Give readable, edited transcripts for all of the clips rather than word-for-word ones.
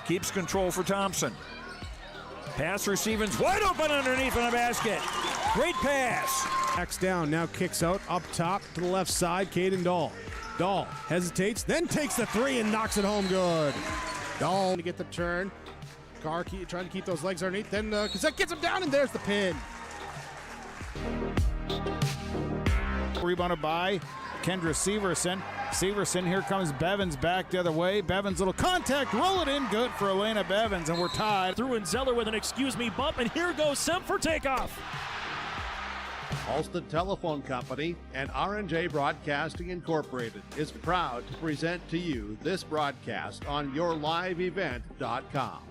keeps control for Thompson. Pass receiving's wide open underneath in the basket. Great pass. Backs down, now kicks out, up top to the left side, Caden Dahl. Dahl hesitates, then takes the three and knocks it home good. Dahl to get the turn. Carr trying to keep those legs underneath, then Cassette gets him down, and there's the pin. Rebounded by Kendra Severson. Severson, here comes Bevins back the other way. Bevins, little contact, roll it in, good for Elena Bevins, and we're tied. Through and Zeller with an excuse me bump, and here goes Sem for takeoff. Alston Telephone Company and R&J Broadcasting Incorporated is proud to present to you this broadcast on yourliveevent.com.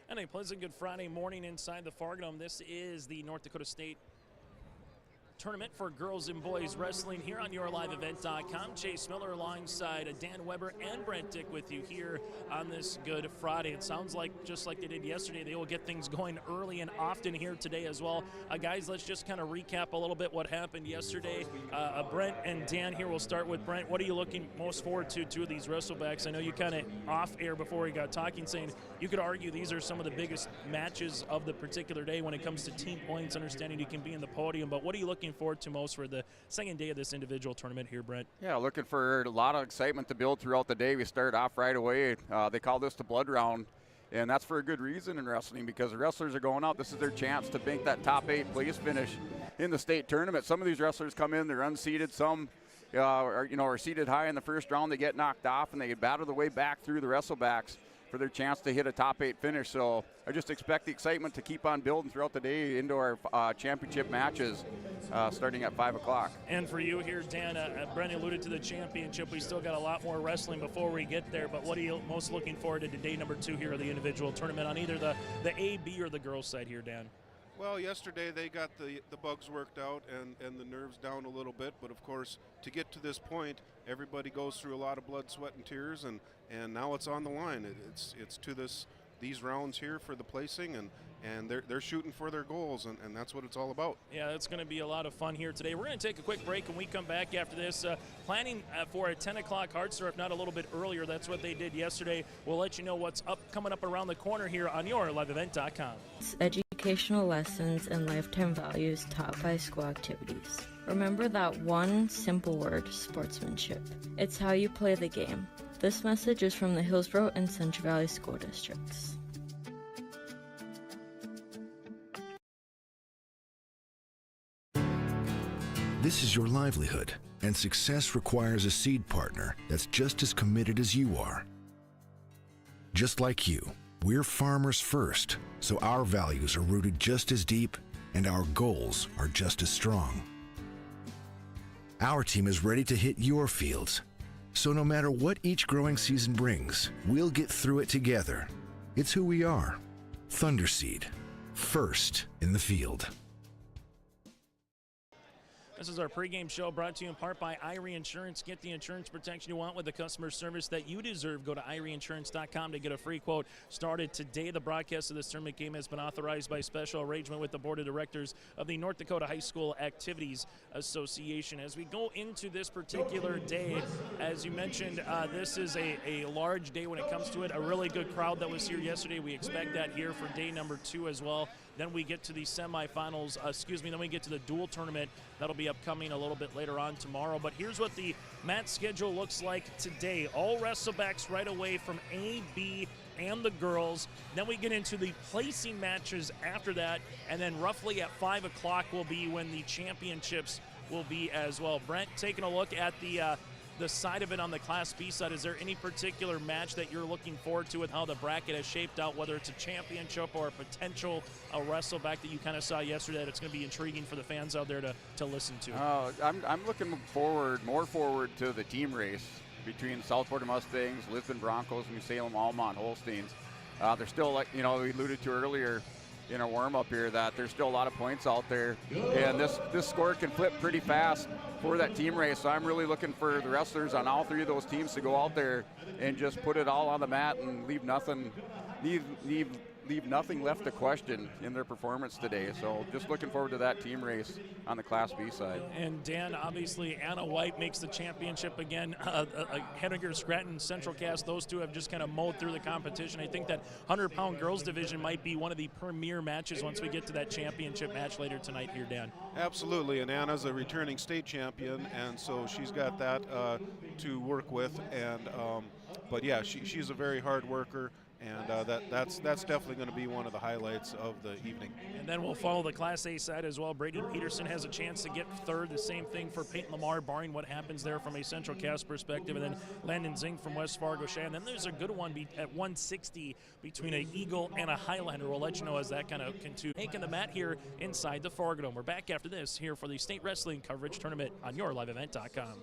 And a pleasant good Friday morning inside the Fargo. This is the North Dakota State tournament for girls and boys wrestling here on yourliveevent.com. Chase Miller alongside Dan Weber and Brent Dick with you here on this Good Friday. It sounds like, just like they did yesterday, they will get things going early and often here today as well. Guys, let's just kind of recap a little bit what happened yesterday. Brent and Dan here, we'll start with Brent. What are you looking most forward to two of these Wrestlebacks? I know you kind of off air before we got talking saying you could argue these are some of the biggest matches of the particular day when it comes to team points, understanding you can be in the podium, but what are you looking forward to most for the second day of this individual tournament here, Brent? Yeah, looking for a lot of excitement to build throughout the day. We start off right away. They call this the blood round, and that's for a good reason in wrestling because the wrestlers are going out. This is their chance to make that top 8 place finish in the state tournament. Some of these wrestlers come in, they're unseeded. Some are seated high in the first round. They get knocked off, and they battle their way back through the Wrestlebacks for their chance to hit a top 8 finish. So I just expect the excitement to keep on building throughout the day into our championship matches starting at 5 o'clock. And for you here, Dan, Brent alluded to the championship. We still got a lot more wrestling before we get there, but what are you most looking forward to day number 2 here of the individual tournament on either the A, B, or the girls side here, Dan? Well, yesterday they got the bugs worked out and the nerves down a little bit, but of course to get to this point everybody goes through a lot of blood, sweat, and tears, and now it's on the line. It's to these rounds here for the placing, and they're shooting for their goals, and that's what it's all about. Yeah, it's going to be a lot of fun here today. We're going to take a quick break, and we come back after this, planning for a 10 o'clock hard start, if not a little bit earlier. That's what they did yesterday. We'll let you know what's coming up around the corner here on yourliveevent.com. Educational lessons and lifetime values taught by school activities. Remember that one simple word, sportsmanship. It's how you play the game. This message is from the Hillsborough and Central Valley School Districts. This is your livelihood, and success requires a seed partner that's just as committed as you are. Just like you, we're farmers first, so our values are rooted just as deep and our goals are just as strong. Our team is ready to hit your fields, so no matter what each growing season brings, we'll get through it together. It's who we are. Thunderseed, first in the field. This is our pregame show brought to you in part by Irie Insurance. Get the insurance protection you want with the customer service that you deserve. Go to IrieInsurance.com to get a free quote. Started today. The broadcast of this tournament game has been authorized by special arrangement with the Board of Directors of the North Dakota High School Activities Association. As we go into this particular day, as you mentioned, this is a large day when it comes to it. A really good crowd that was here yesterday. We expect that here for day number 2 as well. Then we get to the semifinals, then we get to the dual tournament. That'll be upcoming a little bit later on tomorrow. But here's what the match schedule looks like today. All Wrestlebacks right away from A, B, and the girls. Then we get into the placing matches after that. And then roughly at 5 o'clock will be when the championships will be as well. Brent, taking a look at the side of it on the Class B side, is there any particular match that you're looking forward to with how the bracket has shaped out, whether it's a championship or a potential Wrestleback that you kind of saw yesterday that's going to be intriguing for the fans out there to listen to? I'm looking more forward to the team race between South Florida Mustangs, Lisbon Broncos, New Salem Almont Holsteins. There's still, like we alluded to earlier in our warm-up here, that there's still a lot of points out there, and this score can flip pretty fast for that team race. So I'm really looking for the wrestlers on all 3 of those teams to go out there and just put it all on the mat and leave nothing leave nothing left to question in their performance today. So just looking forward to that team race on the Class B side. And Dan, obviously, Anna White makes the championship again. Henniger, Scranton, Central Cass, those two have just kind of mowed through the competition. I think that 100-pound girls division might be one of the premier matches once we get to that championship match later tonight here, Dan. Absolutely, and Anna's a returning state champion, and so she's got that to work with. And but yeah, she's a very hard worker. And that's definitely going to be one of the highlights of the evening. And then we'll follow the Class A side as well. Brady Peterson has a chance to get third. The same thing for Peyton Lamar, barring what happens there from a Central Cass perspective. And then Landon Zink from West Fargo Shea. And then there's a good one at 160 between an Eagle and a Highlander. We'll let you know as that kind of continue. Taking the mat here inside the Fargo Dome. We're back after this here for the state wrestling coverage tournament on YourLiveEvent.com.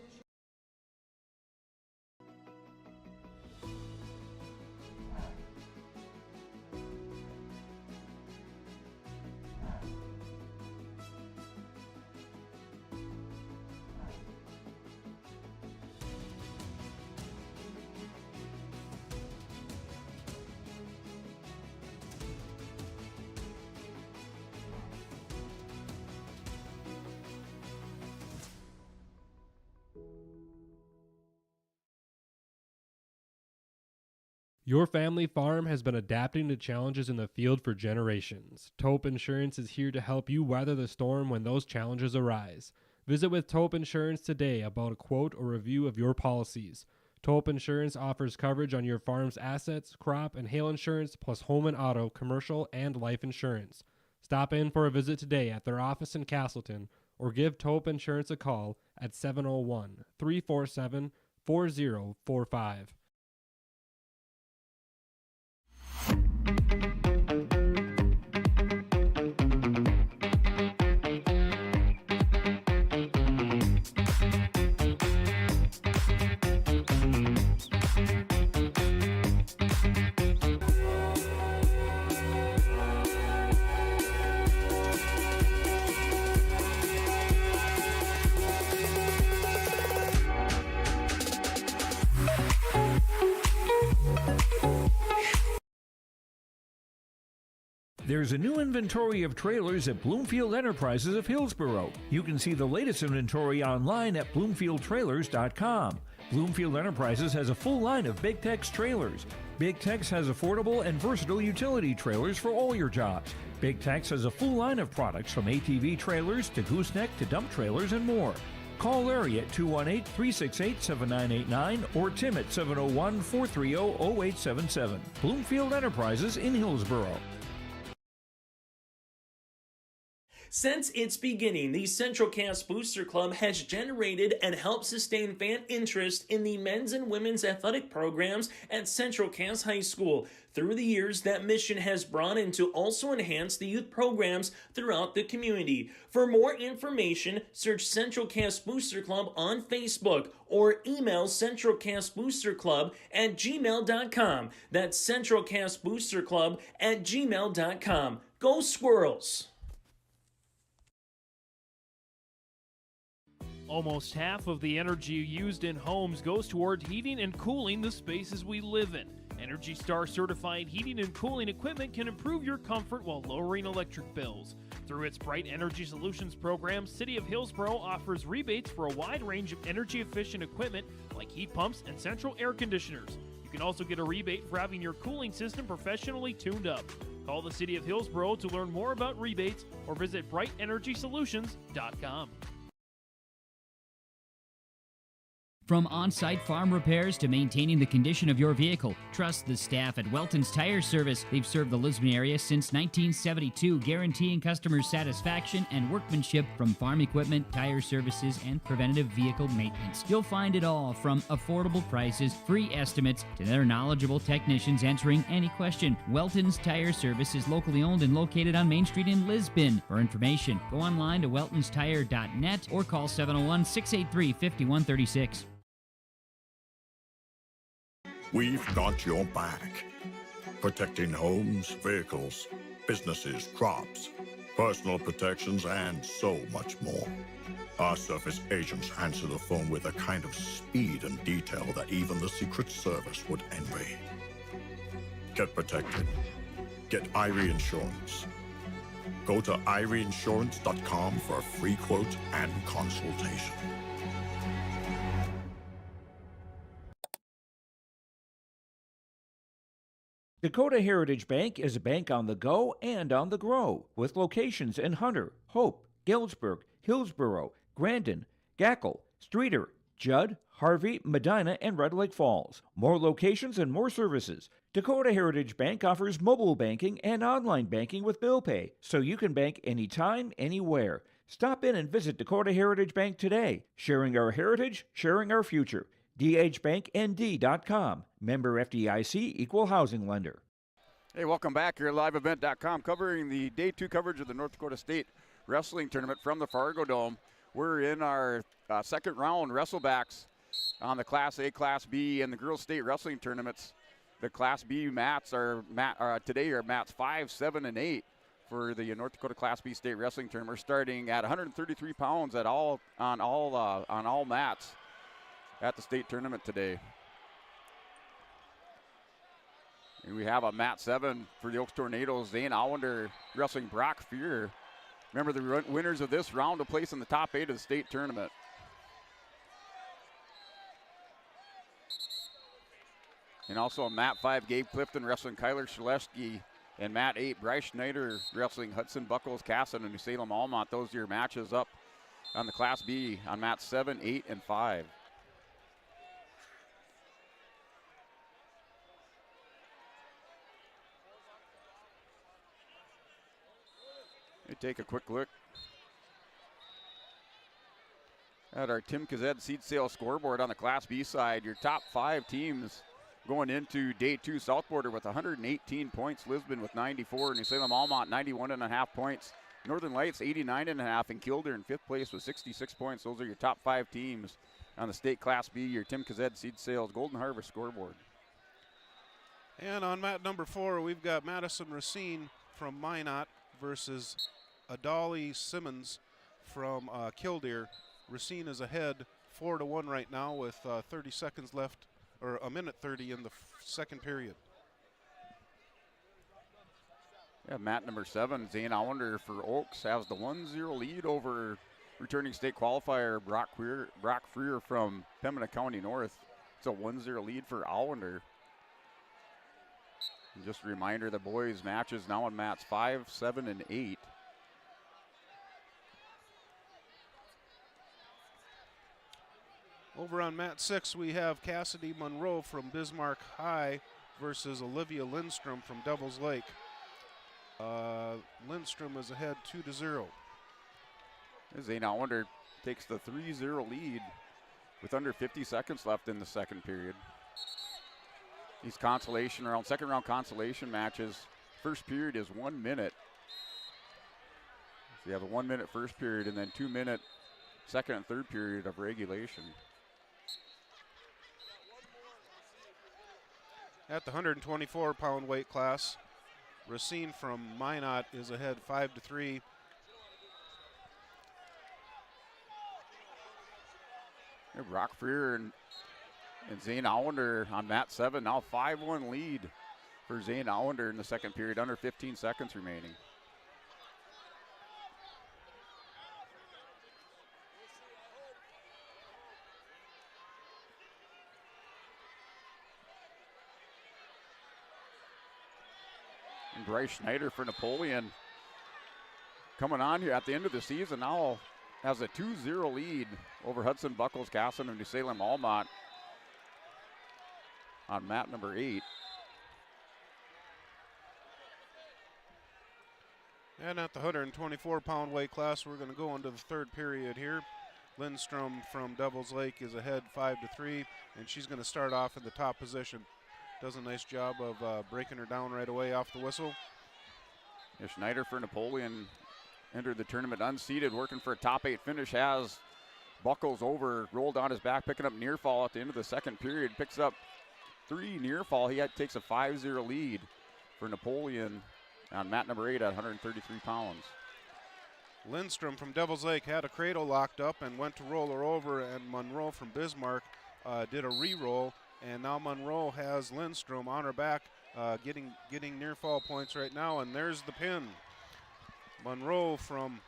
Your family farm has been adapting to challenges in the field for generations. Taupe Insurance is here to help you weather the storm when those challenges arise. Visit with Taupe Insurance today about a quote or review of your policies. Taupe Insurance offers coverage on your farm's assets, crop, and hail insurance, plus home and auto, commercial, and life insurance. Stop in for a visit today at their office in Castleton or give Taupe Insurance a call at 701-347-4045. There's a new inventory of trailers at Bloomfield Enterprises of Hillsborough. You can see the latest inventory online at bloomfieldtrailers.com. Bloomfield Enterprises has a full line of Big Tex trailers. Big Tex has affordable and versatile utility trailers for all your jobs. Big Tex has a full line of products from ATV trailers to gooseneck to dump trailers and more. Call Larry at 218-368-7989 or Tim at 701-430-0877. Bloomfield Enterprises in Hillsborough. Since its beginning, the Central Cass Booster Club has generated and helped sustain fan interest in the men's and women's athletic programs at Central Cass High School. Through the years, that mission has brought in to also enhance the youth programs throughout the community. For more information, search Central Cass Booster Club on Facebook or email centralcassboosterclub@gmail.com. That's centralcassboosterclub@gmail.com. Go Squirrels! Almost half of the energy used in homes goes toward heating and cooling the spaces we live in. Energy Star certified heating and cooling equipment can improve your comfort while lowering electric bills. Through its Bright Energy Solutions program, City of Hillsborough offers rebates for a wide range of energy-efficient equipment like heat pumps and central air conditioners. You can also get a rebate for having your cooling system professionally tuned up. Call the City of Hillsborough to learn more about rebates or visit BrightEnergySolutions.com. From on-site farm repairs to maintaining the condition of your vehicle, trust the staff at Welton's Tire Service. They've served the Lisbon area since 1972, guaranteeing customer satisfaction and workmanship from farm equipment, tire services, and preventative vehicle maintenance. You'll find it all from affordable prices, free estimates, to their knowledgeable technicians answering any question. Welton's Tire Service is locally owned and located on Main Street in Lisbon. For information, go online to weltonstire.net or call 701-683-5136. We've got your back. Protecting homes, vehicles, businesses, crops, personal protections, and so much more. Our surface agents answer the phone with a kind of speed and detail that even the Secret Service would envy. Get protected. Get Irie Insurance. Go to IrieInsurance.com for a free quote and consultation. Dakota Heritage Bank is a bank on the go and on the grow, with locations in Hunter, Hope, Galesburg, Hillsboro, Grandin, Gackle, Streeter, Judd, Harvey, Medina, and Red Lake Falls. More locations and more services. Dakota Heritage Bank offers mobile banking and online banking with bill pay, so you can bank anytime, anywhere. Stop in and visit Dakota Heritage Bank today. Sharing our heritage, sharing our future. dhbanknd.com. Member FDIC, Equal Housing Lender. Hey, welcome back here at liveevent.com, covering the Day 2 coverage of the North Dakota State Wrestling Tournament from the Fargo Dome. We're in our second round Wrestlebacks on the Class A, Class B, and the Girls State Wrestling Tournaments. The Class B mats today are mats 5, 7, and 8 for the North Dakota Class B State Wrestling Tournament. We're starting at 133 pounds on all mats at the state tournament today. And we have a mat 7 for the Oaks Tornadoes. Zane Allender wrestling Brock Fear. Remember, the winners of this round will place in the top 8 of the state tournament. And also a mat 5, Gabe Clifton wrestling Kyler Shaleski. And mat 8, Bryce Schneider wrestling Hudson Buckles Casson and New Salem Almont. Those are your matches up on the Class B on mat 7, 8, and 5. Let me take a quick look at our Tim Kazed seed sale scoreboard on the Class B side. Your top 5 teams going into Day 2, South Border with 118 points, Lisbon with 94, New Salem Almont 91.5 points, Northern Lights 89.5, and Kildare in 5th place with 66 points. Those are your top 5 teams on the state Class B, your Tim Kazed seed sales Golden Harvest scoreboard. And on mat number 4, we've got Madison Racine from Minot versus Adali Simmons from Kildare. Racine is ahead 4-1 right now with 30 seconds left, or a minute 30 in the second period. Yeah, mat number 7, Zane Allender for Oaks has the 1-0 lead over returning state qualifier Brock Freer from Pembina County North. It's a 1-0 lead for Allender. And just a reminder, the boys' matches now on mats 5, 7, and 8. Over on mat 6, we have Cassidy Monroe from Bismarck High versus Olivia Lindstrom from Devils Lake. Lindstrom is ahead 2-0. Zane Allender takes the 3-0 lead with under 50 seconds left in the second period. These second round consolation matches, first period is 1 minute. So you have a 1 minute first period and then 2 minute second and third period of regulation. At the 124-pound weight class, Racine from Minot is ahead 5-3. Brock Freer and Zane Allender on mat 7, now 5-1 lead for Zane Allender in the second period, under 15 seconds remaining. And Bryce Schneider for Napoleon coming on here at the end of the season now has a 2-0 lead over Hudson Buckles Casson and New Salem Almont on mat number 8. And at the 124-pound weight class, we're going to go into the third period here. Lindstrom from Devils Lake is ahead 5-3, and she's going to start off in the top position. Does a nice job of breaking her down right away off the whistle. Yeah, Schneider for Napoleon entered the tournament unseeded, working for a top 8 finish. Has Buckles over, rolled on his back, picking up near fall at the end of the second period. Picks up 3 near fall. He takes a 5-0 lead for Napoleon on mat number 8 at 133 pounds. Lindstrom from Devils Lake had a cradle locked up and went to roll her over, and Monroe from Bismarck did a re-roll, and now Monroe has Lindstrom on her back getting near fall points right now, and there's the pin. Monroe from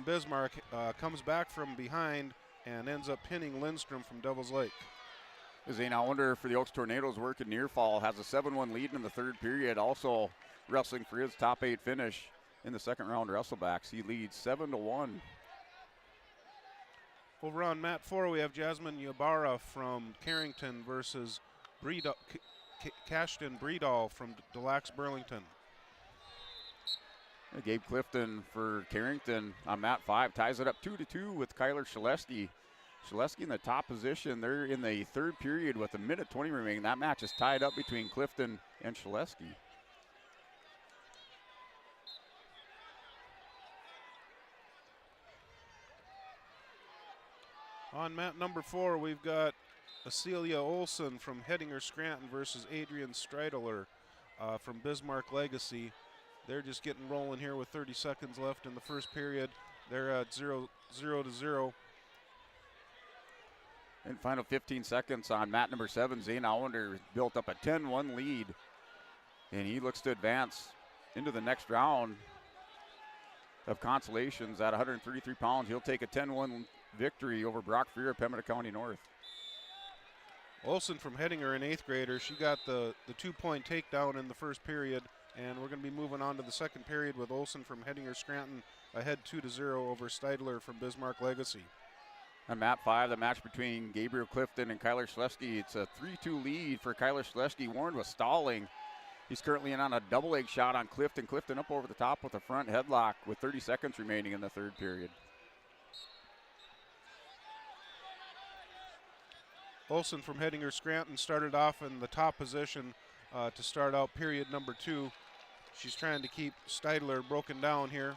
Bismarck comes back from behind and ends up pinning Lindstrom from Devil's Lake. Zane Allender for the Oaks Tornadoes working near fall, has a 7-1 lead in the third period, also wrestling for his top 8 finish in the second round Wrestlebacks. He leads 7-1. Over on mat 4, we have Jasmine Ybarra from Carrington versus Cashton Breedall from Des Lacs Burlington. Gabe Clifton for Carrington on mat 5 ties it up 2-2 with Kyler Shaleski. Shaleski in the top position. They're in the third period with 1:20 remaining. That match is tied up between Clifton and Shaleski. On mat number 4, we've got Acelia Olson from Hettinger Scranton versus Adrian Streidler from Bismarck Legacy. They're just getting rolling here with 30 seconds left in the first period. They're at 0-0. And final 15 seconds on mat number 7. Zane Allender built up a 10-1 lead, and he looks to advance into the next round of consolations at 133 pounds. He'll take a 10-1 victory over Brock Freer of Pembina County North. Olson from Hettinger, an 8th grader, she got the 2-point takedown in the first period, and we're going to be moving on to the second period with Olson from Hettinger Scranton ahead 2-0 over Steidler from Bismarck Legacy. On mat 5, the match between Gabriel Clifton and Kyler Shaleski. It's a 3-2 lead for Kyler Shaleski. Warren was stalling. He's currently in on a double leg shot on Clifton. Clifton up over the top with a front headlock with 30 seconds remaining in the third period. Olson from Hettinger Scranton started off in the top position to start out period number 2. She's trying to keep Steidler broken down here.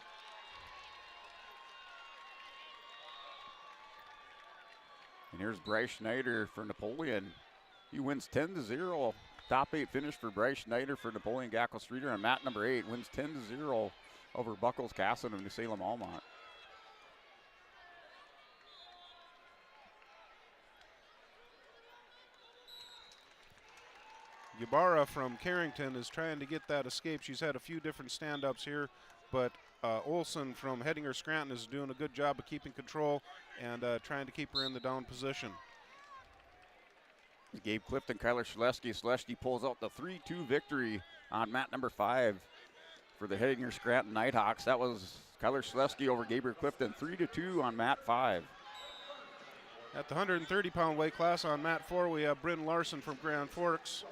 And here's Bryce Schneider for Napoleon. He wins 10-0. Top 8 finish for Bryce Schneider for Napoleon Gackle Streeter. And mat number 8 wins 10-0 over Buckles Casson of New Salem Almont. Ybarra from Carrington is trying to get that escape. She's had a few different stand-ups here, but Olson from Hettinger Scranton is doing a good job of keeping control and trying to keep her in the down position. Gabe Clifton, Kyler Shaleski. Shaleski pulls out the 3-2 victory on mat number 5 for the Hettinger Scranton Nighthawks. That was Kyler Shaleski over Gabriel Clifton, 3-2 on mat 5. At the 130-pound weight class on mat 4, we have Bryn Larson from Grand Forks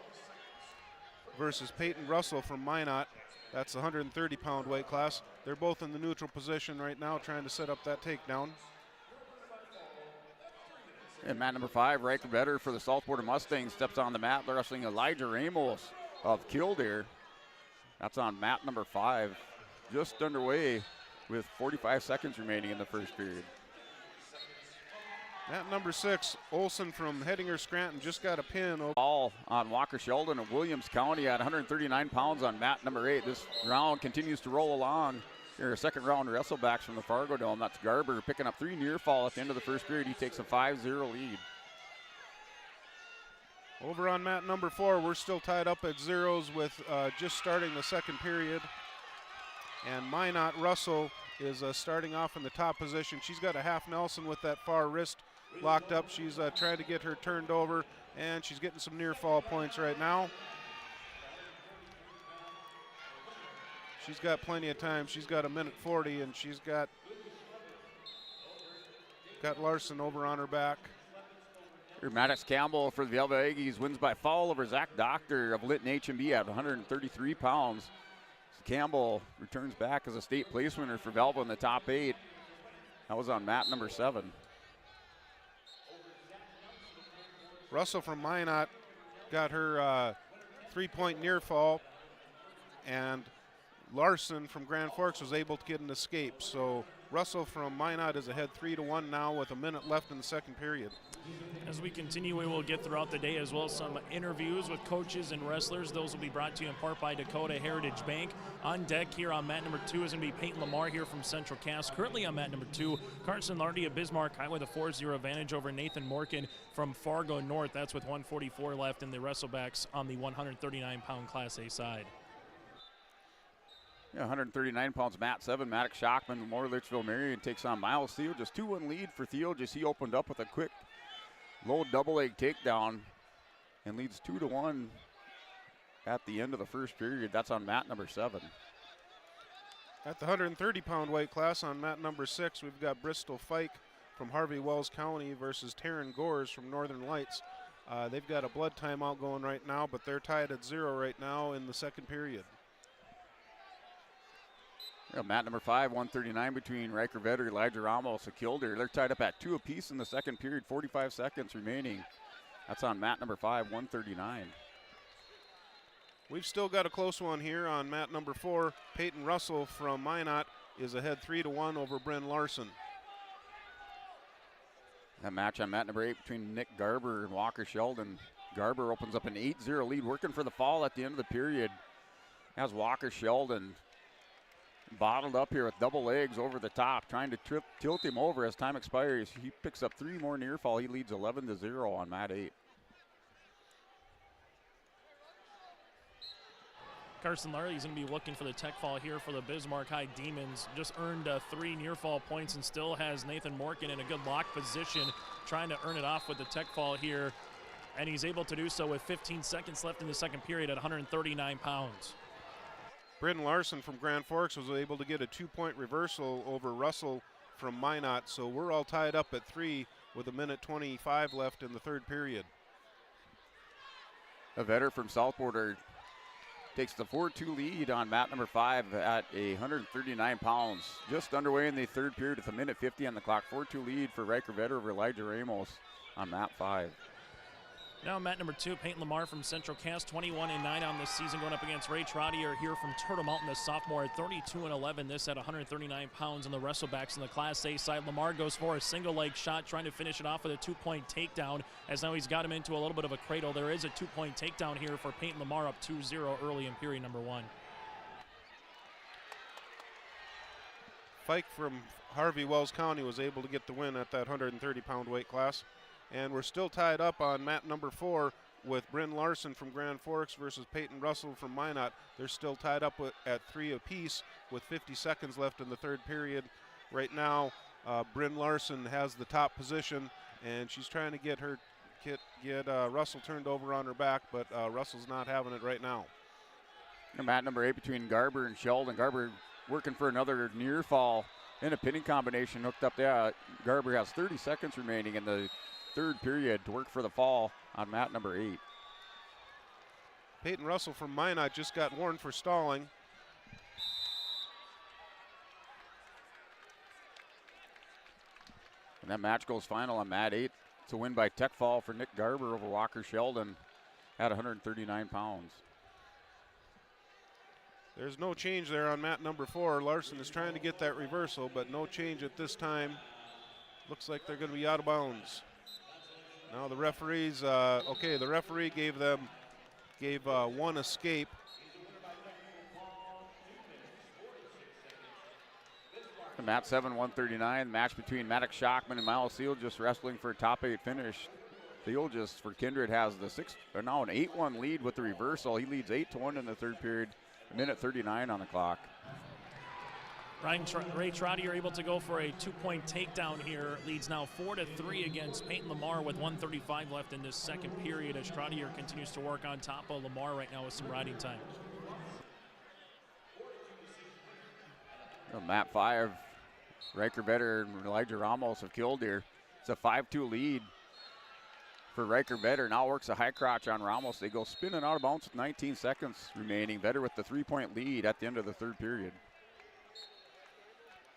versus Peyton Russell from Minot. That's the 130-pound weight class. They're both in the neutral position right now trying to set up that takedown. And mat number 5, Riker Vetter for the Saltwater Mustangs steps on the mat. They're wrestling Elijah Ramos of Killdeer. That's on mat number 5. Just underway with 45 seconds remaining in the first period. Mat number 6, Olson from Hettinger Scranton just got a pin. All on Walker Sheldon of Williams County at 139 pounds on mat number 8. This round continues to roll along. Here, second round Wrestlebacks from the Fargo Dome. That's Garber picking up 3 near fall at the end of the first period. He takes a 5-0 lead. Over on mat number 4, we're still tied up at zeros with just starting the second period. And Minot Russell is starting off in the top position. She's got a half Nelson with that far wrist locked up. She's trying to get her turned over, and she's getting some near fall points right now. She's got plenty of time. She's got 1:40, and she's got Larson over on her back. Here, Maddox Campbell for the Velva Aggies wins by foul over Zach Doctor of Lytton H&B at 133 pounds. Campbell returns back as a state place winner for Velva in the top 8. That was on mat number 7. Russell from Minot got her 3-point near fall, and Larson from Grand Forks was able to get an escape. So Russell from Minot is ahead 3-1 now with a minute left in the second period. As we continue, we will get throughout the day as well some interviews with coaches and wrestlers. Those will be brought to you in part by Dakota Heritage Bank. On deck here on mat number 2 is going to be Peyton Lamar here from Central Cass. Currently on mat number 2, Carson Lardy of Bismarck High with a 4-0 advantage over Nathan Morgan from Fargo North. That's with 1:44 left in the Wrestlebacks on the 139-pound Class A side. Yeah, 139 pounds, Matt 7, Maddox Shockman, Lamar Litchfield Marion takes on Miles Theo. Just 2-1 lead for Theo. Just he opened up with a quick low double leg takedown and leads 2-1 at the end of the first period. That's on mat number 7. At the 130-pound weight class on mat number 6, we've got Bristol Fike from Harvey Wells County versus Taryn Gores from Northern Lights. They've got a blood timeout going right now, but they're tied at 0 right now in the second period. Yeah, mat number 5, 139 between Riker Vetter, Elijah Ramos, and Kildare. They're tied up at 2 apiece in the second period, 45 seconds remaining. That's on mat number 5, 139. We've still got a close one here on mat number 4. Peyton Russell from Minot is ahead 3-1 over Bryn Larson. That match on mat number 8 between Nick Garber and Walker Sheldon. Garber opens up an 8-0 lead, working for the fall at the end of the period. As Walker Sheldon bottled up here with double legs over the top, trying to tilt him over as time expires. He picks up 3 more near fall. He leads 11-0 on mat 8. Carson Lardy is going to be looking for the tech fall here for the Bismarck High Demons. Just earned 3 near fall points and still has Nathan Morgan in a good lock position, trying to earn it off with the tech fall here. And he's able to do so with 15 seconds left in the second period at 139 pounds. Bryn Larson from Grand Forks was able to get a 2-point reversal over Russell from Minot, so we're all tied up at 3 with a minute 25 left in the third period. A Vetter from Southport takes the 4-2 lead on mat number 5 at 139 pounds. Just underway in the third period with a minute 50 on the clock. 4-2 lead for Riker Vetter over Elijah Ramos on mat 5. Now mat number 2, Peyton Lamar from Central Cass, 21-9 on this season, going up against Ray Trottier here from Turtle Mountain, the sophomore at 32-11. This at 139 pounds on the Wrestlebacks in the Class A side. Lamar goes for a single leg shot, trying to finish it off with a 2-point takedown, as now he's got him into a little bit of a cradle. There is a 2-point takedown here for Peyton Lamar, up 2-0 early in period number 1. Fike from Harvey Wells County was able to get the win at that 130-pound weight class. And we're still tied up on mat number 4 with Bryn Larson from Grand Forks versus Peyton Russell from Minot. They're still tied up at 3 apiece with 50 seconds left in the third period. Right now, Bryn Larson has the top position, and she's trying to get Russell turned over on her back, but Russell's not having it right now. Mat number 8 between Garber and Sheldon. Garber working for another near fall in a pinning combination hooked up there. Garber has 30 seconds remaining in the third period to work for the fall on mat number 8. Peyton Russell from Minot just got warned for stalling. And that match goes final on mat 8. It's a win by tech fall for Nick Garber over Walker Sheldon at 139 pounds. There's no change there on mat number 4. Larson is trying to get that reversal, but no change at this time. Looks like they're going to be out of bounds. Now the referees, the referee gave one escape. Mat 7, 139, match between Maddox Shockman and Miles Seal, just wrestling for a top 8 finish. Seal just for Kindred has now an 8-1 lead with the reversal. He leads 8-1 in the third period, a minute 39 on the clock. Ray Trottier able to go for a 2-point takedown here. Leads now 4-3 against Peyton Lamar with 1:35 left in this second period as Trottier continues to work on top of Lamar right now with some riding time. Mat 5, Riker Vetter and Elijah Ramos of Kildare. It's a 5-2 lead for Riker Vetter. Now works a high crotch on Ramos. They go spinning out of bounds with 19 seconds remaining. Vetter with the 3-point lead at the end of the third period.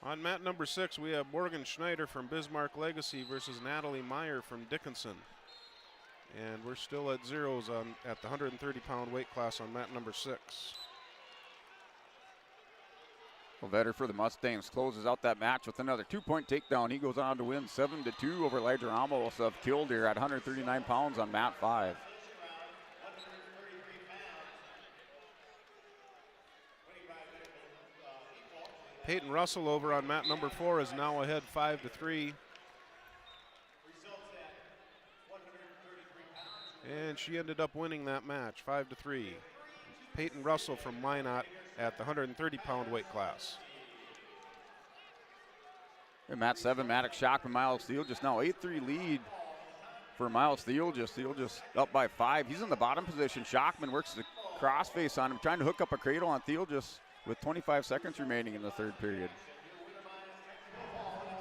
On mat number 6, we have Morgan Schneider from Bismarck Legacy versus Natalie Meyer from Dickinson. And we're still at zeros at the 130-pound weight class on mat number 6. Vetter for the Mustangs closes out that match with another 2-point takedown. He goes on to win 7-2 over Elijah Ramos of Killdeer at 139 pounds on mat 5. Peyton Russell over on mat number 4 is now ahead 5-3. And she ended up winning that match 5-3. Peyton Russell from Minot at the 130-pound weight class. And mat 7, Maddox Shockman, Miles Theolgis now 8-3 lead for Miles Theolgis. Theolgis up by 5. He's in the bottom position. Shockman works the crossface on him, trying to hook up a cradle on Theolgis with 25 seconds remaining in the third period.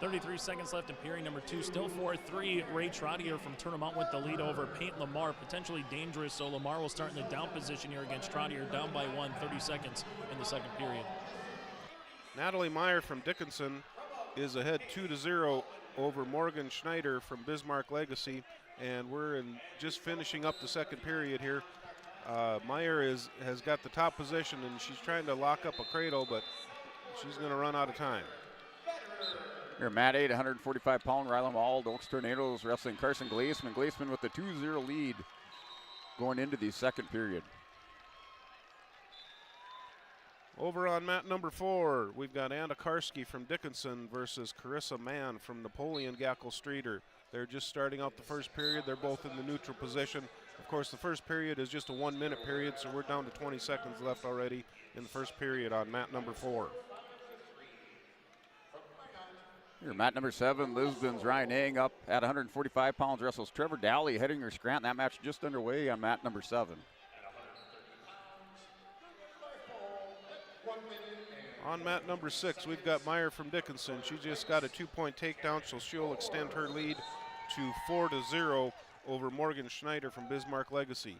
33 seconds left in period number 2. Still 4-3. Ray Trottier from Tournament with the lead over Peyton Lamar. Potentially dangerous, so Lamar will start in the down position here against Trottier. Down by 1, 30 seconds in the second period. Natalie Meyer from Dickinson is ahead 2-0 over Morgan Schneider from Bismarck Legacy. And we're just finishing up the second period here. Meyer has got the top position, and she's trying to lock up a cradle, but she's going to run out of time. Here, mat 8, 145-pound Ryland Wald, Oaks Tornadoes wrestling Carson Glaceman. Glaceman with the 2-0 lead going into the second period. Over on mat number 4, we've got Anna Karski from Dickinson versus Carissa Mann from Napoleon Gackle Streeter. They're just starting out the first period. They're both in the neutral position. Of course, the first period is just a 1-minute period, so we're down to 20 seconds left already in the first period on mat number 4. Here, mat number 7, Lisbon's Ryan Ang up at 145 pounds, wrestles Trevor Dally, Hettinger Scranton. That match just underway on mat number 7. On mat number 6, we've got Meyer from Dickinson. She just got a 2-point takedown, so she'll extend her lead to 4-0 over Morgan Schneider from Bismarck Legacy.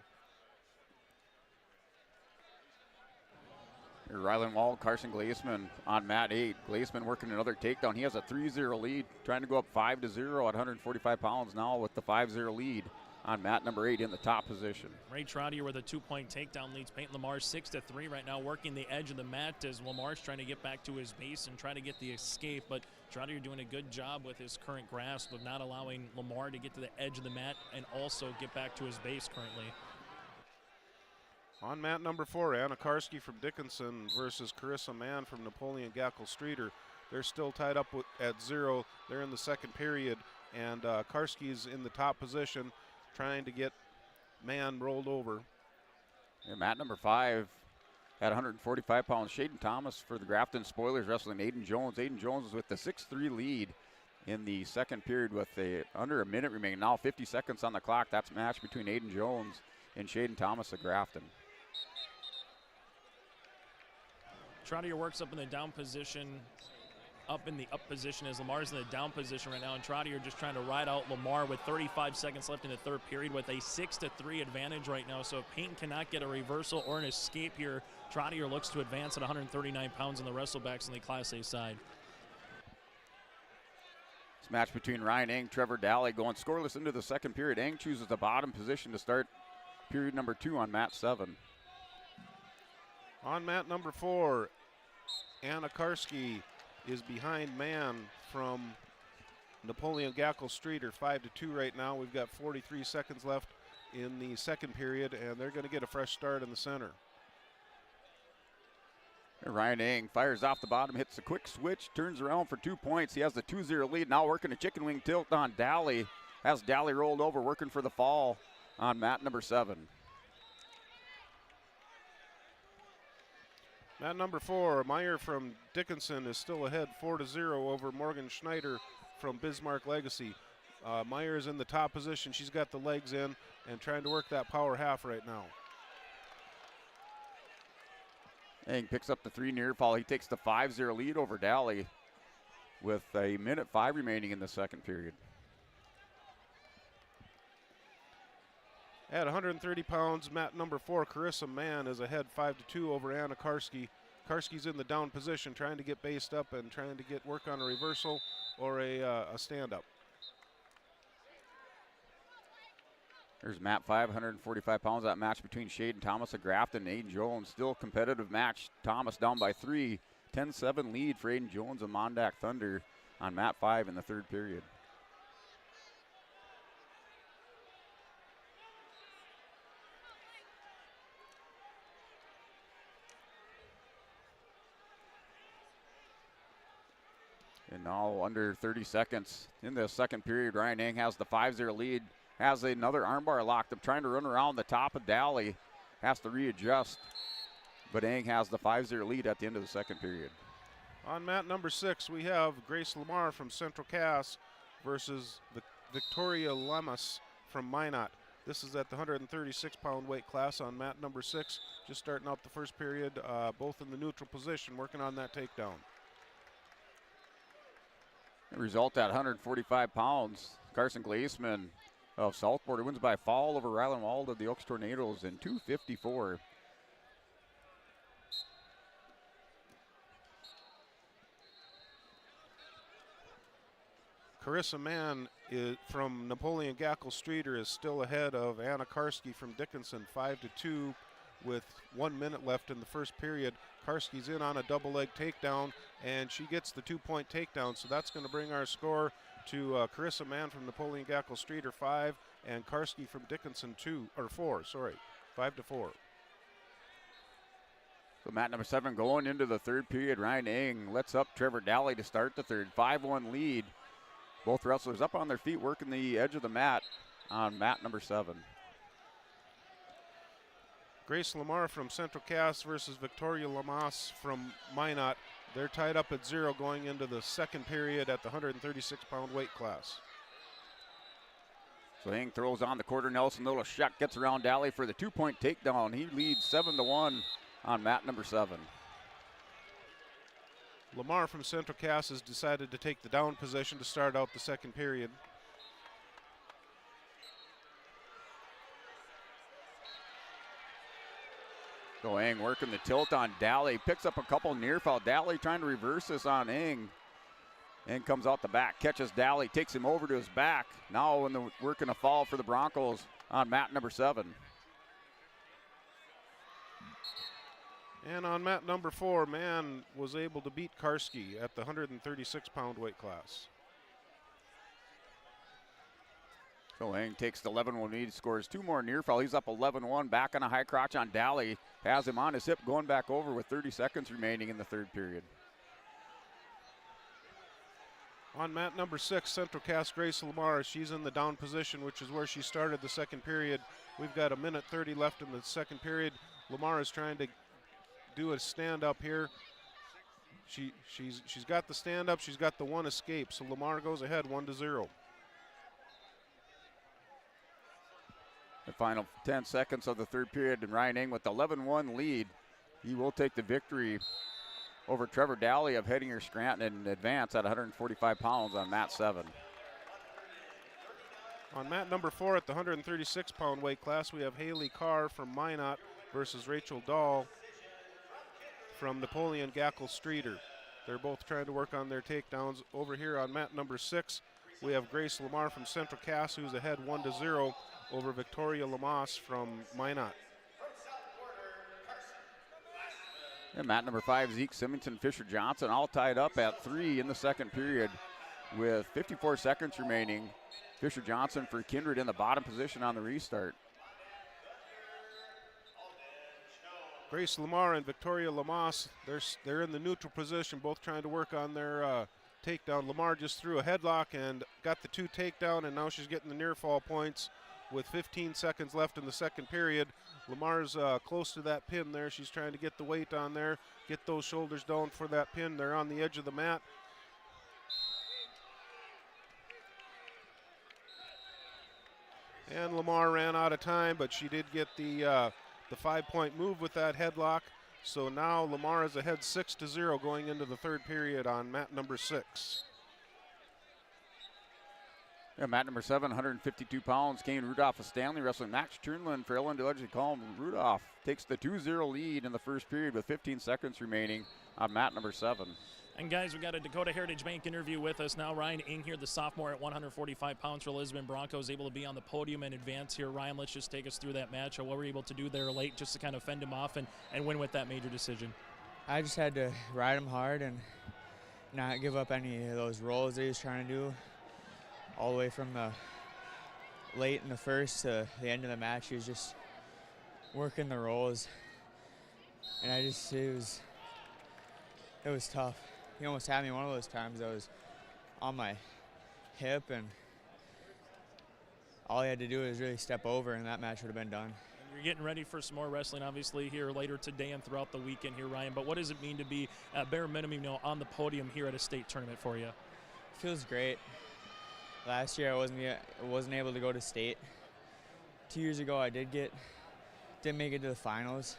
Here, Ryland Wald, Carson Glaceman on mat 8. Glaceman working another takedown. He has a 3-0 lead, trying to go up 5-0 at 145 pounds now with the 5-0 lead on mat number 8 in the top position. Ray Trottier with a 2-point takedown leads Peyton Lamar 6-3 right now, working the edge of the mat as Lamar's trying to get back to his base and try to get the escape, but Trottier doing a good job with his current grasp of not allowing Lamar to get to the edge of the mat and also get back to his base currently. On mat number 4, Anna Karski from Dickinson versus Carissa Mann from Napoleon Gackle Streeter. They're still tied up at 0. They're in the second period, and Karski's in the top position trying to get Mann rolled over. And mat number 5 at 145 pounds, Shaden Thomas for the Grafton Spoilers wrestling Aiden Jones. Aiden Jones is with the 6-3 lead in the second period with under a minute remaining. Now 50 seconds on the clock. That's a match between Aiden Jones and Shaden Thomas of Grafton. Trottier works up in the down position, up in the up position as Lamar's in the down position right now, and Trottier just trying to ride out Lamar with 35 seconds left in the third period with a 6-3 advantage right now. So if Peyton cannot get a reversal or an escape here, Trottier looks to advance at 139 pounds in the Wrestlebacks in the Class A side. This match between Ryan Ang, Trevor Dally going scoreless into the second period. Ang chooses the bottom position to start period number 2 on mat 7. On mat number 4, Anna Karski is behind Mann from Napoleon Gackle Streeter, 5-2 right now. We've got 43 seconds left in the second period, and they're going to get a fresh start in the center. Ryan Ang fires off the bottom, hits a quick switch, turns around for 2 points. He has the 2-0 lead. Now working a chicken wing tilt on Dally. Has Dally rolled over, working for the fall on mat number 7. Mat number 4, Meyer from Dickinson is still ahead 4-0 over Morgan Schneider from Bismarck Legacy. Meyer is in the top position. She's got the legs in and trying to work that power half right now. Ang picks up the 3 near fall. He takes the 5-0 lead over Dally with a minute 5 remaining in the second period. At 130 pounds, mat number 4, Carissa Mann is ahead 5-2 over Anna Karski. Karski's in the down position, trying to get based up and trying to get work on a reversal or a stand-up. There's mat 5, 145 pounds. That match between Shaden Thomas of Grafton and Aiden Jones. Still a competitive match. Thomas down by 3. 10-7 lead for Aiden Jones and Mondack Thunder on mat 5 in the third period. And now under 30 seconds in the second period, Ryan Eng has the 5-0 lead, has another armbar locked up, trying to run around the top of Daly, has to readjust, but Eng has the 5-0 lead at the end of the second period. On mat number 6, we have Grace Lamar from Central Cass versus Victoria Lamas from Minot. This is at the 136-pound weight class on mat number 6, just starting out the first period, both in the neutral position, working on that takedown. The result at 145 pounds, Carson Glazeman of Southport wins by fall over Ryland Wald of the Oaks Tornadoes in 2:54. Carissa Mann from Napoleon Gackle Streeter is still ahead of Anna Karski from Dickinson, 5-2 with 1 minute left in the first period. Karski's in on a double leg takedown, and she gets the 2-point takedown, so that's going to bring our score to Carissa Mann from Napoleon Gackle Streeter 5 and Karski from Dickinson 4. 5-4. So mat number 7 going into the third period. Ryan Eng lets up Trevor Daly to start the third. 5-1 lead. Both wrestlers up on their feet working the edge of the mat on mat number 7. Grace Lamar from Central Cass versus Victoria Lamas from Minot. They're tied up at 0 going into the second period at the 136-pound weight class. So Eng throws on the quarter Nelson. Little shot gets around Daly for the 2-point takedown. He leads 7-1 on mat number 7. Lamar from Central Cass has decided to take the down position to start out the second period. So Eng working the tilt on Daly, picks up a couple near foul. Daly trying to reverse this on Eng. Eng comes out the back, catches Daly, takes him over to his back. Now working a fall for the Broncos on mat number 7. And on mat number 4, Mann was able to beat Karski at the 136-pound weight class. So Eng takes the 11-1 lead, scores 2 more near foul. He's up 11-1, back on a high crotch on Daly. Has him on his hip, going back over with 30 seconds remaining in the third period. On mat number 6, Central Cass Grace Lamar, she's in the down position, which is where she started the second period. We've got 1:30 left in the second period. Lamar is trying to do a stand up here. She's got the stand up, she's got the 1 escape, so Lamar goes ahead 1-0. The final 10 seconds of the third period, and Ryan Eng with the 11-1 lead. He will take the victory over Trevor Daly of Hettinger Scranton and advance at 145 pounds on mat 7. On mat number 4 at the 136-pound weight class, we have Haley Carr from Minot versus Rachel Dahl from Napoleon Gackle Streeter. They're both trying to work on their takedowns. Over here on mat number 6, we have Grace Lamar from Central Cass, who's ahead 1-0 over Victoria Lamas from Minot. And mat number 5, Zeke Symington, Fisher Johnson, all tied up at 3 in the second period with 54 seconds remaining. Fisher Johnson for Kindred in the bottom position on the restart. Grace Lamar and Victoria Lamas, they're in the neutral position, both trying to work on their takedown. Lamar just threw a headlock and got the 2 takedown, and now she's getting the near fall points with 15 seconds left in the second period. Lamar's close to that pin there. She's trying to get the weight on there, get those shoulders down for that pin. They're on the edge of the mat. And Lamar ran out of time, but she did get the 5-point move with that headlock. So now Lamar is ahead 6-0 going into the third period on mat number 6. Yeah, mat number 7, 152 pounds. Kane Rudolph of Stanley wrestling. Max Turnlund for Ellen DeLegge Calm. Rudolph takes the 2-0 lead in the first period with 15 seconds remaining on mat number 7. And guys, we got a Dakota Heritage Bank interview with us now. Ryan Eng here, the sophomore at 145 pounds for Lisbon Broncos, able to be on the podium and advance here. Ryan, let's just take us through that match. What were you able to do there late just to kind of fend him off and win with that major decision? I just had to ride him hard and not give up any of those rolls that he was trying to do. All the way from the late in the first to the end of the match, he was just working the rolls. And it was tough. He almost had me one of those times. I was on my hip, and all he had to do was really step over, and that match would have been done. You're getting ready for some more wrestling, obviously, here later today and throughout the weekend here, Ryan. But what does it mean to be, at bare minimum, on the podium here at a state tournament for you? It feels great. Last year I wasn't able to go to state. 2 years ago I didn't make it to the finals,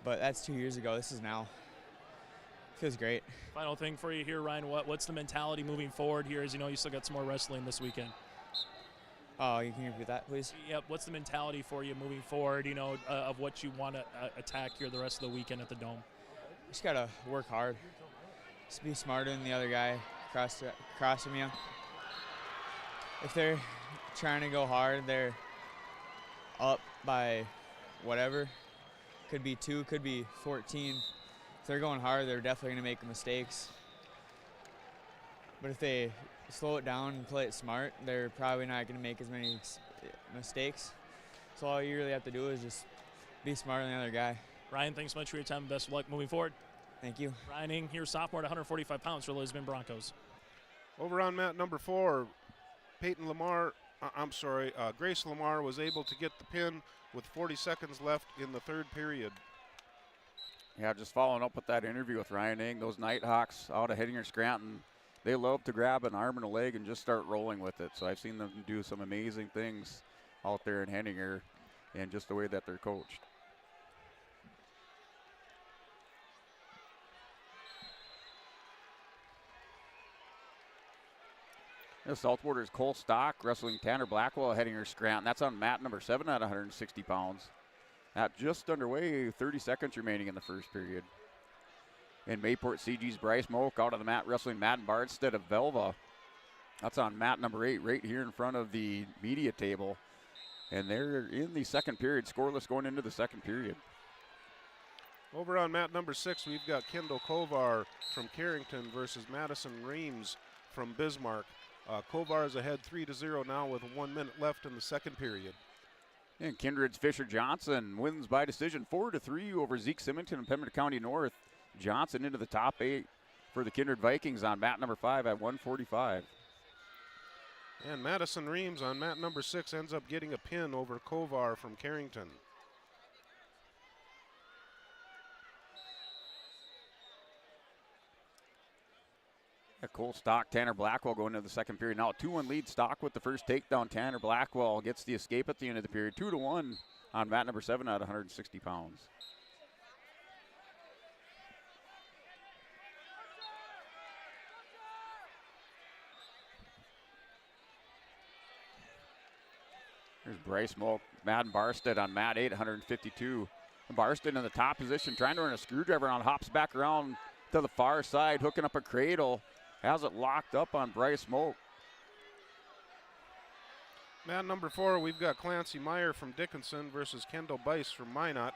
but that's 2 years ago. This is now. Feels great. Final thing for you here, Ryan. What's the mentality moving forward here? As you know, you still got some more wrestling this weekend. Oh, you can repeat that, please? Yep. What's the mentality for you moving forward, of what you want to attack here the rest of the weekend at the Dome? Just got to work hard. Just be smarter than the other guy across from you. If they're trying to go hard, they're up by whatever. Could be 2, could be 14. If they're going hard, they're definitely going to make mistakes. But if they slow it down and play it smart, they're probably not going to make as many mistakes. So all you really have to do is just be smarter than the other guy. Ryan, thanks so much for your time. Best of luck moving forward. Thank you. Ryan Ing here, sophomore at 145 pounds for the Lisbon Broncos. Over on mat number 4, Grace Lamar was able to get the pin with 40 seconds left in the third period. Yeah, just following up with that interview with Ryan Ing, those Nighthawks out of Hettinger Scranton, they love to grab an arm and a leg and just start rolling with it. So I've seen them do some amazing things out there in Hettinger and just the way that they're coached. The Southwarders Cole Stock wrestling Tanner Blackwell at Hettinger Scranton. That's on mat number 7 at 160 pounds. At just underway, 30 seconds remaining in the first period. And Mayport CG's Bryce Moak out of the mat wrestling Madden Bardstead of Velva. That's on mat number 8 right here in front of the media table. And they're in the second period, scoreless going into the second period. Over on mat number 6, we've got Kendall Kovar from Carrington versus Madison Reams from Bismarck. Kovar is ahead 3-0 now with 1 minute left in the second period. And Kindred's Fisher Johnson wins by decision 4-3 over Zeke Symington and Pembroke County North. Johnson into the top 8 for the Kindred Vikings on mat number 5 at 145. And Madison Reams on mat number 6 ends up getting a pin over Kovar from Carrington. Cole Stock, Tanner Blackwell going into the second period. Now a 2-1 lead. Stock with the first takedown. Tanner Blackwell gets the escape at the end of the period. 2-1 on mat number 7 at 160 pounds. Here's Bryce Moak, Madden Barstead on mat 8, 152. Barstead in the top position, trying to run a screwdriver on, hops back around to the far side, hooking up a cradle. Has it locked up on Bryce Moak. Mat number 4, we've got Clancy Meyer from Dickinson versus Kendall Bice from Minot.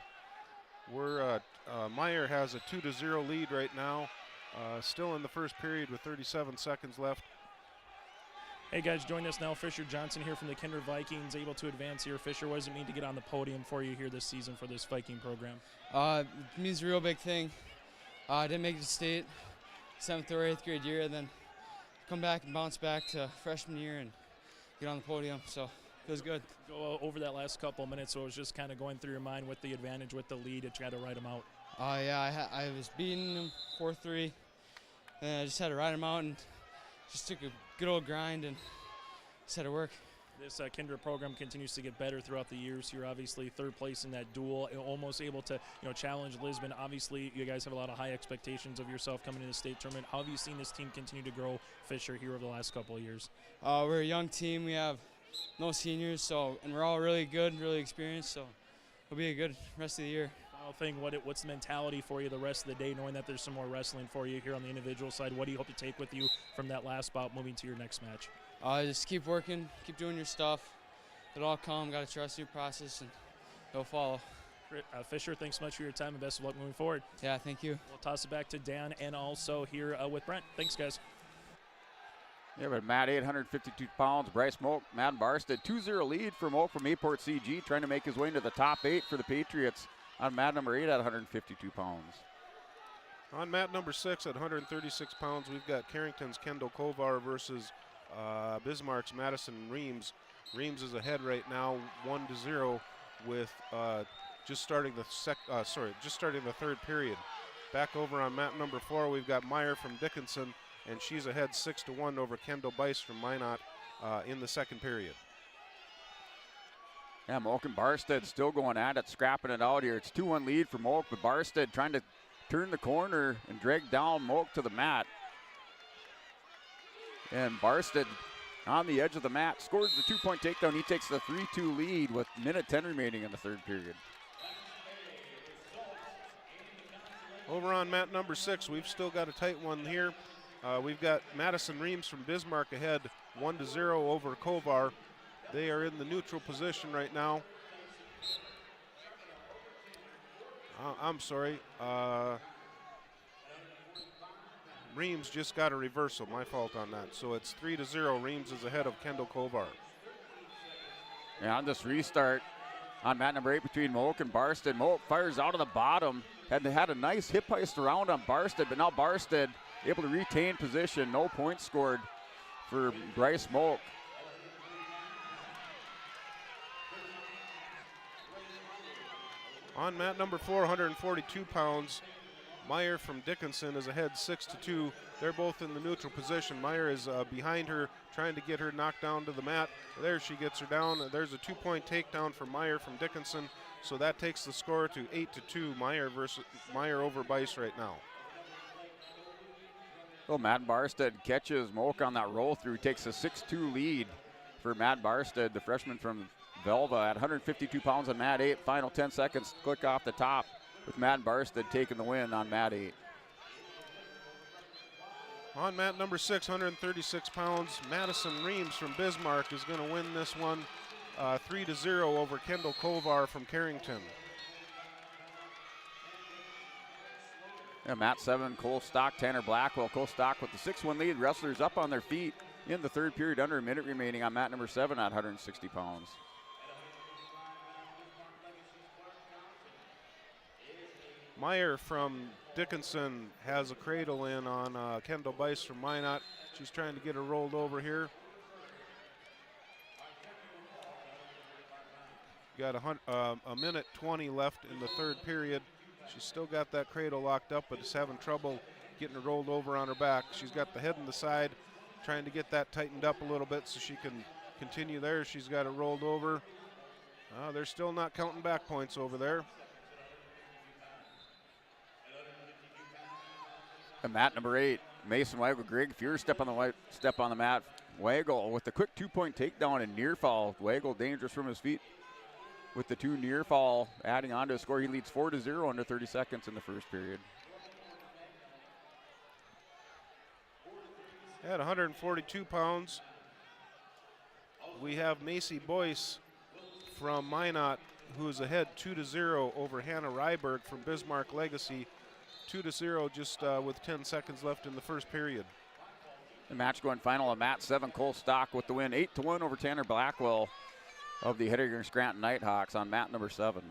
Meyer has a 2-0 lead right now, still in the first period with 37 seconds left. Hey guys, join us now. Fisher Johnson here from the Kindred Vikings, able to advance here. Fisher, what does it mean to get on the podium for you here this season for this Viking program? It means a real big thing. I didn't make it to state 7th or 8th grade year, and then come back and bounce back to freshman year and get on the podium, so it feels good. Go over that last couple of minutes, so it was just kind of going through your mind with the advantage, with the lead, to try to ride them out. Yeah, I was beating them 4-3, and I just had to ride them out and just took a good old grind and just had to work. This Kindred program continues to get better throughout the years. You're obviously third place in that duel, almost able to challenge Lisbon. Obviously, you guys have a lot of high expectations of yourself coming into the state tournament. How have you seen this team continue to grow, Fisher, here over the last couple of years? We're a young team. We have no seniors, and we're all really good, really experienced, so it'll be a good rest of the year. Final thing, what's the mentality for you the rest of the day, knowing that there's some more wrestling for you here on the individual side? What do you hope to take with you from that last bout moving to your next match? Just keep working, keep doing your stuff. It'll all come. Got to trust your process, and it'll follow. Fisher, thanks so much for your time and best of luck moving forward. Yeah, thank you. We'll toss it back to Dan and also here with Brent. Thanks, guys. Yeah, but Matt 152 pounds. Bryce Moak, Matt Barstead, 2-0 lead for Moak from Mayport CG, trying to make his way into the top 8 for the Patriots on mat number 8 at 152 pounds. On mat number 6 at 136 pounds, we've got Carrington's Kendall Kovar versus Bismarck's Madison Reams. Reams is ahead right now, 1-0, with just starting the third period. Back over on mat number 4, we've got Meyer from Dickinson, and she's ahead 6-1 over Kendall Bice from Minot in the second period. Yeah, Moak and Barstead still going at it, scrapping it out here. It's 2-1 lead for Moak, but Barstead trying to turn the corner and drag down Moak to the mat. And Barstead on the edge of the mat scores the 2-point takedown. He takes the 3-2 lead with minute 10 remaining in the third period. Over on mat number 6, we've still got a tight one here. We've got Madison Reams from Bismarck ahead 1-0 over Kovar. They are in the neutral position right now. I'm sorry. Reams just got a reversal. My fault on that. So it's 3-0. Reams is ahead of Kendall Kovar. Yeah, on this restart on mat number 8 between Moak and Barstead. Moak fires out of the bottom. Had a nice hip heist around on Barstead, but now Barstead able to retain position. No points scored for Bryce Moak. On mat number 4, 142 pounds, Meyer from Dickinson is ahead 6-2. They're both in the neutral position. Meyer is behind her, trying to get her knocked down to the mat. There she gets her down. There's a 2-point takedown for Meyer from Dickinson. So that takes the score to 8-2. Meyer over Bice right now. Well, Matt Barstead catches Moak on that roll through, takes a 6-2 lead for Matt Barstead, the freshman from Velva at 152 pounds on mat 8. Final 10 seconds, click off the top with Matt Barstead taking the win on mat 8. On mat number 6, 136 pounds, Madison Reams from Bismarck is going to win this one 3-0 over Kendall Kovar from Carrington. Yeah, mat 7, Cole Stock, Tanner Blackwell. Cole Stock with the 6-1 lead. Wrestlers up on their feet in the third period, under a minute remaining on mat number 7 at 160 pounds. Meyer from Dickinson has a cradle in on Kendall Bice from Minot. She's trying to get her rolled over here. Got a minute 20 left in the third period. She's still got that cradle locked up, but is having trouble getting her rolled over on her back. She's got the head in the side, trying to get that tightened up a little bit so she can continue there. She's got it rolled over. They're still not counting back points over there. And mat number 8, Mason Weigel, Greg Fuhr step on the mat. Weigel with the quick 2-point takedown and near fall. Weigel dangerous from his feet with the 2 near fall, adding on to a score. He leads 4-0 under 30 seconds in the first period. At 142 pounds, we have Macy Boyce from Minot, who is ahead 2-0 over Hannah Ryberg from Bismarck Legacy. 2-0 just with 10 seconds left in the first period. The match going final on mat 7, Cole Stock with the win, 8-1 over Tanner Blackwell of the Heidegger Scranton Nighthawks on mat number 7.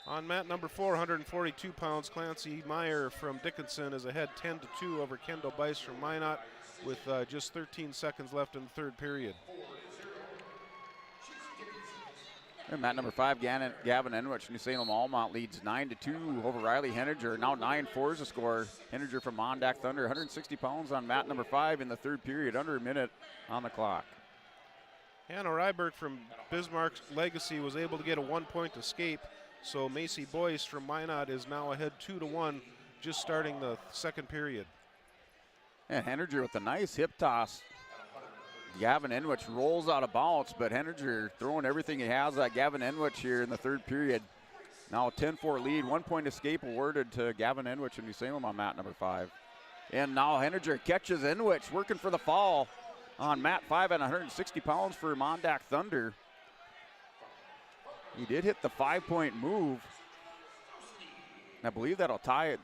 On mat number 4, 142 pounds, Clancy Meyer from Dickinson is ahead 10-2 over Kendall Bice from Minot with just 13 seconds left in the third period. And mat number 5, Gavin Enwich, New Salem Almont leads 9-2 over Riley Henninger. Now 9-4 is the score. Henninger from Mondack Thunder, 160 pounds on mat number 5 in the third period, under a minute on the clock. Hannah Ryberg from Bismarck's Legacy was able to get a 1-point escape, so Macy Boyce from Minot is now ahead 2-1, just starting the second period. And Henninger with a nice hip toss. Gavin Enwich rolls out of bounds, but Henninger throwing everything he has at Gavin Enwich here in the third period. Now a 10-4 lead, 1-point escape awarded to Gavin Enwich in New Salem on mat number 5. And now Henninger catches Enwich, working for the fall on mat 5 at 160 pounds for Mondack Thunder. He did hit the 5-point move. I believe that'll tie it.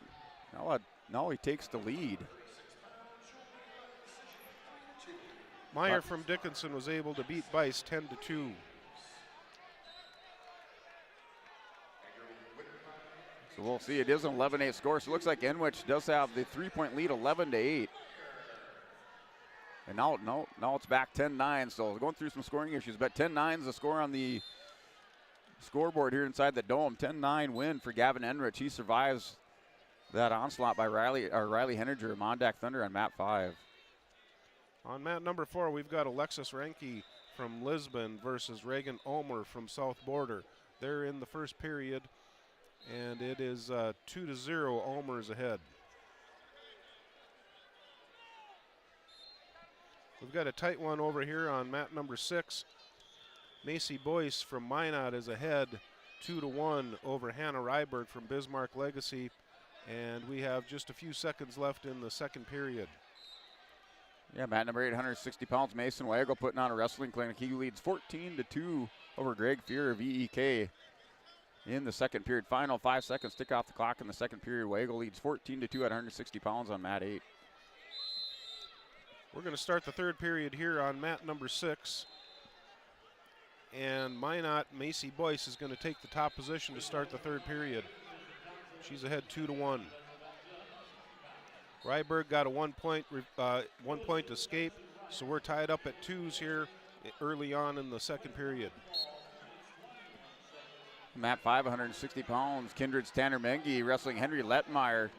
Now he takes the lead. Meyer from Dickinson was able to beat Bice 10-2. So we'll see. It is an 11-8 score. So it looks like Enwich does have the 3-point lead, 11-8. And now it's back 10-9. So going through some scoring issues, but 10-9 is the score on the scoreboard here inside the dome. 10-9 win for Gavin Enrich. He survives that onslaught by Riley Henninger, Mondack Thunder on mat 5. On mat number 4, we've got Alexis Renke from Lisbon versus Reagan Ulmer from South Border. They're in the first period, and it is 2-0. Ulmer's ahead. We've got a tight one over here on mat number 6. Macy Boyce from Minot is ahead 2-1 over Hannah Ryberg from Bismarck Legacy, and we have just a few seconds left in the second period. Yeah, mat number 8, 160 pounds, Mason Wagle putting on a wrestling clinic. He leads 14-2 over Greg Fear of EEK in the second period. Final 5 seconds, tick off the clock in the second period. Wagle leads 14-2 at 160 pounds on mat 8. We're going to start the third period here on mat number 6. And Minot Macy Boyce is going to take the top position to start the third period. She's ahead 2-1. Ryberg got a 1 point escape, so we're tied up at 2s here early on in the second period. Mat 5, 160 pounds. Kindred's Tanner Mengi wrestling Henry Lettmeyer.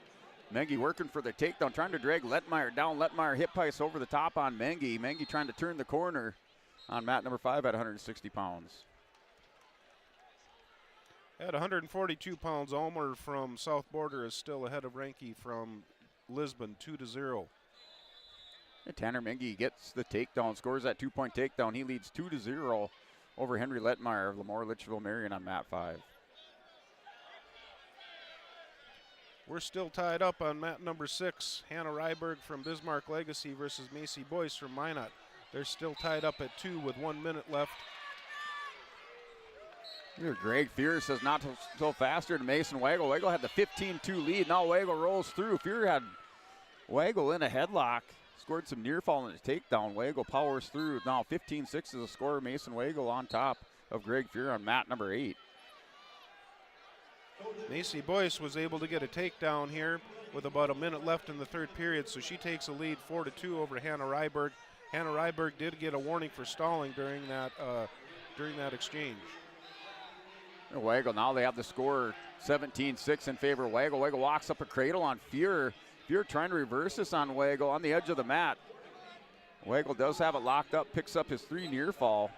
Mengi working for the takedown, trying to drag Lettmeyer down. Lettmeyer hip ice over the top on Mengi. Mengi trying to turn the corner on mat number 5 at 160 pounds. At 142 pounds, Ulmer from South Border is still ahead of Renke from Lisbon, 2-0. Tanner Mengi gets the takedown, scores that 2-point takedown. He leads 2-0 over Henry Lettmeyer of Lemoore Litchfield Marion on mat 5. We're still tied up on mat number 6. Hannah Ryberg from Bismarck Legacy versus Macy Boyce from Minot. They're still tied up at 2 with 1 minute left. Here, Greg Fear says not so faster to Mason Wagle. Wagle had the 15-2 lead. Now Wagle rolls through. Fear had Wagle in a headlock. Scored some near fall in his takedown. Wagle powers through. Now 15-6 is the score. Mason Wagle on top of Greg Fear on mat number 8. Macy Boyce was able to get a takedown here with about a minute left in the third period, so she takes a lead 4-2 over Hannah Ryberg. Hannah Ryberg did get a warning for stalling during that exchange. Wagle, now they have the score 17-6 in favor of Wagle. Wagle walks up a cradle on Fear. Fear trying to reverse this on Wagle on the edge of the mat. Wagle does have it locked up, picks up his 3 near fall.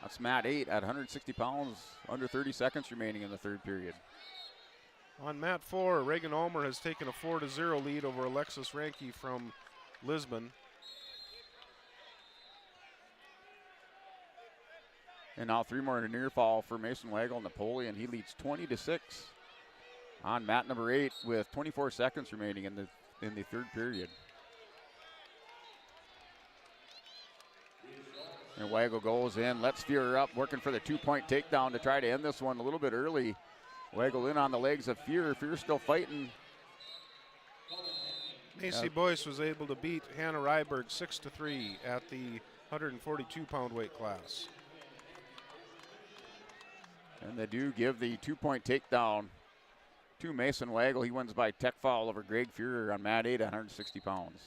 That's mat 8 at 160 pounds, under 30 seconds remaining in the third period. On mat 4, Reagan Ulmer has taken a 4-0 lead over Alexis Renke from Lisbon. And now 3 more in a near fall for Mason Wagle. Napoleon, he leads 20-6 on mat number 8 with 24 seconds remaining in the third period. And Wagle goes in, lets Fear up, working for the 2-point takedown to try to end this one a little bit early. Wagle in on the legs of Fear. Fear still fighting. Macy Boyce was able to beat Hannah Ryberg 6-3 at the 142-pound weight class. And they do give the 2-point takedown to Mason Wagle. He wins by tech foul over Greg Fear on mat 8 at 160 pounds.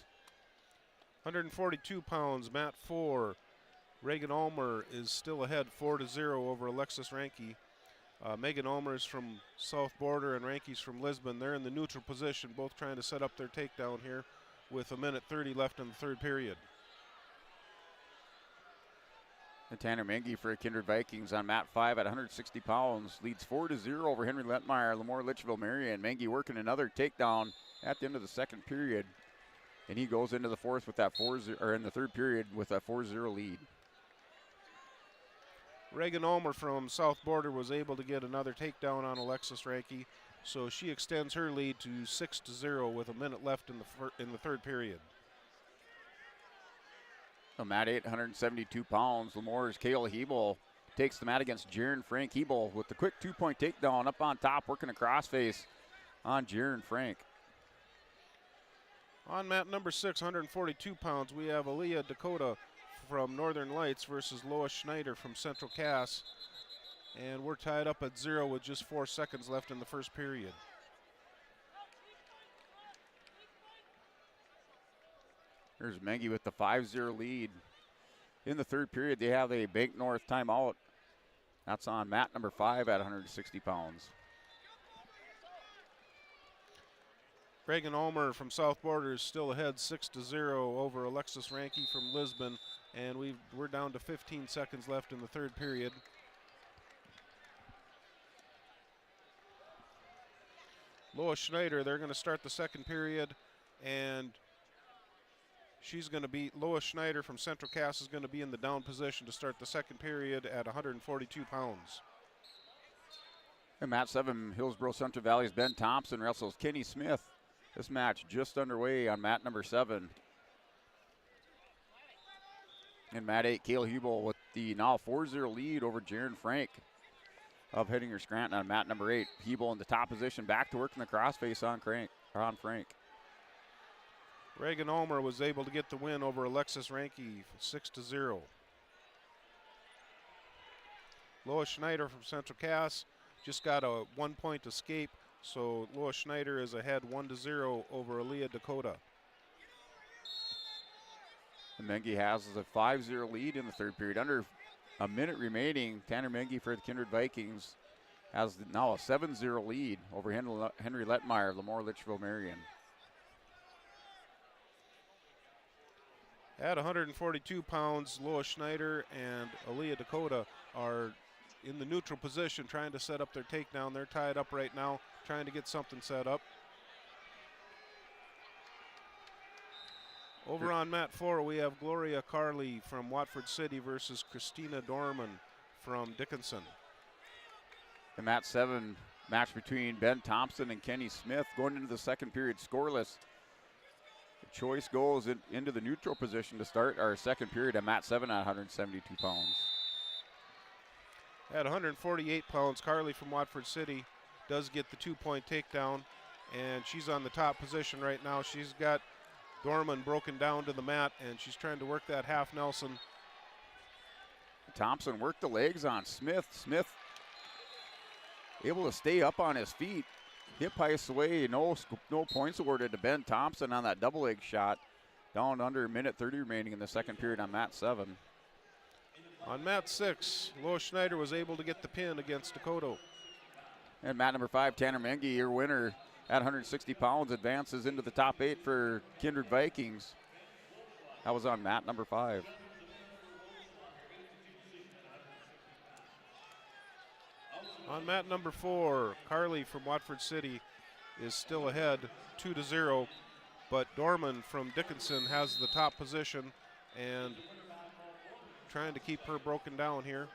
142 pounds, mat 4. Reagan Ulmer is still ahead 4-0 over Alexis Renke. Megan Ulmer is from South Border and Ranke's from Lisbon. They're in the neutral position, both trying to set up their takedown here with a minute 30 left in the third period. And Tanner Mengi for Kindred Vikings on mat 5 at 160 pounds leads 4-0 over Henry Lettmeyer, Lemoore Litchfield Marion. Mengi working another takedown at the end of the second period, and he goes into the fourth with that 4-0, or in the third period with that 4-0 lead. Reagan Ulmer from South Border was able to get another takedown on Alexis Renke, so she extends her lead to 6-0 with a minute left in the third period. So mat 8, 172 pounds. Lemoore's Kayla Hebel takes the mat against Jaron Frank. Hebel with the quick 2-point takedown up on top, working a crossface on Jaron Frank. On mat number 6, 142 pounds, we have Aaliyah Dakota from Northern Lights versus Lois Schneider from Central Cass. And we're tied up at 0 with just 4 seconds left in the first period. Here's Mengi with the 5-0 lead. In the third period, they have a Bank North timeout. That's on mat number 5 at 160 pounds. Reagan Ulmer from South Border is still ahead 6-0 over Alexis Ranke from Lisbon. And we're down to 15 seconds left in the third period. Lois Schneider, they're going to start the second period, and she's going to be, Lois Schneider from Central Cass is going to be in the down position to start the second period at 142 pounds. And mat 7, Hillsborough Central Valley's Ben Thompson wrestles Kenny Smith. This match just underway on mat number 7. And mat 8, Cale Hubel with the now 4-0 lead over Jaron Frank of Hettinger Scranton on mat number 8. Hebel in the top position, back to work in the crossface on Frank. Reagan Ulmer was able to get the win over Alexis Ranke 6-0. Lois Schneider from Central Cass just got a 1-point escape, so Lois Schneider is ahead 1-0 over Aaliyah Dakota. And Mengi has a 5-0 lead in the third period. Under a minute remaining, Tanner Mengi for the Kindred Vikings has now a 7-0 lead over Henry Lettmeyer of Lemoore Litchfield Marion. At 142 pounds, Lois Schneider and Aaliyah Dakota are in the neutral position trying to set up their takedown. They're tied up right now, trying to get something set up. Over on mat 4, we have Gloria Carley from Watford City versus Christina Dorman from Dickinson. The mat 7 match between Ben Thompson and Kenny Smith going into the second period scoreless. The choice goes into the neutral position to start our second period at mat 7 at 172 pounds. At 148 pounds, Carley from Watford City does get the 2-point takedown, and she's on the top position right now. She's got Dorman broken down to the mat, and she's trying to work that half Nelson. Thompson worked the legs on Smith. Smith able to stay up on his feet. Hip heists away, no points awarded to Ben Thompson on that double leg shot. Down under a minute 30 remaining in the second period on mat 7. On mat 6, Lois Schneider was able to get the pin against Dakota. And mat number 5, Tanner Mengi, your winner at 160 pounds, advances into the top 8 for Kindred Vikings. That was on mat number 5. On mat number 4, Carley from Watford City is still ahead 2-0, but Dorman from Dickinson has the top position and trying to keep her broken down here.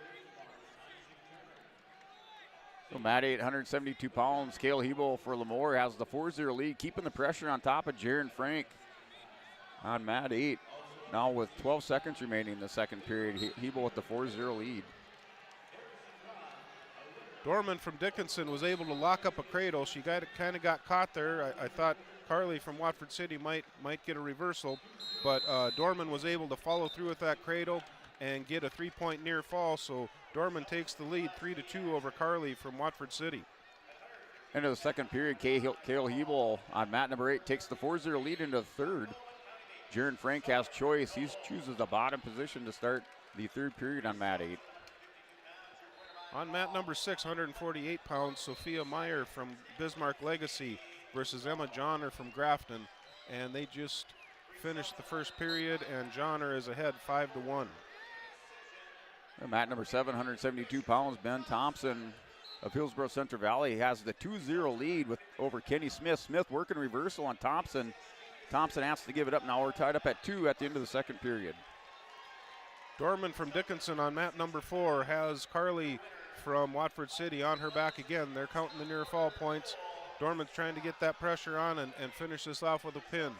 So mat 8, 172 pounds. Cale Hebel for Lemoore has the 4-0 lead, keeping the pressure on top of Jaron Frank on mat 8. Now with 12 seconds remaining in the second period, Hebel with the 4-0 lead. Dorman from Dickinson was able to lock up a cradle. She kind of got caught there. I thought Carley from Watford City might get a reversal, but Dorman was able to follow through with that cradle and get a 3-point near fall. So Dorman takes the lead 3-2 over Carley from Watford City. Into the second period, Cale Hebel on mat number 8 takes the 4-0 lead into the third. Jaron Frank has choice. He chooses the bottom position to start the third period on mat 8. On mat number 6, 148 pounds, Sophia Meyer from Bismarck Legacy versus Emma Johnner from Grafton. And they just finished the first period, and Johnner is ahead 5-1. And mat number 7, 172 pounds, Ben Thompson of Hillsborough Central Valley has the 2-0 lead over Kenny Smith. Smith working reversal on Thompson. Thompson has to give it up. Now we're tied up at 2 at the end of the second period. Dorman from Dickinson on mat number 4 has Carley from Watford City on her back again. They're counting the near fall points. Dorman's trying to get that pressure on and finish this off with a pin.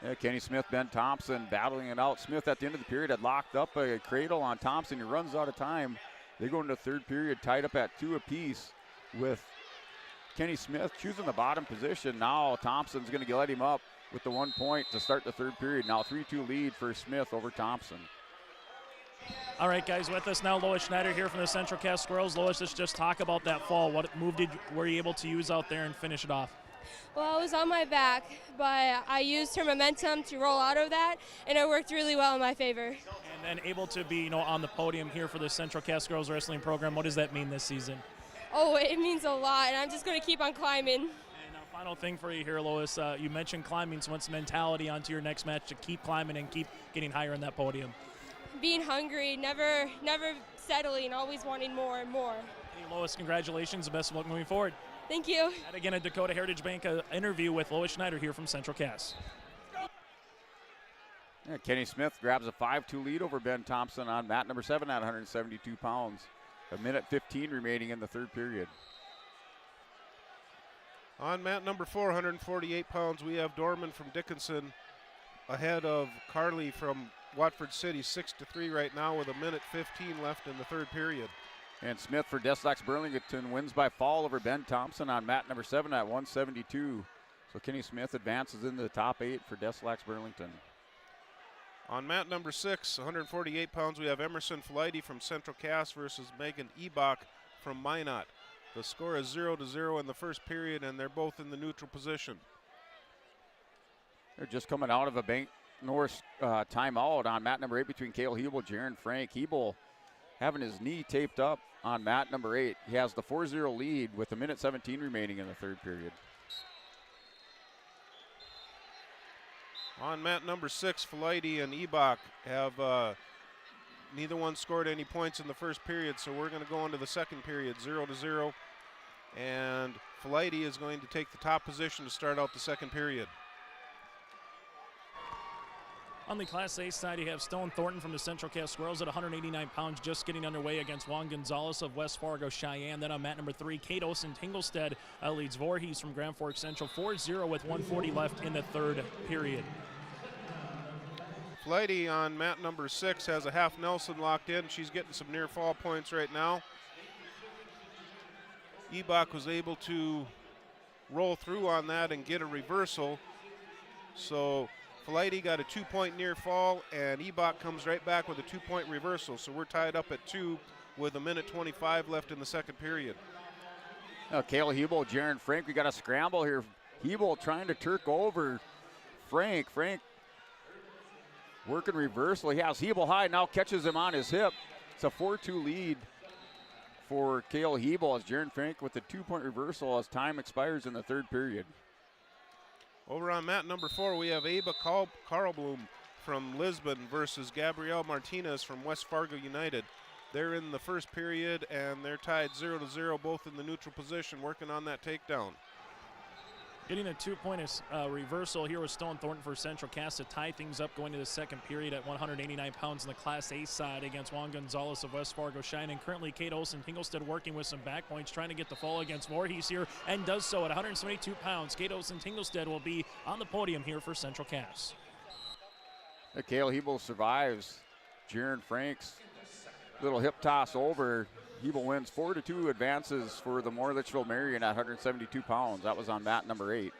Yeah, Kenny Smith, Ben Thompson battling it out. Smith at the end of the period had locked up a cradle on Thompson. He runs out of time They go into the third period tied up at 2 apiece with Kenny Smith choosing the bottom position. Now Thompson's going to let him up with the 1 point to start the third period. Now 3-2 lead for Smith over Thompson. All right, guys, with us now, Lois Schneider here from the Central Cass Squirrels. Lois, let's just talk about that fall. What move were you able to use out there and finish it off? Well, I was on my back, but I used her momentum to roll out of that, and it worked really well in my favor. And then able to be, on the podium here for the Central Cass Girls Wrestling program. What does that mean this season? Oh, it means a lot, and I'm just going to keep on climbing. And final thing for you here, Lois. You mentioned climbing, so what's the mentality onto your next match to keep climbing and keep getting higher in that podium? Being hungry, never settling, always wanting more and more. Hey, Lois, congratulations and best of luck moving forward. Thank you. And again, a Dakota Heritage Bank interview with Lois Schneider here from Central Cass. Yeah, Kenny Smith grabs a 5-2 lead over Ben Thompson on mat number 7 at 172 pounds. A minute 15 remaining in the third period. On mat number 4, 148 pounds, we have Dorman from Dickinson ahead of Carly from Watford City, 6-3 right now with a minute 15 left in the third period. And Smith for Deslax Burlington wins by fall over Ben Thompson on mat number 7 at 172. So Kenny Smith advances into the top 8 for Deslax Burlington. On mat number 6, 148 pounds, we have Emerson Flighty from Central Cass versus Megan Ebach from Minot. The score is 0-0 in the first period, and they're both in the neutral position. They're just coming out of a Bank North timeout on mat number 8 between Cale Hebel, Jaron Frank. Hebel having his knee taped up on mat number 8. He has the 4-0 lead with a minute 17 remaining in the third period. On mat number 6, Felighty and Ebach have neither one scored any points in the first period, so we're going to go into the second period, 0-0. And Felighty is going to take the top position to start out the second period. On the Class A side, you have Stone Thornton from the Central Cass Squirrels at 189 pounds, just getting underway against Juan Gonzalez of West Fargo Cheyenne. Then on mat number 3, Kate Olsen Tinglestead leads Voorhees from Grand Forks Central 4-0 with 140 left in the third period. Flighty on mat number 6 has a half Nelson locked in. She's getting some near fall points right now. Ebach was able to roll through on that and get a reversal. So Flighty got a 2-point near fall, and Ebach comes right back with a 2-point reversal. So we're tied up at 2 with a minute 25 left in the second period. Now, Cale Hebel, Jaron Frank, we got a scramble here. Hebel trying to Turk over Frank. Frank working reversal. He has Hebel high, now catches him on his hip. It's a 4-2 lead for Cale Hebel as Jaron Frank with the 2-point reversal as time expires in the third period. Over on mat number 4, we have Ava Carlblum from Lisbon versus Gabrielle Martinez from West Fargo United. They're in the first period, and they're tied 0-0, both in the neutral position, working on that takedown. Getting a 2-point reversal here with Stone Thornton for Central Cass to tie things up going to the second period at 189 pounds on the Class A side against Juan Gonzalez of West Fargo Cheyenne. And currently Kate Olsen Tinglestead working with some back points, trying to get the fall against Voorhees here, and does so at 172 pounds. Kate Olsen Tinglestead will be on the podium here for Central Cass. Cale Hebel survives Jaron Frank's little hip toss over. Hebel wins 4-2, advances for the Morlichville Marion at 172 pounds. That was on mat number 8.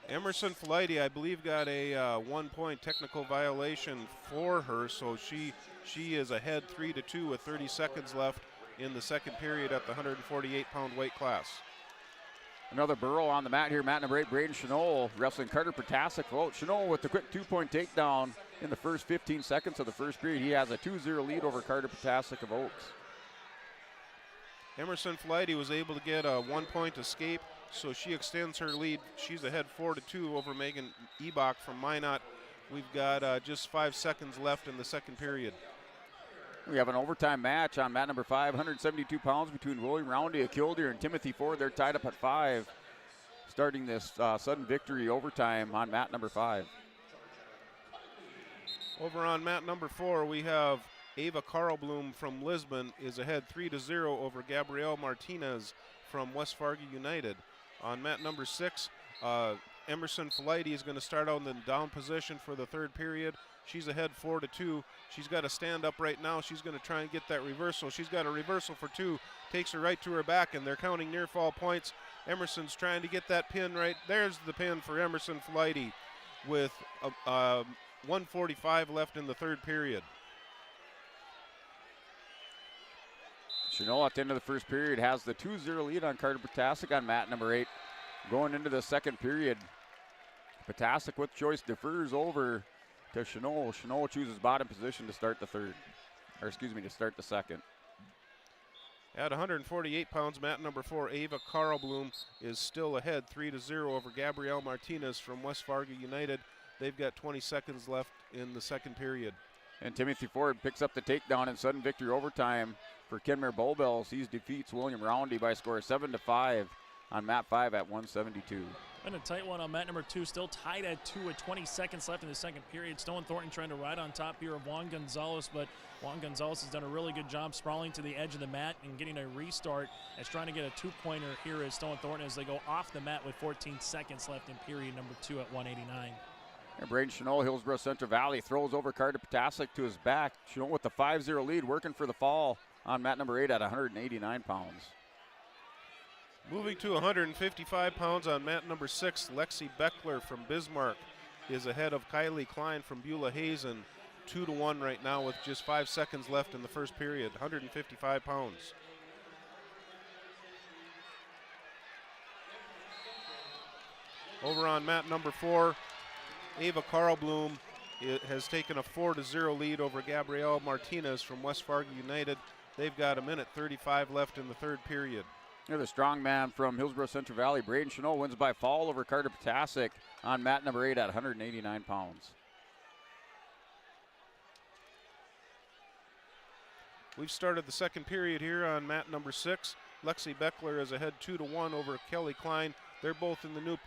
Emerson Flighty, I believe, got a 1-point technical violation for her, so she is ahead 3-2 with 30 seconds left in the second period at the 148-pound weight class. Another Burrow on the mat here, mat number 8, Braden Chenol wrestling Carter Protasic. Well, Chenol with the quick 2-point takedown in the first 15 seconds of the first period. He has a 2-0 lead over Carter Protasic of Oaks. Emerson Flighty was able to get a 1-point escape, so she extends her lead. She's ahead 4-2 over Megan Ebach from Minot. We've got just 5 seconds left in the second period. We have an overtime match on mat number 5, 172 pounds between Willie Roundy of Killdeer and Timothy Ford. They're tied up at 5, starting this sudden victory overtime on mat number 5. Over on mat number 4, we have Ava Carlblum from Lisbon is ahead 3-0 over Gabrielle Martinez from West Fargo United. On mat number 6, Emerson Felighty is going to start out in the down position for the third period. She's ahead 4-2. She's got to stand up right now. She's going to try and get that reversal. She's got a reversal for 2. Takes her right to her back, and they're counting near fall points. Emerson's trying to get that pin right. There's the pin for Emerson Felighty with 1:45 left in the third period. Chanel at the end of the first period has the 2-0 lead on Carter Potasic on mat number 8. Going into the second period, Potasic with choice defers over to Chanel. Chanel chooses bottom position to start the second. At 148 pounds, mat number 4, Ava Karlblum, is still ahead 3-0 over Gabrielle Martinez from West Fargo United. They've got 20 seconds left in the second period. And Timothy Ford picks up the takedown in sudden victory overtime for Kenmare Bullbells. He defeats William Roundy by a score of 7-5 on mat 5 at 172. And a tight one on mat number 2, still tied at 2 with 20 seconds left in the second period. Stone Thornton trying to ride on top here of Juan Gonzalez, but Juan Gonzalez has done a really good job sprawling to the edge of the mat and getting a restart as trying to get a 2-pointer here as Stone Thornton as they go off the mat with 14 seconds left in period number 2 at 189. And Braden Chanel, Hillsborough Central Valley, throws over Carter Potasic to his back. Chanel with the 5-0 lead, working for the fall on mat number 8 at 189 pounds. Moving to 155 pounds on mat number 6, Lexi Beckler from Bismarck is ahead of Kylie Klein from Beulah Hazen, 2-1 right now with just 5 seconds left in the first period, 155 pounds. Over on mat number 4, Ava Karlblum has taken a 4-0 lead over Gabrielle Martinez from West Fargo United. They've got 1:35 left in the third period. Here, the strong man from Hillsborough Central Valley, Braden Chanel, wins by fall over Carter Potasic on mat number 8 at 189 pounds. We've started the second period here on mat number 6. Lexi Beckler is ahead 2-1 over Kelly Klein. They're both in the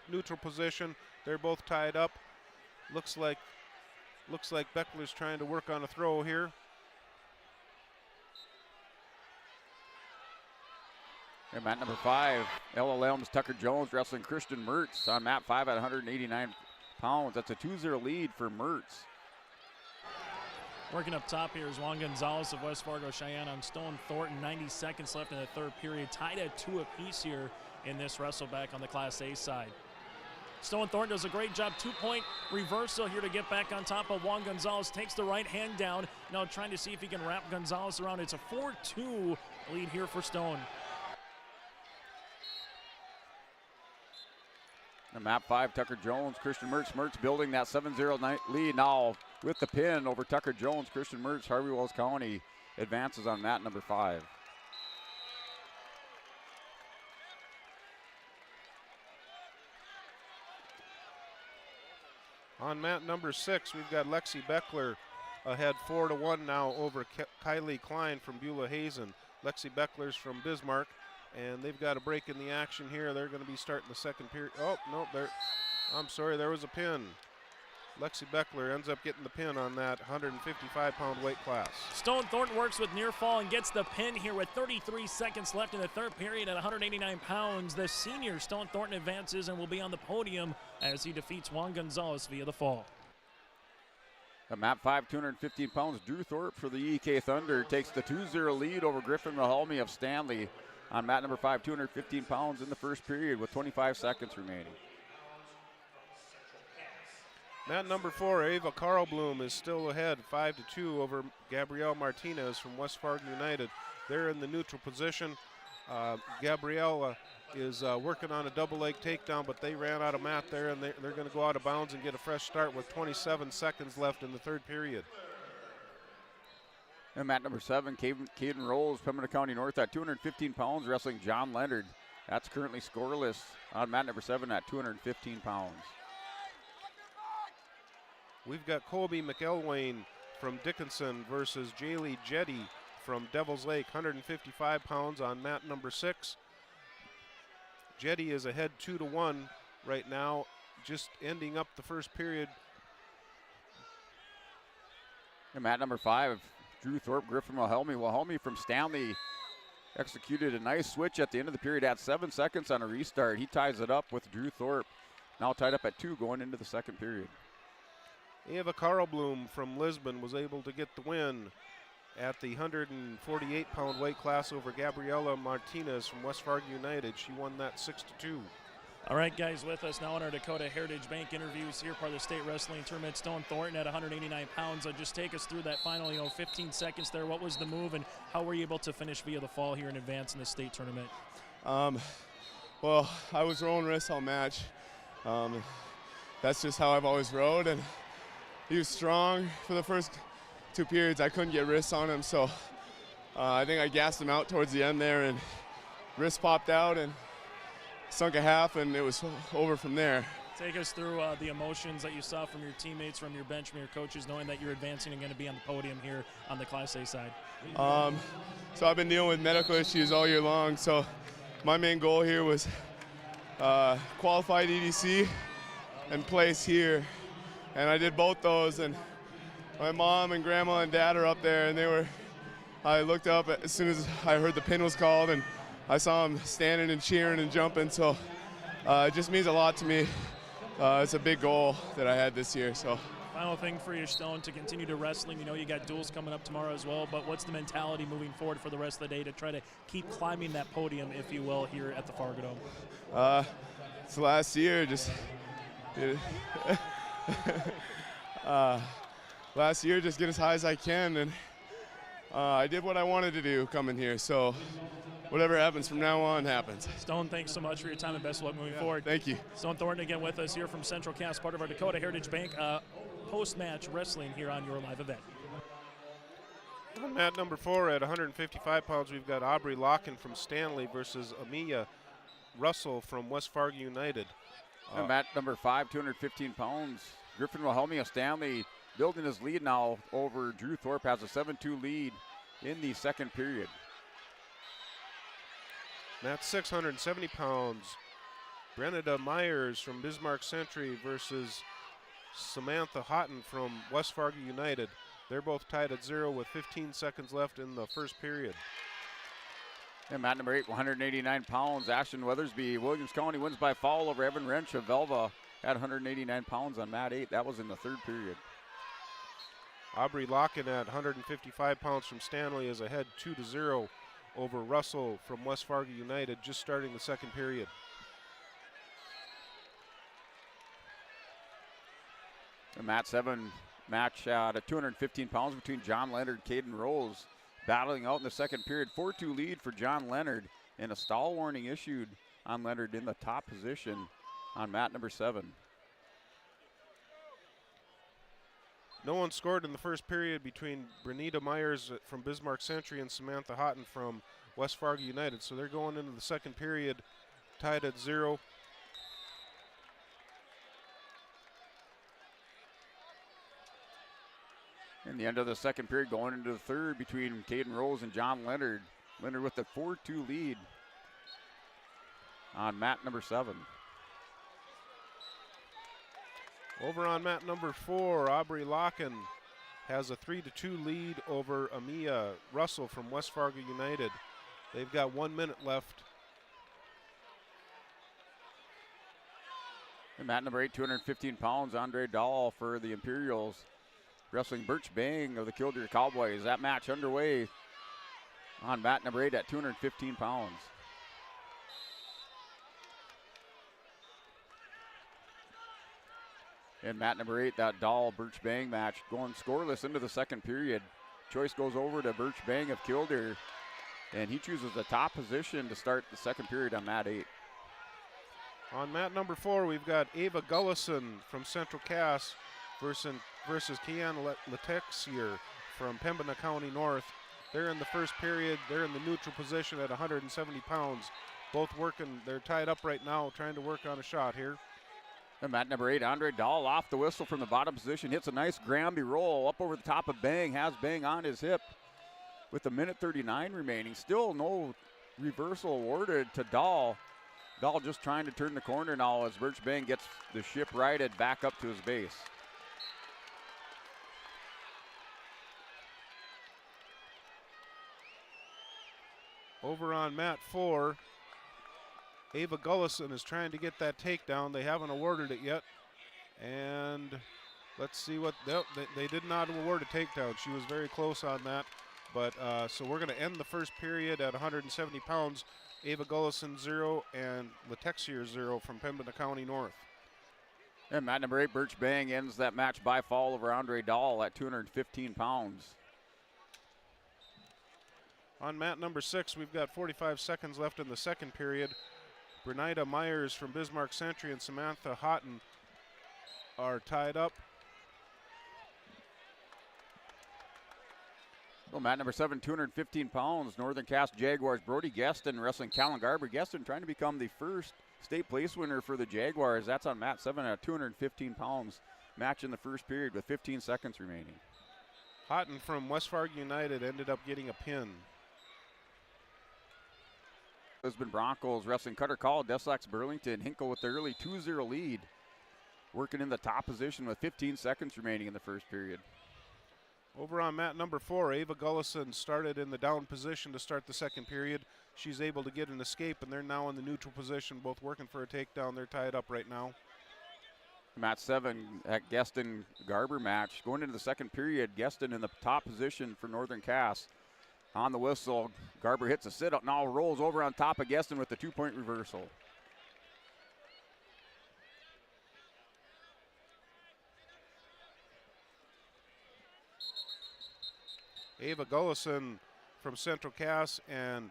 neutral position. They're both tied up. Looks like Beckler's trying to work on a throw here. And mat number 5, LLM's Tucker Jones wrestling Christian Mertz on mat 5 at 189 pounds. That's a 2-0 lead for Mertz. Working up top here is Juan Gonzalez of West Fargo Cheyenne on Stone Thornton. 90 seconds left in the third period. Tied at 2 apiece here in this Wrestleback on the Class A side. Stone Thornton does a great job. 2-point reversal here to get back on top of Juan Gonzalez. Takes the right hand down. Now trying to see if he can wrap Gonzalez around. It's a 4-2 lead here for Stone. And map 5, Tucker Jones, Christian Mertz. Mertz building that 7-0 lead now with the pin over Tucker Jones. Christian Mertz, Harvey Wells County advances on mat number 5. On mat number 6, we've got Lexi Beckler ahead 4-1 now over Kylie Klein from Beulah Hazen. Lexi Beckler's from Bismarck, and they've got a break in the action here. They're going to be starting the second period. Oh, no, I'm sorry, there was a pin. Lexi Beckler ends up getting the pin on that 155-pound weight class. Stone Thornton works with near fall and gets the pin here with 33 seconds left in the third period at 189 pounds. The senior Stone Thornton advances and will be on the podium as he defeats Juan Gonzalez via the fall. At map 5, 215 pounds, Drew Thorpe for the EK Thunder takes the 2-0 lead over Griffin Mahalmy of Stanley on mat number 5, 215 pounds in the first period with 25 seconds remaining. Mat number 4, Ava Karlblum is still ahead 5-2 over Gabrielle Martinez from West Fargo United. They're in the neutral position. Gabrielle is working on a double leg takedown, but they ran out of mat there, and they're going to go out of bounds and get a fresh start with 27 seconds left in the third period. And mat number 7, Caden Rolls, Pembina County North at 215 pounds, wrestling John Leonard. That's currently scoreless on mat number 7 at 215 pounds. We've got Colby McElwain from Dickinson versus Jaylee Jetty from Devil's Lake, 155 pounds on mat number 6. Jetty is ahead 2-1 right now, just ending up the first period. And mat number 5, Drew Thorpe, Griffin Wilhelmy. Wilhelmy from Stanley executed a nice switch at the end of the period at 7 seconds on a restart. He ties it up with Drew Thorpe Now tied up at 2 going into the second period. Eva Karlblum from Lisbon was able to get the win at the 148-pound weight class over Gabriela Martinez from West Fargo United. She won that 6-2. All right, guys, with us now in our Dakota Heritage Bank interviews here, part of the state wrestling tournament. Stone Thornton at 189 pounds. Just take us through that final, 15 seconds there. What was the move, and how were you able to finish via the fall here in advance in the state tournament? Well, I was rolling wrists all match. That's just how I've always rode, and he was strong for the first 2 periods. I couldn't get wrists on him, so I think I gassed him out towards the end there, and wrist popped out and sunk a half, and it was over from there. Take us through the emotions that you saw from your teammates, from your bench, from your coaches, knowing that you're advancing and going to be on the podium here on the Class A side. So I've been dealing with medical issues all year long, so my main goal here was qualified EDC and place here, and I did both those, and my mom and grandma and dad are up there, and I looked up as soon as I heard the pin was called, and I saw them standing and cheering and jumping, so it just means a lot to me. It's a big goal that I had this year. So. Final thing for you, Stone, to continue to wrestling. You got duels coming up tomorrow as well, but what's the mentality moving forward for the rest of the day to try to keep climbing that podium, if you will, here at the Fargo Dome? It's last year, last year, just get as high as I can, and I did what I wanted to do coming here, so whatever happens from now on happens. Stone, thanks so much for your time and best of luck moving forward. Thank you. Stone Thornton again with us here from Central Cass, part of our Dakota Heritage Bank post-match wrestling here on your live event. On mat number 4 at 155 pounds, we've got Aubrey Locken from Stanley versus Amia Russell from West Fargo United. And mat number 5, 215 pounds, Griffin Wilhelmia Stanley building his lead now over Drew Thorpe, has a 7-2 lead in the second period. Mat 670 pounds, Brenada Myers from Bismarck Century versus Samantha Houghton from West Fargo United. They're both tied at 0 with 15 seconds left in the first period. And mat number 8, 189 pounds, Ashton Weathersby, Williams County wins by foul over Evan Wrench of Velva at 189 pounds on mat 8. That was in the third period. Aubrey Locken at 155 pounds from Stanley is ahead 2-0 over Russell from West Fargo United, just starting the second period. The mat 7 match at 215 pounds between John Leonard and Caden Rose, battling out in the second period. 4-2 lead for John Leonard, and a stall warning issued on Leonard in the top position on mat number 7. No one scored in the first period between Brenita Myers from Bismarck Century and Samantha Houghton from West Fargo United. So they're going into the second period tied at 0. In the end of the second period, going into the third between Caden Rose and John Leonard. Leonard with the 4-2 lead on mat number 7. Over on mat number 4, Aubrey Locken has a 3-2 lead over Amia Russell from West Fargo United. They've got 1 minute left. And mat number 8, 215 pounds, Andre Dahl for the Imperials, wrestling Birch Bang of the Killdeer Cowboys. That match underway on mat number 8 at 215 pounds. And mat number 8, that Dahl Birch Bang match going scoreless into the second period. Choice goes over to Birch Bang of Killdeer, and he chooses the top position to start the second period on mat 8. On mat number 4, we've got Ava Gullison from Central Cass versus Kian Letexier from Pembina County North. They're in the first period. They're in the neutral position at 170 pounds. Both working. They're tied up right now, trying to work on a shot here. And mat number 8, Andre Dahl off the whistle from the bottom position, hits a nice Granby roll up over the top of Bang, has Bang on his hip with a minute 39 remaining. Still no reversal awarded to Dahl. Dahl just trying to turn the corner now as Birch Bang gets the ship righted back up to his base. Over on mat 4, Ava Gullison is trying to get that takedown. They haven't awarded it yet. And let's see what, they did not award a takedown. She was very close on that. But so we're going to end the first period at 170 pounds. Ava Gullison 0 and Letexier 0 from Pembina County North. And mat number 8, Birch Bang, ends that match by fall over Andre Dahl at 215 pounds. On mat number 6, we've got 45 seconds left in the second period. Bernida Myers from Bismarck Century and Samantha Houghton are tied up. Well, mat number 7, 215 pounds, Northern Cass Jaguars, Brody Gueston wrestling Callan Garber. Gueston trying to become the first state place winner for the Jaguars. That's on mat 7 at 215 pounds. Match in the first period with 15 seconds remaining. Houghton from West Fargo United ended up getting a pin. Lisbon Broncos wrestling Cutter Call, Deslex Burlington. Hinkle with the early 2-0 lead. Working in the top position with 15 seconds remaining in the first period. Over on mat number 4, Ava Gullison started in the down position to start the second period. She's able to get an escape, and they're now in the neutral position, both working for a takedown. They're tied up right now. Mat 7 at Gueston Garber match. Going into the second period, Gueston in the top position for Northern Cass. On the whistle, Garber hits a sit-up, now rolls over on top of Gueston with the 2-point reversal. Ava Gullison from Central Cass and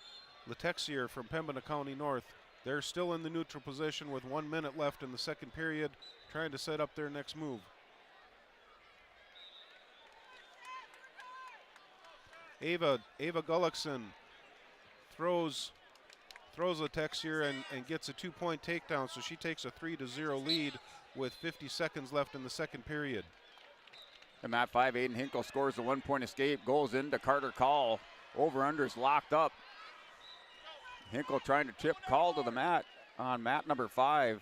Letexier from Pembina County North. They're still in the neutral position with 1 minute left in the second period, trying to set up their next move. Ava Gullison throws Letexier and gets a 2-point takedown, so she takes a 3-0 lead with 50 seconds left in the second period. And mat 5, Aiden Hinkle scores the 1-point escape, goes into Carter Call. Over-under's locked up. Hinkle trying to tip Call to the mat on mat number 5.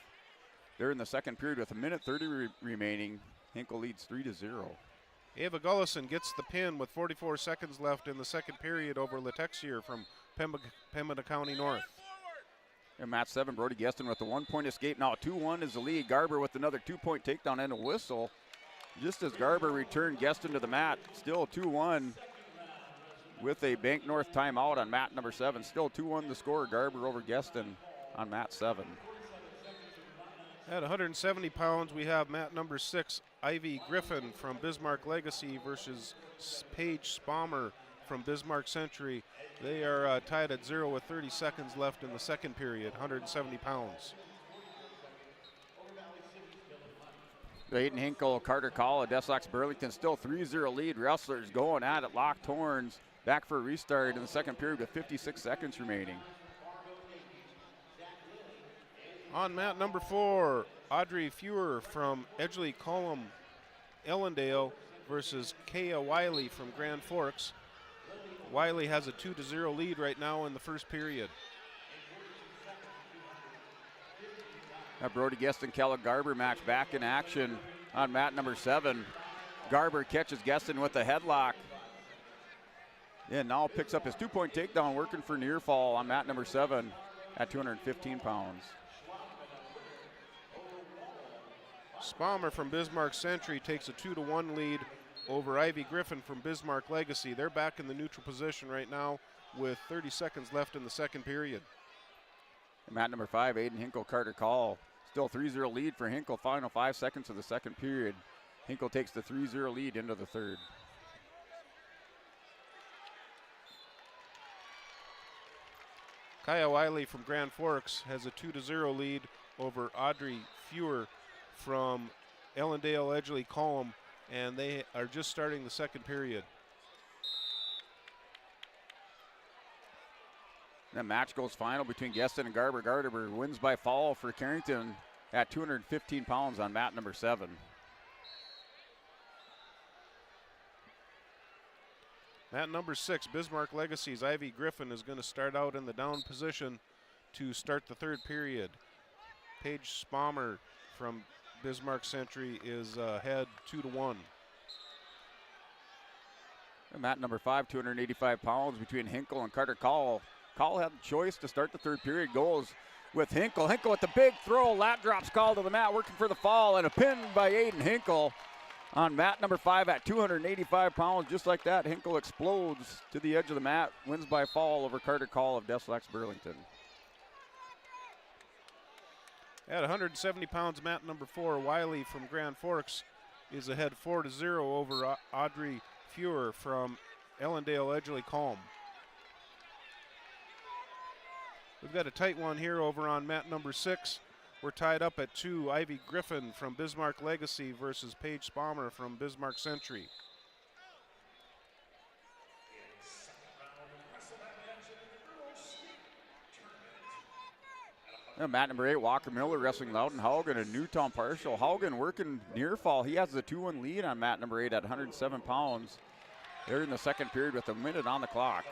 They're in the second period with 1:30 remaining. Hinkle leads 3-0. Ava Gullison gets the pin with 44 seconds left in the second period over Letexier from Pembina County North. And mat 7, Brody Gueston with the 1-point escape. Now 2-1 is the lead. Garber with another 2-point takedown and a whistle. Just as Garber returned Gueston to the mat, still 2-1 with a Bank North timeout on mat number 7. Still 2-1 the score, Garber over Gueston on mat 7. At 170 pounds, we have mat number 6, Ivy Griffin from Bismarck Legacy versus Paige Spalmer from Bismarck Century. They are tied at 0 with 30 seconds left in the second period, 170 pounds. Aiden Hinkle, Carter Call, Deslex Burlington, still 3-0 lead. Wrestlers going at it, locked horns. Back for a restart in the second period with 56 seconds remaining. On mat number 4, Audrey Fewer from Edgley Column, Ellendale versus Kaya Wiley from Grand Forks. Wiley has a 2-0 lead right now in the first period. That Brody Gueston Keller Garber match back in action on mat number 7. Garber catches Gueston with a headlock. And now picks up his 2-point takedown, working for near fall on mat number 7 at 215 pounds. Spalmer from Bismarck Century takes a 2-1 lead over Ivy Griffin from Bismarck Legacy. They're back in the neutral position right now with 30 seconds left in the second period. And mat number 5, Aiden Hinkle, Carter Call. Still 3-0 lead for Hinkle, final 5 seconds of the second period. Hinkle takes the 3-0 lead into the third. Kaya Wiley from Grand Forks has a 2-0 lead over Audrey Fewer from Ellendale Edgley Column, and they are just starting the second period. The match goes final between Gueston and Garber. Garber wins by fall for Carrington at 215 pounds on mat number 7. Mat number 6, Bismarck Legacy's Ivy Griffin is going to start out in the down position to start the third period. Paige Spalmer from Bismarck Century is ahead 2-1. And mat number 5, 285 pounds between Hinkle and Carter Call. Call had the choice to start the third period, goes with Hinkle. Hinkle with the big throw. Lat drops called to the mat, working for the fall, and a pin by Aiden Hinkle on mat number 5 at 285 pounds. Just like that, Hinkle explodes to the edge of the mat, wins by fall over Carter Call of Wrestlebacks Burlington. At 170 pounds, mat number 4, Wiley from Grand Forks is ahead 4-0 over Audrey Fuhrer from Ellendale Edgley Calm. We've got a tight one here over on mat number 6. We're tied up at 2. Ivy Griffin from Bismarck Legacy versus Paige Spalmer from Bismarck Century. And mat number 8, Walker Miller wrestling Loudon Haugen, a Newtown partial. Haugen working near fall. He has the 2-1 lead on mat number 8 at 107 pounds. They're in the second period with a minute on the clock.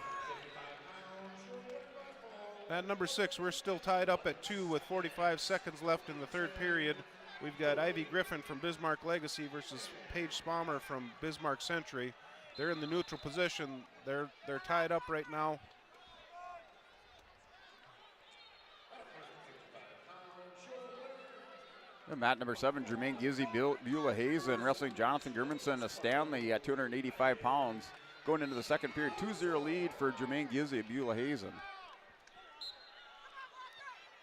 At number 6, we're still tied up at 2 with 45 seconds left in the third period. We've got Ivy Griffin from Bismarck Legacy versus Paige Spalmer from Bismarck Century. They're in the neutral position. They're tied up right now. And mat number 7, Jermaine Gizzy, Beulah Hazen wrestling Jonathan Germanson, a Stanley at 285 pounds. Going into the second period, 2-0 lead for Jermaine Gizzy, Beulah Hazen.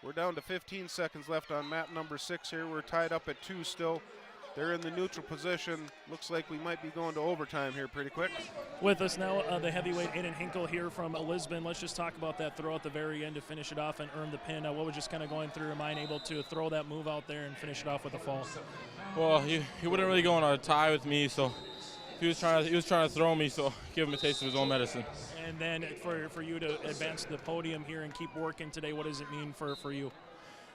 We're down to 15 seconds left on mat number 6 here. We're tied up at 2 still. They're in the neutral position. Looks like we might be going to overtime here pretty quick. With us now, the heavyweight Aiden Hinkle here from Lisbon. Let's just talk about that throw at the very end to finish it off and earn the pin. What was just kind of going through your mind, able to throw that move out there and finish it off with a fall? Well, he wouldn't really go on a tie with me, so he was trying to throw me, so give him a taste of his own medicine. And then for you to advance to the podium here and keep working today, what does it mean for you?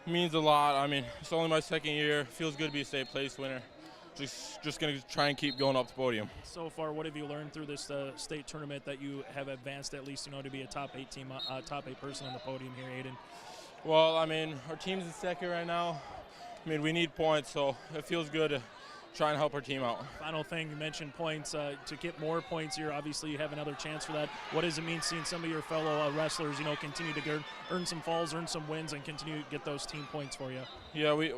It means a lot. I mean, it's only my second year. Feels good to be a state place winner. Just going to try and keep going up the podium. So far, what have you learned through this state tournament that you have advanced at least, to be a top 8 team, top 8 person on the podium here, Aiden? Well, I mean, our team's in second right now. I mean, we need points, so it feels good to try and help our team out. Final thing, you mentioned points. To get more points here, obviously you have another chance for that. What does it mean seeing some of your fellow wrestlers, continue to earn some falls, earn some wins, and continue to get those team points for you? Yeah, we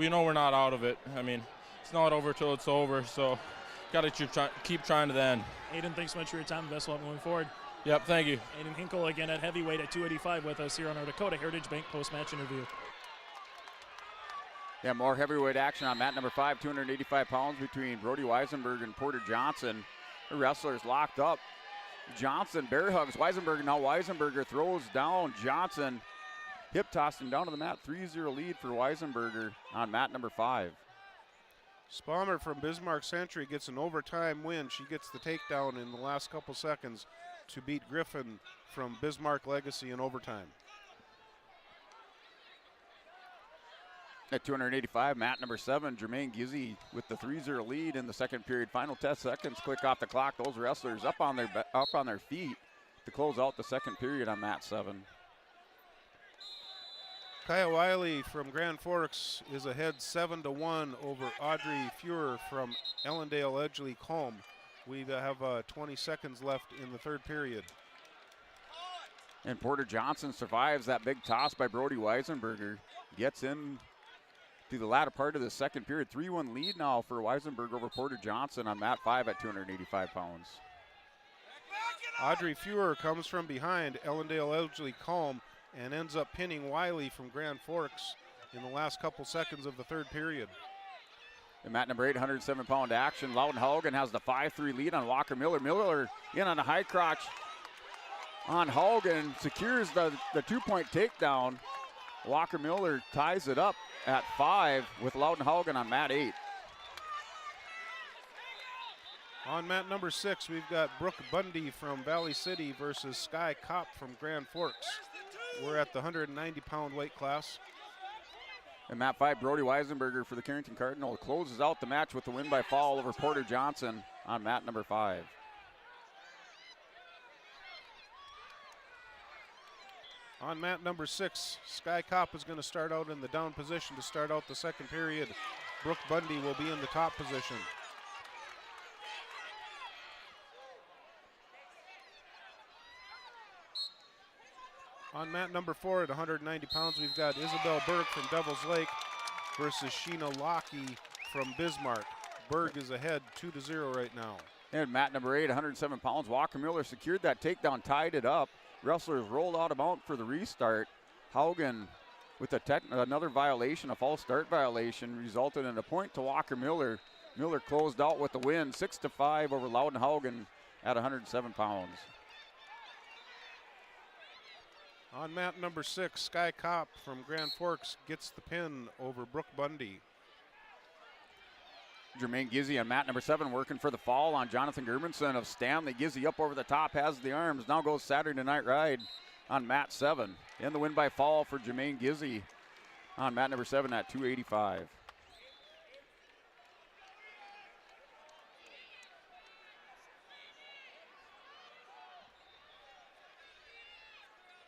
know we're not out of it. I mean, it's not over till it's over, so got to keep trying to the end. Aiden, thanks so much for your time. Best of luck moving forward. Yep, thank you. Aiden Hinkle again at heavyweight at 285 with us here on our Dakota Heritage Bank post-match interview. Yeah, more heavyweight action on mat number 5, 285 pounds between Brody Weisenberg and Porter Johnson. The wrestlers locked up. Johnson bear hugs Weisenberg. Now Weisenberger throws down Johnson. Hip tossing down to the mat. 3-0 lead for Weisenberger on mat number 5. Spalmer from Bismarck Century gets an overtime win. She gets the takedown in the last couple seconds to beat Griffin from Bismarck Legacy in overtime. At 285, mat number 7, Jermaine Gizzy with the 3-0 lead in the second period. Final 10 seconds, click off the clock. Those wrestlers up on their feet to close out the second period on mat 7. Kaya Wiley from Grand Forks is ahead 7-1 over Audrey Fuhrer from Ellendale Edgley Calm. We have 20 seconds left in the third period. And Porter Johnson survives that big toss by Brody Weisenberger. Gets in to the latter part of the second period. 3-1 lead now for Weisenberg over Porter Johnson on mat 5 at 285 pounds. Audrey Fuhrer comes from behind Ellendale Edgley Calm and ends up pinning Wiley from Grand Forks in the last couple seconds of the third period. In mat number 8, 107-pound action. Loudon Haugen has the 5-3 lead on Walker Miller. Miller in on a high crotch on Haugen, secures the 2-point takedown. Walker Miller ties it up at 5 with Loudon Haugen on mat 8. On mat number 6, we've got Brooke Bundy from Valley City versus Sky Kopp from Grand Forks. We're at the 190-pound weight class. And mat 5, Brody Weisenberger for the Carrington Cardinal closes out the match with the win by fall over Porter Johnson on mat number 5. On mat number 6, Sky Kopp is going to start out in the down position to start out the second period. Brooke Bundy will be in the top position. On mat number 4 at 190 pounds, we've got Isabel Berg from Devil's Lake versus Sheena Lockey from Bismarck. Berg is ahead 2-0 right now. And mat number 8, 107 pounds, Walker Miller secured that takedown, tied it up. Wrestlers rolled out of mount for the restart. Haugen with another violation, a false start violation, resulted in a point to Walker Miller. Miller closed out with the win, 6-5 over Loudon Haugen at 107 pounds. On mat number 6, Sky Kopp from Grand Forks gets the pin over Brooke Bundy. Jermaine Gizzy on mat number 7 working for the fall on Jonathan Germanson of Stanley. Gizzy up over the top, has the arms, now goes Saturday Night Ride on mat 7. And the win by fall for Jermaine Gizzy on mat number 7 at 285.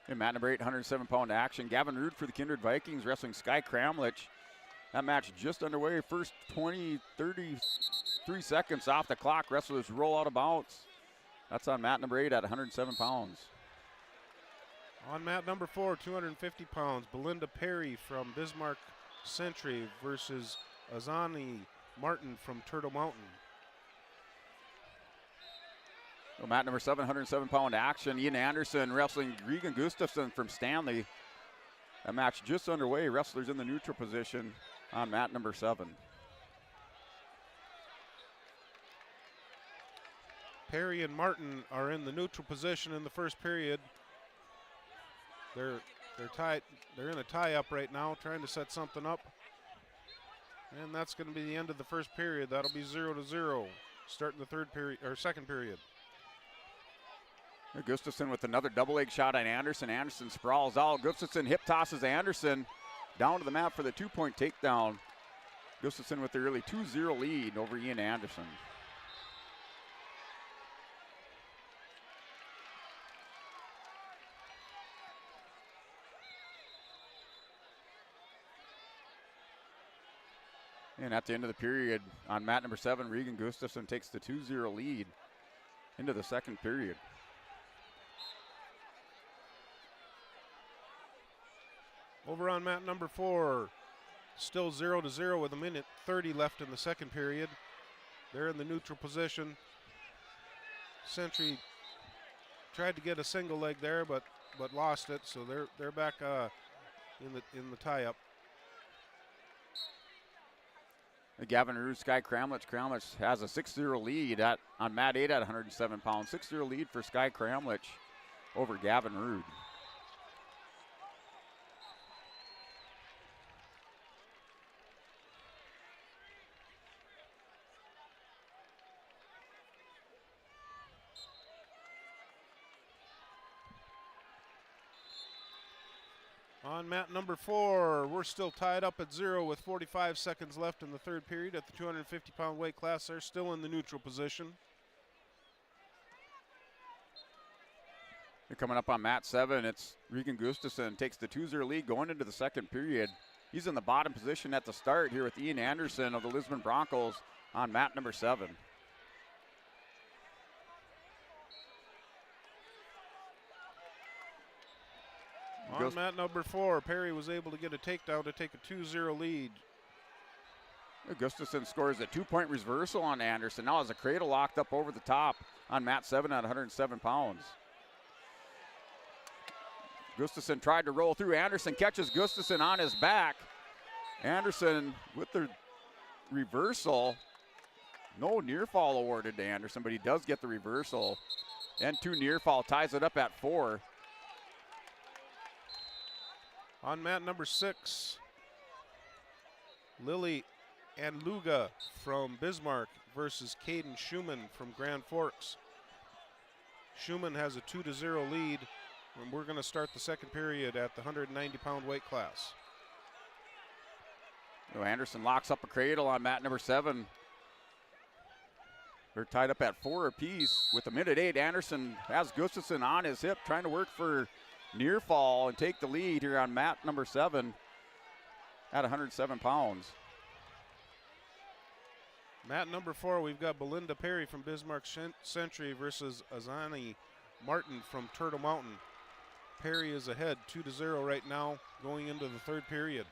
In mat number 8, 107-pound action, Gavin Rude for the Kindred Vikings wrestling Sky Kramlich. That match just underway. First 33 seconds off the clock. Wrestlers roll out of bounds. That's on mat number 8 at 107 pounds. On mat number 4, 250 pounds, Belinda Perry from Bismarck Century versus Azani Martin from Turtle Mountain. Well, mat number 7, 107-pound action. Ian Anderson wrestling Regan Gustafson from Stanley. That match just underway. Wrestlers in the neutral position on mat number 7. Perry and Martin are in the neutral position in the first period. They're tied. They're in a tie-up right now, trying to set something up. And that's going to be the end of the first period. That'll be 0-0, starting the third period or second period. Gustafson with another double leg shot on Anderson. Anderson sprawls out. Gustafson hip tosses Anderson down to the mat for the 2-point takedown. Gustafson with the early 2-0 lead over Ian Anderson. And at the end of the period, on mat number 7, Regan Gustafson takes the 2-0 lead into the second period. Over on mat number 4, still 0-0 with 1:30 left in the second period. They're in the neutral position. Century tried to get a single leg there, but lost it, so they're back in the tie-up. Gavin Rude, Sky Kramlich. Kramlich has a 6-0 lead on mat 8 at 107 pounds. 6-0 lead for Sky Kramlich over Gavin Rude. On mat number 4, we're still tied up at 0 with 45 seconds left in the third period at the 250-pound weight class. They're still in the neutral position. They're coming up on mat 7. It's Regan Gustafson takes the 2-0 lead going into the second period. He's in the bottom position at the start here with Ian Anderson of the Lisbon Broncos on mat number 7. On mat number 4, Perry was able to get a takedown to take a 2-0 lead. Gustafson scores a 2-point reversal on Anderson. Now has a cradle locked up over the top on mat 7 at 107 pounds. Gustafson tried to roll through. Anderson catches Gustafson on his back. Anderson with the reversal. No near fall awarded to Anderson, but he does get the reversal. And 2 near fall ties it up at 4. On mat number 6, Lily and Luga from Bismarck versus Caden Schumann from Grand Forks. Schumann has a 2-0 lead, and we're going to start the second period at the 190-pound weight class. Anderson locks up a cradle on mat number 7. They're tied up at 4 apiece. With 1:08, Anderson has Gustafson on his hip, trying to work for near fall and take the lead here on mat number 7 at 107 pounds. Mat number 4, we've got Belinda Perry from Bismarck Century versus Azani Martin from Turtle Mountain. Perry is ahead 2-0 right now going into the third period.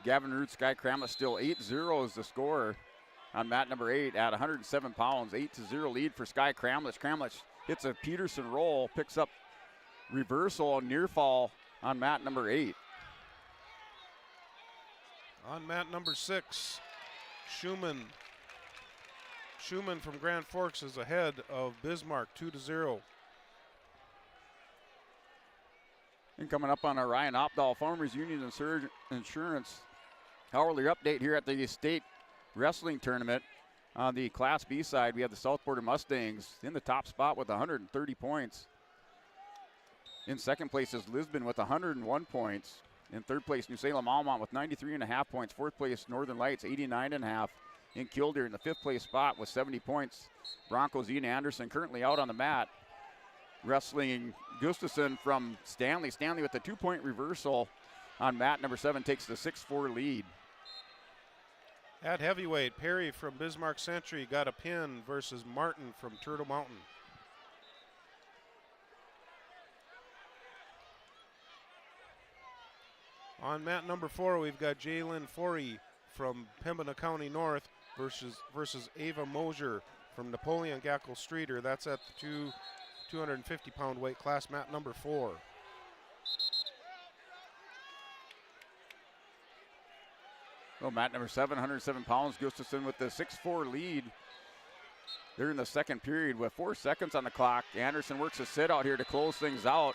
Gavin Root, Sky Cramlett still 8-0 is the score on mat number 8 at 107 pounds. 8-0 lead for Sky Cramlett. Cramlett hits a Peterson roll, picks up reversal, near fall on mat number 8. On mat number 6, Schumann from Grand Forks is ahead of Bismarck 2-0. And coming up on our Ryan Opdahl Farmers Union Insurance hourly update here at the state wrestling tournament. On the Class B side, we have the South Border Mustangs in the top spot with 130 points. In second place is Lisbon with 101 points. In third place, New Salem Almont with 93.5 points. Fourth place, Northern Lights, 89.5. In Killdeer in the fifth place spot with 70 points. Broncos, Ian Anderson currently out on the mat. Wrestling Gustafson from Stanley. Stanley with the 2-point reversal on mat number 7 takes the 6-4 lead. At heavyweight, Perry from Bismarck Century got a pin versus Martin from Turtle Mountain. On mat number 4, we've got Jalen Forey from Pembina County North versus Ava Mosier from Napoleon Gackle Streeter. That's at the 250-pound weight class, mat number 4. Well, mat number 7, 107 pounds. Gustafson with the 6-4 lead. They're in the second period with 4 seconds on the clock. Anderson works a sit out here to close things out.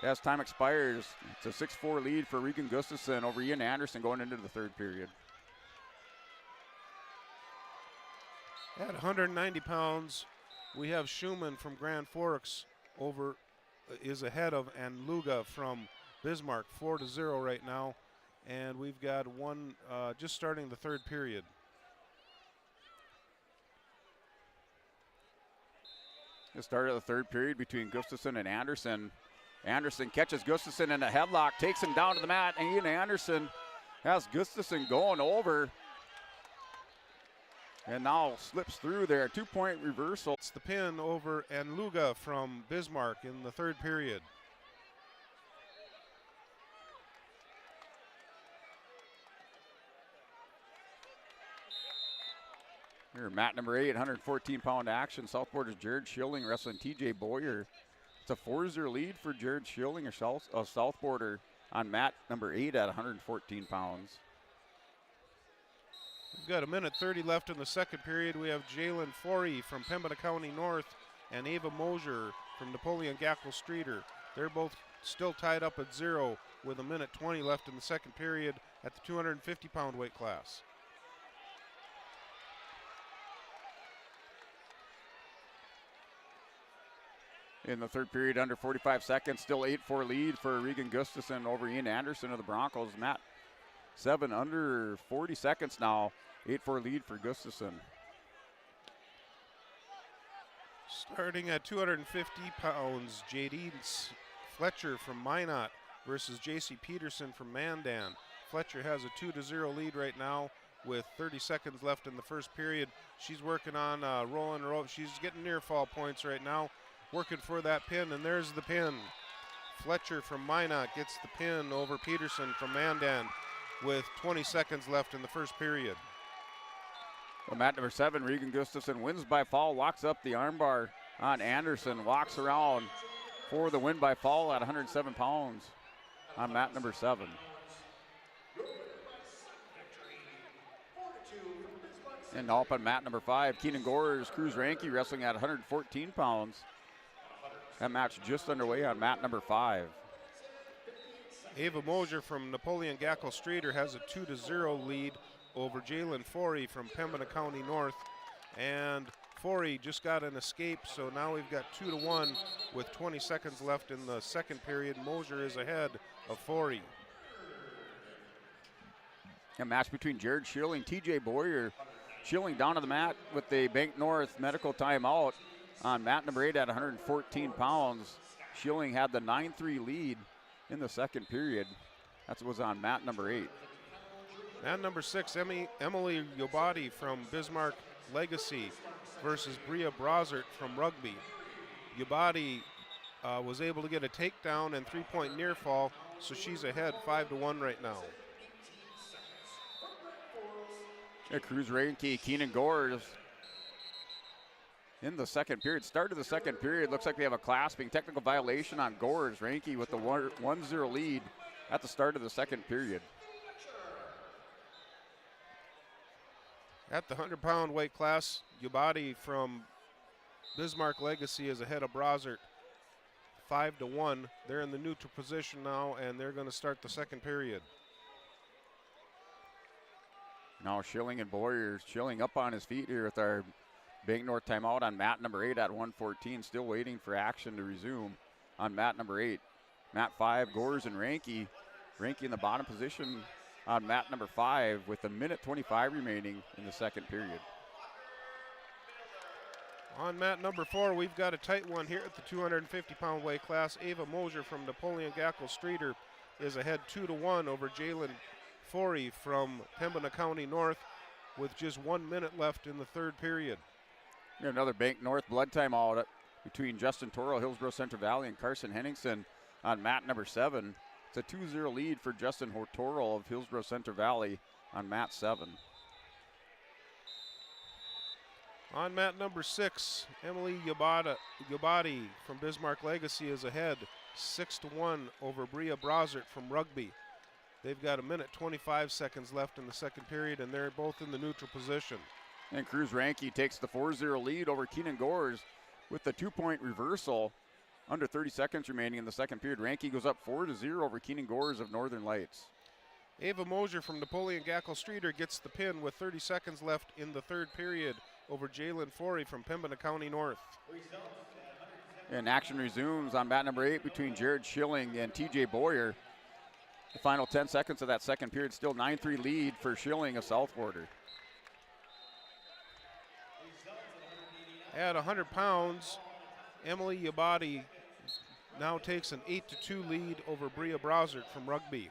As time expires, it's a 6-4 lead for Regan Gustafson over Ian Anderson going into the third period. At 190 pounds, we have Schumann from Grand Forks is ahead of Anluga from Bismarck, 4-0 right now. And we've got one just starting the third period. The start of the third period between Gustafson and Anderson. Anderson catches Gustafson in a headlock, takes him down to the mat, and Ian Anderson has Gustafson going over. And now slips through there, 2-point reversal. It's the pin over Anluga from Bismarck in the third period. Here, mat number 8, 114-pound action. South Border's Jared Schilling wrestling TJ Boyer. It's a 4-0 lead for Jared Schilling of South Border on mat number 8 at 114 pounds. We've got 1:30 left in the second period. We have Jalen Forey from Pembina County North and Ava Mosier from Napoleon Gackle Streeter. They're both still tied up at 0 with 1:20 left in the second period at the 250-pound weight class. In the third period, under 45 seconds, still 8-4 lead for Regan Gustafson over Ian Anderson of the Broncos. Mat 7, under 40 seconds now, 8-4 lead for Gustafson. Starting at 250 pounds, J.D. Fletcher from Minot versus J.C. Peterson from Mandan. Fletcher has a 2-0 lead right now with 30 seconds left in the first period. She's working on rolling her up. She's getting near fall points right now, working for that pin, and there's the pin. Fletcher from Minot gets the pin over Peterson from Mandan with 20 seconds left in the first period. Well, mat number 7, Regan Gustafson wins by fall, locks up the armbar on Anderson, walks around for the win by fall at 107 pounds on mat number 7. And up on mat number 5, Keenan Gore's Cruz Ranke wrestling at 114 pounds. That match just underway on mat number 5. Ava Mosier from Napoleon Gackle Streeter has a 2-0 lead over Jalen Forey from Pembina County North. And Forey just got an escape, so now we've got 2-1 with 20 seconds left in the second period. Mosier is ahead of Forey. A match between Jared Schilling, TJ Boyer. Schilling down to the mat with the Bank North medical timeout on mat number 8 at 114 pounds. Schilling had the 9-3 lead in the second period. That was on mat number 8. And number 6, Emily Yobati from Bismarck Legacy versus Bria Brazert from Rugby. Yobati was able to get a takedown and 3-point near fall, so she's ahead 5-1 right now. Cruz Reinke, Keenan Gores in the second period. Start of the second period, looks like we have a clasping technical violation on Gores. Reinke with the 1-0 lead at the start of the second period. At the 100-pound weight class, Yobati from Bismarck Legacy is ahead of Brazert 5-1. They're in the neutral position now, and they're going to start the second period. Now Schilling and Boyer. Schilling up on his feet here with our Bank North timeout on mat number 8 at 1:14. Still waiting for action to resume on mat number 8. Mat 5, Gores and Reinke. Reinke in the bottom position on mat number 5 with 1:25 remaining in the second period. On mat number 4, we've got a tight one here at the 250-pound weight class. Ava Mosier from Napoleon Gackle Streeter is ahead 2-1 over Jalen Forey from Pembina County North with just 1 minute left in the third period. We have another Bank North blood timeout between Justin Toro, Hillsborough Central Valley, and Carson Henningsen on mat number 7. It's a 2-0 lead for Justin Toro of Hillsborough Central Valley on mat 7. On mat number 6, Emily Yobati from Bismarck Legacy is ahead 6-1 over Bria Brazert from Rugby. They've got 1:25 seconds left in the second period, and they're both in the neutral position. And Cruz Reinke takes the 4-0 lead over Keenan Gores with the 2-point reversal. Under 30 seconds remaining in the second period. Reinke goes up 4-0 over Keenan Gores of Northern Lights. Ava Mosier from Napoleon Gackle Streeter gets the pin with 30 seconds left in the third period over Jalen Forey from Pembina County North. And action resumes on mat number 8 between Jared Schilling and TJ Boyer. The final 10 seconds of that second period, still 9-3 lead for Schilling of South Border. At 100 pounds, Emily Yobati now takes an 8-2 lead over Bria Brazert from Rugby.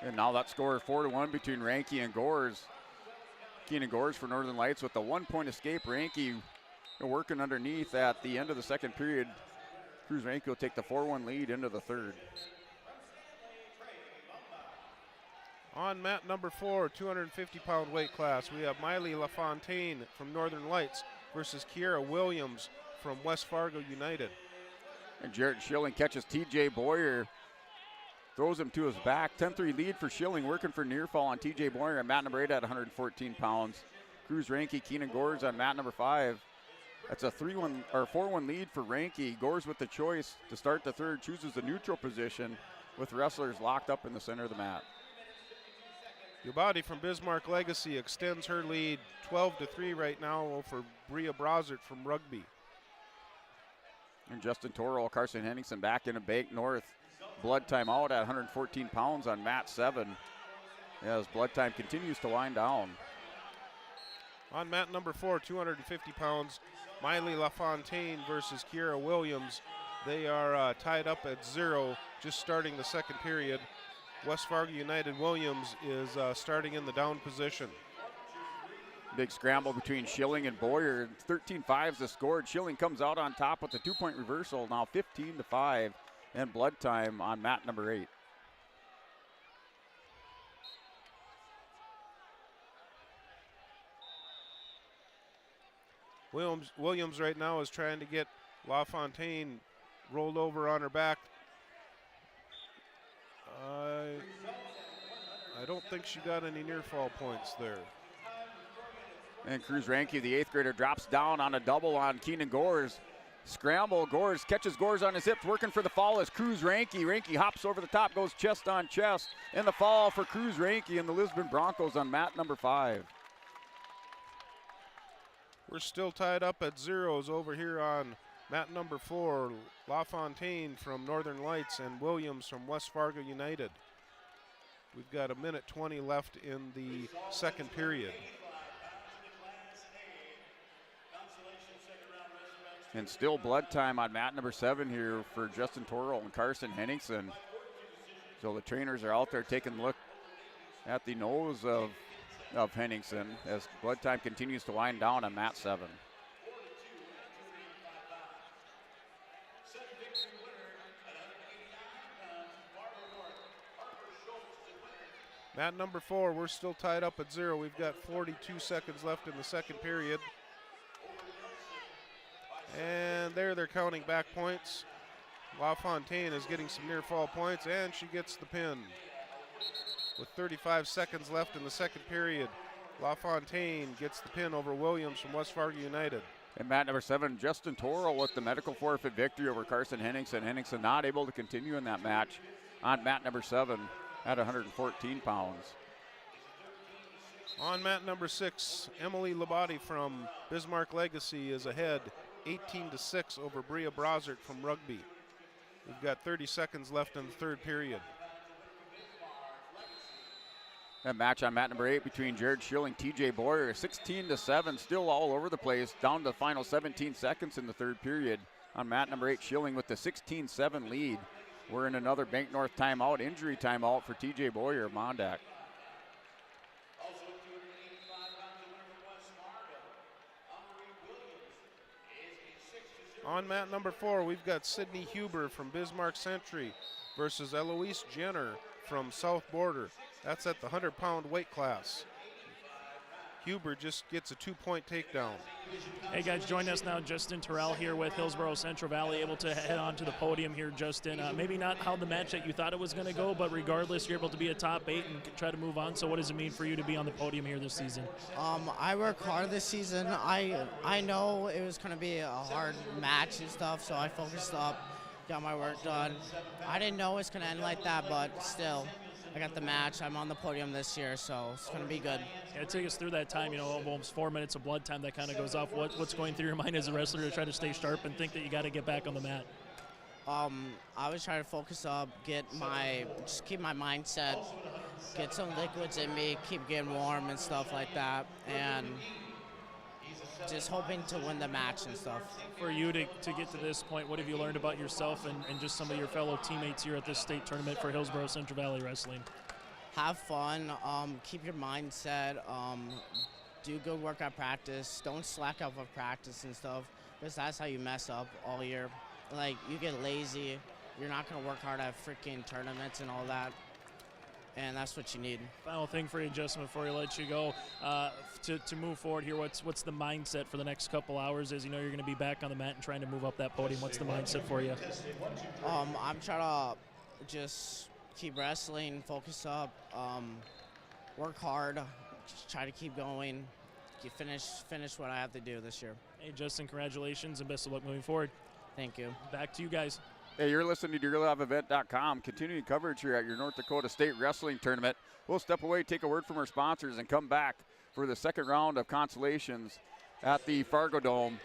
And now that score is 4-1 between Reinke and Gores. Keenan Gores for Northern Lights with the 1-point escape. Reinke working underneath at the end of the second period. Cruz Reinke will take the 4-1 lead into the third. On mat number 4, 250-pound weight class, we have Miley LaFontaine from Northern Lights versus Kiera Williams from West Fargo United. And Jared Schilling catches TJ Boyer, throws him to his back. 10-3 lead for Schilling, working for near fall on TJ Boyer on mat number 8 at 114 pounds. Cruz Reinke, Keenan Gores on mat number 5. That's a 4-1 lead for Reinke. Gores with the choice to start the third, chooses the neutral position with wrestlers locked up in the center of the mat. Yobati from Bismarck Legacy extends her lead 12-3 right now over Bria Brazert from Rugby. And Justin Toro, Carson Henningsen back in a Bank North blood time out at 114 pounds on mat 7 as blood time continues to wind down. On mat number 4, 250 pounds, Miley LaFontaine versus Kiera Williams. They are tied up at 0, just starting the second period. West Fargo United Williams is starting in the down position. Big scramble between Schilling and Boyer. 13-5's the score. Schilling comes out on top with the 2-point reversal, now 15-5, and blood time on mat number 8. Williams right now is trying to get LaFontaine rolled over on her back. I don't think she got any near fall points there. And Cruz Reinke, the 8th grader, drops down on a double on Keenan Gores. Scramble, Gores catches Gores on his hips, working for the fall as Cruz Reinke. Reinke hops over the top, goes chest on chest, and the fall for Cruz Reinke and the Lisbon Broncos on mat number 5. We're still tied up at 0s over here on mat number 4. LaFontaine from Northern Lights and Williams from West Fargo United. We've got 1:20 left in the second period. And still blood time on mat number 7 here for Justin Torrell and Carson Henningsen. So the trainers are out there taking a look at the nose of Henningsen as blood time continues to wind down on mat 7. Mat number 4, we're still tied up at 0. We've got 42 seconds left in the second period. And there they're counting back points. LaFontaine is getting some near fall points, and she gets the pin. With 35 seconds left in the second period, LaFontaine gets the pin over Williams from West Fargo United. And mat number 7, Justin Torrell with the medical forfeit victory over Carson Henningsen. Henningsen not able to continue in that match on mat number 7 at 114 pounds. On mat number 6, Emily Labate from Bismarck Legacy is ahead 18-6 over Bria Brozert from Rugby. We've got 30 seconds left in the third period. That match on mat number 8 between Jared Schilling, TJ Boyer, 16-7, still all over the place, down to the final 17 seconds in the third period. On mat number 8, Schilling with the 16-7 lead. We're in another Bank North timeout, injury timeout for TJ Boyer of Mondack. On mat number 4, we've got Sydney Huber from Bismarck Century versus Eloise Jenner from South Border. That's at the 100-pound weight class. Huber just gets a 2-point takedown. Hey guys, join us now. Justin Terrell here with Hillsborough Central Valley, able to head on to the podium here, Justin. Maybe not how the match that you thought it was going to go, but regardless, you're able to be a top 8 and try to move on. So what does it mean for you to be on the podium here this season? I work hard this season. I know it was going to be a hard match and stuff, so I focused up, got my work done. I didn't know it was going to end like that, but still. I got the match. I'm on the podium this year, so it's going to be good. Yeah, take us through that time, almost 4 minutes of blood time that kind of goes off. What's going through your mind as a wrestler to try to stay sharp and think that you got to get back on the mat? I was trying to focus up, just keep my mindset, get some liquids in me, keep getting warm and stuff like that, and just hoping to win the match and stuff. For you to get to this point, what have you learned about yourself and just some of your fellow teammates here at this state tournament for Hillsborough Central Valley Wrestling? Have fun, keep your mindset, do good work at practice, don't slack up of practice and stuff, because that's how you mess up all year. Like, you get lazy, you're not going to work hard at freaking tournaments and all that. And that's what you need. Final thing for you, Justin, before we let you go, to move forward here, what's the mindset for the next couple hours as you know you're going to be back on the mat and trying to move up that podium? What's the mindset for you? I'm trying to just keep wrestling, focus up, work hard, just try to keep going, finish what I have to do this year. Hey, Justin, congratulations and best of luck moving forward. Thank you. Back to you guys. Hey, you're listening to YourLiveEvent.com. Continuing coverage here at your North Dakota State Wrestling Tournament. We'll step away, take a word from our sponsors, and come back for the second round of consolations at the Fargo Dome.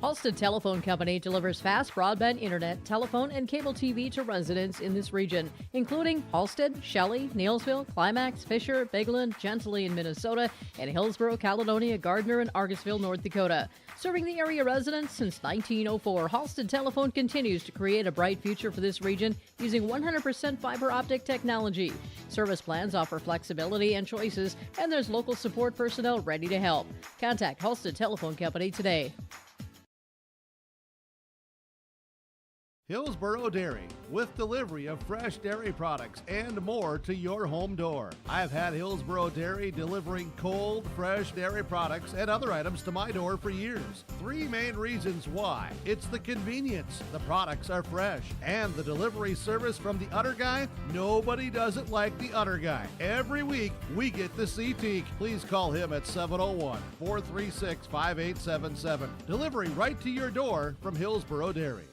Halstead Telephone Company delivers fast broadband internet, telephone, and cable TV to residents in this region, including Halstead, Shelley, Neilsville, Climax, Fisher, Bigland, Gentilly in Minnesota, and Hillsborough, Caledonia, Gardner, and Argosville, North Dakota. Serving the area residents since 1904, Halstead Telephone continues to create a bright future for this region using 100% fiber optic technology. Service plans offer flexibility and choices, and there's local support personnel ready to help. Contact Halstead Telephone Company today. Hillsborough Dairy, with delivery of fresh dairy products and more to your home door. I've had Hillsborough Dairy delivering cold, fresh dairy products and other items to my door for years. 3 main reasons why. It's the convenience, the products are fresh, and the delivery service from the Udder Guy. Nobody does it like the Udder Guy. Every week, we get to see Teak. Please call him at 701-436-5877. Delivery right to your door from Hillsborough Dairy.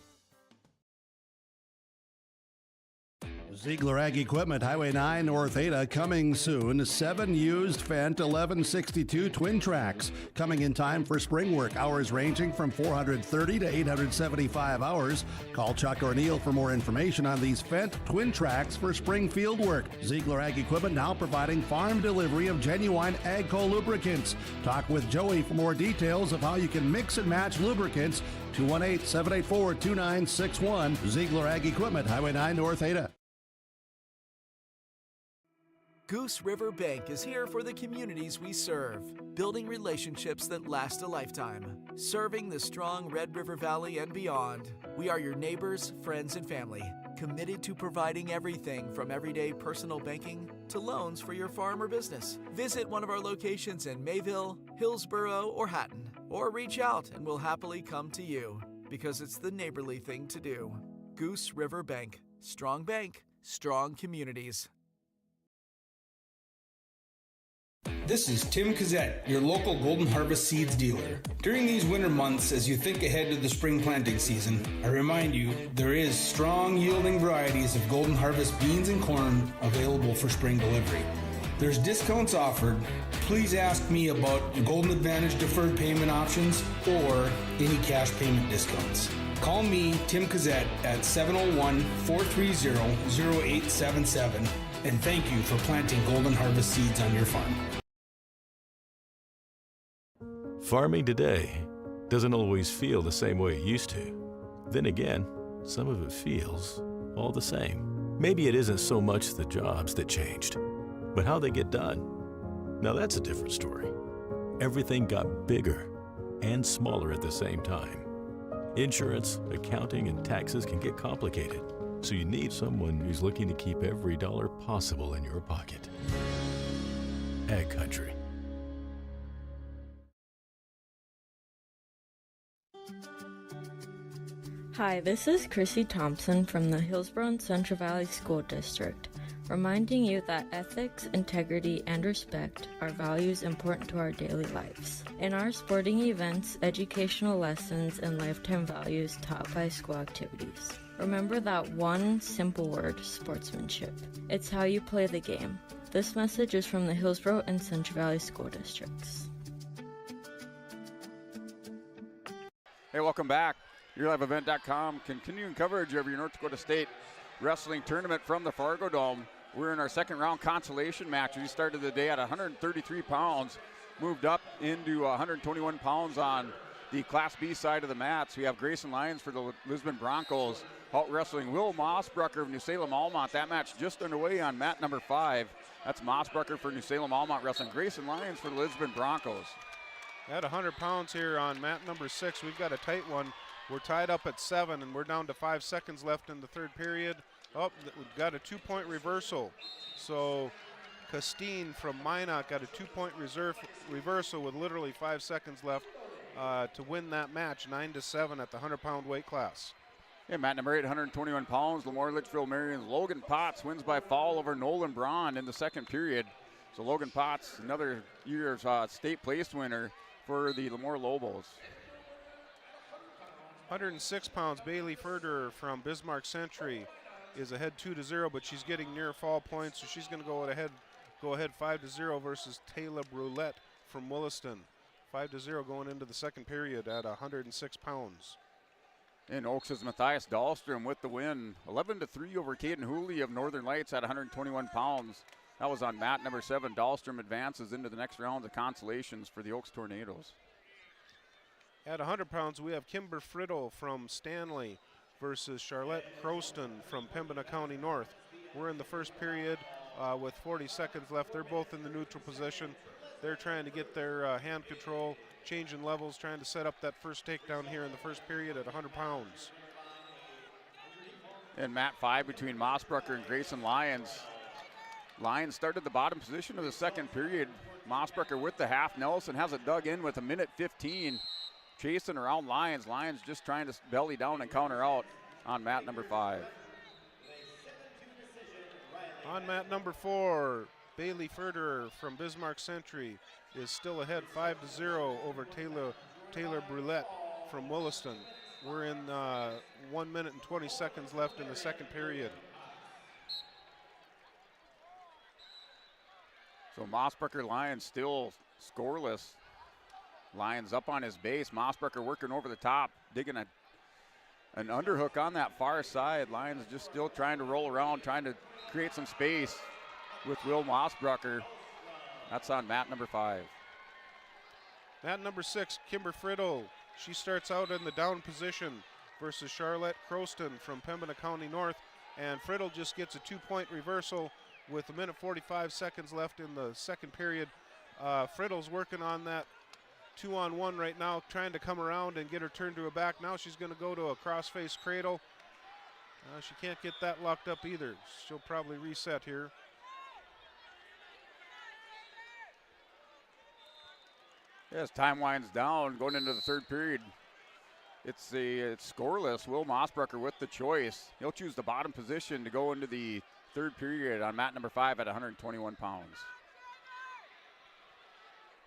Ziegler Ag Equipment, Highway 9 North Ada, coming soon. 7 used Fendt 1162 twin tracks. Coming in time for spring work. Hours ranging from 430 to 875 hours. Call Chuck or Neil for more information on these Fendt twin tracks for spring field work. Ziegler Ag Equipment now providing farm delivery of genuine AGCO lubricants. Talk with Joey for more details of how you can mix and match lubricants. 218-784-2961. Ziegler Ag Equipment, Highway 9 North Ada. Goose River Bank is here for the communities we serve, building relationships that last a lifetime, serving the strong Red River Valley and beyond. We are your neighbors, friends, and family, committed to providing everything from everyday personal banking to loans for your farm or business. Visit one of our locations in Mayville, Hillsborough, or Hatton, or reach out and we'll happily come to you, because it's the neighborly thing to do. Goose River Bank, strong communities. This is Tim Cazzette, your local Golden Harvest Seeds dealer. During these winter months, as you think ahead to the spring planting season, I remind you there is strong yielding varieties of Golden Harvest beans and corn available for spring delivery. There's discounts offered. Please ask me about Golden Advantage deferred payment options or any cash payment discounts. Call me, Tim Cazzette, at 701-430-0877, and thank you for planting Golden Harvest seeds on your farm. Farming today doesn't always feel the same way it used to. Then again, some of it feels all the same. Maybe it isn't so much the jobs that changed, but how they get done. Now that's a different story. Everything got bigger and smaller at the same time. Insurance, accounting, and taxes can get complicated, so you need someone who's looking to keep every dollar possible in your pocket. Ag Country. Hi, this is Chrissy Thompson from the Hillsborough and Central Valley School District, reminding you that ethics, integrity, and respect are values important to our daily lives. In our sporting events, educational lessons, and lifetime values taught by school activities. Remember that one simple word, sportsmanship. It's how you play the game. This message is from the Hillsborough and Central Valley School Districts. Hey, welcome back. YourLiveEvent.com continuing coverage of your North Dakota State Wrestling Tournament from the Fargo Dome. We're in our second round consolation match. We started the day at 133 pounds, moved up into 121 pounds on the Class B side of the mats. We have Grayson Lyons for the Lisbon Broncos out wrestling Will Mossbrucker of New Salem Almont. That match just underway on mat number 5. That's Mossbrucker for New Salem Almont wrestling Grayson Lyons for the Lisbon Broncos. At 100 pounds here on mat number 6, we've got a tight one. We're tied up at 7, and we're down to 5 seconds left in the third period. Oh, we've got a 2-point reversal. So Castine from Minot got a 2-point reversal with literally 5 seconds left to win that match, 9-7 at the 100-pound weight class. Yeah, mat number 8, 121 pounds. Lamar Litchfield Marion's Logan Potts wins by foul over Nolan Braun in the second period. So Logan Potts, another year's state place winner for the Lemoore Lobos. 106 pounds, Bailey Ferder from Bismarck Century is ahead 2-0, but she's getting near fall points, so she's going to go ahead 5-0 versus Taylor Brulette from Williston. 5-0 going into the second period at 106 pounds. In Oaks' Matthias Dahlstrom with the win, 11-3 over Caden Hooley of Northern Lights at 121 pounds. That was on mat number 7. Dahlstrom advances into the next round of consolations for the Oaks Tornadoes. At 100 pounds, we have Kimber Friddle from Stanley versus Charlotte Croston from Pembina County North. We're in the first period with 40 seconds left. They're both in the neutral position. They're trying to get their hand control, changing levels, trying to set up that first takedown here in the first period at 100 pounds. And mat 5 between Mossbrucker and Grayson Lyons. Lyons started the bottom position of the second period. Mossbrucker with the half. Nelson has it dug in with 1:15. Chasing around Lyons. Lyons just trying to belly down and counter out on mat number 5. On mat number 4, Bailey Ferderer from Bismarck Century is still ahead 5-0 over Taylor Brulette from Williston. We're in 1 minute and 20 seconds left in the second period. So Mossbrucker Lions still scoreless. Lions up on his base. Mossbrucker working over the top, digging an underhook on that far side. Lions just still trying to roll around, trying to create some space with Will Mossbrucker. That's on mat number 5. Mat number 6, Kimber Friddle. She starts out in the down position versus Charlotte Croston from Pembina County North. And Friddle just gets a 2-point reversal with 1:45 seconds left in the second period. Friddle's working on that 2-on-1 right now, trying to come around and get her turned to her back. Now she's going to go to a cross-face cradle. She can't get that locked up either. She'll probably reset here. As time winds down, going into the third period, it's scoreless. Will Mossbrucker with the choice. He'll choose the bottom position to go into the third period on mat number 5 at 121 pounds.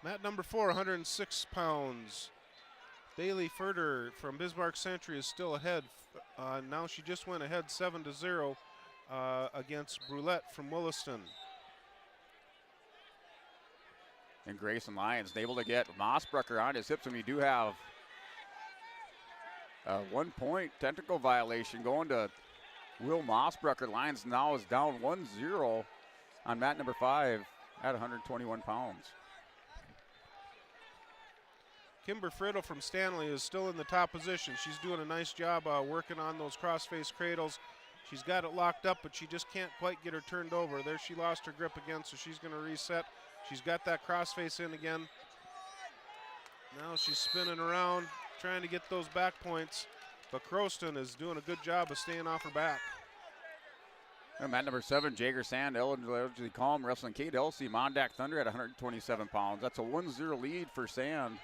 Mat number 4, 106 pounds. Bailey Furter from Bismarck Century is still ahead. Now she just went ahead 7-0 against Brulette from Williston. And Grayson Lyons able to get Mossbrucker on his hips, and we do have a 1-point technical violation going to Will Mossbrucker. Lyons now is down 1-0 on mat number 5 at 121 pounds. Kimber Friddle from Stanley is still in the top position. She's doing a nice job working on those cross-face cradles. She's got it locked up, but she just can't quite get her turned over. There she lost her grip again, so she's going to reset. She's got that cross-face in again. Now she's spinning around, trying to get those back points, but Croston is doing a good job of staying off her back. And mat number 7, Jager Sand, eligible calm, wrestling Kate Elsey, Mondack Thunder at 127 pounds. That's a 1-0 lead for Sand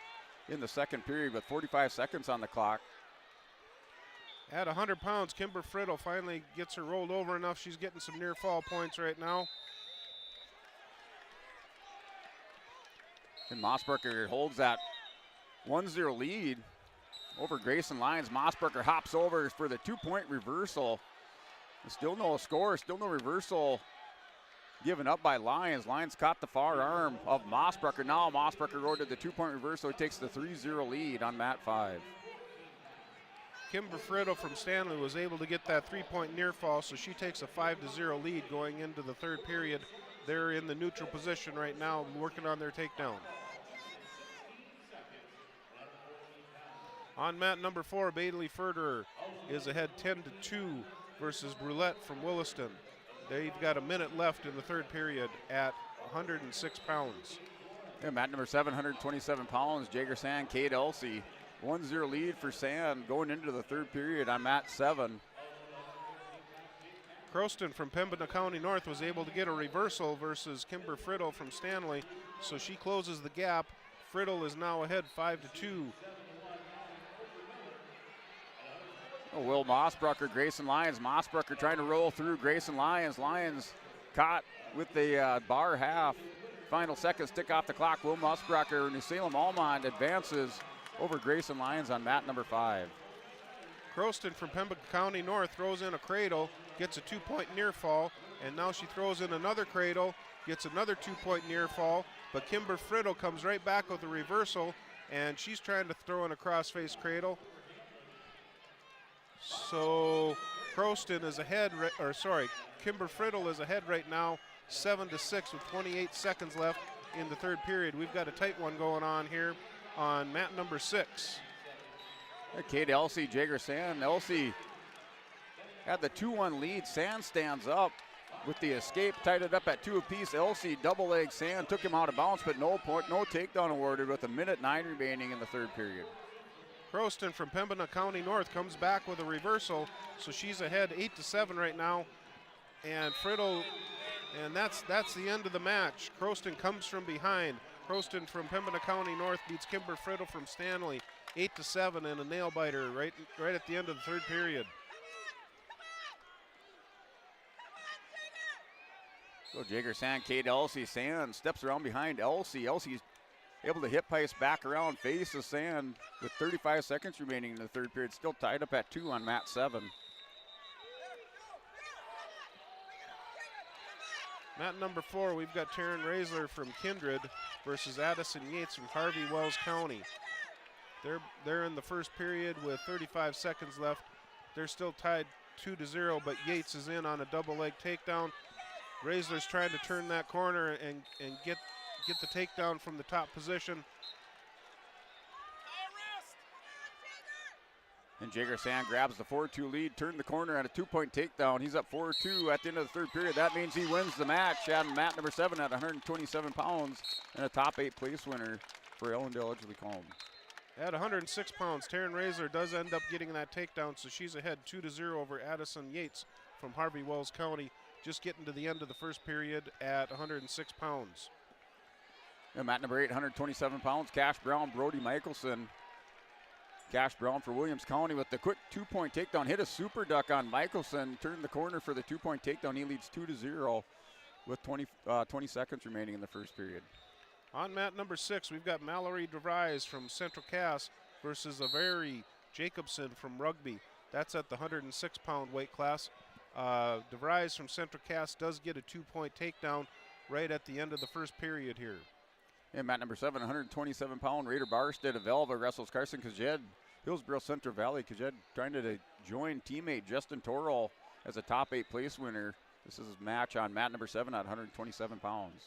in the second period with 45 seconds on the clock. At 100 pounds, Kimber Friddle finally gets her rolled over enough. She's getting some near fall points right now. And Mossbrucker holds that 1-0 lead over Grayson Lyons. Mossbrucker hops over for the 2-point reversal. Still no score, still no reversal given up by Lyons. Lyons caught the far arm of Mossbrucker. Now Mossbrucker rode to the 2-point reversal. He takes the 3-0 lead on mat 5. Kimber Friddle from Stanley was able to get that 3-point near fall, so she takes a 5-0 lead going into the third period. They're in the neutral position right now, working on their takedown. On mat number 4, Bailey Furter is ahead 10-2 versus Brulette from Williston. They've got a minute left in the third period at 106 pounds. Yeah, mat number 7, 127 pounds, Jager Sand, Kate Elsey. 1-0 lead for Sand going into the third period on mat 7. Croston from Pembina County North was able to get a reversal versus Kimber Friddle from Stanley, so she closes the gap. Friddle is now ahead 5-2. Will Mossbrucker, Grayson Lyons. Mossbrucker trying to roll through Grayson Lyons. Lyons caught with the bar half. Final seconds tick off the clock. Will Mossbrucker, New Salem Almond advances over Grayson Lyons on mat number 5. Croston from Pembina County North throws in a cradle, gets a 2-point near fall, and now she throws in another cradle, gets another 2-point near fall, but Kimber Friddle comes right back with a reversal, and she's trying to throw in a cross-face cradle. So Croston is ahead, Kimber Friddle is ahead right now, 7-6 with 28 seconds left in the third period. We've got a tight one going on here on mat number 6. Kate Elsey, Jager Sand. Elsey had the 2-1 lead. Sand stands up with the escape, tied it up at 2 apiece. Elsey double leg Sand, took him out of bounds, but no takedown awarded with 1:09 remaining in the third period. Croston from Pembina County North comes back with a reversal, so she's ahead 8-7 right now. And Friddle, and that's the end of the match. Croston comes from behind. Croston from Pembina County North beats Kimber Friddle from Stanley 8-7 in a nail biter right at the end of the third period. So Jager Sand, Kate Elsey. Sand steps around behind Elsey. Elsey's able to hip heist back around, faces Sand with 35 seconds remaining in the third period. Still tied up at 2 on mat 7. Mat number 4, we've got Taryn Raisler from Kindred versus Addison Yates from Harvey Wells County. They're in the first period with 35 seconds left. They're still tied 2-0, but Yates is in on a double leg takedown. Raisler's trying to turn that corner and get the takedown from the top position. And Jager Sand grabs the 4-2 lead, turned the corner at a 2-point takedown. He's up 4-2 at the end of the third period. That means he wins the match at mat number 7 at 127 pounds and a top 8 place winner for Ellendale Edgerly-Combe. At 106 pounds, Taryn Raisler does end up getting that takedown, so she's ahead 2-0 over Addison Yates from Harvey Wells County, just getting to the end of the first period at 106 pounds. And mat number 8, 127 pounds, Cash Brown, Brody Michelson. Cash Brown for Williams County with the quick 2-point takedown. Hit a super duck on Michelson, turned the corner for the 2-point takedown. He leads 2-0 with 20 seconds remaining in the first period. On mat number 6, we've got Mallory DeVries from Central Cass versus Avery Jacobson from Rugby. That's at the 106-pound weight class. DeVries from Central Cass does get a 2-point takedown right at the end of the first period here. And mat number 7, 127-pound Raider Barstead of Elva wrestles Carson Kajed, Hillsborough Central Valley. Kajed trying to join teammate Justin Torrell as a top 8 place winner. This is his match on mat number 7 at 127 pounds.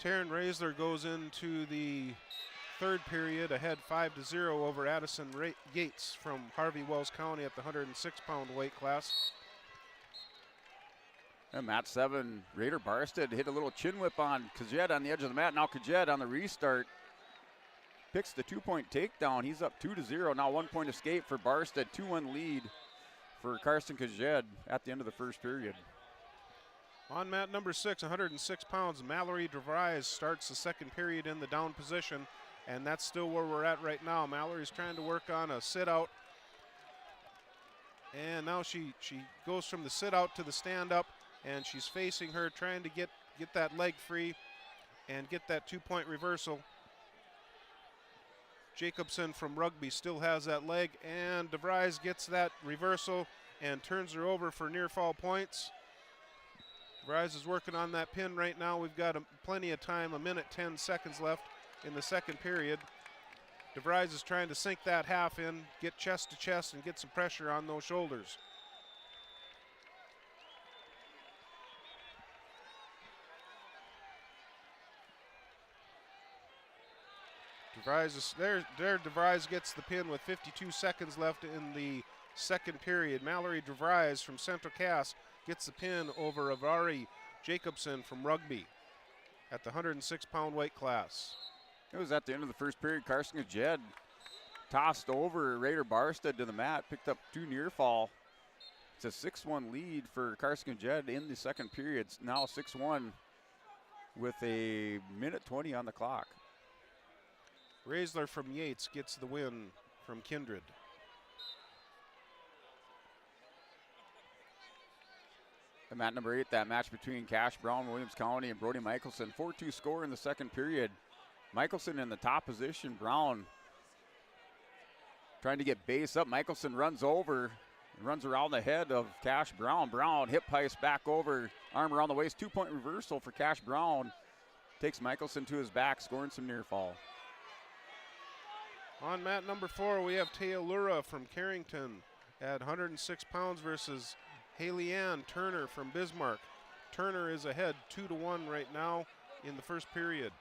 Taryn Raisler goes into the third period ahead 5-0 over Addison Yates from Harvey Wells County at the 106-pound weight class. And mat 7, Raider Barstead hit a little chin whip on Kajed on the edge of the mat. Now Kajed on the restart picks the 2-point takedown. He's up 2-0. Now 1-point escape for Barstead. 2-1 lead for Carson Kajed at the end of the first period. On mat number 6, 106 pounds, Mallory DeVries starts the second period in the down position, and that's still where we're at right now. Mallory's trying to work on a sit-out, and now she goes from the sit-out to the stand-up, and she's facing her, trying to get that leg free and get that 2-point reversal. Jacobson from Rugby still has that leg, and DeVries gets that reversal and turns her over for near fall points. DeVries is working on that pin right now. We've got plenty of time, 1:10 seconds left in the second period. DeVries is trying to sink that half in, get chest to chest, and get some pressure on those shoulders. DeVries gets the pin with 52 seconds left in the second period. Mallory DeVries from Central Cass gets the pin over Avari Jacobson from Rugby at the 106-pound weight class. It was at the end of the first period. Carson Kajed tossed over Raider Barstead to the mat, picked up 2 near fall. It's a 6-1 lead for Carson Kajed in the second period. It's now 6-1 with a 1:20 on the clock. Raisler from Yates gets the win from Kindred. And mat number 8, that match between Cash Brown, Williams County, and Brody Michelson. 4-2 score in the second period. Michelson in the top position. Brown trying to get base up. Michelson runs over, runs around the head of Cash Brown. Brown hip heist back over, arm around the waist. 2-point reversal for Cash Brown. Takes Michelson to his back, scoring some near fall. On mat number 4, we have Taya Lura from Carrington at 106 pounds versus Haley Ann Turner from Bismarck. Turner is ahead 2-1 right now in the first period.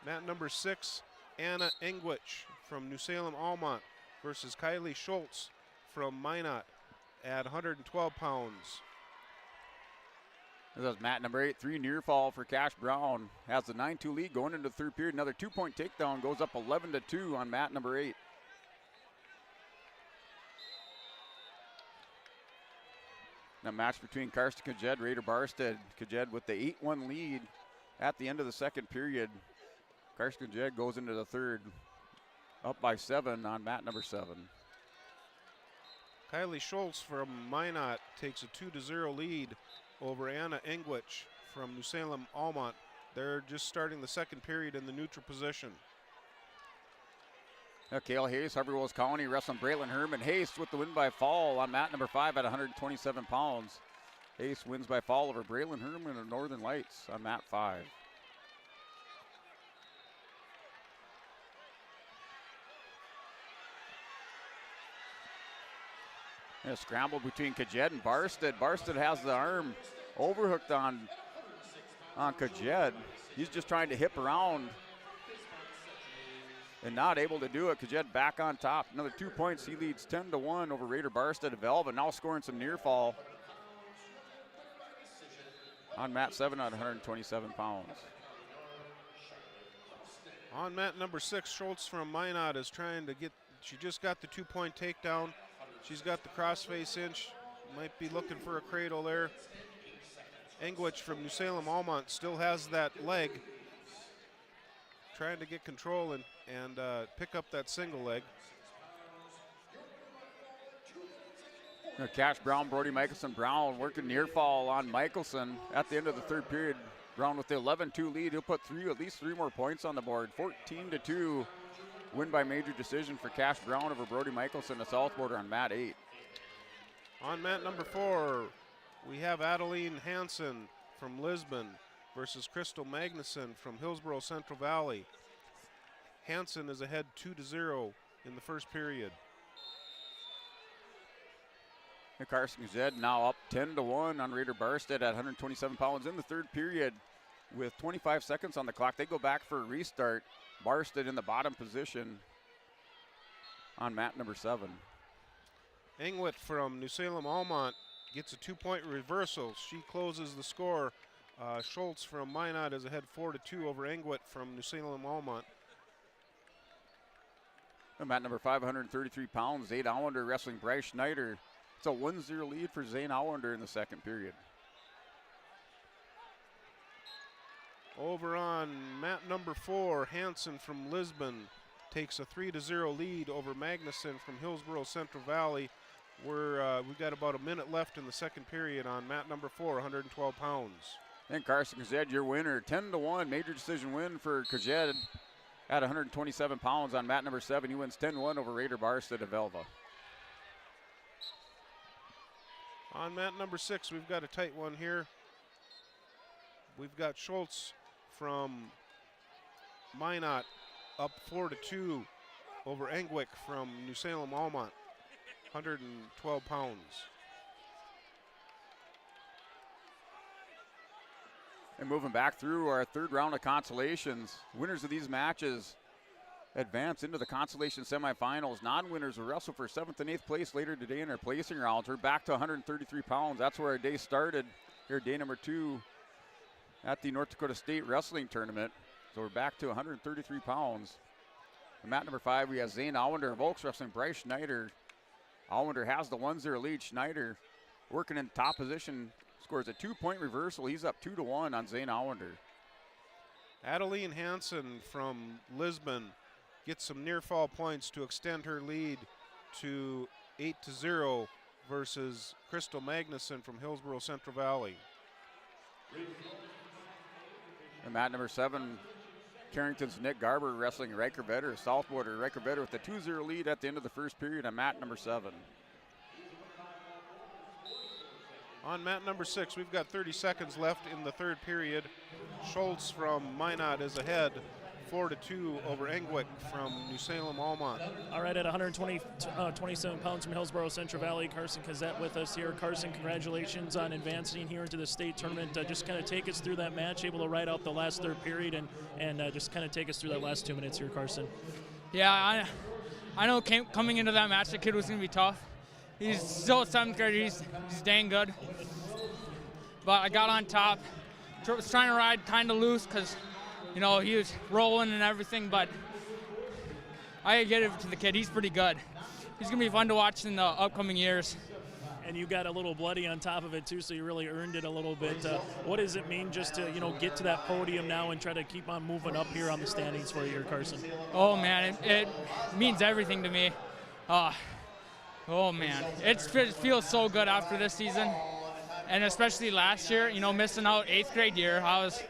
Mat number 6, Anna Engwich from New Salem Almont versus Kylie Schultz from Minot at 112 pounds. This is mat number 8, 3 near fall for Cash Brown. Has the 9-2 lead going into the third period. Another 2-point takedown, goes up 11-2 on mat number 8. Now match between Karsten Kajed, Raider Barstead. Kajed with the 8-1 lead at the end of the second period. Karsten Kajed goes into the third, up by 7 on mat number 7. Kylie Schultz from Minot takes a 2-0 lead over Anna Engwich from New Salem Almont. They're just starting the second period in the neutral position. Kale Hayes, Harvey Wills County, wrestling Braylon Herman. Hayes with the win by fall on mat number 5 at 127 pounds. Hayes wins by fall over Braylon Herman of Northern Lights on mat 5. And a scramble between Kajed and Barstead. Barstead has the arm overhooked on Kajed. He's just trying to hip around and not able to do it. Kajed back on top. Another 2 points. He leads 10-1 over Raider Barstead of Elva. Now scoring some near fall on mat 7 at 127 pounds. On mat number 6, Schultz from Minot is trying to get, she just got the 2-point takedown. She's got the crossface inch, might be looking for a cradle there. Engwich from New Salem Almont still has that leg, trying to get control and pick up that single leg. Cash Brown, Brody Michelson. Brown working near fall on Michelson at the end of the third period. Brown with the 11-2 lead. He'll put at least 3 more points on the board. 14-2 win by major decision for Cash Brown over Brody Michelson, the south border on mat 8. On mat number 4, we have Adeline Hansen from Lisbon versus Crystal Magnuson from Hillsborough Central Valley. Hansen is ahead 2-0 in the first period. And Carson Zed now up 10-1 on Raider Barstead at 127 pounds in the third period with 25 seconds on the clock. They go back for a restart. Barstead in the bottom position on mat number 7. Engwit from New Salem Almont gets a 2-point reversal. She closes the score. Schultz from Minot is ahead 4-2 over Engwit from New Salem Almont. And mat number 5, 133 pounds, Zane Allender wrestling Bryce Schneider. It's a 1-0 lead for Zane Allender in the second period. Over on mat number 4, Hansen from Lisbon takes a 3-0 lead over Magnuson from Hillsborough Central Valley. We've got about a minute left in the second period on mat number 4, 112 pounds. And Carson Kazed, your winner, 10-1, major decision win for Kazed at 127 pounds on mat number 7. He wins 10-1 over Raider Barstead of Elva. On mat number 6, we've got a tight one here. We've got Schultz from Minot up 4-2 over Engwick from New Salem Almont, 112 pounds. And moving back through our third round of consolations, winners of these matches advance into the consolation semifinals. Non-winners will wrestle for 7th and 8th place later today in our placing rounds. We're back to 133 pounds. That's where our day started. Here, day number 2 at the North Dakota State Wrestling Tournament. So we're back to 133 pounds. And mat number 5, we have Zane Allender, Volks wrestling Bryce Schneider. Allender has the 1-0 lead. Schneider working in top position, scores a 2-point reversal. He's up 2-1 on Zane Allender. Adeline Hansen from Lisbon gets some near fall points to extend her lead to 8-0 versus Crystal Magnuson from Hillsborough Central Valley. And mat number 7, Carrington's Nick Garber wrestling Riker Vetter, south border. Riker Vetter with the 2-0 lead at the end of the first period on mat number 7. On mat number 6, we've got 30 seconds left in the third period. Schultz from Minot is ahead 4-2 over Engwick from New Salem Almont. All right, at 27 pounds from Hillsborough Central Valley, Carson Kazette with us here. Carson, congratulations on advancing here into the state tournament. Just kind of take us through that match, able to ride out the last third period, and just kind of take us through that last 2 minutes here, Carson. Yeah, I know coming into that match, the kid was going to be tough. He's still a 7th grader. He's dang good. But I got on top. Was trying to ride kind of loose because, you know, he was rolling and everything, but I get it to the kid. He's pretty good. He's going to be fun to watch in the upcoming years. And you got a little bloody on top of it, too, so you really earned it a little bit. What does it mean just to, get to that podium now and try to keep on moving up here on the standings for you, Carson? Oh, man, it means everything to me. Oh, man, it feels so good after this season. And especially last year, missing out 8th grade year, I was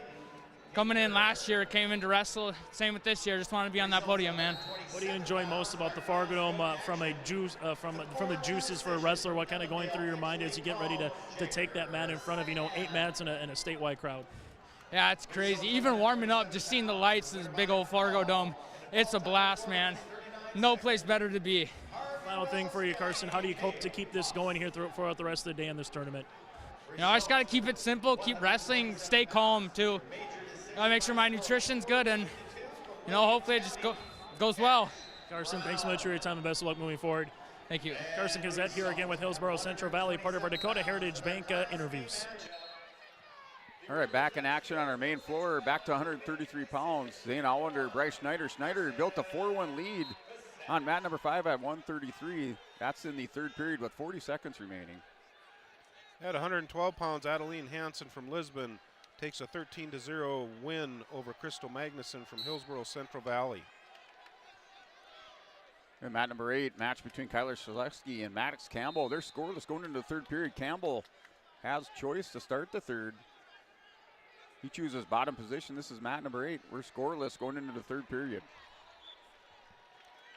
coming in last year, came in to wrestle. Same with this year. Just want to be on that podium, man. What do you enjoy most about the Fargo Dome from the juices for a wrestler? What kind of going through your mind as you get ready to take that mat in front of 8 mats and a statewide crowd? Yeah, it's crazy. Even warming up, just seeing the lights, this big old Fargo Dome, it's a blast, man. No place better to be. Final thing for you, Carson. How do you hope to keep this going here throughout the rest of the day in this tournament? I just got to keep it simple, keep wrestling, stay calm too. Make sure my nutrition's good, and hopefully it just goes well. Carson, thanks so much for your time and best of luck moving forward. Thank you. Carson Gazette here again with Hillsborough Central Valley, part of our Dakota Heritage Bank interviews. All right, back in action on our main floor, back to 133 pounds. Zane Allender, Bryce Schneider. Schneider built a 4-1 lead on mat number 5 at 133. That's in the third period with 40 seconds remaining. At 112 pounds, Adeline Hansen from Lisbon takes a 13-0 win over Crystal Magnuson from Hillsborough Central Valley. And mat number 8, match between Kyler Shaleski and Maddox Campbell. They're scoreless going into the third period. Campbell has choice to start the third. He chooses bottom position. This is mat number 8. We're scoreless going into the third period.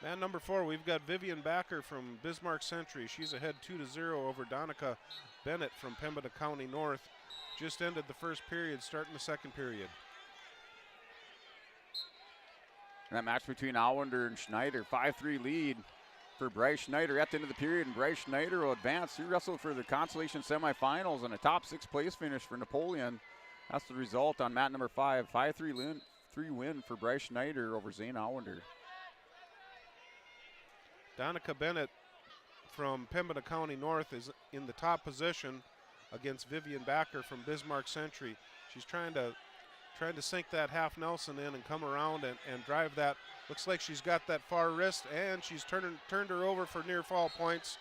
Mat number 4, we've got Vivian Backer from Bismarck Century. She's ahead 2-0 over Donica Bennett from Pembina County North. Just ended the first period, starting the second period. And that match between Allender and Schneider, 5-3 lead for Bryce Schneider at the end of the period, and Bryce Schneider will advance. He wrestled for the consolation semifinals and a top 6 place finish for Napoleon. That's the result on mat number 5, 5-3 win for Bryce Schneider over Zane Allender. Donica Bennett from Pembina County North is in the top position against Vivian Backer from Bismarck Century. She's trying to sink that half Nelson in and come around and drive that. Looks like she's got that far wrist, and she's turned her over for near fall points.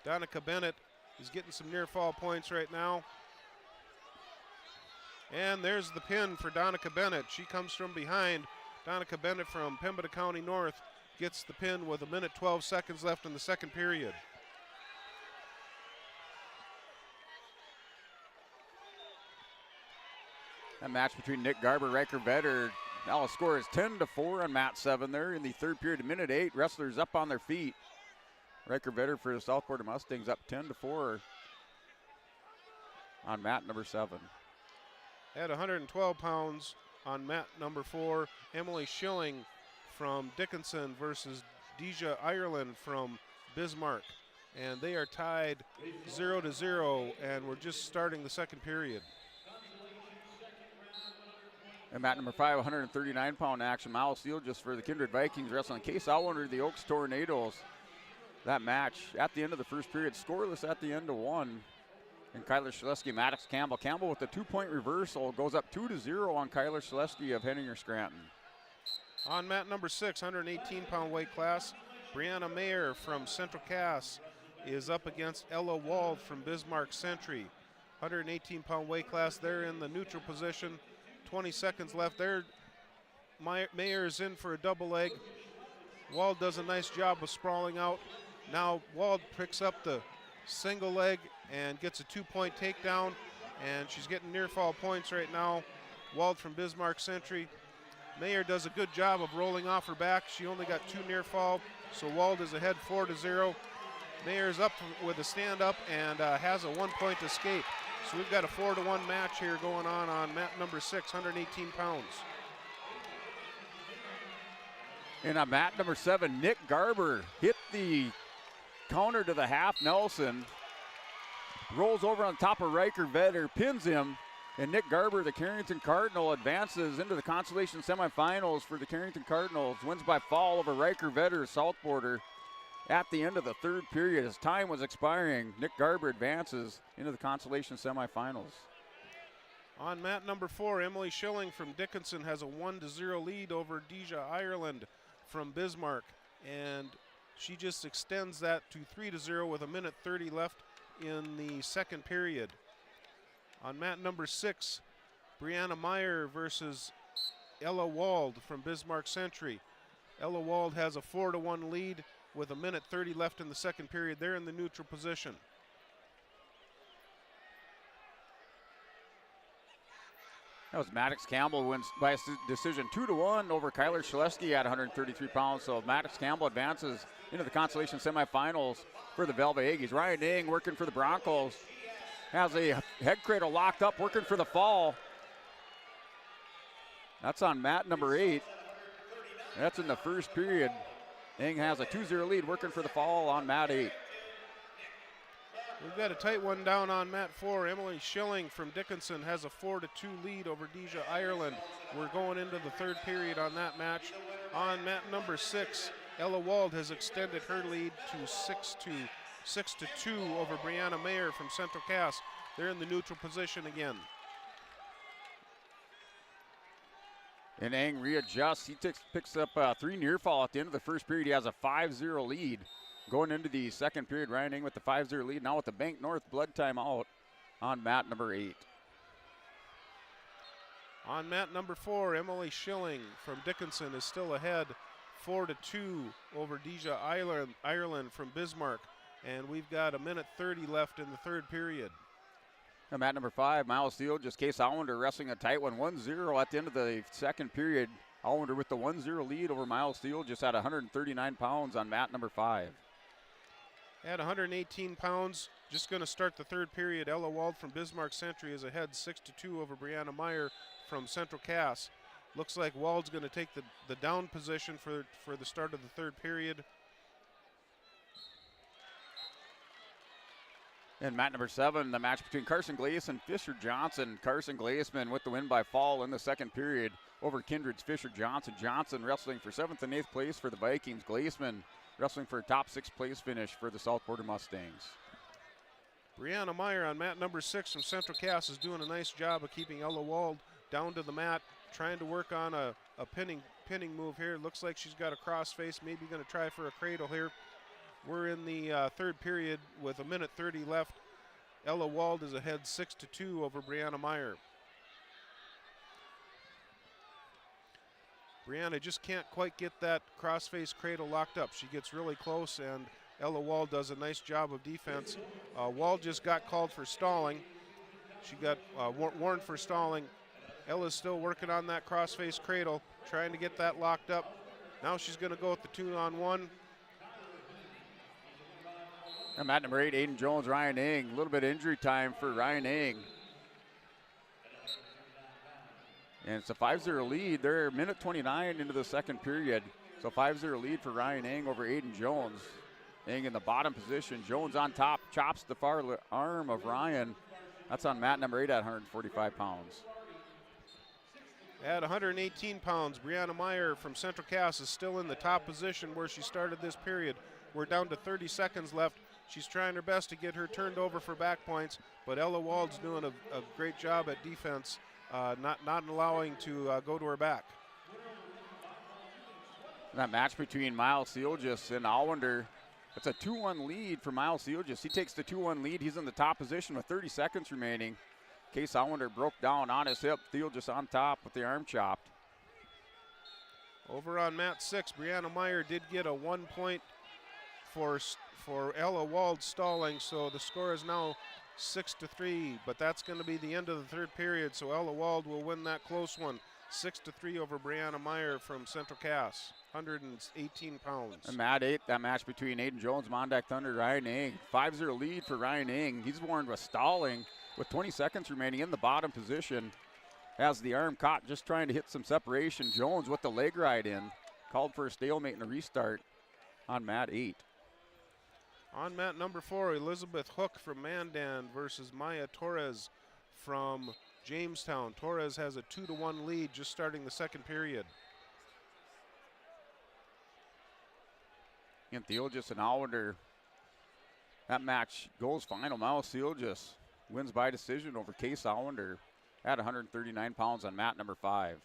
Donica Bennett is getting some near fall points right now. And there's the pin for Donica Bennett. She comes from behind. Donica Bennett from Pembina County North gets the pin with 1:12 seconds left in the second period. That match between Nick Garber, Riker Vetter. Now the score is 10-4 on mat 7 there in the third period. Minute 8, wrestlers up on their feet. Riker Vetter for the Southport Mustangs up 10-4 on mat number 7. At 112 pounds on mat number 4, Emily Schilling from Dickinson versus Deja Ireland from Bismarck. And they are tied 0-0, and we're just starting the second period. And mat number 5, 139-pound action. Miles Steele just for the Kindred Vikings wrestling Case Allender, the Oaks Tornadoes. That match at the end of the first period, scoreless at the end of 1. And Kyler Shaleski, Maddox Campbell. Campbell with the 2-point reversal goes up 2-0 on Kyler Shaleski of Henninger Scranton. On mat number 6, 118-pound weight class, Brianna Mayer from Central Cass is up against Ella Wald from Bismarck Century. 118-pound weight class, they're in the neutral position. 20 seconds left there. Mayer is in for a double leg. Wald does a nice job of sprawling out. Now Wald picks up the single leg and gets a 2-point takedown, and she's getting near fall points right now. Wald from Bismarck Century. Mayer does a good job of rolling off her back. She only got 2 near fall, so Wald is ahead 4-0. Mayer's up with a stand up and has a 1-point escape. So we've got a 4-1 match here going on mat number 6, 118 pounds. And on mat number 7, Nick Garber hit the counter to the half Nelson. Rolls over on top of Riker Vetter, pins him, and Nick Garber, the Carrington Cardinal, advances into the consolation semifinals for the Carrington Cardinals. Wins by fall over Riker Vetter, Southporter. At the end of the third period, as time was expiring, Nick Garber advances into the consolation semifinals. On mat number 4, Emily Schilling from Dickinson has a 1-0 lead over Deja Ireland from Bismarck, and she just extends that to 3-0 with 1:30 left in the second period. On mat number 6, Brianna Meyer versus Ella Wald from Bismarck Century. Ella Wald has a 4-1 lead with 1:30 left in the second period. They're in the neutral position. That was Maddox Campbell wins by a decision 2-1 over Kyler Shaleski at 133 pounds. So Maddox Campbell advances into the consolation semifinals for the Velvet Aggies. Ryan Ing working for the Broncos. Has a head cradle locked up, working for the fall. That's on mat number 8. That's in the first period. Ing has a 2-0 lead, working for the fall on mat 8. We've got a tight one down on mat 4. Emily Schilling from Dickinson has a 4-2 lead over Deja Ireland. We're going into the third period on that match. On mat number 6, Ella Wald has extended her lead to 6-2 over Brianna Mayer from Central Cass. They're in the neutral position again. And Eng readjusts. He picks up 3 near fall at the end of the first period. He has a 5-0 lead. Going into the second period, Ryan Ing with the 5-0 lead. Now with the Bank North blood timeout on mat number 8. On mat number 4, Emily Schilling from Dickinson is still ahead 4-2 over Deja Ireland from Bismarck. And we've got a minute 30 left in the third period. And mat number 5, Miles Steele, just Case Allender wrestling a tight one, 1-0 at the end of the second period. Allender with the 1-0 lead over Miles Steele, just at 139 pounds on mat number 5. At 118 pounds, just going to start the third period. Ella Wald from Bismarck Century is ahead 6-2 over Brianna Meyer from Central Cass. Looks like Wald's going to take the down position for the start of the third period. And mat number 7, the match between Carson Glaze and Fisher Johnson. Carson Glazeman with the win by fall in the second period over Kindred's Fisher Johnson. Johnson wrestling for 7th and 8th place for the Vikings. Glazeman wrestling for a top 6th place finish for the South Border Mustangs. Brianna Meyer on mat number 6 from Central Cass is doing a nice job of keeping Ella Wald down to the mat, trying to work on a pinning move here. Looks like she's got a crossface, maybe going to try for a cradle here. We're in the third period with a minute 30 left. Ella Wald is ahead 6-2 over Brianna Meyer. Brianna just can't quite get that crossface cradle locked up. She gets really close, and Ella Wald does a nice job of defense. Wald just got called for stalling. She got warned for stalling. Ella's still working on that crossface cradle, trying to get that locked up. Now she's going to go with the 2-on-1. And mat number 8, Aiden Jones, Ryan Ing. A little bit of injury time for Ryan Ing. And it's a 5-0 lead. They're minute 29 into the second period. So 5-0 lead for Ryan Ing over Aiden Jones. Ing in the bottom position. Jones on top, chops the far arm of Ryan. That's on mat number 8 at 145 pounds. At 118 pounds, Brianna Meyer from Central Cass is still in the top position where she started this period. We're down to 30 seconds left. She's trying her best to get her turned over for back points, but Ella Wald's doing a great job at defense, not allowing to go to her back. That match between Miles Sealgis and Allender, it's a 2-1 lead for Miles Sealgis. He takes the 2-1 lead. He's in the top position with 30 seconds remaining. Case Allender broke down on his hip. Sealgis on top with the arm chopped. Over on mat 6, Brianna Meyer did get a 1 point for Ella Wald stalling, so the score is now 6-3, but that's going to be the end of the third period, so Ella Wald will win that close one, 6-3 over Brianna Meyer from Central Cass, 118 pounds. And mat 8, that match between Aiden Jones, Mondack Thunder, Ryan Ing. 5-0 lead for Ryan Ing. He's warned with stalling with 20 seconds remaining in the bottom position. Has the arm caught, just trying to hit some separation. Jones with the leg ride in. Called for a stalemate and a restart on mat 8. On mat number 4, Elizabeth Hook from Mandan versus Maya Torres from Jamestown. Torres has a 2-1 lead just starting the second period. And Theologis and Allender. That match goes final. Miles Theologis wins by decision over Case Allender at 139 pounds on mat number 5.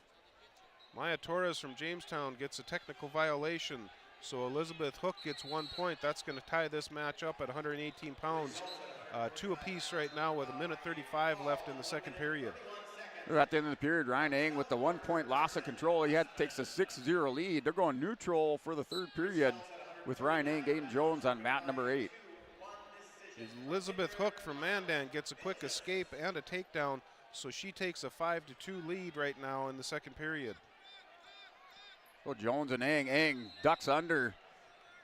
Maya Torres from Jamestown gets a technical violation. So Elizabeth Hook gets 1 point. That's going to tie this match up at 118 pounds. 2 apiece right now with a minute 35 left in the second period. They're at the end of the period. Ryan Ing with the 1 point loss of control. He takes a 6-0 lead. They're going neutral for the third period with Ryan Ing, Aiden Jones on mat number 8. Elizabeth Hook from Mandan gets a quick escape and a takedown. So she takes a 5-2 lead right now in the second period. Well, Jones and Eng ducks under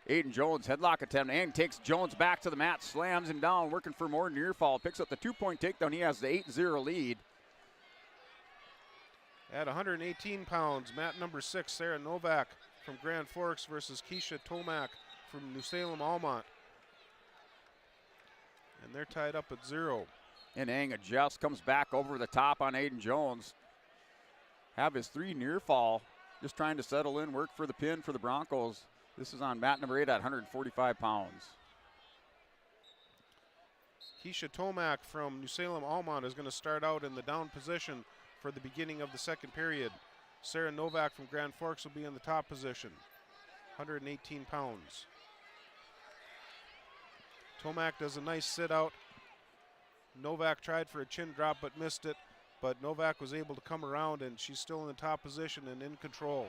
Aiden Jones. Headlock attempt. Eng takes Jones back to the mat, slams him down, working for more near fall. Picks up the 2-point takedown. He has the 8-0 lead. At 118 pounds, mat number 6, Sarah Novak from Grand Forks versus Keisha Tomac from New Salem Almont. And they're tied up at 0. And Eng adjusts, comes back over the top on Aiden Jones. Have his 3 near fall, just trying to settle in, work for the pin for the Broncos. This is on mat number 8 at 145 pounds. Keisha Tomac from New Salem Almont is going to start out in the down position for the beginning of the second period. Sarah Novak from Grand Forks will be in the top position, 118 pounds. Tomac does a nice sit out. Novak tried for a chin drop but missed it, but Novak was able to come around and she's still in the top position and in control.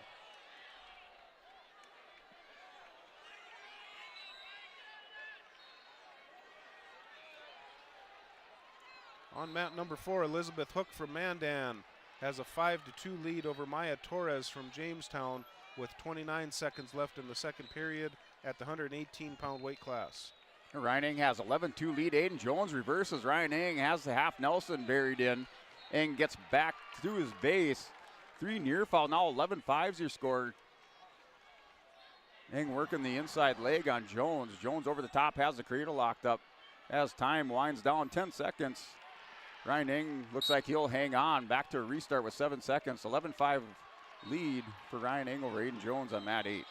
On mat number 4, Elizabeth Hook from Mandan has a 5-2 lead over Maya Torres from Jamestown with 29 seconds left in the second period at the 118-pound weight class. Ryan Eng has 11-2 lead. Aiden Jones reverses. Ryan Eng has the half Nelson buried in. Eng gets back to his base. 3 near fall. Now 11-5's your score. Eng working the inside leg on Jones. Jones over the top has the cradle locked up. As time winds down, 10 seconds. Ryan Eng looks like he'll hang on. Back to a restart with 7 seconds. 11-5 lead for Ryan Eng over Aiden Jones on mat 8.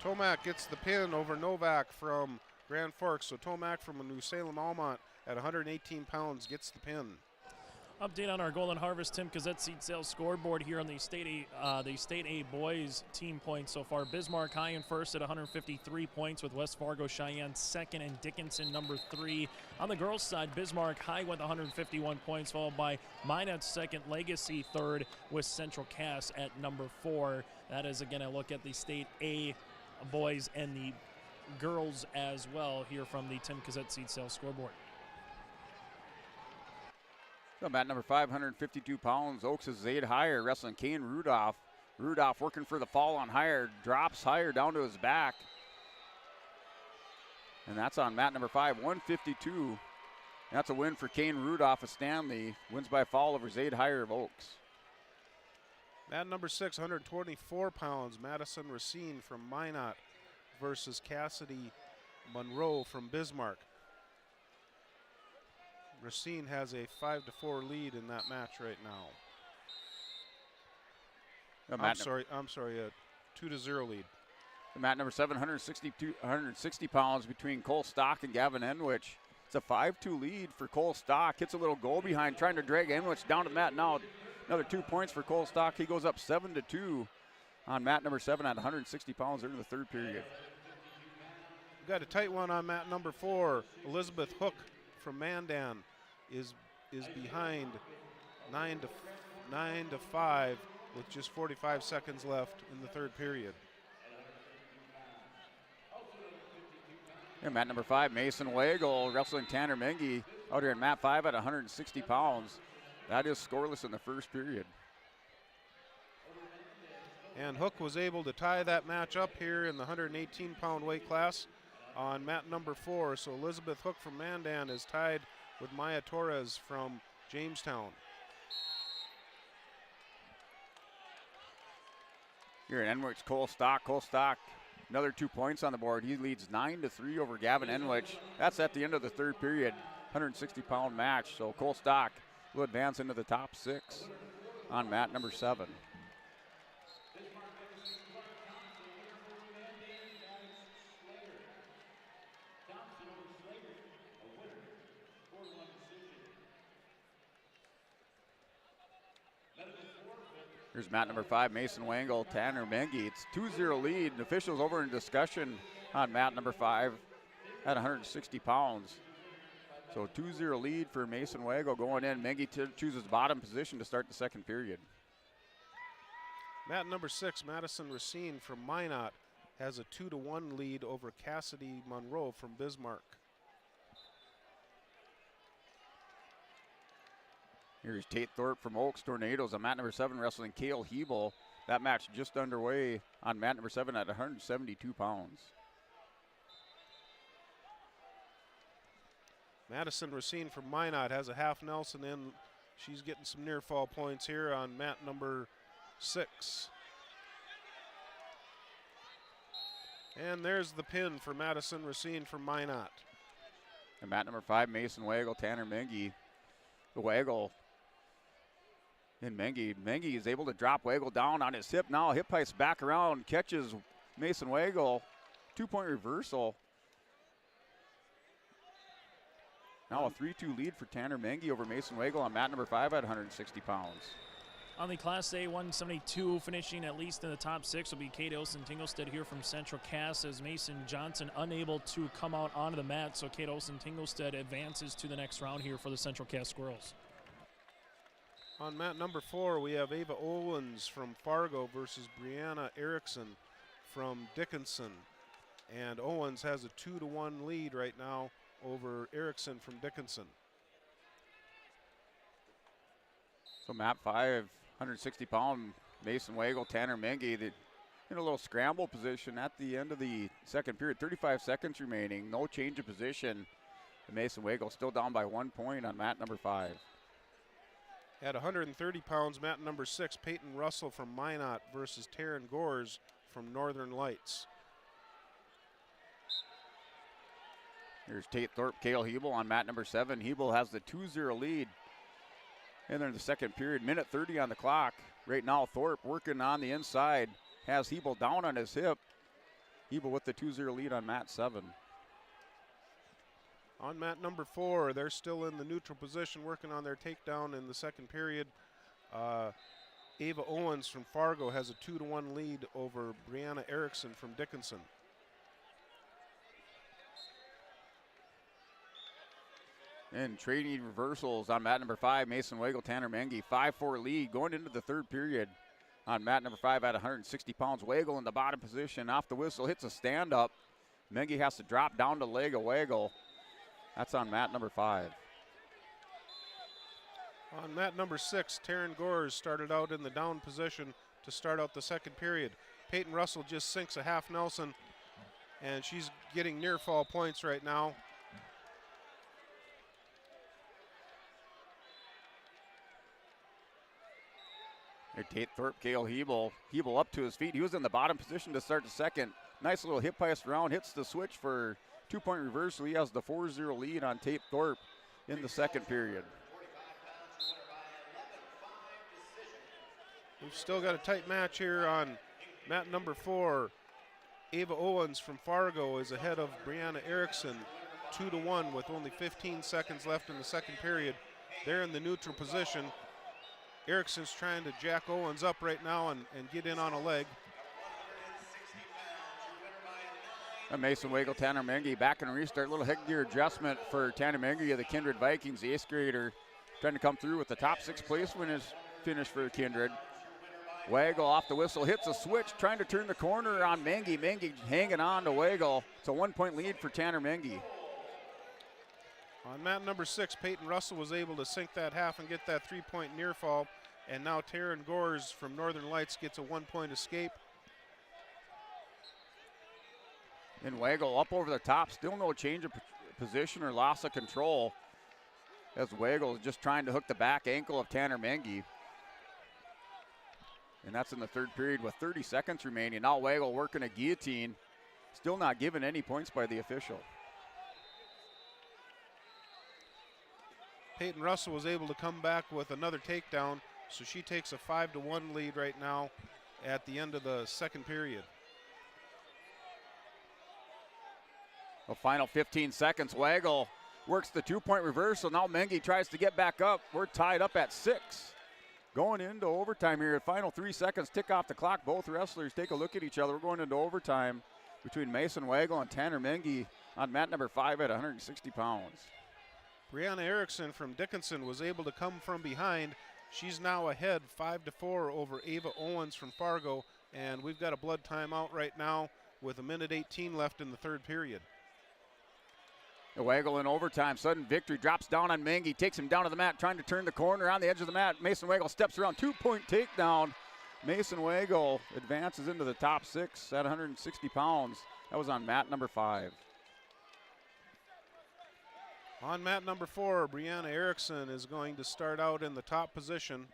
Tomac gets the pin over Novak from Grand Forks. So Tomac from New Salem Almont at 118 pounds gets the pin. Update on our Golden Harvest Tim Kazette seed sales scoreboard here on the State A boys team points so far. Bismarck high in first at 153 points with West Fargo Cheyenne second and Dickinson number 3. On the girls side, Bismarck high with 151 points, followed by Minot second, Legacy third with Central Cass at number 4. That is again a look at the State A boys and the girls as well here from the Tim Kazette seed sales scoreboard. So mat number 5, 152 pounds. Oaks is Zaid Higher wrestling Kane Rudolph. Rudolph working for the fall on Higher. Drops Higher down to his back. And that's on mat number 5, 152. That's a win for Kane Rudolph of Stanley. Wins by fall over Zaid Higher of Oaks. Mat number 6, 124 pounds. Madison Racine from Minot versus Cassidy Monroe from Bismarck. Racine has a 5-4 lead in that match right now. I'm sorry, a 2-0 lead. Mat number 7, 160 pounds between Cole Stock and Gavin Enwich. It's a 5-2 lead for Cole Stock. Hits a little goal behind, trying to drag Enwich down to the mat. Now another 2 points for Cole Stock. He goes up 7-2 on mat number 7 at 160 pounds during the third period. We've got a tight one on mat number 4. Elizabeth Hook from Mandan is behind 9-5 with just 45 seconds left in the third period. And mat number 5, Mason Wagle wrestling Tanner Mengi out here in mat 5 at 160 pounds. That is scoreless in the first period. And Hook was able to tie that match up here in the 118-pound weight class on mat number 4. So Elizabeth Hook from Mandan is tied with Maya Torres from Jamestown. Here in Enwich, Cole Stock. Cole Stock, another 2 points on the board. He leads 9-3 over Gavin Enwich. That's at the end of the third period, 160-pound match. So Cole Stock will advance into the top 6 on mat number 7. Here's mat number 5, Mason Wangle, Tanner Mengi. It's 2-0 lead. The officials over in discussion on mat number 5 at 160 pounds. So 2-0 lead for Mason Wangle going in. Mengi chooses bottom position to start the second period. Mat number 6, Madison Racine from Minot has a 2-1 lead over Cassidy Monroe from Bismarck. Here's Tate Thorpe from Oaks Tornadoes on mat number 7 wrestling Cale Hebel. That match just underway on mat number 7 at 172 pounds. Madison Racine from Minot has a half Nelson in. She's getting some near fall points here on mat number 6. And there's the pin for Madison Racine from Minot. And mat number 5, Mason Wagle, Tanner Mengi. Wagle and Mengi is able to drop Wagle down on his hip. Now hip pipes back around, catches Mason Wagle. 2-point reversal. Now a 3-2 lead for Tanner Mengi over Mason Wagle on mat number 5 at 160 pounds. On the Class A 172, finishing at least in the top 6 will be Kate Olsen-Tinglestead here from Central Cass, as Mason Johnson unable to come out onto the mat. So Kate Olsen-Tinglestead advances to the next round here for the Central Cass Squirrels. On mat number 4, we have Ava Owens from Fargo versus Brianna Erickson from Dickinson. And Owens has a 2-1 lead right now over Erickson from Dickinson. So mat 5, 160-pound Mason Wagle, Tanner Mengi, in a little scramble position at the end of the second period. 35 seconds remaining, no change of position. And Mason Wagle still down by 1 point on mat number 5. At 130 pounds, mat number 6, Peyton Russell from Minot versus Taryn Gores from Northern Lights. Here's Tate Thorpe, Cale Hebel on mat number 7. Hebel has the 2-0 lead. And then the second period, minute 30 on the clock. Right now, Thorpe working on the inside, has Hebel down on his hip. Hebel with the 2-0 lead on mat 7. On mat number 4, they're still in the neutral position working on their takedown in the second period. Ava Owens from Fargo has a 2-1 lead over Brianna Erickson from Dickinson. And trading reversals on mat number 5, Mason Wagle, Tanner Mengi, 5-4 lead going into the third period on mat number 5 at 160 pounds. Wagle in the bottom position, off the whistle, hits a stand-up. Mengi has to drop down the leg of Wagle. That's on mat number 5. On mat number 6, Taryn Gores started out in the down position to start out the second period. Peyton Russell just sinks a half Nelson, and she's getting near fall points right now. Tate Thorpe, Cale Hebel. Hebel up to his feet. He was in the bottom position to start the second. Nice little hip pass around, hits the switch for 2-point reversal. He has the 4-0 lead on Tate Thorpe in the second period. We've still got a tight match here on mat number 4. Ava Owens from Fargo is ahead of Brianna Erickson 2-1 with only 15 seconds left in the second period. They're in the neutral position. Erickson's trying to jack Owens up right now and get in on a leg. And Mason Wagle, Tanner Mengi back in a restart. Little headgear adjustment for Tanner Mengi of the Kindred Vikings, the 8th grader, trying to come through with the top 6 place finish for Kindred. Wagle off the whistle, hits a switch, trying to turn the corner on Mengi. Mengi hanging on to Wagle. It's a 1-point lead for Tanner Mengi. On mat number 6, Peyton Russell was able to sink that half and get that 3-point near fall. And now Taryn Gores from Northern Lights gets a 1-point escape. And Wagle up over the top, still no change of position or loss of control, as Wagle is just trying to hook the back ankle of Tanner Mengi. And that's in the third period with 30 seconds remaining. Now Wagle working a guillotine, still not given any points by the official. Peyton Russell was able to come back with another takedown, so she takes a 5-1 lead right now at the end of the second period. The final 15 seconds, Wagle works the 2-point reversal. Now Mengi tries to get back up. We're tied up at 6. Going into overtime here. Final 3 seconds tick off the clock. Both wrestlers take a look at each other. We're going into overtime between Mason Wagle and Tanner Mengi on mat number 5 at 160 pounds. Brianna Erickson from Dickinson was able to come from behind. She's now ahead 5-4 over Ava Owens from Fargo, and we've got a blood timeout right now with 1:18 left in the third period. The Waggle in overtime. Sudden victory. Drops down on Mengi. Takes him down to the mat. Trying to turn the corner on the edge of the mat. Mason Waggle steps around. 2-point takedown. Mason Waggle advances into the top 6 at 160 pounds. That was on mat number 5. On mat number 4, Brianna Erickson is going to start out in the top position.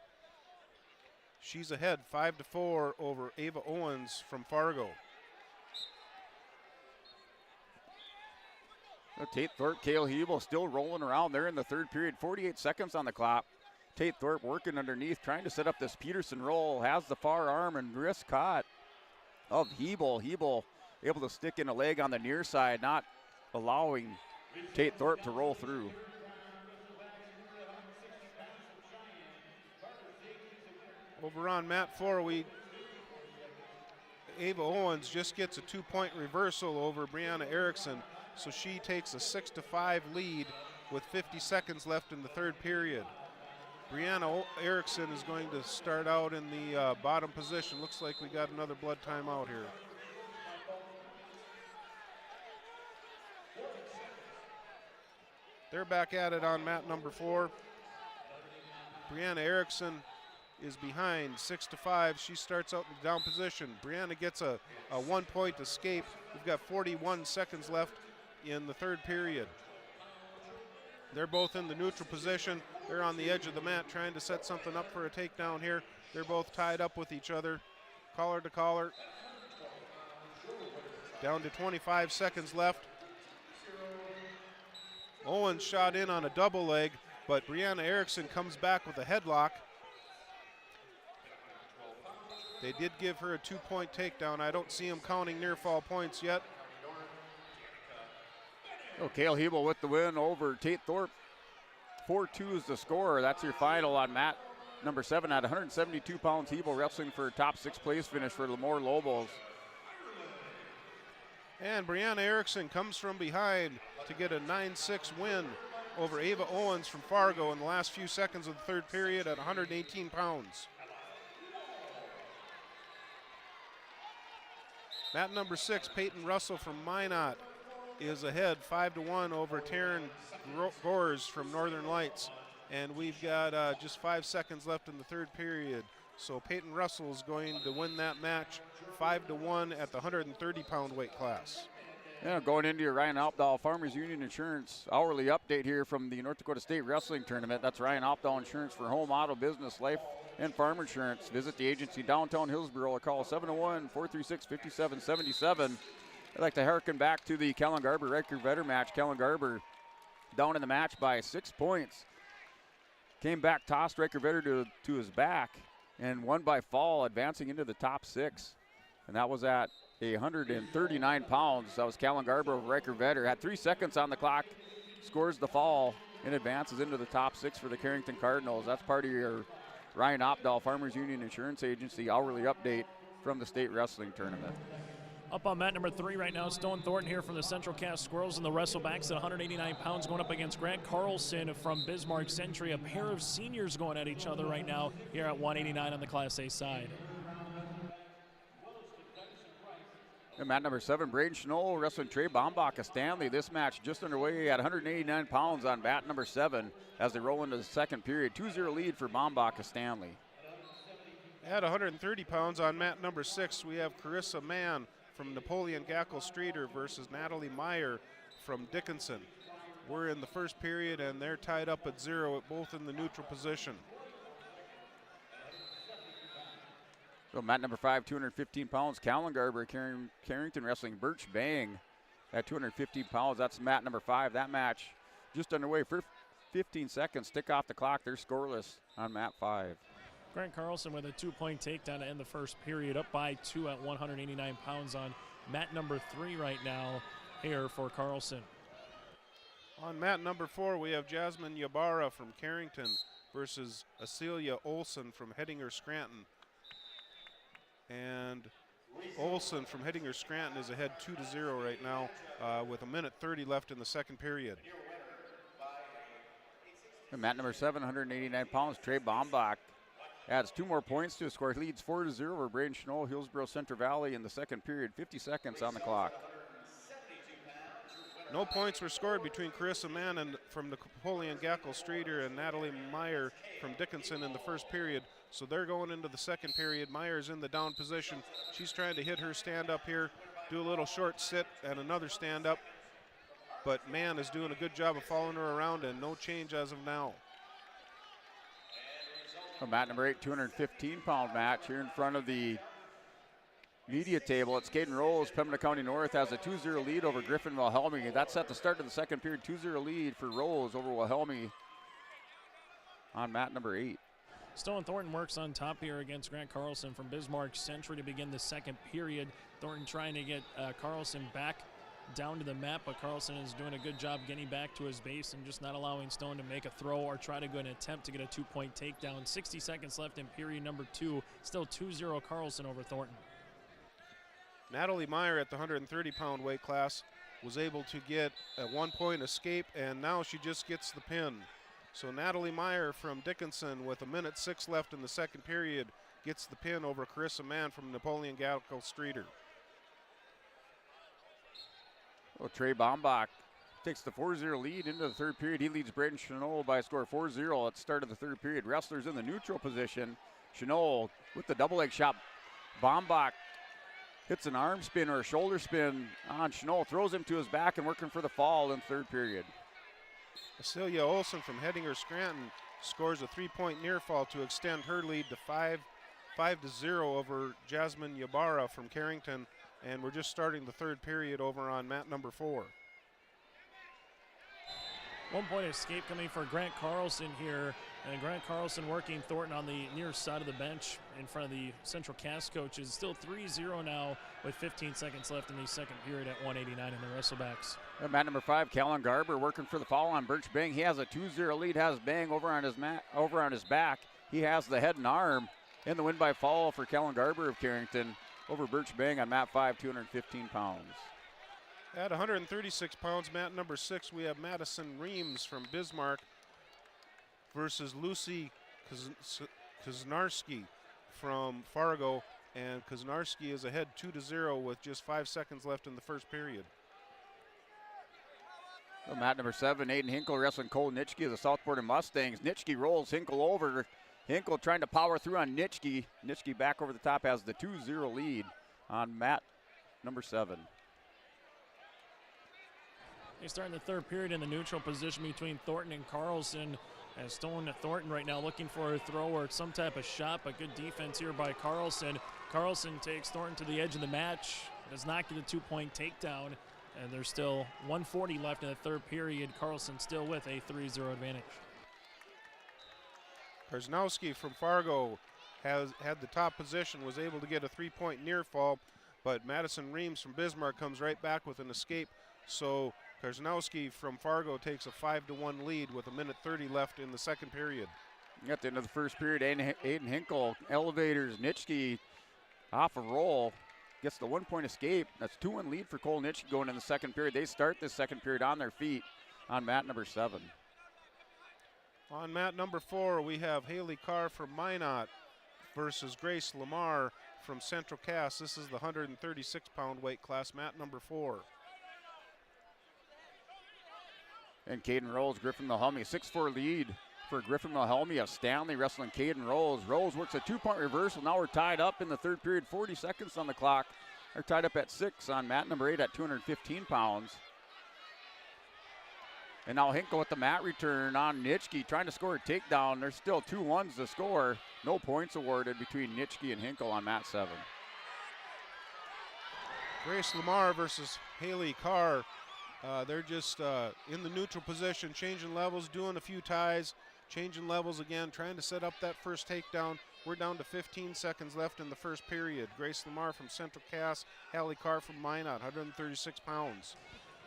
She's ahead 5-4 over Ava Owens from Fargo. Tate Thorpe, Kale Hebel still rolling around there in the third period. 48 seconds on the clock. Tate Thorpe working underneath, trying to set up this Peterson roll. Has the far arm and wrist caught of Hebel. Hebel able to stick in a leg on the near side, not allowing Tate Thorpe to roll through. Over on mat 4, Ava Owens just gets a 2-point reversal over Brianna Erickson, so she takes a 6-5 lead with 50 seconds left in the third period. Brianna Erickson is going to start out in the bottom position. Looks like we got another blood timeout here. They're back at it on mat number 4. Brianna Erickson is behind 6-5. She starts out in the down position. Brianna gets a 1-point escape. We've got 41 seconds left in the third period. They're both in the neutral position. They're on the edge of the mat trying to set something up for a takedown here. They're both tied up with each other, collar to collar. Down to 25 seconds left. Owens shot in on a double leg, but Brianna Erickson comes back with a headlock. They did give her a 2-point takedown. I don't see them counting near fall points yet. Oh, Kale Hebel with the win over Tate Thorpe. 4-2 is the score. That's your final on mat number 7 at 172 pounds. Hebel wrestling for a top 6 place finish for Lemoore Lobos. And Brianna Erickson comes from behind to get a 9-6 win over Ava Owens from Fargo in the last few seconds of the third period at 118 pounds. Mat number 6, Peyton Russell from Minot is ahead 5-1 over Taryn Gores from Northern Lights. And we've got just 5 seconds left in the third period. So Peyton Russell is going to win that match 5-1 at the 130-pound weight class. Yeah, going into your Ryan Opdahl Farmers Union Insurance hourly update here from the North Dakota State Wrestling Tournament. That's Ryan Opdahl Insurance for home, auto, business, life, and farm insurance. Visit the agency downtown Hillsboro or call 701-436-5777. I'd like to harken back to the Kellen Garber Riker Vetter match. Kellen Garber down in the match by 6 points. Came back, tossed Riker Vetter to his back, and won by fall, advancing into the top 6. And that was at 139 pounds. That was Kellen Garber over Riker Vetter. Had 3 seconds on the clock, scores the fall, and advances into the top 6 for the Carrington Cardinals. That's part of your Ryan Opdahl Farmers Union Insurance Agency hourly update from the state wrestling tournament. Up on mat number 3 right now, Stone Thornton here from the Central Cass Squirrels and the Wrestlebacks at 189 pounds going up against Grant Carlson from Bismarck Century. A pair of seniors going at each other right now here at 189 on the Class A side. And mat number 7, Braden Schnoll wrestling Trey Bombach of Stanley. This match just underway at 189 pounds on mat number 7 as they roll into the second period. 2-0 lead for Bombach of Stanley. At 130 pounds on mat number 6, we have Carissa Mann from Napoleon Gackle Streeter versus Natalie Meyer from Dickinson. We're in the first period and they're tied up at 0, both in the neutral position. So mat number 5, 215 pounds, Callan Garber, Carrington wrestling Birch Bang at 215 pounds. That's mat number 5. That match just underway for 15 seconds. Tick off the clock. They're scoreless on mat 5. Grant Carlson with a 2-point takedown to end the first period, up by 2 at 189 pounds on mat number 3 right now here for Carlson. On mat number 4, we have Jasmine Yabara from Carrington versus Acelia Olson from Hettinger Scranton. And Olson from Hettinger Scranton is ahead 2-0 right now with 1:30 left in the second period. And mat number 7, 189 pounds, Trey Bombach adds 2 more points to his score. He leads 4-0 over Braden Schnoll, Hillsboro Central Valley in the second period. 50 seconds on the clock. No points were scored between Carissa Mann from Napoleon Gackle Streeter and Natalie Meyer from Dickinson in the first period. So they're going into the second period. Meyer's in the down position. She's trying to hit her stand up here, do a little short sit and another stand up. But Mann is doing a good job of following her around, and no change as of now. A mat number 8, 215-pound match here in front of the media table. It's Caden Rose. Pembina County North has a 2-0 lead over Griffin Wilhelmy. That's at the start of the second period. 2-0 lead for Rose over Wilhelmy on mat number 8. Stone Thornton works on top here against Grant Carlson from Bismarck Century to begin the second period. Thornton trying to get Carlson back down to the mat, but Carlson is doing a good job getting back to his base and just not allowing Stone to make a throw or try to go and attempt to get a 2-point takedown. 60 seconds left in period number 2. Still 2-0 Carlson over Thornton. Natalie Meyer at the 130-pound weight class was able to get a 1-point escape, and now she just gets the pin. So Natalie Meyer from Dickinson with 1:06 left in the second period gets the pin over Carissa Mann from Napoleon Gackle Streeter. Well, Trey Bombach takes the 4-0 lead into the third period. He leads Braden Chenot by a score of 4-0 at the start of the third period. Wrestlers in the neutral position. Chenot with the double leg shot. Bombach hits an arm spin or a shoulder spin on Chenot, throws him to his back and working for the fall in the third period. Celia Olson from Hettinger Scranton scores a 3-point near fall to extend her lead to 5-0 over Jasmine Ybarra from Carrington. And we're just starting the third period over on mat number 4. 1-point escape coming for Grant Carlson here. And Grant Carlson working Thornton on the near side of the bench in front of the Central Cass coaches. Still 3-0 now with 15 seconds left in the second period at 189 in the Wrestlebacks. And mat number 5, Callan Garber working for the foul on Birch Bang. He has a 2-0 lead, has Bang over on his back. He has the head and arm in the win by foul for Callan Garber of Carrington over Birch Bang on mat 5, 215 pounds. At 136 pounds, mat number 6, we have Madison Reams from Bismarck versus Lucy Kaznarski from Fargo. And Kaznarski is ahead 2-0 with just 5 seconds left in the first period. Well, mat number 7, Aiden Hinkle wrestling Cole Nitschke of the Southport Mustangs. Nitschke rolls Hinkle over. Hinkle trying to power through on Nitschke. Nitschke back over the top has the 2-0 lead on mat number 7. They start in the third period in the neutral position between Thornton and Carlson. As Stone Thornton right now looking for a throw or some type of shot, but good defense here by Carlson. Carlson takes Thornton to the edge of the match, does not get a 2-point takedown, and there's still 1:40 left in the third period. Carlson still with a 3-0 advantage. Kaznowski from Fargo had the top position, was able to get a 3-point near fall, but Madison Reams from Bismarck comes right back with an escape. So Kaznowski from Fargo takes a 5-1 lead with 1:30 left in the second period. At the end of the first period, Aiden Hinkle elevators Nitschke off a roll, gets the 1-point escape. That's 2-1 lead for Cole Nitschke going in the second period. They start this second period on their feet on mat number 7. On mat number 4, we have Haley Carr from Minot versus Grace Lamar from Central Cass. This is the 136-pound weight class, mat number 4. And Caden Rose, Griffin Wilhelmy, 6-4 lead for Griffin Wilhelmy of Stanley wrestling Caden Rose. Rose works a 2-point reversal. Now we're tied up in the third period, 40 seconds on the clock. They're tied up at 6 on mat number 8 at 215 pounds. And now Hinkle with the mat return on Nitschke, trying to score a takedown. There's still 2 1s to score. No points awarded between Nitschke and Hinkle on mat 7. Grace Lamar versus Haley Carr. They're just in the neutral position, changing levels, doing a few ties, changing levels again, trying to set up that first takedown. We're down to 15 seconds left in the first period. Grace Lamar from Central Cass, Haley Carr from Minot, 136 pounds.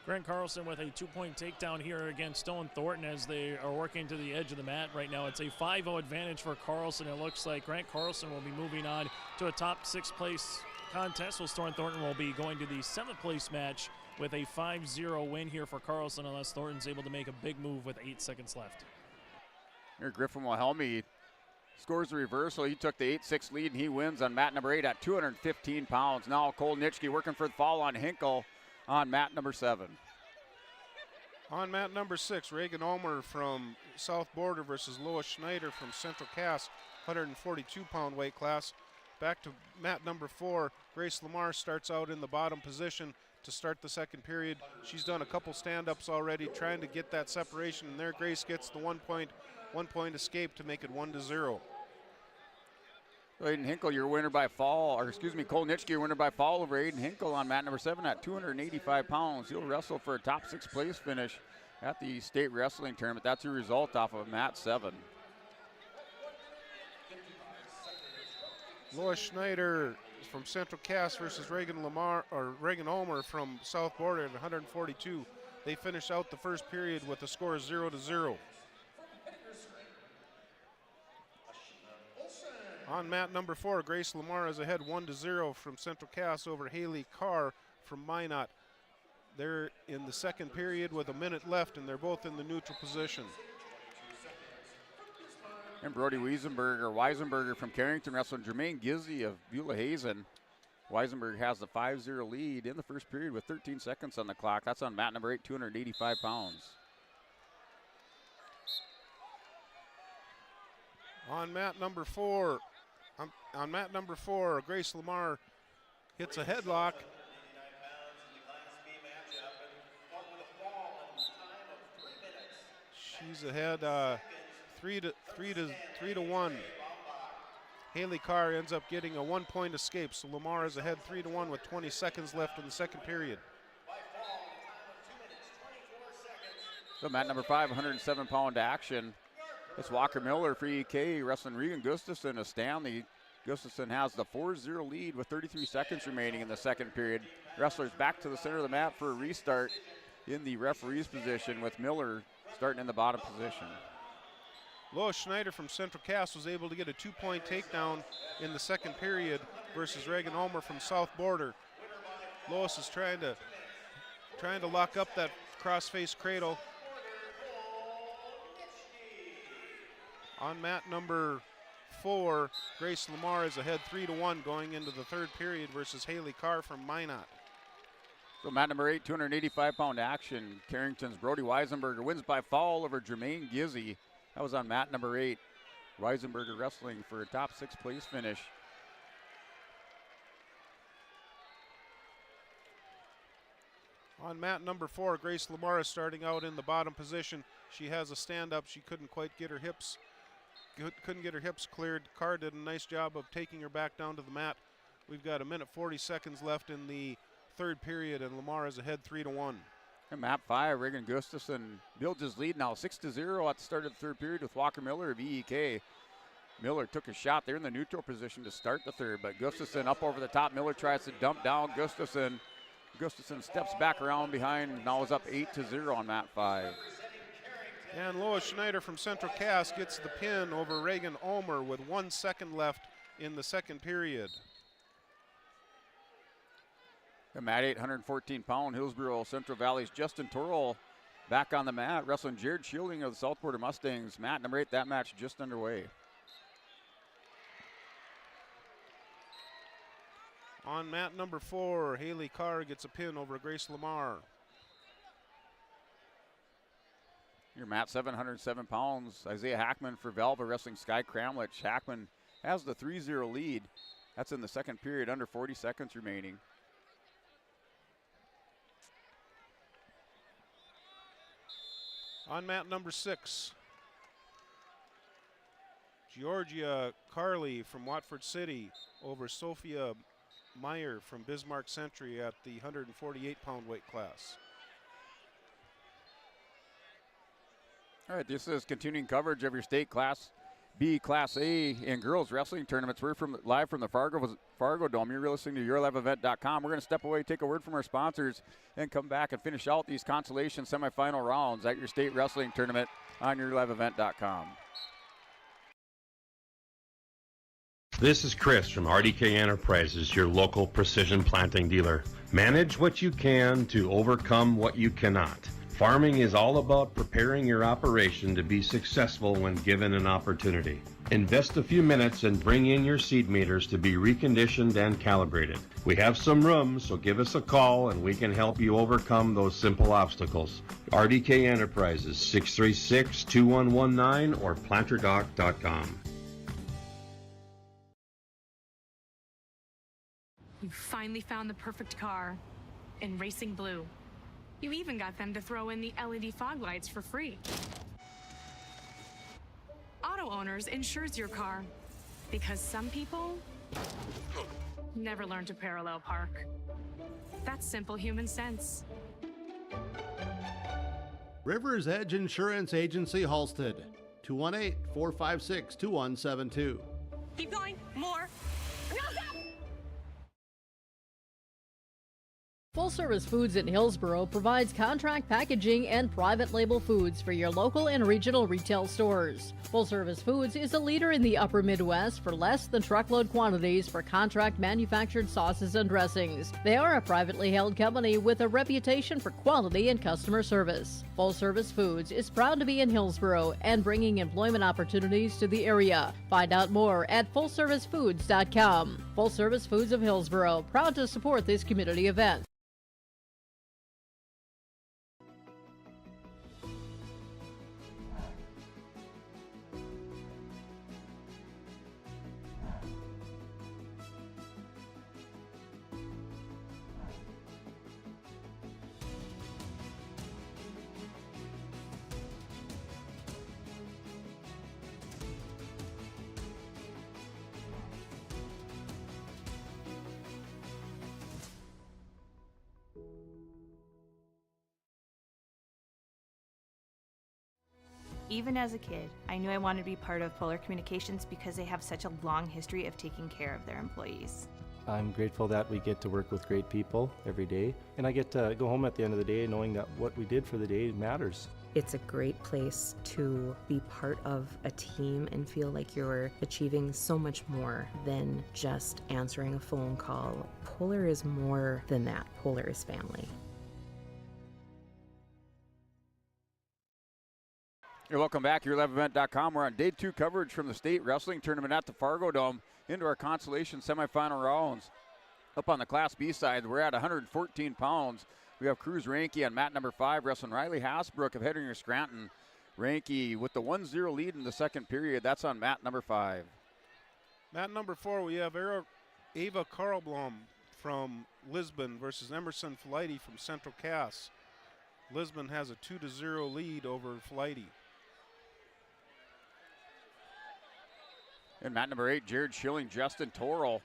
Grant Carlson with a 2-point takedown here against Stone Thornton as they are working to the edge of the mat right now. It's a 5-0 advantage for Carlson. It looks like Grant Carlson will be moving on to a top 6 place contest, while Stone Thornton will be going to the 7th place match with a 5-0 win here for Carlson, unless Thornton's able to make a big move with 8 seconds left. Here Griffin Wilhelmy scores the reversal. He took the 8-6 lead and he wins on mat number 8 at 215 pounds. Now Cole Nitschke working for the fall on Hinkle on mat number 7. On mat number 6, Reagan Ulmer from South Border versus Lois Schneider from Central Cass, 142-pound weight class. Back to mat number 4, Grace Lamar starts out in the bottom position to start the second period. She's done a couple stand-ups already, trying to get that separation, and there Grace gets the one point escape to make it 1-0. Aiden Hinkle, your winner by fall, Cole Nitschke, your winner by fall over Aiden Hinkle on mat number 7 at 285 pounds. He'll wrestle for a top 6 place finish at the state wrestling tournament. That's a result off of mat 7. Lois Schneider from Central Cass versus Reagan Ulmer from South Border at 142. They finish out the first period with a score of 0-0. On mat number 4, Grace Lamar is ahead 1-0 from Central Cass over Haley Carr from Minot. They're in the second period with a minute left, and they're both in the neutral position. And Brody Weisenberger from Carrington wrestling Jermaine Gizzy of Beulah Hazen. Weisenberg has the 5-0 lead in the first period with 13 seconds on the clock. That's on mat number 8, 285 pounds. On mat number 4, Grace Lamar hits a headlock. She's ahead 3-1. Haley Carr ends up getting a 1-point escape, so Lamar is ahead 3-1 with 20 seconds left in the second period. So mat number 5, 107-pound action. It's Walker Miller for EK wrestling Regan Gustafson of Stanley. Gustafson has the 4-0 lead with 33 seconds remaining in the second period. Wrestlers back to the center of the mat for a restart in the referee's position with Miller starting in the bottom position. Lois Schneider from Central Cass was able to get a 2-point takedown in the second period versus Reagan Ulmer from South Border. Lois is trying to lock up that cross-face cradle. On mat number 4, Grace Lamar is ahead 3-1 going into the third period versus Haley Carr from Minot. So mat number 8, 285-pound action. Carrington's Brody Weisenberger wins by fall over Jermaine Gizzy. That was on mat number 8. Weisenberger wrestling for a top 6 place finish. On mat number 4, Grace Lamar is starting out in the bottom position. She has a stand-up. She couldn't quite get her hips cleared. Carr did a nice job of taking her back down to the mat. We've got a minute 40 seconds left in the third period, and Lamar is ahead 3-1. And mat 5, Reagan Gustafson builds his lead now 6-0 at the start of the third period with Walker Miller of EEK. Miller took a shot there in the neutral position to start the third, but Gustafson up over the top. Miller tries to dump down Gustafson. Gustafson steps back around behind, now is up 8-0 on mat 5. And Lois Schneider from Central Cass gets the pin over Reagan Ulmer with 1 second left in the second period. The mat 8, 114-pound Hillsborough Central Valley's Justin Torrell back on the mat, wrestling Jared Shielding of the South Border Mustangs. Mat number 8, that match just underway. On mat number 4, Haley Carr gets a pin over Grace Lamar. Your mat 707 pounds, Isaiah Hackman for Velva wrestling Sky Kramlich. Hackman has the 3-0 lead. That's in the second period, under 40 seconds remaining. On mat number 6, Georgia Carley from Watford City over Sophia Meyer from Bismarck Century at the 148-pound weight class. All right, this is continuing coverage of your state Class B, Class A, and girls wrestling tournaments. We're live from the Fargo Dome. You're listening to YourLiveEvent.com. We're going to step away, take a word from our sponsors, and come back and finish out these consolation semifinal rounds at your state wrestling tournament on YourLiveEvent.com. This is Chris from RDK Enterprises, your local precision planting dealer. Manage what you can to overcome what you cannot. Farming is all about preparing your operation to be successful when given an opportunity. Invest a few minutes and bring in your seed meters to be reconditioned and calibrated. We have some room, so give us a call and we can help you overcome those simple obstacles. RDK Enterprises, 636-2119 or planterdoc.com. You finally found the perfect car in Racing Blue. You even got them to throw in the LED fog lights for free. Auto Owners insures your car because some people never learn to parallel park. That's simple human sense. River's Edge Insurance Agency, Halstead, 218-456-2172. Keep going, more. Full Service Foods in Hillsboro provides contract packaging and private label foods for your local and regional retail stores. Full Service Foods is a leader in the upper Midwest for less than truckload quantities for contract manufactured sauces and dressings. They are a privately held company with a reputation for quality and customer service. Full Service Foods is proud to be in Hillsboro and bringing employment opportunities to the area. Find out more at fullservicefoods.com. Full Service Foods of Hillsboro, proud to support this community event. Even as a kid, I knew I wanted to be part of Polar Communications because they have such a long history of taking care of their employees. I'm grateful that we get to work with great people every day, and I get to go home at the end of the day knowing that what we did for the day matters. It's a great place to be part of a team and feel like you're achieving so much more than just answering a phone call. Polar is more than that. Polar is family. You're welcome back. YourLiveEvent.com. We're on day 2 coverage from the state wrestling tournament at the Fargo Dome into our consolation semifinal rounds. Up on the Class B side, we're at 114 pounds. We have Cruz Ranke on mat number 5 wrestling Riley Hasbrook of Headringer Scranton. Ranke with the 1-0 lead in the second period. That's on mat number 5. Mat number 4, we have Ava Karlblom from Lisbon versus Emerson Flighty from Central Cass. Lisbon has a 2-0 lead over Flighty. And mat number 8, Jared Schilling, Justin Torrell.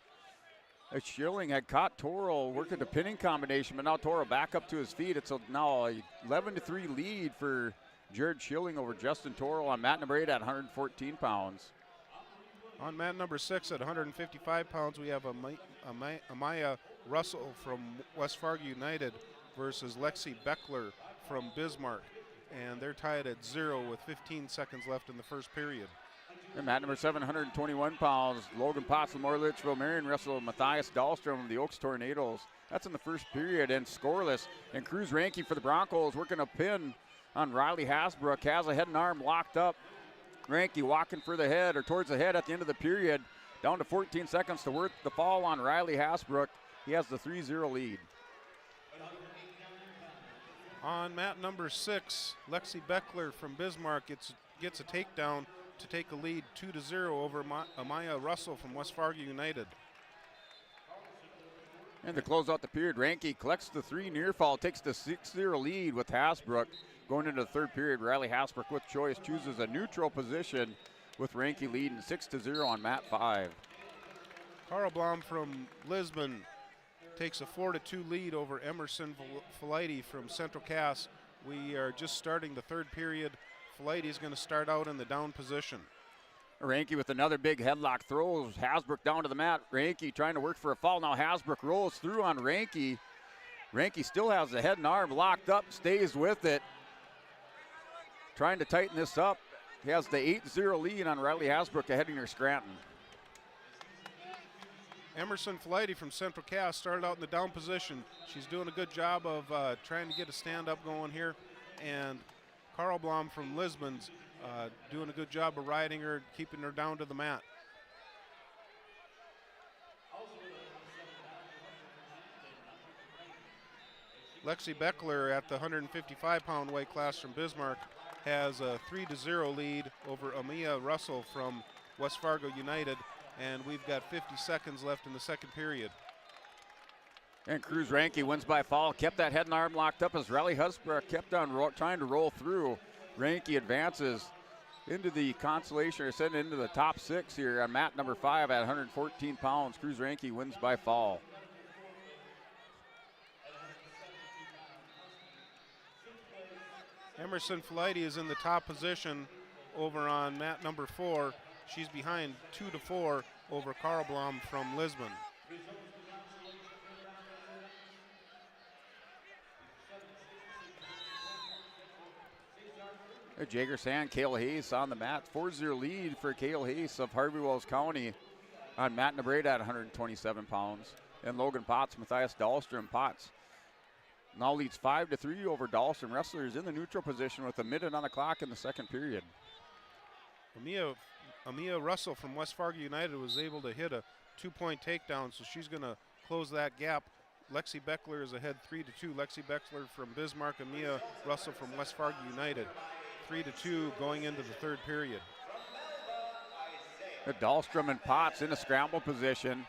Schilling had caught Torrell working the pinning combination, but now Torrell back up to his feet. It's now a 11-3 lead for Jared Schilling over Justin Torrell on mat number 8 at 114 pounds. On mat number 6 at 155 pounds, we have Amaya Russell from West Fargo United versus Lexi Beckler from Bismarck. And they're tied at 0 with 15 seconds left in the first period. And mat number 7, 121 pounds, Logan Potts from Litchfield Marion wrestled Matthias Dahlstrom of the Oaks Tornadoes. That's in the first period and scoreless. And Cruz Ranke for the Broncos working a pin on Riley Hasbrook. Has a head and arm locked up. Ranke walking for the head or towards the head at the end of the period. Down to 14 seconds to work the fall on Riley Hasbrook. He has the 3-0 lead. On mat number 6, Lexi Beckler from Bismarck gets a takedown to take a lead 2-0 over Amaya Russell from West Fargo United. And to close out the period, Ranke collects the 3 near fall, takes the 6-0 lead with Hasbrook. Going into the third period, Riley Hasbrook with choice chooses a neutral position with Ranke leading 6-0 on mat 5. Karlblom from Lisbon takes a 4-2 lead over Emerson Flighty from Central Cass. We are just starting the third period. Flighty is going to start out in the down position. Ranke with another big headlock throws Hasbrook down to the mat. Ranke trying to work for a fall. Now Hasbrook rolls through on Ranke. Ranke still has the head and arm locked up, stays with it. Trying to tighten this up. He has the 8-0 lead on Riley Hasbrook of Headringer Scranton. Emerson Flighty from Central Cass started out in the down position. She's doing a good job of trying to get a stand-up going here. and Carl Blom from Lisbon's doing a good job of riding her, keeping her down to the mat. Lexi Beckler at the 155-pound weight class from Bismarck has a 3-0 lead over Amia Russell from West Fargo United, and we've got 50 seconds left in the second period. And Cruz Ranke wins by fall. Kept that head and arm locked up as Riley Husbrook kept on trying to roll through. Ranke advances into the consolation, or sent into the top 6 here on mat number 5 at 114 pounds. Cruz Ranke wins by fall. Emerson Flighty is in the top position over on mat number 4. She's behind 2-4 over Carl Blom from Lisbon. Jager Sand, Cale Hayes on the mat. 4-0 lead for Cale Hayes of Harvey Wells County on mat number 8 at 127 pounds. And Logan Potts, Matthias Dahlstrom. Potts now leads 5-3 over Dahlstrom. Wrestlers in the neutral position with a minute on the clock in the second period. Amia Russell from West Fargo United was able to hit a 2-point takedown, so she's going to close that gap. Lexi Beckler is ahead 3-2. Lexi Beckler from Bismarck, Amia Russell from West Fargo United. 3-2 going into the third period. Dahlstrom and Potts in a scramble position.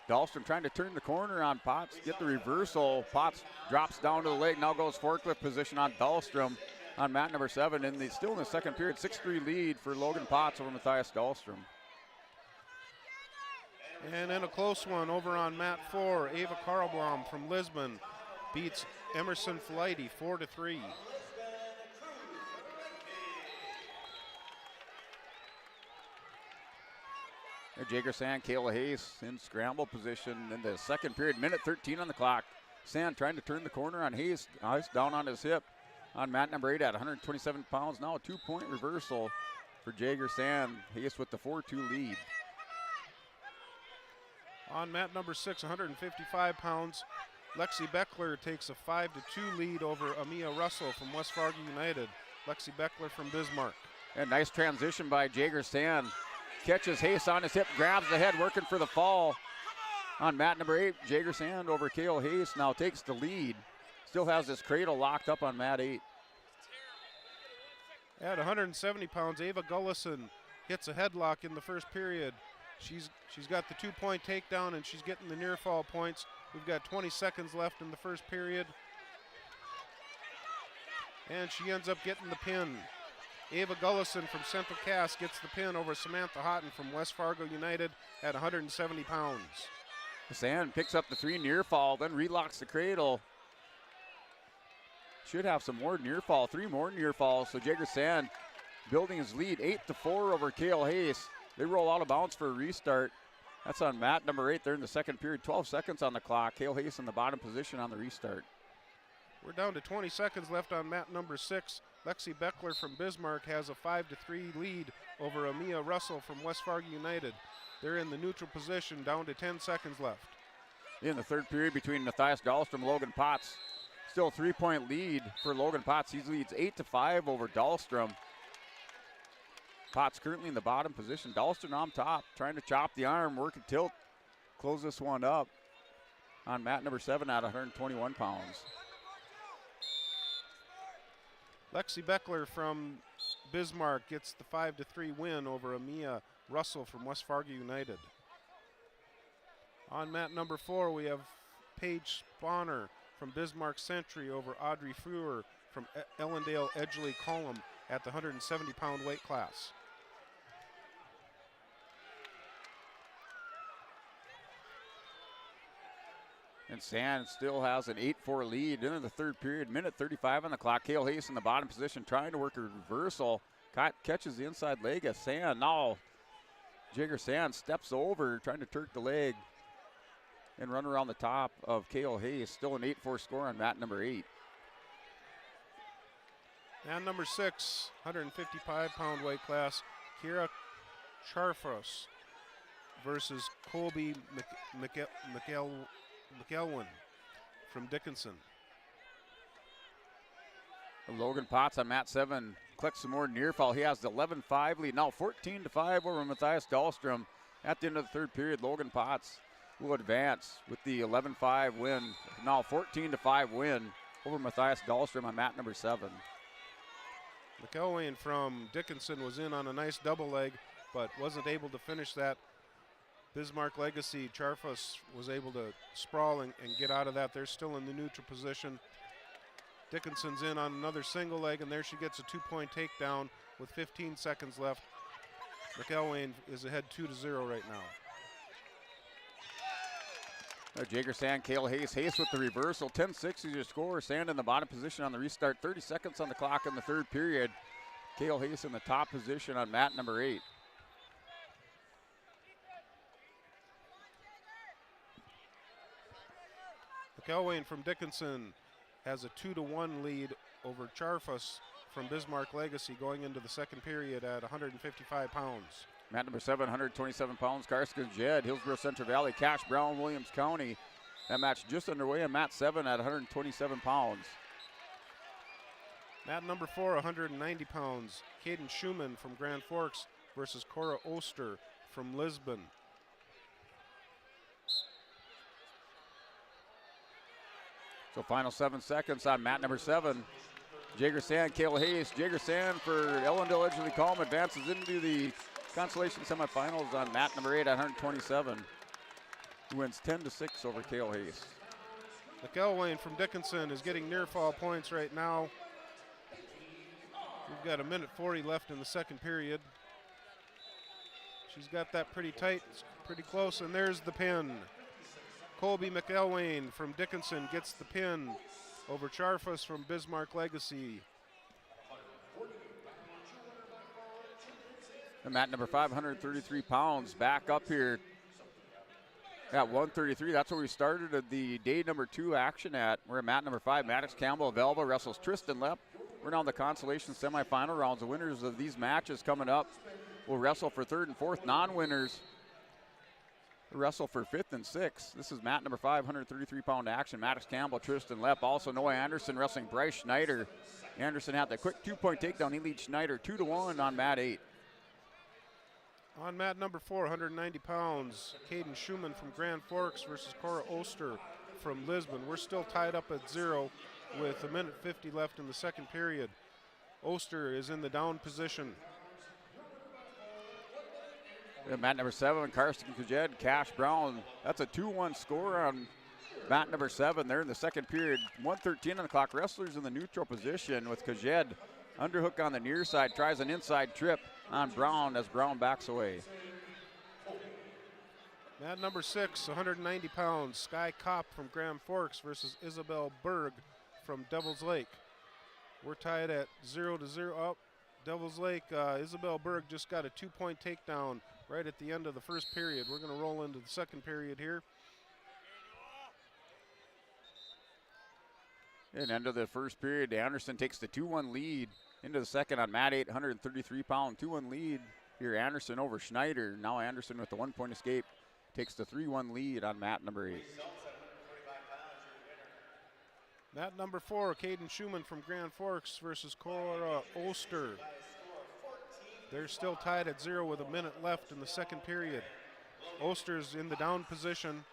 Dahlstrom trying to turn the corner on Potts, get the reversal. Potts drops down to the leg, now goes forklift position on Dahlstrom on mat number 7. And still in the second period, 6-3 lead for Logan Potts over Matthias Dahlstrom. And in a close one over on mat 4, Ava Karlblom from Lisbon beats Emerson Flighty 4-3. Jager Sand, Kayla Hayes in scramble position in the second period, minute 13 on the clock. Sand trying to turn the corner on Hayes. Hayes down on his hip on mat number 8 at 127 pounds. Now a 2-point reversal for Jager Sand. Hayes with the 4-2 lead. On mat number 6, 155 pounds, Lexi Beckler takes a 5-2 lead over Amia Russell from West Fargo United. Lexi Beckler from Bismarck. And nice transition by Jager Sand. Catches Hayes on his hip, grabs the head, working for the fall. On mat number 8, Jager Sand over Kale Hayes now takes the lead. Still has his cradle locked up on mat 8. At 170 pounds, Ava Gullison hits a headlock in the first period. She's got the 2-point takedown and she's getting the near fall points. We've got 20 seconds left in the first period. And she ends up getting the pin. Ava Gullison from Central Cass gets the pin over Samantha Houghton from West Fargo United at 170 pounds. Sand picks up the 3 near fall, then relocks the cradle. Should have some more near fall, 3 more near falls. So Jager Sand building his lead 8-4 over Kale Hayes. They roll out of bounds for a restart. That's on mat number 8. They're in the second period, 12 seconds on the clock. Kale Hayes in the bottom position on the restart. We're down to 20 seconds left on mat number 6. Lexi Beckler from Bismarck has a 5-3 lead over Amia Russell from West Fargo United. They're in the neutral position, down to 10 seconds left. In the third period between Matthias Dahlstrom and Logan Potts. Still a 3-point lead for Logan Potts. He leads 8-5 over Dahlstrom. Potts currently in the bottom position. Dahlstrom on top, trying to chop the arm, work and tilt, close this one up on mat number 7 at 121 pounds. Lexi Beckler from Bismarck gets the 5-3 win over Amia Russell from West Fargo United. On mat number 4, we have Paige Spawner from Bismarck Century over Audrey Frewer from Ellendale Edgley Column at the 170-pound weight class. And Sand still has an 8-4 lead into the third period, minute 35 on the clock. Kale Hayes in the bottom position trying to work a reversal. Catches the inside leg of Sand. Now Jager Sand steps over, trying to turk the leg and run around the top of Kale Hayes. Still an 8-4 score on mat number 8. And number 6, 155-pound weight class, Kira Charfos versus Colby McElwin from Dickinson. Logan Potts on mat 7 collects some more near fall. He has the 11-5 lead. Now 14-5 over Matthias Dahlstrom. At the end of the third period, Logan Potts will advance with the 11-5 win. Now 14-5 win over Matthias Dahlstrom on mat number 7. McElwain from Dickinson was in on a nice double leg, but wasn't able to finish that. Bismarck Legacy, Charfus was able to sprawl and get out of that. They're still in the neutral position. Dickinson's in on another single leg, and there she gets a 2-point takedown with 15 seconds left. McElwain is ahead 2-0 right now. Jager Sand, Kale Hayes. Hayes with the reversal. 10-6 is your score. Sand in the bottom position on the restart. 30 seconds on the clock in the third period. Kale Hayes in the top position on mat number 8. McElwain from Dickinson has a 2-1 lead over Charfus from Bismarck Legacy going into the second period at 155 pounds. Mat number 7, 127 pounds, Karska Jed, Hillsborough Central Valley, Cash Brown, Williams County. That match just underway on mat 7 at 127 pounds. Mat number 4, 190 pounds, Caden Schumann from Grand Forks versus Cora Oster from Lisbon. So final 7 seconds on mat number 7. Jager Sand, Kale Hayes. Jager Sand for Ellendale Edgerly Calm advances into the consolation semifinals on mat number 8 at 127. He wins 10-6 over Kale Hayes. McElwain from Dickinson is getting near fall points right now. We've got 1:40 left in the second period. She's got that pretty tight, pretty close, and there's the pin. Colby McElwain from Dickinson gets the pin over Charfus from Bismarck Legacy. And mat number 5, 133 pounds, back up here at 133. That's where we started at the day number 2 action at. We're at mat number 5. Maddox Campbell of Elva wrestles Tristan Lepp. We're now in the consolation semifinal rounds. The winners of these matches coming up will wrestle for 3rd and 4th. Non-winners wrestle for 5th and 6th. This is mat number 5, 133-pound action. Maddox Campbell, Tristan Lepp. Also Noah Anderson wrestling Bryce Schneider. Anderson had the quick 2-point takedown. He leads Schneider 2-1 on mat 8. On mat number 4, 190 pounds, Caden Schumann from Grand Forks versus Cora Oster from Lisbon. We're still tied up at 0 with 1:50 left in the second period. Oster is in the down position. Mat number 7, Karsten Kujed, Cash Brown. That's a 2-1 score on mat number 7. They're in the second period. 1:13 on the clock. Wrestlers in the neutral position with Kujed. Underhook on the near side. Tries an inside trip on Brown as Brown backs away. Mat number 6, 190 pounds, Sky Kopp from Grand Forks versus Isabel Berg from Devil's Lake. We're tied at 0-0 up. Devil's Lake, Isabel Berg just got a 2-point takedown right at the end of the first period. We're going to roll into the second period here. And end of the first period, Anderson takes the 2-1 lead into the second on mat 8, 133-pound 2-1 lead here. Anderson over Schneider. Now Anderson with the 1-point escape takes the 3-1 lead on mat number 8. Mat number 4, Caden Schumann from Grand Forks versus Cora Oster. They're still tied at 0 with a minute left in the second period. Oster's in the down position.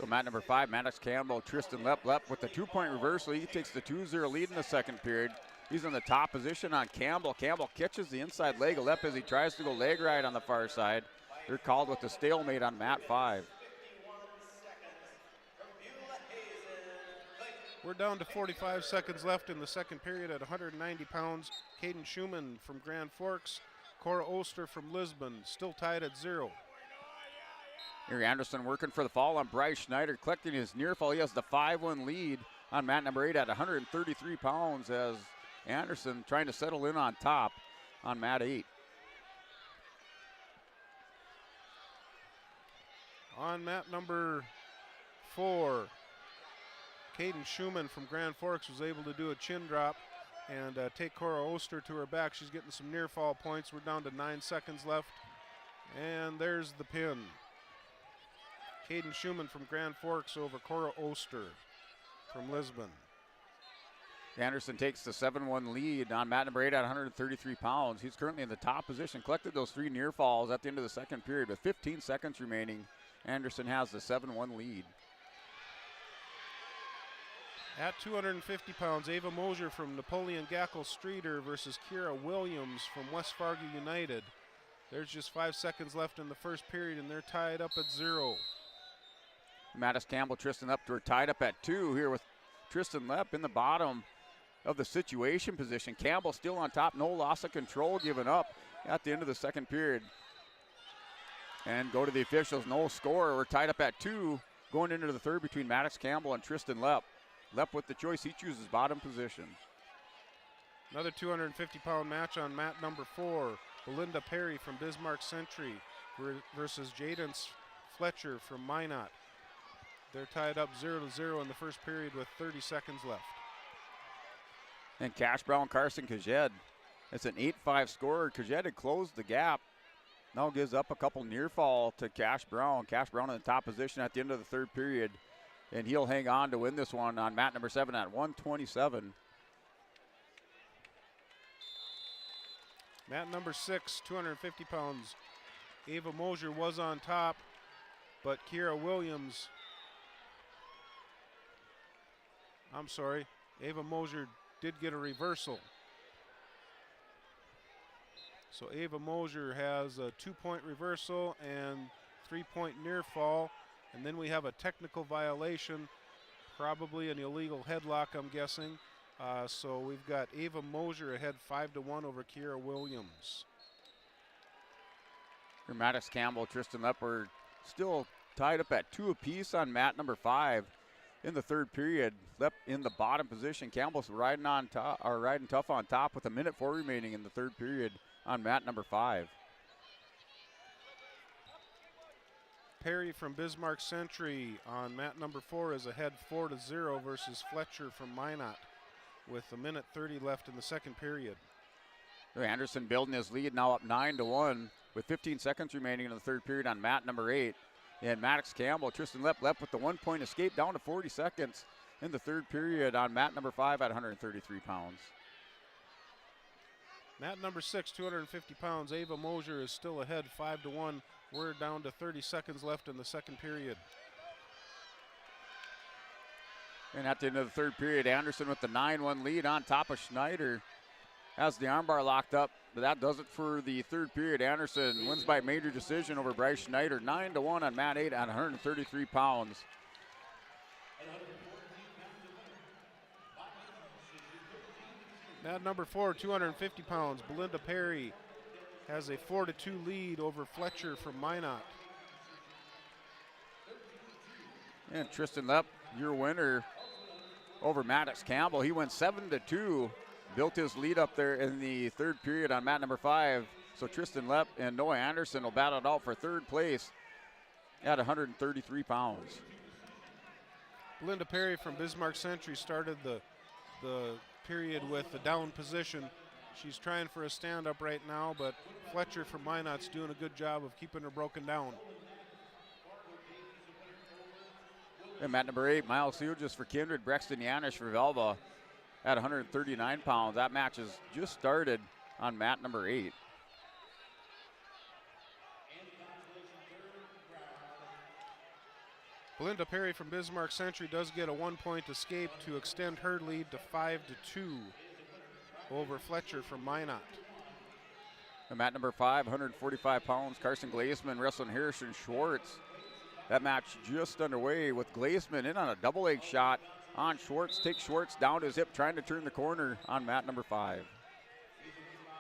So mat number 5, Maddox Campbell, Tristan Lepp with the 2-point reversal. He takes the 2-0 lead in the second period. He's in the top position on Campbell. Campbell catches the inside leg of Lepp as he tries to go leg right on the far side. They're called with the stalemate on mat 5. We're down to 45 seconds left in the second period at 190 pounds. Caden Schumann from Grand Forks, Cora Oster from Lisbon, still tied at 0. Here Anderson working for the fall on Bryce Schneider, collecting his near fall. He has the 5-1 lead on mat number 8 at 133 pounds as Anderson trying to settle in on top on mat 8. On mat number 4, Caden Schumann from Grand Forks was able to do a chin drop and take Cora Oster to her back. She's getting some near fall points. We're down to 9 seconds left. And there's the pin. Caden Schumann from Grand Forks over Cora Oster from Lisbon. Anderson takes the 7-1 lead on mat number 8 at 133 pounds. He's currently in the top position, collected those 3 near falls at the end of the second period with 15 seconds remaining. Anderson has the 7-1 lead. At 250 pounds, Ava Mosier from Napoleon Gackle Streeter versus Kira Williams from West Fargo United. There's just 5 seconds left in the first period, and they're tied up at 0. Mattis Campbell, Tristan Lepp are tied up at 2 here with Tristan Lepp in the bottom of the situation position. Campbell still on top, no loss of control given up at the end of the second period. And go to the officials, no score. We're tied up at 2 going into the third between Maddox Campbell and Tristan Lepp. Lepp with the choice, he chooses bottom position. Another 250-pound match on mat number 4. Belinda Perry from Bismarck Century versus Jaden Fletcher from Minot. They're tied up 0-0 in the first period with 30 seconds left. And Cash Brown, Carson Kajed. It's an 8-5 score. Kajed had closed the gap. Now gives up a couple near fall to Cash Brown. Cash Brown in the top position at the end of the third period. And he'll hang on to win this one on mat number 7 at 127. Mat number 6, 250 pounds. Ava Mosier was on top, but Ava Mosier did get a reversal. So Ava Mosier has a 2-point reversal and 3-point near fall. And then we have a technical violation, probably an illegal headlock, I'm guessing. So we've got Ava Mosier ahead 5-1 over Kiera Williams. Maddox Campbell, Tristan Lepp are still tied up at 2 apiece on mat number 5 in the third period. Lepp in the bottom position. Campbell's riding tough on top with 1:04 remaining in the third period on mat number 5. Perry from Bismarck Century on mat number 4 is ahead 4-0 versus Fletcher from Minot with 1:30 left in the second period. Anderson building his lead now up 9-1 with 15 seconds remaining in the third period on mat number 8. And Maddox Campbell, Tristan Lepp with the 1-point escape down to 40 seconds in the third period on mat number 5 at 133 pounds. Mat number 6, 250 pounds. Ava Mosier is still ahead 5-1. We're down to 30 seconds left in the second period. And at the end of the third period, Anderson with the 9-1 lead on top of Schneider. Has the armbar locked up, but that does it for the third period. Anderson wins by major decision over Bryce Schneider, 9-1 on mat 8 at 133 pounds. Mat number 4, 250 pounds. Belinda Perry has a 4-2 lead over Fletcher from Minot. And Tristan Lepp, your winner over Maddox Campbell. He went 7-2, built his lead up there in the third period on mat number 5. So Tristan Lepp and Noah Anderson will battle it out for third place at 133 pounds. Belinda Perry from Bismarck Century started the period with the down position. She's trying for a stand-up right now, but Fletcher from Minot's doing a good job of keeping her broken down. And mat number 8, Miles Sealgis for Kindred, Brexton Yanish for Velva at 139 pounds. That match has just started on mat number 8. Belinda Perry from Bismarck Century does get a 1-point escape to extend her lead to 5-2 over Fletcher from Minot. And mat number 5, 145 pounds, Carson Glazeman wrestling Harrison Schwartz. That match just underway with Glazeman in on a double leg shot on Schwartz. Takes Schwartz down to his hip, trying to turn the corner on mat number 5.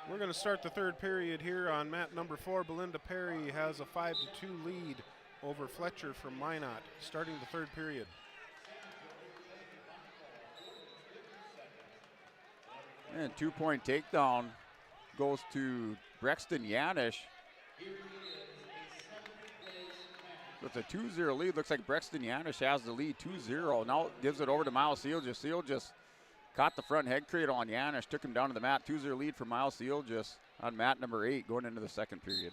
We're going to start the third period here on mat number 4. Belinda Perry has a 5-2 lead over Fletcher from Minot, starting the third period. And 2-point takedown goes to Brexton Yanish. With a 2-0 lead, looks like Brexton Yanish has the lead 2-0. Now gives it over to Miles Sealgis. Sealgis caught the front head cradle on Yanish, took him down to the mat. 2-0 lead for Miles Sealgis on mat number 8 going into the second period.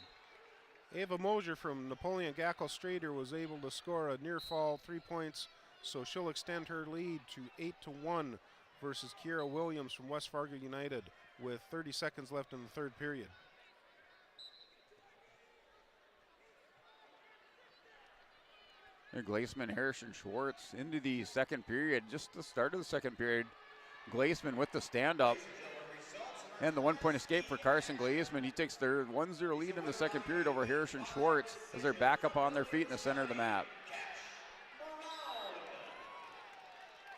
Ava Mosier from Napoleon Gackle Strader was able to score a near fall 3 points, so she'll extend her lead to 8-1 versus Kiera Williams from West Fargo United with 30 seconds left in the third period. Glaceman, Harrison Schwartz into the second period, just the start of the second period. Glaceman with the stand-up and the 1 point escape for Carson Glaceman. He takes their 1-0 lead in the second period over Harrison Schwartz as they're back up on their feet in the center of the mat.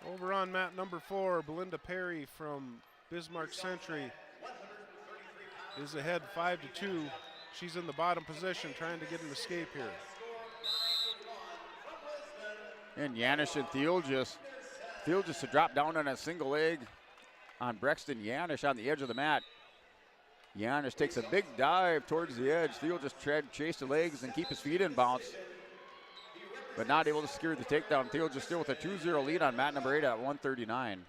Over on mat number 4, Belinda Perry from Bismarck Century is ahead 5-2. She's in the bottom position trying to get an escape here. And Yanish and Theolgis to drop down on a single leg on Brexton Yanish on the edge of the mat. Yanish takes a big dive towards the edge. Theolgis tried to chase the legs and keep his feet in bounce, but not able to secure the takedown. Theolgis still with a 2-0 lead on mat number 8 at 139.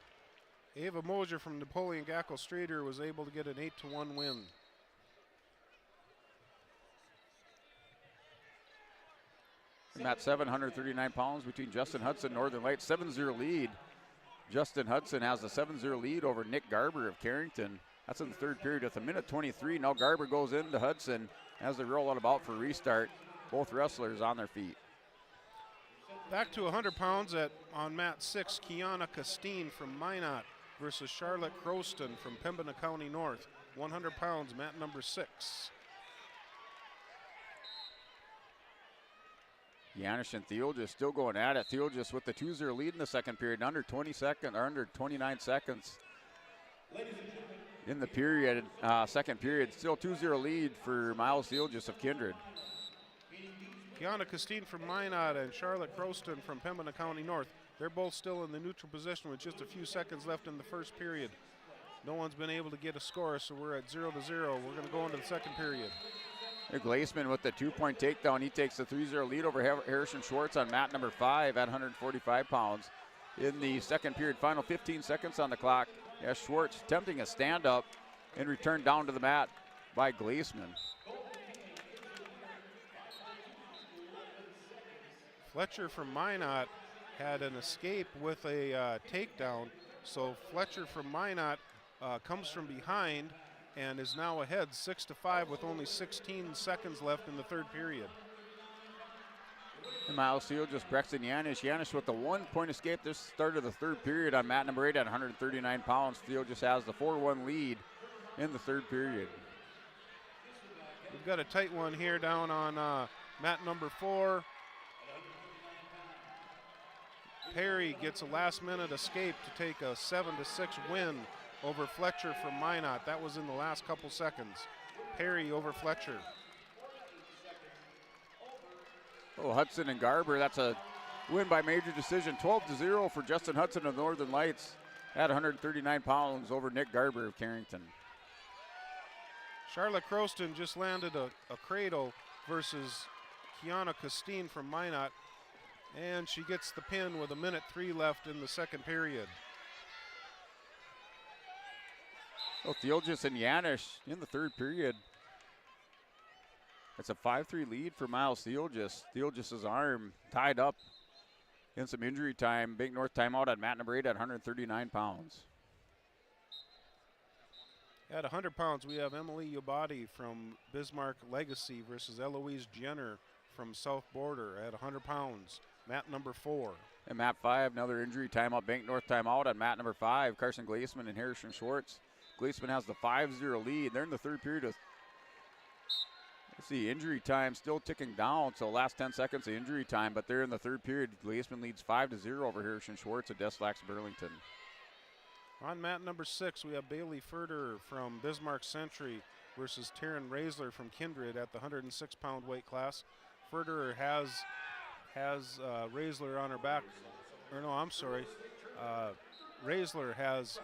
Ava Mosier from Napoleon Gackle Strader was able to get an 8-1 win. At 739 pounds between Justin Hudson, Northern Lights, 7-0 lead. Justin Hudson has a 7-0 lead over Nick Garber of Carrington. That's in the third period with a minute 23. Now Garber goes into Hudson as they roll out about for restart. Both wrestlers on their feet. Back to 100 pounds on mat 6, Kiana Castine from Minot versus Charlotte Croston from Pembina County North. 100 pounds, mat number 6. Yanish and Theolgis still going at it. Theolgis with the 2-0 lead in the second period, under 29 seconds in the period, second period. Still 2-0 lead for Miles Theolgis of Kindred. Kiana Castine from Minot and Charlotte Croston from Pembina County North. They're both still in the neutral position with just a few seconds left in the first period. No one's been able to get a score, so we're at 0-0. We're going to go into the second period. Glaceman with the 2-point takedown. He takes the 3-0 lead over Harrison Schwartz on mat number 5 at 145 pounds. In the second period, final 15 seconds on the clock. As Schwartz attempting a stand-up and returned down to the mat by Glaceman. Fletcher from Minot had an escape with a takedown. So Fletcher from Minot comes from behind and is now ahead 6-5 with only 16 seconds left in the third period. And Miles Theolgis, Brexton Yanish. Yanish with the 1 point escape this start of the third period on mat number 8 at 139 pounds. Theolgis has the 4-1 lead in the third period. We've got a tight one here down on mat number 4. Perry gets a last-minute escape to take a 7-6 win over Fletcher from Minot. That was in the last couple seconds. Perry over Fletcher. Oh, Hudson and Garber, that's a win by major decision. 12-0 for Justin Hudson of Northern Lights at 139 pounds over Nick Garber of Carrington. Charlotte Croston just landed a cradle versus Kiana Castine from Minot, and she gets the pin with 1:03 left in the second period. Oh, Theolgis and Yanish in the third period. It's a 5-3 lead for Miles Theolgis. Theolgis' arm tied up in some injury time. Big North timeout at mat number 8 at 139 pounds. At 100 pounds, we have Emily Yobati from Bismarck Legacy versus Eloise Jenner from South Border at 100 pounds. Mat number 4. And mat 5, another injury timeout. Bank North timeout at mat number 5. Carson Glaceman and Harrison Schwartz. Glaceman has the 5-0 lead. They're in the third period of, let's see, injury time still ticking down. So last 10 seconds of injury time, but they're in the third period. Glaceman leads 5-0 over Harrison Schwartz at Deslax Burlington. On mat number 6, we have Bailey Furter from Bismarck Century versus Taryn Raisler from Kindred at the 106-pound weight class. Furter has Raisler on her back. Or no, I'm sorry. Raisler has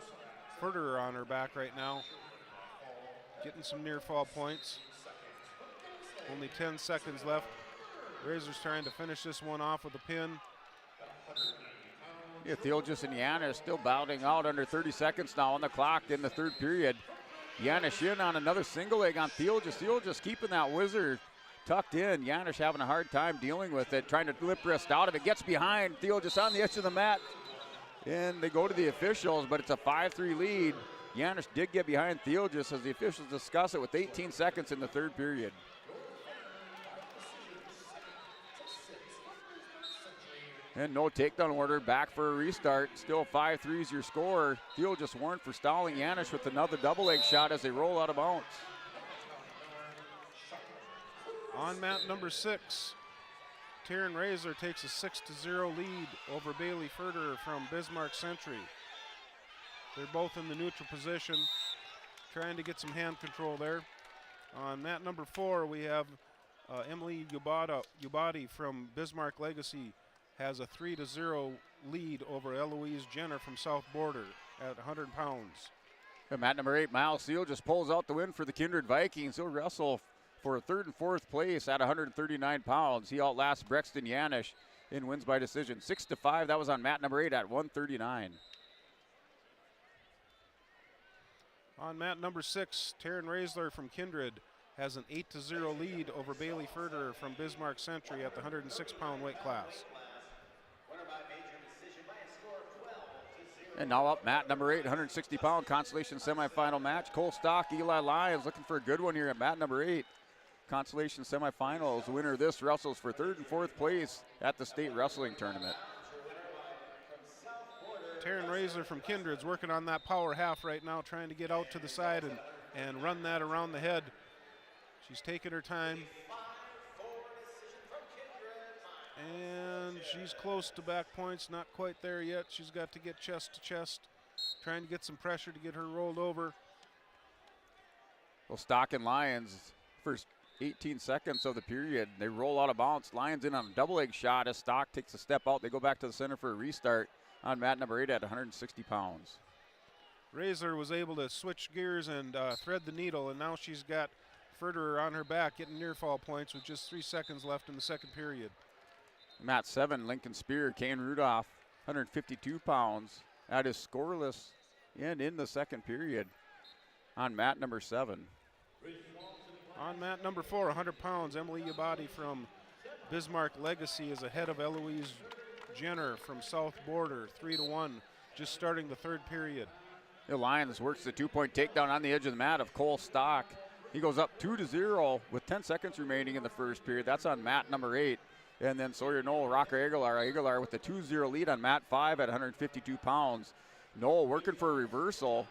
Furter on her back right now, getting some near fall points. Only 10 seconds left. Raisler's trying to finish this one off with a pin. Yeah, Theolgis and Yanish still battling out under 30 seconds now on the clock in the third period. Yanish in on another single leg on Theolgis. Theolgis keeping that whizzer tucked in. Janusz having a hard time dealing with it, trying to lip wrist out of it. Gets behind. Theo just on the edge of the mat. And they go to the officials, but it's a 5-3 lead. Janusz did get behind Theo just as the officials discuss it with 18 seconds in the third period. And no takedown order, back for a restart. Still 5-3 is your score. Theo just warned for stalling Janusz with another double leg shot as they roll out of bounds. On mat number 6, Taryn Razor takes a 6-0 lead over Bailey Ferder from Bismarck Century. They're both in the neutral position, trying to get some hand control there. On mat number 4, we have Emily Ubadi from Bismarck Legacy has a 3-0 lead over Eloise Jenner from South Border at 100 pounds. And mat number 8, Miles Seal just pulls out the win for the Kindred Vikings. He'll wrestle for 3rd and 4th place at 139 pounds. He outlasts Brexton Janusz and wins by decision. 6-5, that was on mat number 8 at 139. On mat number 6, Taryn Raisler from Kindred has an 8-0 lead over Bailey Ferder from Bismarck Century at the 106-pound weight class. And now up mat number 8, 160-pound consolation semifinal match. Cole Stock, Eli Lyons looking for a good one here at mat number 8. Consolation semifinals. The winner of this wrestles for 3rd and 4th place at the state wrestling tournament. Taryn Razor from Kindred's working on that power half right now, trying to get out to the side and run that around the head. She's taking her time. And she's close to back points, not quite there yet. She's got to get chest to chest, trying to get some pressure to get her rolled over. Well, Stock and Lyons, first 18 seconds of the period, they roll out of bounds. Lyons in on a double leg shot as Stock takes a step out. They go back to the center for a restart on mat number 8 at 160 pounds. Razor was able to switch gears and thread the needle, and now she's got Ferderer on her back, getting near fall points with just 3 seconds left in the second period. Mat 7, Lincoln Spear, Kane Rudolph, 152 pounds. That is scoreless and in the second period on mat number 7. On mat number 4, 100 pounds, Emily Ubadi from Bismarck Legacy is ahead of Eloise Jenner from South Border, 3-1, just starting the third period. The Lions works the 2-point takedown on the edge of the mat of Cole Stock. He goes up 2-0 with 10 seconds remaining in the first period. That's on mat number 8. And then Sawyer Knoll, Rocker Aguilar with the 2-0 lead on mat 5 at 152 pounds. Knoll working for a reversal.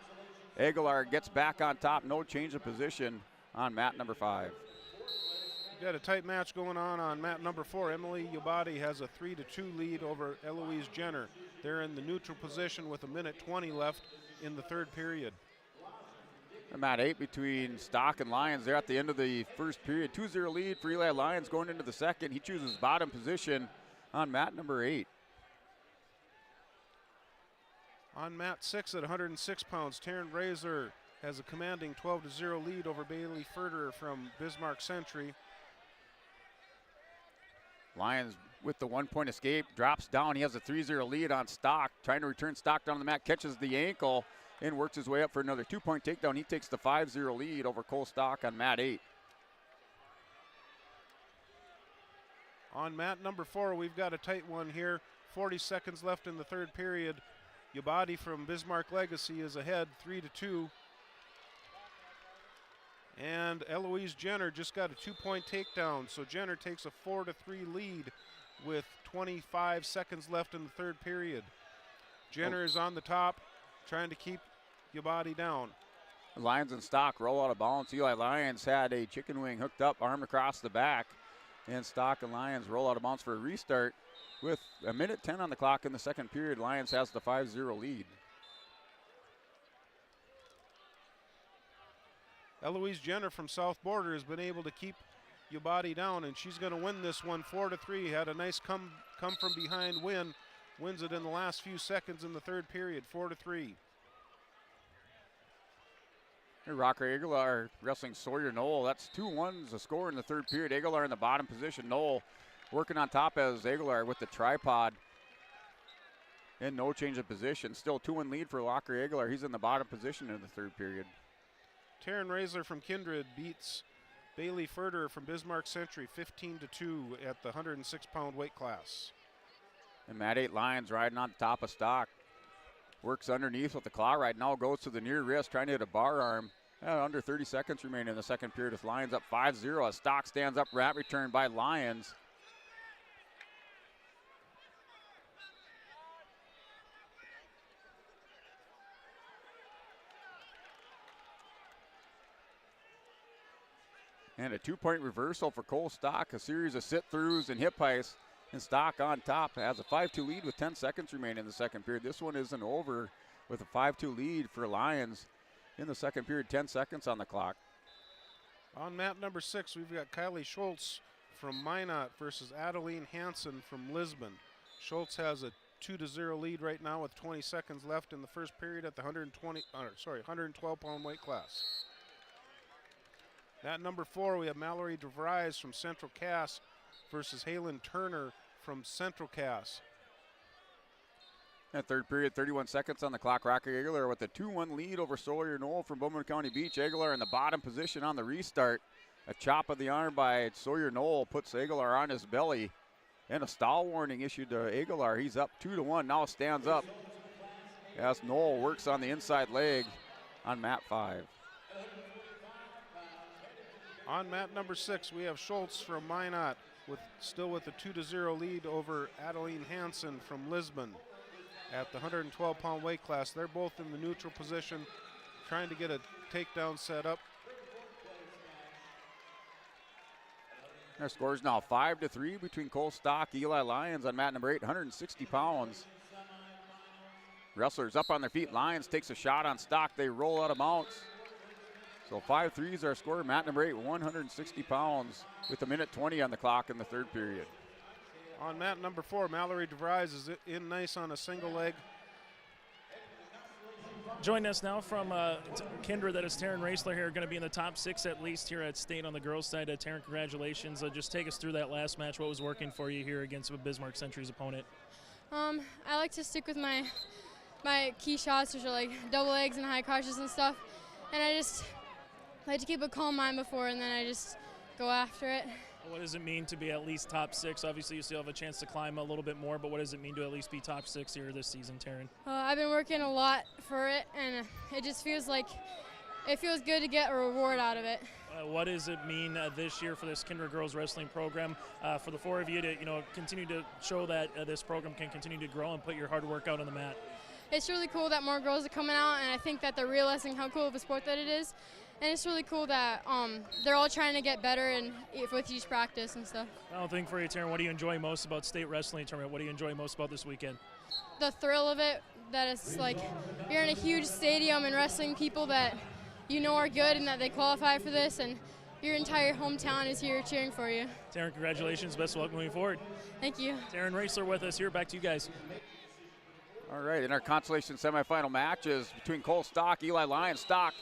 Aguilar gets back on top, no change of position on mat number 5. We've got a tight match going on mat number 4. Emily Ubadi has a 3-2 lead over Eloise Jenner. They're in the neutral position with 1:20 left in the third period. And mat 8 between Stock and Lyons. They're at the end of the first period. 2-0 lead for Eli Lyons going into the second. He chooses bottom position on mat number 8. On mat 6 at 106 pounds, Taryn Razor has a commanding 12-0 lead over Bailey Ferderer from Bismarck Century. Lyons with the 1-point escape, drops down. He has a 3-0 lead on Stock, trying to return Stock down the mat, catches the ankle, and works his way up for another 2-point takedown. He takes the 5-0 lead over Cole Stock on mat 8. On mat number 4, we've got a tight one here. 40 seconds left in the third period. Ubadi from Bismarck Legacy is ahead, 3-2. And Eloise Jenner just got a 2-point takedown, so Jenner takes a 4-3 lead with 25 seconds left in the third period. Jenner is on the top, trying to keep Ubadi down. Lyons and Stock roll out of bounds. Eli Lyons had a chicken wing hooked up, arm across the back, and Stock and Lyons roll out of bounds for a restart. With 1:10 on the clock in the second period, Lyons has the 5-0 lead. Eloise Jenner from South Border has been able to keep Ubadi down, and she's going to win this one 4-3. Had a nice come from behind win. Wins it in the last few seconds in the third period, 4-3. Rocker Aguilar wrestling Sawyer Knoll. That's 2-1's a score in the third period. Aguilar in the bottom position. Knoll working on top as Aguilar with the tripod. And no change of position. Still 2-1 lead for Rocker Aguilar. He's in the bottom position in the third period. Taryn Razor from Kindred beats Bailey Furter from Bismarck Century, 15-2 at the 106-pound weight class. And Mat 8 Lions riding on top of Stock. Works underneath with the claw right now, goes to the near wrist, trying to hit a bar arm. Under 30 seconds remain in the second period with Lions up 5-0 as Stock stands up, rat return by Lions. And a 2-point reversal for Cole Stock, a series of sit-throughs and hip heists, and Stock on top has a 5-2 lead with 10 seconds remaining in the second period. This one isn't over with a 5-2 lead for Lions in the second period, 10 seconds on the clock. On mat number 6, we've got Kylie Schultz from Minot versus Adeline Hansen from Lisbon. Schultz has a 2-0 lead right now with 20 seconds left in the first period at the 112-pound weight class. At number 4, we have Mallory DeVries from Central Cass versus Halen Turner from Central Cass. That third period, 31 seconds on the clock. Rocker Aguilar with a 2-1 lead over Sawyer Knoll from Bowman County Beach. Aguilar in the bottom position on the restart. A chop of the arm by Sawyer Knoll puts Aguilar on his belly. And a stall warning issued to Aguilar. He's up 2-1, now stands up as Knoll works on the inside leg on mat 5. On mat number 6, we have Schultz from Minot still with a 2-0 lead over Adeline Hansen from Lisbon at the 112-pound weight class. They're both in the neutral position, trying to get a takedown set up. Our score is now 5-3 between Cole Stock, Eli Lyons on mat number 8, 160 pounds. Wrestlers up on their feet. Lyons takes a shot on Stock. They roll out of bounds. So 5-3 is our score. Mat number 8, 160 pounds with a minute 20 on the clock in the third period. On mat number 4, Mallory DeVries is in nice on a single leg. Joining us now from Kindred, that is Taryn Raisler here, going to be in the top 6 at least here at state on the girls' side. Taryn, congratulations. Just take us through that last match. What was working for you here against Bismarck Century's opponent? I like to stick with my key shots, which are like double legs and high crotches and stuff. And I just like to keep a calm mind before, and then I just go after it. What does it mean to be at least top 6? Obviously, you still have a chance to climb a little bit more, but what does it mean to at least be top 6 here this season, Taryn? I've been working a lot for it, and it just feels good to get a reward out of it. What does it mean this year for this Kindred Girls Wrestling program, for the 4 of you to continue to show that this program can continue to grow and put your hard work out on the mat? It's really cool that more girls are coming out, and I think that they're realizing how cool of a sport that it is. And it's really cool that they're all trying to get better and with each practice and stuff. Final thing for you, Taryn, what do you enjoy most about state wrestling tournament? What do you enjoy most about this weekend? The thrill of it, that it's like you're in a huge stadium and wrestling people that you know are good and that they qualify for this, and your entire hometown is here cheering for you. Taryn, congratulations. Best of luck moving forward. Thank you. Taryn Raisler with us here. Back to you guys. All right, in our consolation semifinal matches between Cole Stock, Eli Lyons. Stock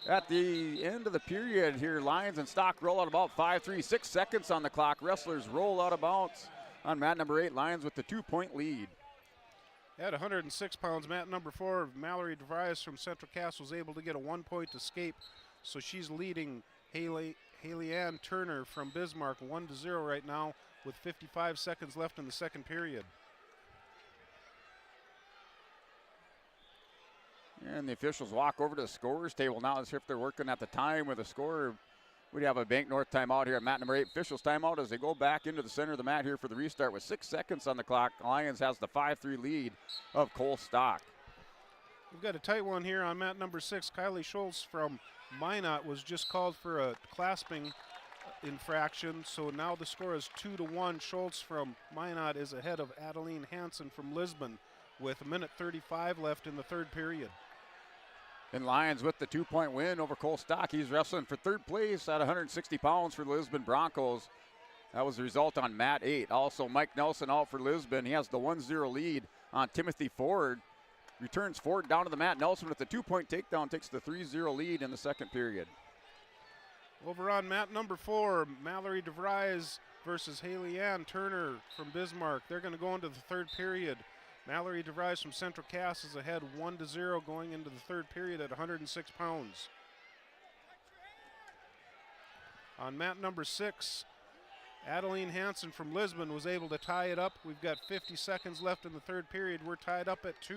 at the end of the period here, Lyons and Stock roll out about 5-3, 6 seconds on the clock. Wrestlers roll out of bounds on mat number 8, Lyons with the 2-point lead. At 106 pounds, mat number 4, Mallory DeVries from Central Cass was able to get a 1-point escape, so she's leading Haley Ann Turner from Bismarck 1-0 right now with 55 seconds left in the second period. And the officials walk over to the scorer's table now as if they're working at the time with the scorer. We have a Bank North timeout here at mat number 8. Officials timeout as they go back into the center of the mat here for the restart with 6 seconds on the clock. Lions has the 5-3 lead of Cole Stock. We've got a tight one here on mat number 6. Kylie Schultz from Minot was just called for a clasping infraction, so now the score is 2-1. Schultz from Minot is ahead of Adeline Hansen from Lisbon with a minute 35 left in the third period. And Lyons with the 2-point win over Cole Stock. He's wrestling for third place at 160 pounds for the Lisbon Broncos. That was the result on mat 8. Also, Mike Nelson out for Lisbon. He has the 1-0 lead on Timothy Ford. Returns Ford down to the mat. Nelson with the 2-point takedown takes the 3-0 lead in the second period. Over on mat number 4, Mallory DeVries versus Haley Ann Turner from Bismarck. They're going to go into the third period. Mallory DeVries from Central Cass is ahead 1-0 going into the third period at 106 pounds. On mat number 6, Adeline Hansen from Lisbon was able to tie it up. We've got 50 seconds left in the third period. We're tied up at 2.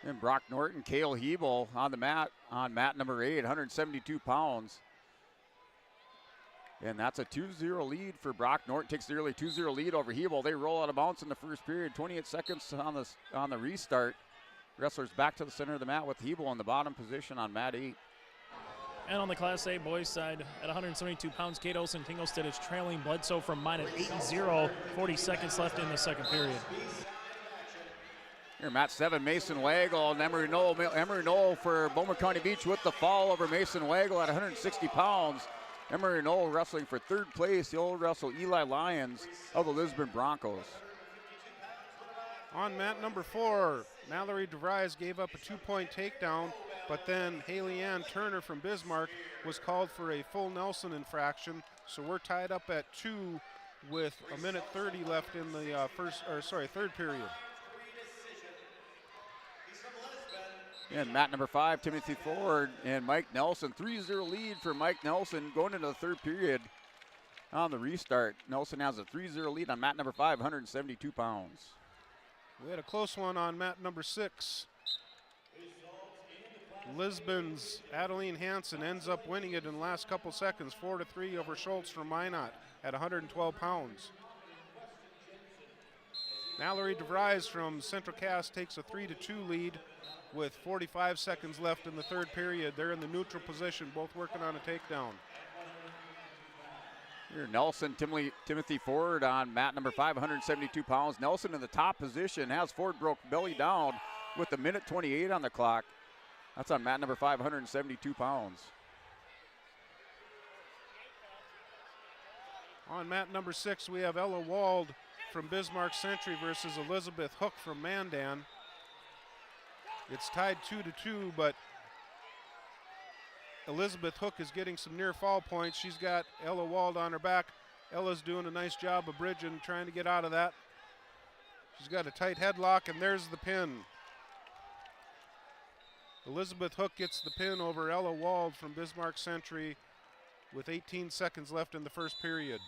And Brock Norton, Cale Hebel on the mat, on mat number 8, 172 pounds. And that's a 2-0 lead for Brock Norton. Takes the early 2-0 lead over Hebel. They roll out of bounds in the first period. 28 seconds on the restart. Wrestlers back to the center of the mat with Hebel in the bottom position on mat 8. And on the Class A boys side, at 172 pounds, Kate Olsen Tinglestead is trailing Bledsoe from mine at 8-0. 40 seconds left in the second period. Here, mat 7, Mason Waggle and Emery Knoll for Bowman County Beach with the fall over Mason Waggle at 160 pounds. Emery Knoll wrestling for third place. He'll wrestle Eli Lyons of the Lisbon Broncos. On mat number 4, Mallory DeVries gave up a 2-point takedown, but then Haley Ann Turner from Bismarck was called for a full Nelson infraction. So we're tied up at 2 with a minute 30 left in the third period. And mat number 5, Timothy Ford and Mike Nelson. 3-0 lead for Mike Nelson going into the third period on the restart. Nelson has a 3-0 lead on mat number 5, 172 pounds. We had a close one on mat number 6. Lisbon's Adeline Hansen ends up winning it in the last couple seconds, 4-3 over Schultz from Minot at 112 pounds. Mallory DeVries from Central Cass takes a 3-2 lead with 45 seconds left in the third period. They're in the neutral position, both working on a takedown. Here, Nelson, Timothy Ford on mat number 5, 172 pounds. Nelson in the top position, has Ford broke belly down with a minute 28 on the clock. That's on mat number 5, 172 pounds. On mat number 6, we have Ella Wald from Bismarck Century versus Elizabeth Hook from Mandan. It's tied 2-2, but Elizabeth Hook is getting some near fall points. She's got Ella Wald on her back. Ella's doing a nice job of bridging, trying to get out of that. She's got a tight headlock, and there's the pin. Elizabeth Hook gets the pin over Ella Wald from Bismarck Century with 18 seconds left in the first period.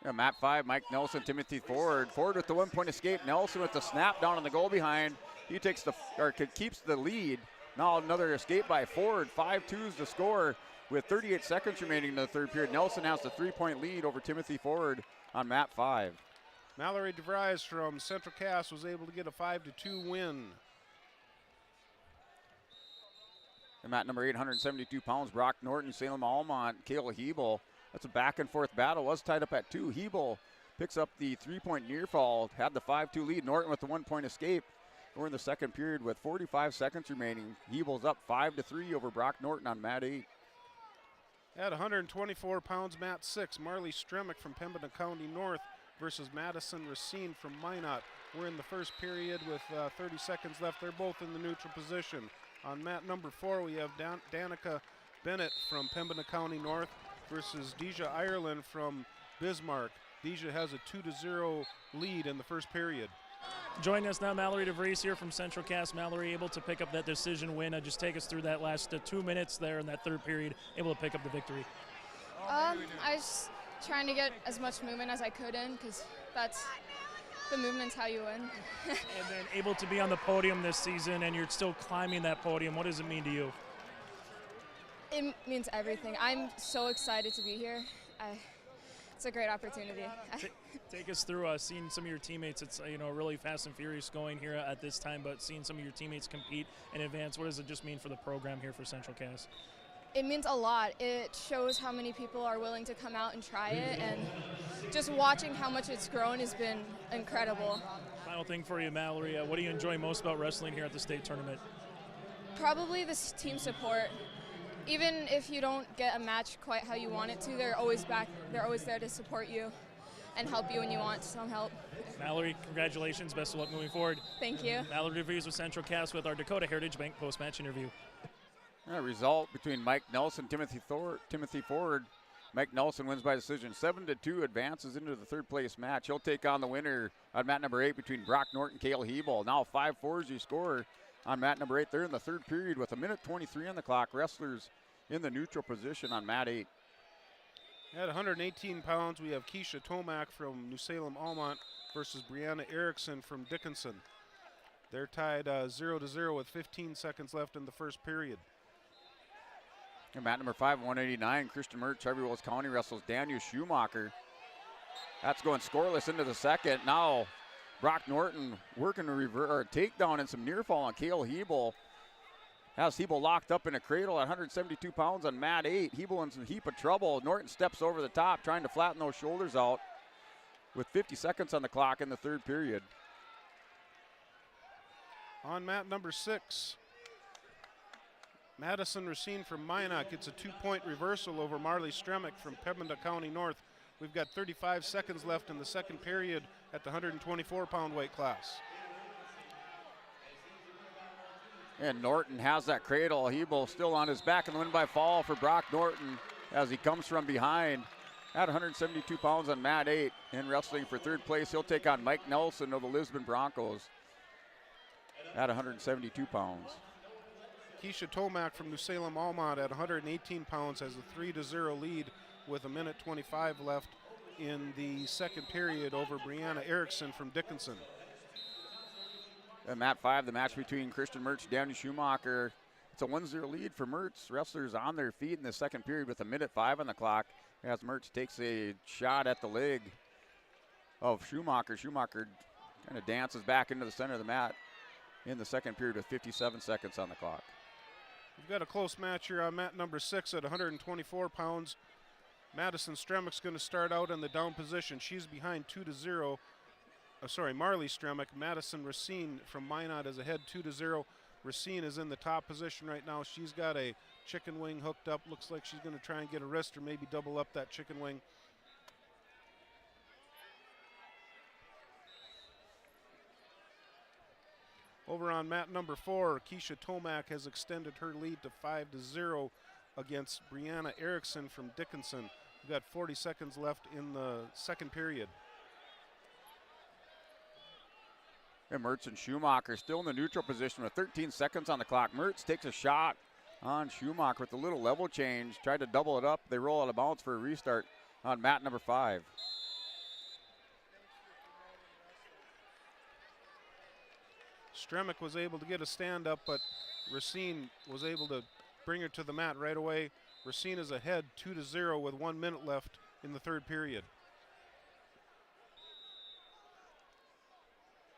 Yeah, mat 5, Mike Nelson, Timothy Ford. Ford with the 1-point escape. Nelson with the snap down on the goal behind. He keeps the lead. Now another escape by Ford. 5-2 is the score with 38 seconds remaining in the third period. Nelson has the 3-point lead over Timothy Ford on mat 5. Mallory DeVries from Central Cass was able to get a 5-2 win. And mat number 8, 172 pounds, Brock Norton, Salem Almont, Cale Hebel. That's a back and forth battle. Was tied up at 2. Hebel picks up the 3-point near fall, had the 5-2 lead. Norton with the 1-point escape. We're in the second period with 45 seconds remaining. Hebel's up 5-3 over Brock Norton on mat 8. At 124 pounds, mat 6, Marley Stremick from Pembina County North versus Madison Racine from Minot. We're in the first period with 30 seconds left. They're both in the neutral position. On mat number 4, we have Danica Bennett from Pembina County North versus Deja Ireland from Bismarck. Deja has a 2-0 lead in the first period. Joining us now, Mallory DeVries here from Central Cass. Mallory able to pick up that decision win. Just take us through that last 2 minutes there in that third period, able to pick up the victory. I was trying to get as much movement as I could in, because that's the movement's how you win. And then able to be on the podium this season, and you're still climbing that podium. What does it mean to you? It means everything. I'm so excited to be here. It's a great opportunity. Take us through seeing some of your teammates. It's really fast and furious going here at this time, but seeing some of your teammates compete in advance, what does it just mean for the program here for Central Cass? It means a lot. It shows how many people are willing to come out and try it, and just watching how much it's grown has been incredible. Final thing for you, Mallory. What do you enjoy most about wrestling here at the state tournament? Probably this team support. Even if you don't get a match quite how you want it to, they're always back. They're always there to support you and help you when you want some help. Mallory, congratulations. Best of luck moving forward. Thank you. Mallory DeVries with Central Cass with our Dakota Heritage Bank post-match interview. Result between Mike Nelson, Timothy Ford. Mike Nelson wins by decision 7-2, advances into the third place match. He'll take on the winner on mat number 8 between Brock Norton and Cale Hebel. Now 5-4 is your score. on mat number 8. They're in the third period with 1:23 on the clock. Wrestlers in the neutral position on mat 8. At 118 pounds, we have Keisha Tomac from New Salem Almont versus Brianna Erickson from Dickinson. They're tied 0-0 with 15 seconds left in the first period. And mat number 5, 189, Christian Mertz, Harvey Wells County wrestles Daniel Schumacher. That's going scoreless into the second. Now Brock Norton working a takedown and some near fall on Cale Hebel. Has Hebel locked up in a cradle at 172 pounds on mat 8. Hebel in some heap of trouble. Norton steps over the top trying to flatten those shoulders out with 50 seconds on the clock in the third period. On mat number 6, Madison Racine from Minot gets a 2-point reversal over Marley Stremick from Pembina County North. We've got 35 seconds left in the second period at the 124-pound weight class. And Norton has that cradle. Hebel still on his back and the win by fall for Brock Norton as he comes from behind at 172 pounds on mat 8. In wrestling for third place, he'll take on Mike Nelson of the Lisbon Broncos at 172 pounds. Keisha Tomac from New Salem Almont at 118 pounds has a 3-0 lead with 1:25 left in the second period over Brianna Erickson from Dickinson. And mat 5, the match between Christian Mertz and Daniel Schumacher. It's a 1-0 lead for Mertz. Wrestlers on their feet in the second period with 1:05 on the clock as Mertz takes a shot at the leg of Schumacher. Schumacher kind of dances back into the center of the mat in the second period with 57 seconds on the clock. We've got a close match here on mat number 6 at 124 pounds. Madison Stremick's going to start out in the down position. She's behind 2-0. Marley Stremick. Madison Racine from Minot is ahead 2-0. Racine is in the top position right now. She's got a chicken wing hooked up. Looks like she's going to try and get a wrist or maybe double up that chicken wing. Over on mat number 4, Keisha Tomac has extended her lead to 5-0 against Brianna Erickson from Dickinson. We've got 40 seconds left in the second period. And Mertz and Schumacher still in the neutral position with 13 seconds on the clock. Mertz takes a shot on Schumacher with a little level change. Tried to double it up. They roll out of bounds for a restart on mat number 5. Stremick was able to get a stand up, but Racine was able to bring her to the mat right away. Racine is ahead 2-0 with 1 minute left in the third period.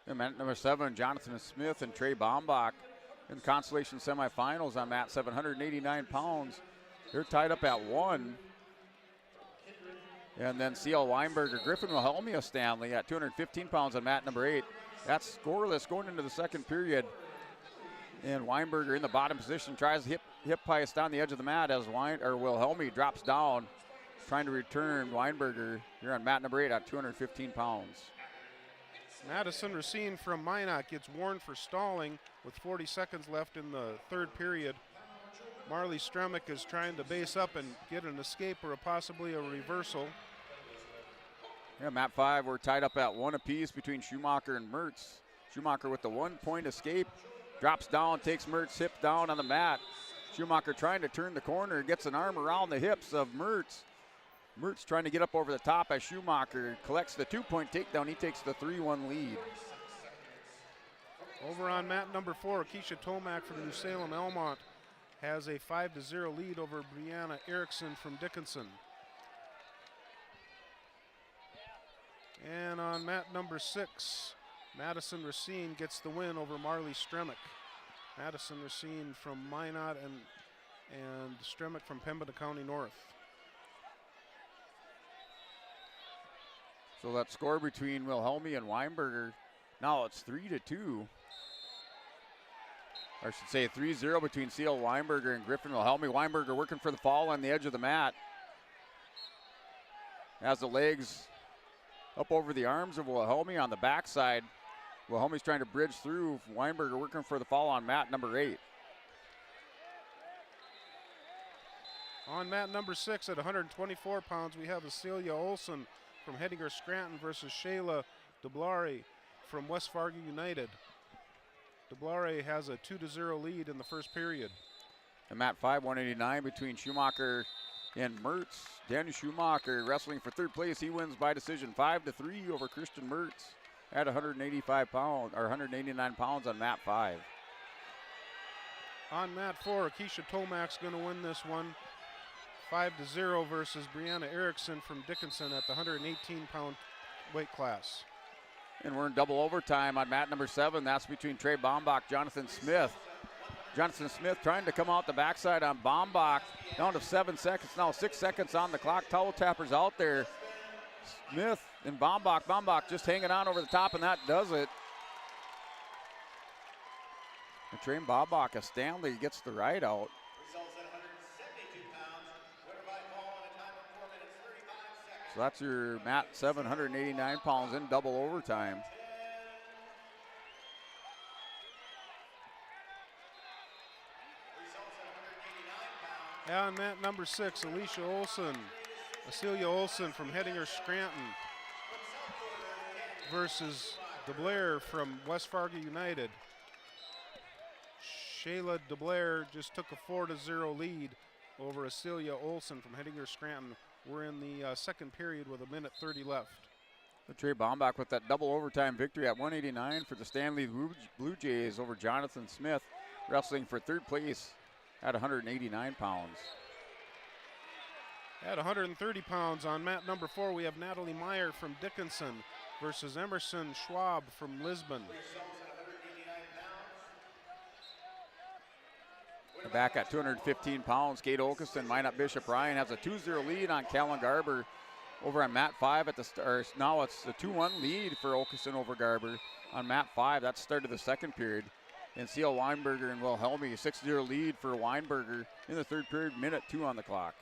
And mat number 7, Jonathan Smith and Trey Baumbach in the consolation semifinals on mat 789 pounds. They're tied up at 1. And then C.L. Weinberger, Griffin Wilhelmia Stanley at 215 pounds on mat number 8. That's scoreless going into the second period. And Weinberger in the bottom position tries to hip heist down the edge of the mat as Wilhelmi drops down, trying to return Weinberger here on mat number 8 at 215 pounds. Madison Racine from Minot gets warned for stalling with 40 seconds left in the third period. Marley Stremick is trying to base up and get an escape or possibly a reversal. Yeah, mat 5, we're tied up at 1 apiece between Schumacher and Mertz. Schumacher with the 1-point escape, drops down, takes Mertz hip down on the mat. Schumacher trying to turn the corner, gets an arm around the hips of Mertz. Mertz trying to get up over the top as Schumacher collects the 2-point takedown. He takes the 3-1 lead. Over on mat number 4, Keisha Tomac from New Salem Almont has a 5-0 lead over Brianna Erickson from Dickinson. And on mat number 6, Madison Racine gets the win over Marley Stremick. Madison Racine from Minot and Stremick from Pembina County North. So that score between Wilhelmi and Weinberger, now it's 3-2. I should say 3-0 between C.L. Weinberger and Griffin Wilhelmi. Weinberger working for the fall on the edge of the mat. Has the legs up over the arms of Wilhelmi on the backside. Wilhelmi's trying to bridge through. Weinberger working for the fall on mat number 8. On mat number 6 at 124 pounds, we have Cecilia Olson from Hettinger Scranton versus Shayla DeBlary from West Fargo United. DeBlare has a 2-0 lead in the first period. And mat 5, 189 between Schumacher and Mertz. Daniel Schumacher wrestling for third place. He wins by decision 5-3 over Christian Mertz at 185 pounds or 189 pounds on mat 5. On mat 4, Keisha Tomac's going to win this one 5-0 versus Brianna Erickson from Dickinson at the 118-pound weight class. And we're in double overtime on mat number 7. That's between Trey Bombach, Jonathan Smith. Jonathan Smith trying to come out the backside on Bombach. Down to 7 seconds now, 6 seconds on the clock. Towel tapper's out there. Smith and Bombach. Bombach just hanging on over the top, and that does it. And Trey Bombach, a Stanley, gets the ride out. So that's your mat 7, 189 pounds in double overtime. On mat number 6, Acelia Olson from Hettinger Scranton versus DeBlare from West Fargo United. Shayla DeBlare just took a 4-0 lead over Acelia Olson from Hettinger Scranton. We're in the second period with 1:30 left. Trey Bombach with that double overtime victory at 189 for the Stanley Blue Jays over Jonathan Smith, wrestling for third place at 189 pounds. At 130 pounds on mat number 4, we have Natalie Meyer from Dickinson versus Emerson Schwab from Lisbon. Back at 215 pounds, Kate Okeson, Minot Bishop Ryan has a 2-0 lead on Callan Garber over on mat 5 at the start. Now it's a 2-1 lead for Okeson over Garber on mat 5. That started the second period. And C.L. Weinberger and Wilhelmi, a 6-0 lead for Weinberger in the third period, 1:02 on the clock.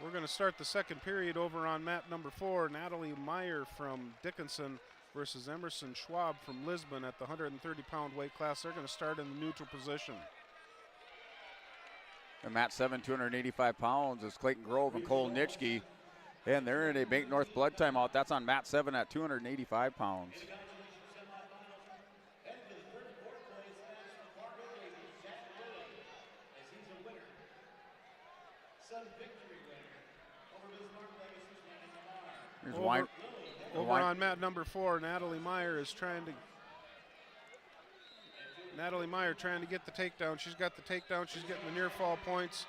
We're going to start the second period over on mat number 4. Natalie Meyer from Dickinson versus Emerson Schwab from Lisbon at the 130-pound weight class. They're going to start in the neutral position. And mat 7, 285 pounds is Clayton Grove and Cole Nitschke. And they're in a Bank North blood timeout. That's on mat 7 at 285 pounds. Over on mat number 4, Natalie Meyer trying to get the takedown. She's got the takedown. She's getting the near fall points.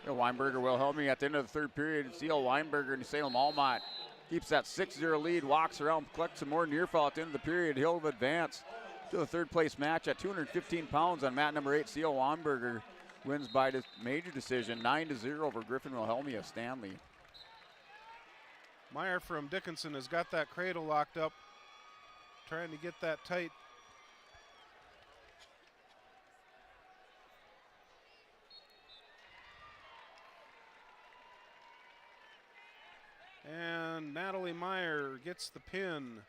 Weinberger will help me at the end of the third period. C.L. Weinberger and Salem Almont keeps that 6-0 lead, walks around, collects some more near fall at the end of the period. He'll advance to the third place match at 215 pounds on mat number 8. C.L. Weinberger wins by major decision, 9-0 over Griffin Wilhelmi of Stanley. Meyer from Dickinson has got that cradle locked up, trying to get that tight. And Natalie Meyer gets the pin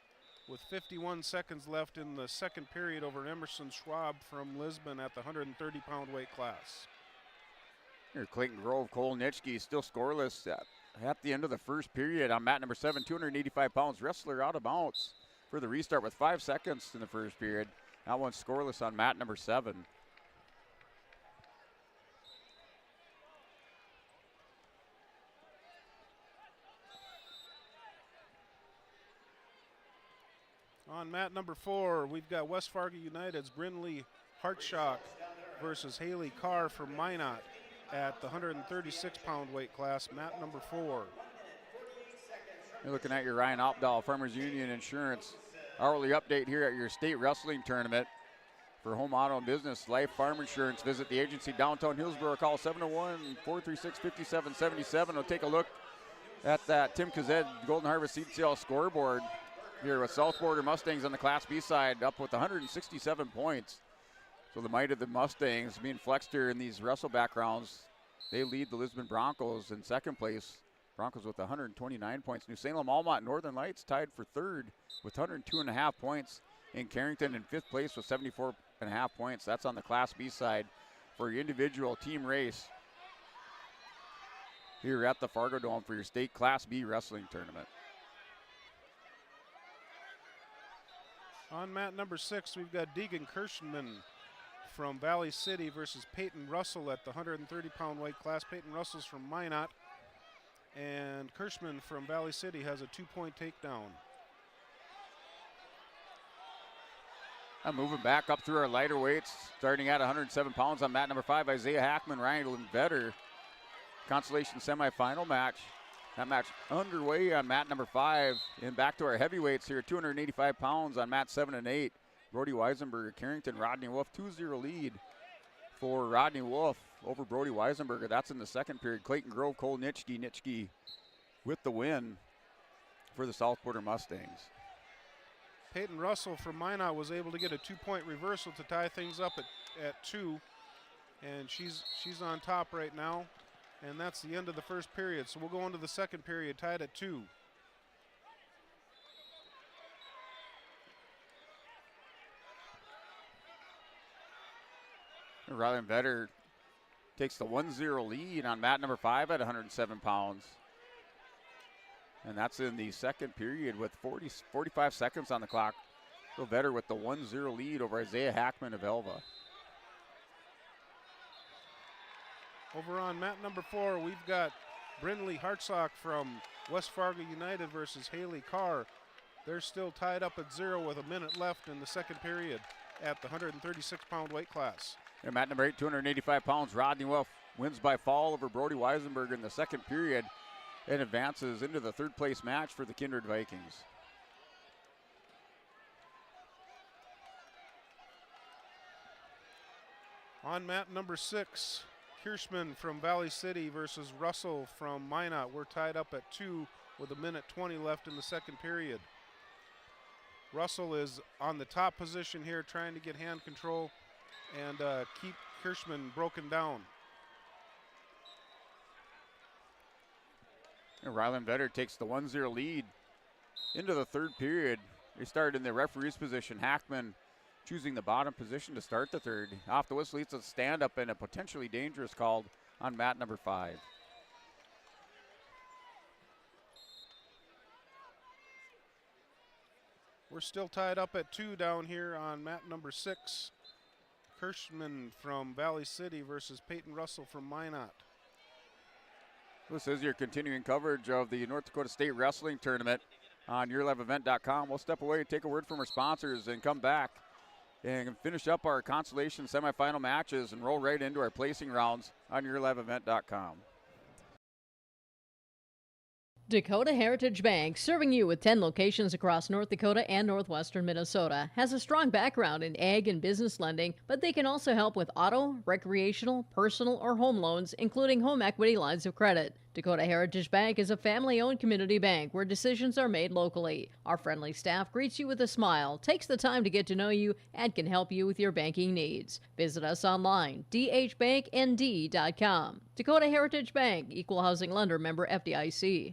with 51 seconds left in the second period over Emerson Schwab from Lisbon at the 130-pound weight class. Here, Clayton Grove, Cole Nitschke still scoreless at the end of the first period on mat number 7, 285 pounds. Wrestler out of bounds for the restart with 5 seconds in the first period. That one's scoreless on mat number 7. On mat number 4, we've got West Fargo United's Brinley Hartshock versus Haley Carr from Minot at the 136-pound weight class, mat number 4. You're looking at your Ryan Opdahl, Farmers Union Insurance hourly update here at your state wrestling tournament. For home, auto, and business life farm insurance, visit the agency downtown Hillsborough. Call 701-436-5777. We'll take a look at that Tim Kazed Golden Harvest Seed Sale scoreboard here with South Border Mustangs on the Class B side, up with 167 points. So the might of the Mustangs being flexed here in these Wrestleback rounds. They lead the Lisbon Broncos in second place. Broncos with 129 points. New Salem Almont Northern Lights tied for third with 102.5 points. In Carrington in fifth place with 74.5 points. That's on the Class B side. for your individual team race here at the Fargo Dome for your state Class B wrestling tournament. On mat number 6, we've got Deegan Kirschman from Valley City versus Peyton Russell at the 130-pound weight class. Peyton Russell's from Minot, and Kirschman from Valley City has a 2-point takedown. I'm moving back up through our lighter weights, starting at 107 pounds on mat number 5, Isaiah Hackman, Ryan Vetter. Consolation semifinal match. That match underway on mat number 5. And back to our heavyweights here, 285 pounds on mat 7 and 8. Brody Weisenberger, Carrington, Rodney Wolf, 2-0 lead for Rodney Wolf over Brody Weisenberger. That's in the second period. Clayton Grove, Cole Nitschke with the win for the South Border Mustangs. Peyton Russell from Minot was able to get a 2-point reversal to tie things up at 2. And she's on top right now. And that's the end of the first period. So we'll go into the second period tied at 2. Rylan Vetter takes the 1-0 lead on mat number 5 at 107 pounds. And that's in the second period with 45 seconds on the clock. So Vetter with the 1-0 lead over Isaiah Hackman of Elva. Over on mat number 4, we've got Brindley Hartsock from West Fargo United versus Haley Carr. They're still tied up at 0 with a minute left in the second period at the 136-pound weight class. And mat number 8, 285 pounds, Rodney Wolf wins by fall over Brody Weisenberger in the second period and advances into the third place match for the Kindred Vikings. On mat number 6, Kirschman from Valley City versus Russell from Minot. We're tied up at 2 with a minute 20 left in the second period. Russell is on the top position here trying to get hand control and keep Kirschman broken down. And Rylan Vetter takes the 1-0 lead into the third period. They started in the referee's position. Hackman choosing the bottom position to start the third. Off the whistle, it's a stand-up and a potentially dangerous call on mat number 5. We're still tied up at 2 down here on mat number 6. Kirschman from Valley City versus Peyton Russell from Minot. This is your continuing coverage of the North Dakota State Wrestling Tournament on YourLiveEvent.com. We'll step away, take a word from our sponsors, and come back and finish up our consolation semifinal matches and roll right into our placing rounds on YourLiveEvent.com. Dakota Heritage Bank, serving you with 10 locations across North Dakota and northwestern Minnesota, has a strong background in ag and business lending, but they can also help with auto, recreational, personal, or home loans, including home equity lines of credit. Dakota Heritage Bank is a family-owned community bank where decisions are made locally. Our friendly staff greets you with a smile, takes the time to get to know you, and can help you with your banking needs. Visit us online, dhbanknd.com. Dakota Heritage Bank, Equal Housing Lender, member FDIC.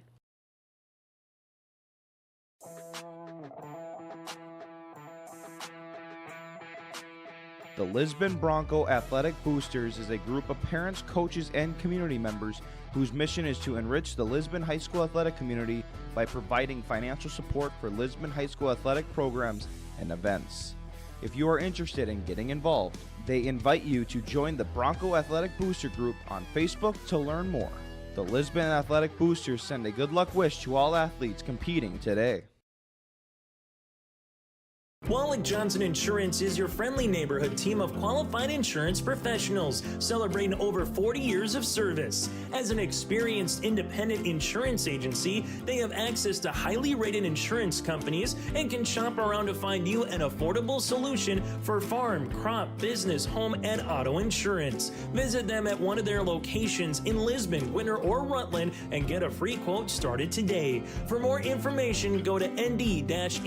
The Lisbon Bronco Athletic Boosters is a group of parents, coaches, and community members whose mission is to enrich the Lisbon High School athletic community by providing financial support for Lisbon High School athletic programs and events. If you are interested in getting involved, they invite you to join the Bronco Athletic Booster Group on Facebook to learn more. The Lisbon Athletic Boosters send a good luck wish to all athletes competing today. Wallach Johnson Insurance is your friendly neighborhood team of qualified insurance professionals celebrating over 40 years of service. As an experienced independent insurance agency, they have access to highly rated insurance companies and can shop around to find you an affordable solution for farm, crop, business, home, and auto insurance. Visit them at one of their locations in Lisbon, Winter, or Rutland and get a free quote started today. For more information, go to nd-insure.com.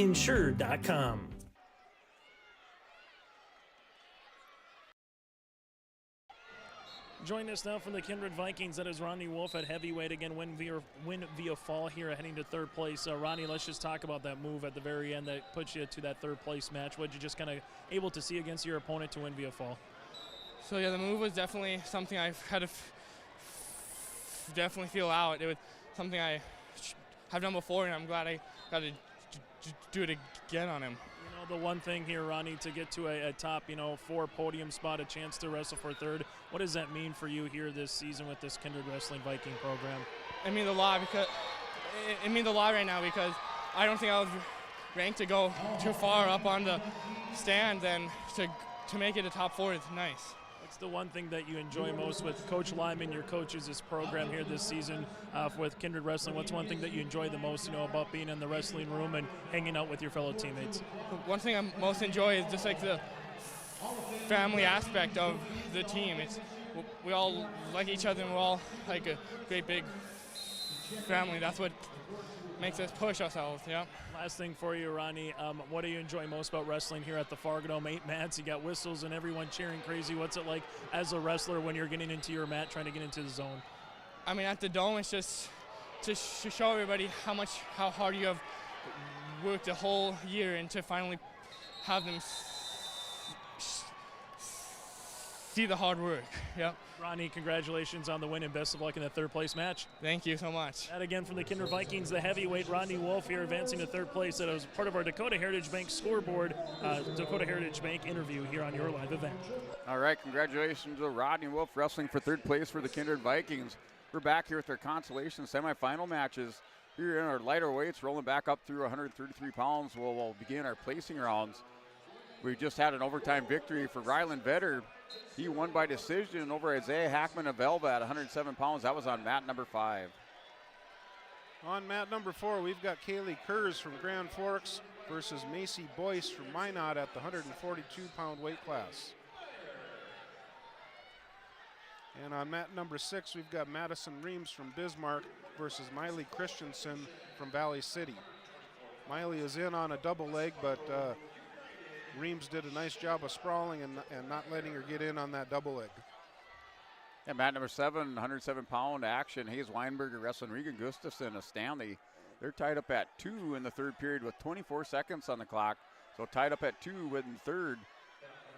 Join us now from the Kindred Vikings. That is Ronnie Wolf at heavyweight. Again, win via fall here, heading to third place. Ronnie, let's just talk about that move at the very end that puts you to that third place match. What you just kind of able to see against your opponent to win via fall? So yeah, the move was definitely something I've had to definitely feel out. It was something I have done before, and I'm glad I got to do it again on him. You know, the one thing here, Ronnie, to get to a top, 4 podium spot, a chance to wrestle for third, what does that mean for you here this season with this Kindred Wrestling Viking program? It means a lot because it means a lot right now because I don't think I was ranked to go too far up on the stand, and to make it a top 4 is nice. What's the one thing that you enjoy most with Coach Lyman, your coaches, this program here this season with Kindred Wrestling? What's one thing that you enjoy the most, about being in the wrestling room and hanging out with your fellow teammates? One thing I most enjoy is just like the family aspect of the team. We all like each other, and we're all like a great big family. That's what makes us push ourselves. Yeah. Last thing for you, Ronnie, what do you enjoy most about wrestling here at the Fargodome? 8 mats, you got whistles and everyone cheering crazy. What's it like as a wrestler when you're getting into your mat, trying to get into the zone? I mean, at the Dome, it's just to show everybody how hard you have worked the whole year, and to finally have them see the hard work. Yep. Ronnie, congratulations on the win and best of luck in the third place match. Thank you so much. That again from the Kindred Vikings, the heavyweight Ronnie Wolf here advancing to third place. That was part of our Dakota Heritage Bank scoreboard, Dakota Heritage Bank interview here on your live event. All right, congratulations to Rodney Wolf wrestling for third place for the Kindred Vikings. We're back here with our consolation semifinal matches. Here in our lighter weights, rolling back up through 133 pounds. We'll begin our placing rounds. We just had an overtime victory for Ryland Vetter. He won by decision over Isaiah Hackman of Elva at 107 pounds. That was on mat number 5. On mat number 4, we've got Kaylee Kurz from Grand Forks versus Macy Boyce from Minot at the 142-pound weight class. And on mat number 6, we've got Madison Reams from Bismarck versus Miley Christensen from Valley City. Miley is in on a double leg, but Reams did a nice job of sprawling and not letting her get in on that double leg. And mat number 7, 107-pound action. Hayes Weinberger wrestling Regan Gustafson of Stanley. They're tied up at 2 in the third period with 24 seconds on the clock. So tied up at 2 in third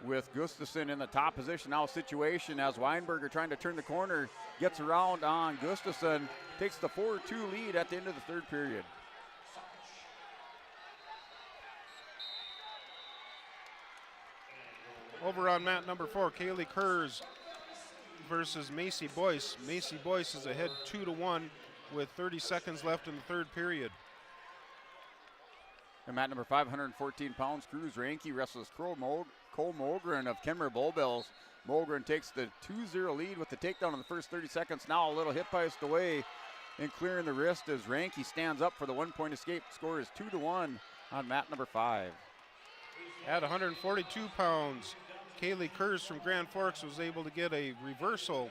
with Gustafson in the top position. Now situation as Weinberger trying to turn the corner, gets around on Gustafson, takes the 4-2 lead at the end of the third period. Over on mat number 4, Kaylee Kurz versus Macy Boyce. Macy Boyce is ahead 2-1 with 30 seconds left in the third period. And mat number 5, 114 pounds, Cruz Ranke wrestles Cole Mogren of Kenmore Bullbells. Mogren takes the 2-0 lead with the takedown in the first 30 seconds. Now a little hip heist away and clearing the wrist as Ranke stands up for the 1-point escape. Score is 2-1 on mat number 5. At 142 pounds, Kaylee Kurz from Grand Forks was able to get a reversal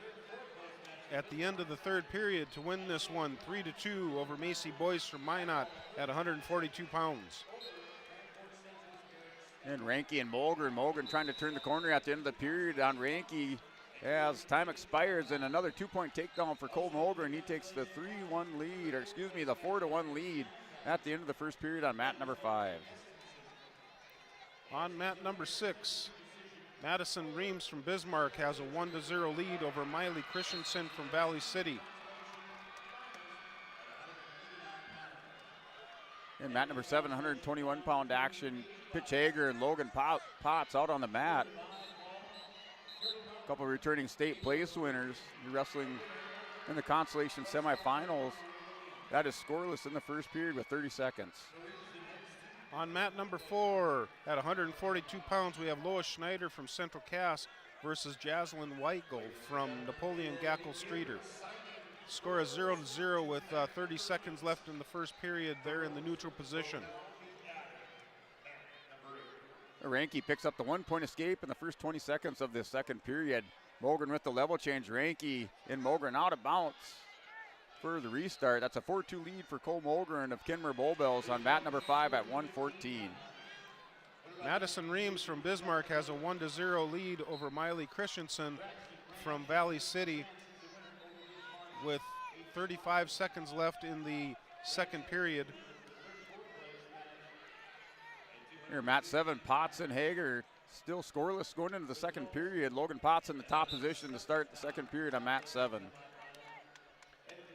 at the end of the third period to win this one 3-2 over Macy Boyce from Minot at 142 pounds. And Ranke and Mogren trying to turn the corner at the end of the period on Ranke as time expires, and another 2-point takedown for Cole Mogren. He takes the 3-1 lead, or excuse me, the 4-1 lead at the end of the first period on mat number 5. On mat number 6, Madison Reams from Bismarck has a 1-0 lead over Miley Christensen from Valley City. In mat number 7, 121-pound action, Pitch Hager and Logan Potts out on the mat. A couple returning state place winners wrestling in the consolation semifinals. That is scoreless in the first period with 30 seconds. On mat number 4, at 142 pounds, we have Lois Schneider from Central Cass versus Jaslyn Weigel from Napoleon Gackle Streeter. Score is 0-0 with 30 seconds left in the first period. They're in the neutral position. Ranke picks up the 1-point escape in the first 20 seconds of the second period. Mogren with the level change. Ranke and Mogren out of bounds for the restart. That's a 4-2 lead for Cole Mogren of Kenmore Bullbells on mat number 5 at 114. Madison Reams from Bismarck has a 1-0 lead over Miley Christensen from Valley City with 35 seconds left in the second period. Here, mat 7, Potts and Hager Still scoreless going into the second period. Logan Potts in the top position to start the second period on mat 7.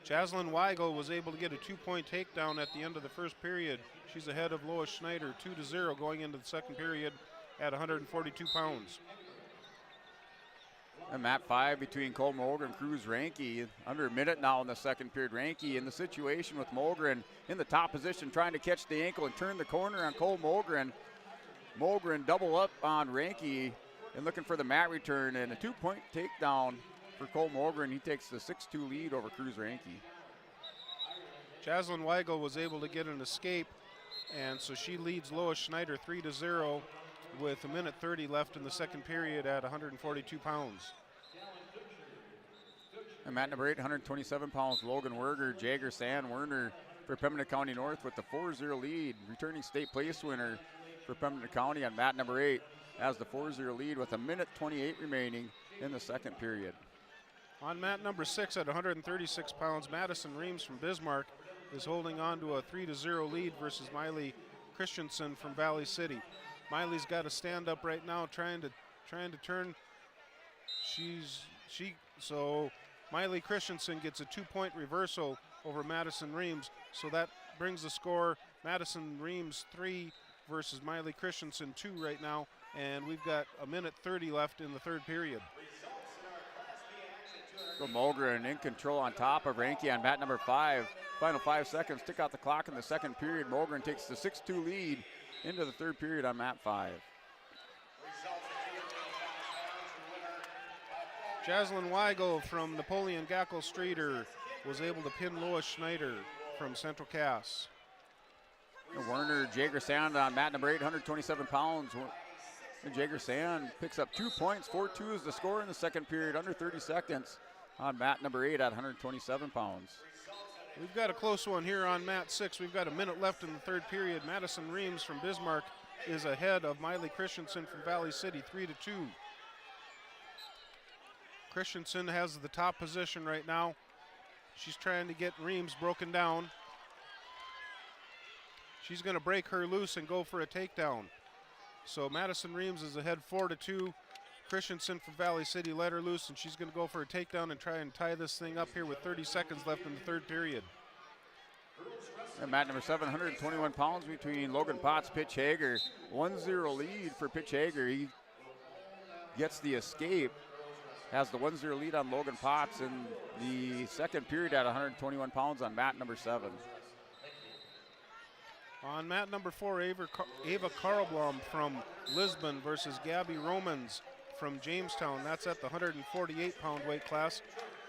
Jaslyn Weigel was able to get a 2-point takedown at the end of the first period. She's ahead of Lois Schneider 2-0 going into the second period at 142 pounds. And mat 5 between Cole Mulgren and Cruz Ranke. Under a minute now in the second period. Ranke in the situation with Mulgren in the top position, trying to catch the ankle and turn the corner on Cole Mulgren. Mulgren double up on Ranke and looking for the mat return, and a 2-point takedown for Cole Mulgren. He takes the 6-2 lead over Cruz Ranke. Jaslyn Weigel was able to get an escape, and so she leads Lois Schneider 3-0 with a minute 30 left in the second period at 142 pounds. And mat number 8, 127 pounds, Logan Werger, Jagger Sand Werner for Pembina County North with the 4-0 lead. Returning state place winner for Pembina County on mat number 8 has the 4-0 lead with a minute 28 remaining in the second period. On mat number 6 at 136 pounds, Madison Reams from Bismarck is holding on to a 3-0 lead versus Miley Christensen from Valley City. Miley's got to stand up right now, trying to turn. So Miley Christensen gets a 2-point reversal over Madison Reams. So that brings the score Madison Reams 3 versus Miley Christensen 2 right now, and we've got a minute 30 left in the third period. So Mulgren in control on top of Ranke on mat number 5. Final 5 seconds, tick out the clock in the second period. Mulgren takes the 6-2 lead into the third period on mat 5. Jaslyn Weigel from Napoleon Gackle Streeter was able to pin Lois Schneider from Central Cass. Werner Jagger Sand on mat number 8, 127 pounds. And Jagger Sand picks up 2 points. 4-2 is the score in the second period, under 30 seconds on mat number 8 at 127 pounds. We've got a close one here on mat 6. We've got a minute left in the third period. Madison Reams from Bismarck is ahead of Miley Christensen from Valley City, 3-2. Christensen has the top position right now. She's trying to get Reams broken down. She's going to break her loose and go for a takedown. So Madison Reams is ahead 4-2. Christensen from Valley City let her loose, and she's going to go for a takedown and try and tie this thing up here with 30 seconds left in the third period. And mat number 7, 121 pounds between Logan Potts, Pitch Hager. 1-0 lead for Pitch Hager. He gets the escape, has the 1-0 lead on Logan Potts in the second period at 121 pounds on mat number 7. On mat number 4, Ava Karlblom from Lisbon versus Gabby Romans from Jamestown. That's at the 148-pound weight class.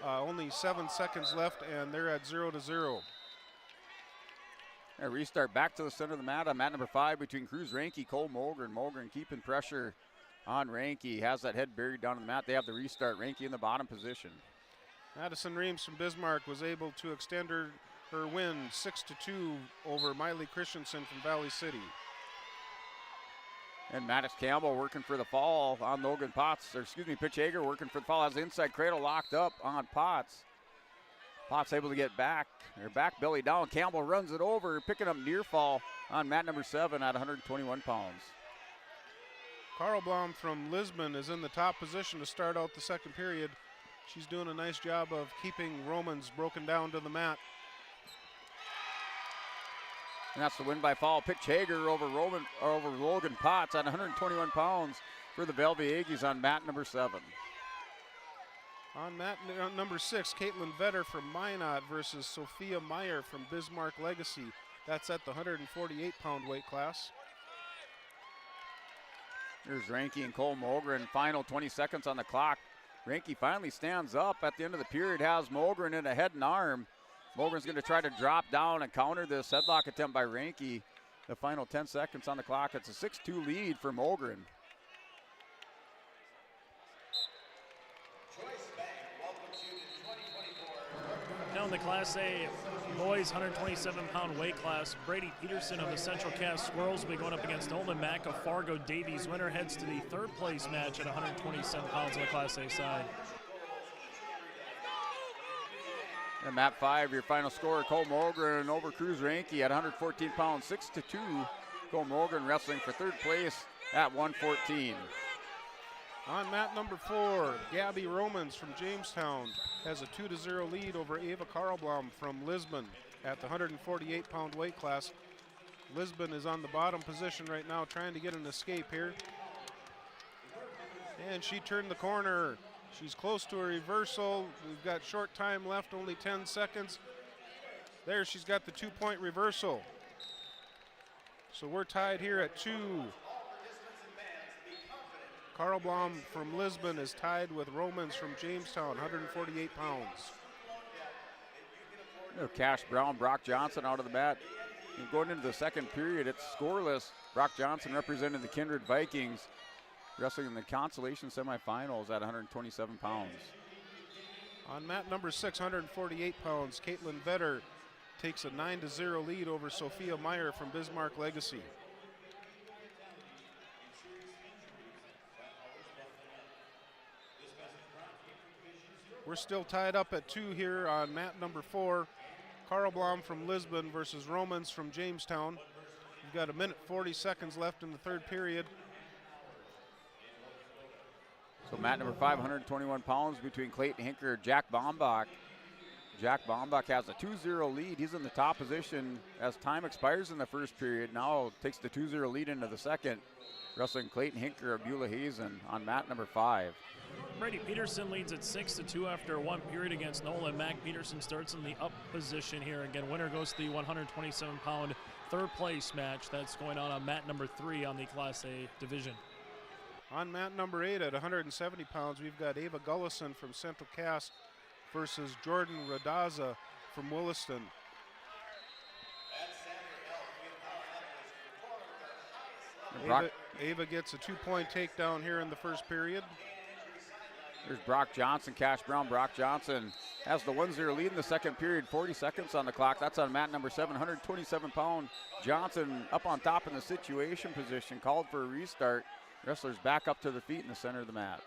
Only 7 seconds left, and they're at 0-0. A restart back to the center of the mat on mat number 5 between Cruz Ranke, Cole Mulgren. Mulgren keeping pressure on Ranke. Has that head buried down on the mat. They have the restart. Ranke in the bottom position. Madison Reams from Bismarck was able to extend her win 6-2 over Miley Christensen from Valley City. And Maddox Campbell working for the fall on Logan Potts, Pitch Hager working for the fall, has the inside cradle locked up on Potts. Potts able to get back, or back belly down. Campbell runs it over, picking up near fall on mat number 7 at 121 pounds. Karlblom from Lisbon is in the top position to start out the second period. She's doing a nice job of keeping Romans broken down to the mat. And that's the win by fall. Pitch Hager over Logan Potts at 121 pounds for the Bellevue Aggies on mat number 7. On mat number 6, Caitlin Vetter from Minot versus Sophia Meyer from Bismarck Legacy. That's at the 148-pound weight class. Here's Ranke and Cole Mulgren. Final 20 seconds on the clock. Ranke finally stands up at the end of the period, has Mulgren in a head and arm. Mulgren's going to try to drop down and counter this headlock attempt by Ranke. The final 10 seconds on the clock. It's a 6-2 lead for Mulgren. Now in the Class A boys 127-pound weight class, Brady Peterson of the Central Cass Squirrels will be going up against Olin Mack of Fargo Davies. Winner heads to the third place match at 127 pounds on the Class A side. And mat 5, your final score, Cole Mulgren over Cruz Ranke at 114 pounds, 6-2. Cole Mulgren wrestling for third place at 114. On mat number 4, Gabby Romans from Jamestown has a 2-0 lead over Ava Karlblom from Lisbon at the 148-pound weight class. Lisbon is on the bottom position right now, trying to get an escape here. And she turned the corner. She's close to a reversal. We've got short time left, only 10 seconds. There, she's got the 2-point reversal. So we're tied here at 2. Karlblom from Lisbon is tied with Romans from Jamestown, 148 pounds. Cash Brown, Brock Johnson out of the mat. And going into the second period, it's scoreless. Brock Johnson representing the Kindred Vikings, wrestling in the consolation semifinals at 127 pounds. On mat number 6, 148 pounds, Caitlin Vetter takes a 9-0 lead over Sophia Meyer from Bismarck Legacy. We're still tied up at 2 here on mat number 4. Karlblom from Lisbon versus Romans from Jamestown. We've got 1:40 seconds left in the third period. So mat number 5, 121 pounds between Clayton Hinker and Jack Bombach. Jack Bombach has a 2-0 lead. He's in the top position as time expires in the first period. Now takes the 2-0 lead into the second. Wrestling Clayton Hinker of Beulah Hazen on mat number 5. Brady Peterson leads at 6-2 after one period against Nolan Mack. Peterson starts in the up position here. Again, winner goes to the 127-pound third place match that's going on mat number 3 on the Class A division. On mat number 8 at 170 pounds, we've got Ava Gullison from Central Cass versus Jordan Radaza from Williston. Ava gets a 2-point takedown here in the first period. There's Brock Johnson, Cash Brown. Brock Johnson has the 1-0 lead in the second period, 40 seconds on the clock. That's on mat number 7, 127-pound Johnson up on top in the situation position, called for a restart. Wrestlers back up to their feet in the center of the mat.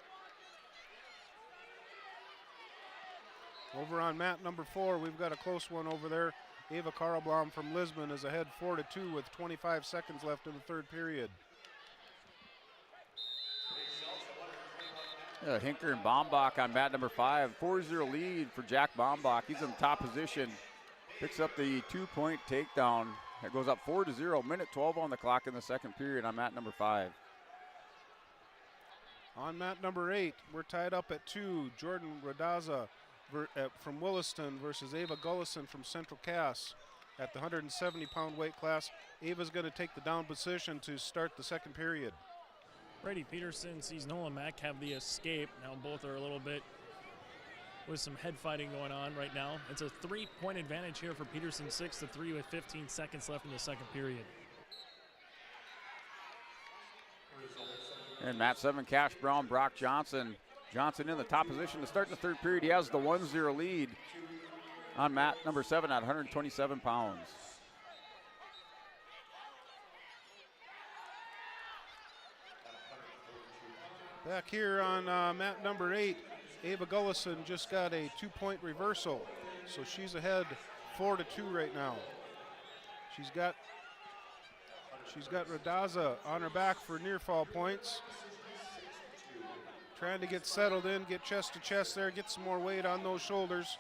Over on mat number 4, we've got a close one over there. Ava Karlblom from Lisbon is ahead 4-2 with 25 seconds left in the third period. Hinker and Bombach on mat number 5. 4-0 lead for Jack Bombach. He's in the top position. Picks up the 2-point takedown. It goes up 4-0. 1:12 on the clock in the second period on mat number 5. On mat number 8, we're tied up at 2. Jordan Radaza from Williston versus Ava Gullison from Central Cass at the 170-pound weight class. Ava's going to take the down position to start the second period. Brady Peterson sees Nolan Mack have the escape. Now both are a little bit with some head fighting going on right now. It's a 3-point advantage here for Peterson, 6-3 with 15 seconds left in the second period. And mat 7, Cash Brown, Brock Johnson. Johnson in the top position to start the third period. He has the 1-0 lead on mat number 7 at 127 pounds. Back here on mat number 8, Ava Gullison just got a 2-point reversal, so she's ahead 4-2 right now. She's got Radaza on her back for near fall points. Trying to get settled in, get chest to chest there, get some more weight on those shoulders.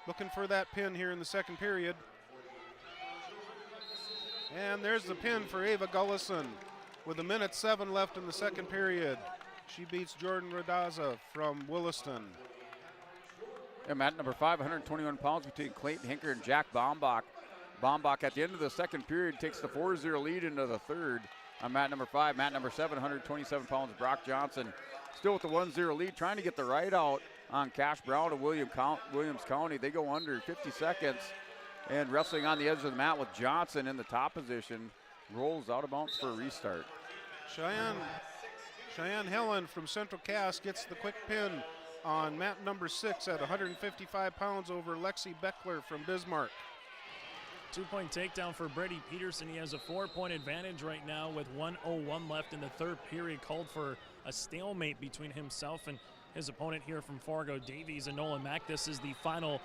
Looking for that pin here in the second period. And there's the pin for Ava Gullison with 1:07 left in the second period. She beats Jordan Radaza from Williston. And mat number 5, 121 pounds between Clayton Hinker and Jack Bombach. Bombach at the end of the second period takes the 4-0 lead into the third on mat number 5. Mat number 7, 127 pounds, Brock Johnson still with the 1-0 lead, trying to get the right out on Cash Brown of Williams County. They go under 50 seconds and wrestling on the edge of the mat with Johnson in the top position. Rolls out of bounds for a restart. Cheyenne Helen from Central Cass gets the quick pin on mat number 6 at 155 pounds over Lexi Beckler from Bismarck. 2-point takedown for Brady Peterson. He has a 4-point advantage right now with 1:01 left in the third period. Called for a stalemate between himself and his opponent here from Fargo Davies and Nolan Mack. This is the final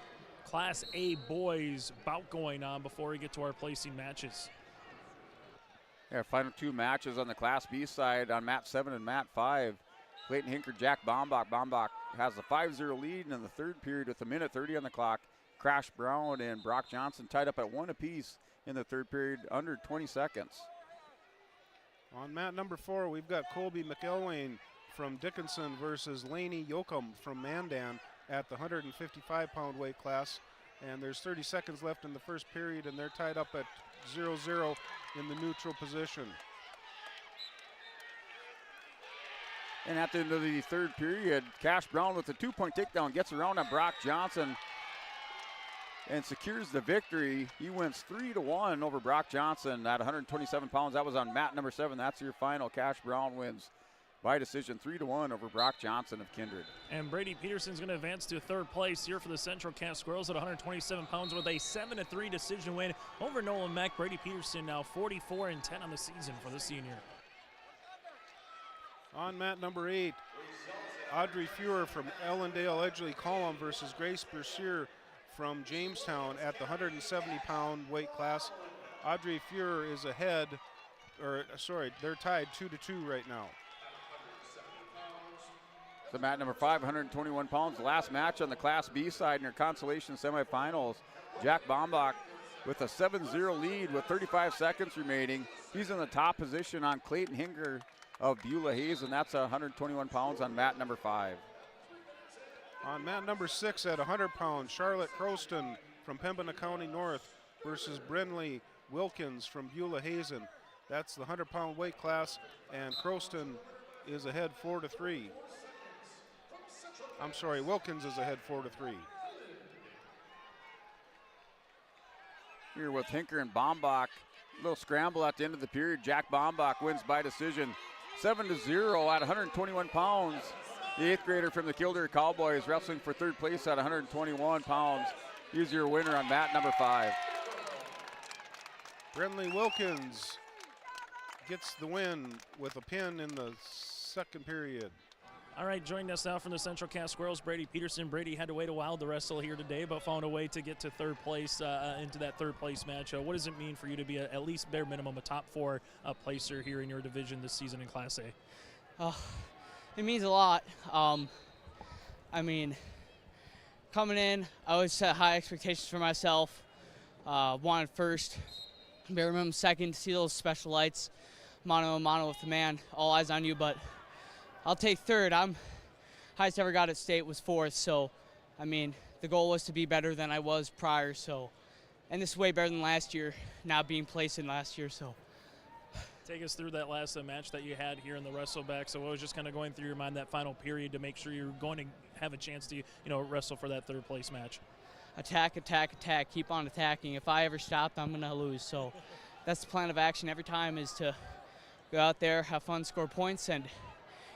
Class A boys bout going on before we get to our placing matches. Yeah, final two matches on the Class B side on mat 7 and mat 5. Clayton Hinker, Jack Bombach. Bombach has a 5-0 lead in the third period with 1:30 on the clock. Crash Brown and Brock Johnson tied up at 1 apiece in the third period, under 20 seconds. On mat number 4, we've got Colby McElwain from Dickinson versus Laney Yoakum from Mandan at the 155-pound weight class. And there's 30 seconds left in the first period, and they're tied up at 0-0 in the neutral position. And at the end of the third period, Cash Brown with a 2-point takedown gets around on Brock Johnson and secures the victory. He wins 3-1 over Brock Johnson at 127 pounds. That was on mat number 7. That's your final. Cash Brown wins by decision 3-1 over Brock Johnson of Kindred. And Brady Peterson's going to advance to third place here for the Central Cass Squirrels at 127 pounds with a 7-3 decision win over Nolan Mack. Brady Peterson now 44-10 on the season for the senior. On mat number 8, Audrey Fuhrer from Ellendale Edgley Column versus Grace Bercier from Jamestown at the 170-pound weight class. Audrey Fuhrer is ahead, they're tied 2-2 right now. So mat number 5, 121 pounds. Last match on the Class B side in your consolation semifinals. Jack Bombach with a 7-0 lead with 35 seconds remaining. He's in the top position on Clayton Hinger of Beulah Hayes, and that's 121 pounds on mat number 5. On mat number 6 at 100 pounds, Charlotte Croston from Pembina County North versus Brenley Wilkins from Beulah Hazen. That's the 100-pound weight class, and Croston is ahead 4-3. I'm sorry, Wilkins is ahead 4-3. Here with Hinker and Bombach. A little scramble at the end of the period. Jack Bombach wins by decision 7-0 at 121 pounds. The 8th grader from the Kildare Cowboys wrestling for third place at 121 pounds. He's your winner on mat number 5. Brenley Wilkins gets the win with a pin in the second period. All right, joining us now from the Central Cass Squirrels, Brady Peterson. Brady had to wait a while to wrestle here today, but found a way to get to third place into that third place match. What does it mean for you to be at least bare minimum a top 4 placer here in your division this season in Class A? It means a lot. I mean, coming in, I always set high expectations for myself. Wanted first, bare minimum second, see those special lights, mano a mano with the man, all eyes on you, but I'll take third. Highest ever got at state was 4th, so I mean the goal was to be better than I was prior. So, and this is way better than last year. Now being placed in last year, so. Take us through that last match that you had here in the Wrestlebacks. So what was just kind of going through your mind that final period to make sure you're going to have a chance to wrestle for that third place match? Attack, attack, attack. Keep on attacking. If I ever stopped, I'm gonna lose. So that's the plan of action every time, is to go out there, have fun, score points, and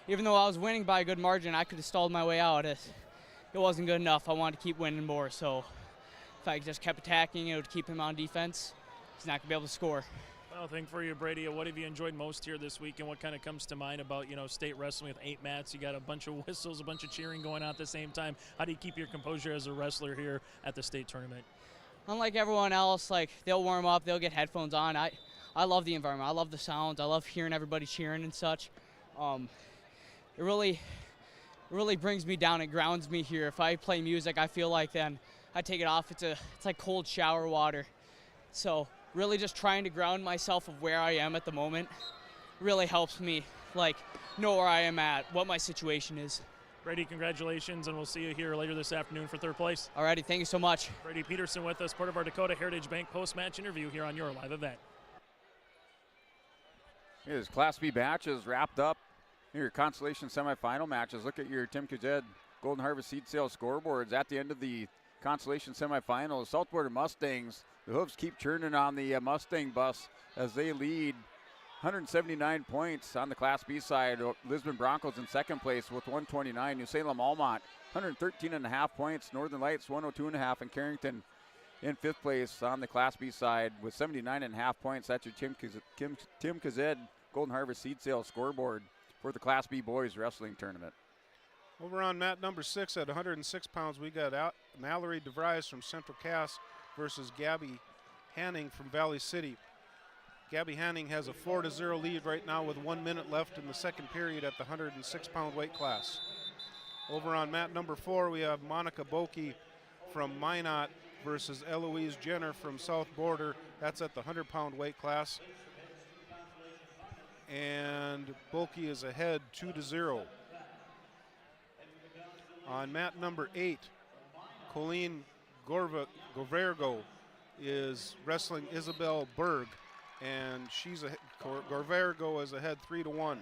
even though I was winning by a good margin, I could have stalled my way out. It wasn't good enough. I wanted to keep winning more. So if I just kept attacking, it would keep him on defense. He's not going to be able to score. Final thing for you, Brady, what have you enjoyed most here this week, and what kind of comes to mind about, state wrestling with 8 mats? You got a bunch of whistles, a bunch of cheering going on at the same time. How do you keep your composure as a wrestler here at the state tournament? Unlike everyone else, they'll warm up, they'll get headphones on. I love the environment. I love the sounds. I love hearing everybody cheering and such. It really brings me down. It grounds me here. If I play music, I feel like then I take it off. It's like cold shower water. So really just trying to ground myself of where I am at the moment really helps me know where I am at, what my situation is. Brady, congratulations, and we'll see you here later this afternoon for third place. Alrighty, thank you so much. Brady Peterson with us, part of our Dakota Heritage Bank post-match interview here on your live event. His Class B matches wrapped up. Your consolation semifinal matches. Look at your Tim Kazed Golden Harvest Seed Sales scoreboards. At the end of the consolation semifinals, South Border Mustangs, the hooves keep churning on the Mustang bus as they lead 179 points on the Class B side. Lisbon Broncos in second place with 129. New Salem Almont 113.5 points. Northern Lights 102.5, and Carrington in 5th place on the Class B side with 79.5 points. That's your Tim Kazed Golden Harvest Seed Sales scoreboard for the Class B boys wrestling tournament. Over on mat number 6 at 106 pounds, we got Mallory DeVries from Central Cass versus Gabby Hanning from Valley City. Gabby Hanning has a 4-0 lead right now with 1 minute left in the second period at the 106-pound weight class. Over on mat number 4, we have Monica Boki from Minot versus Eloise Jenner from South Border. That's at the 100-pound weight class. And Boki is ahead 2-0. On mat number 8, Colleen Gorvergo is wrestling Isabel Berg, and Gorvergo is ahead 3-1.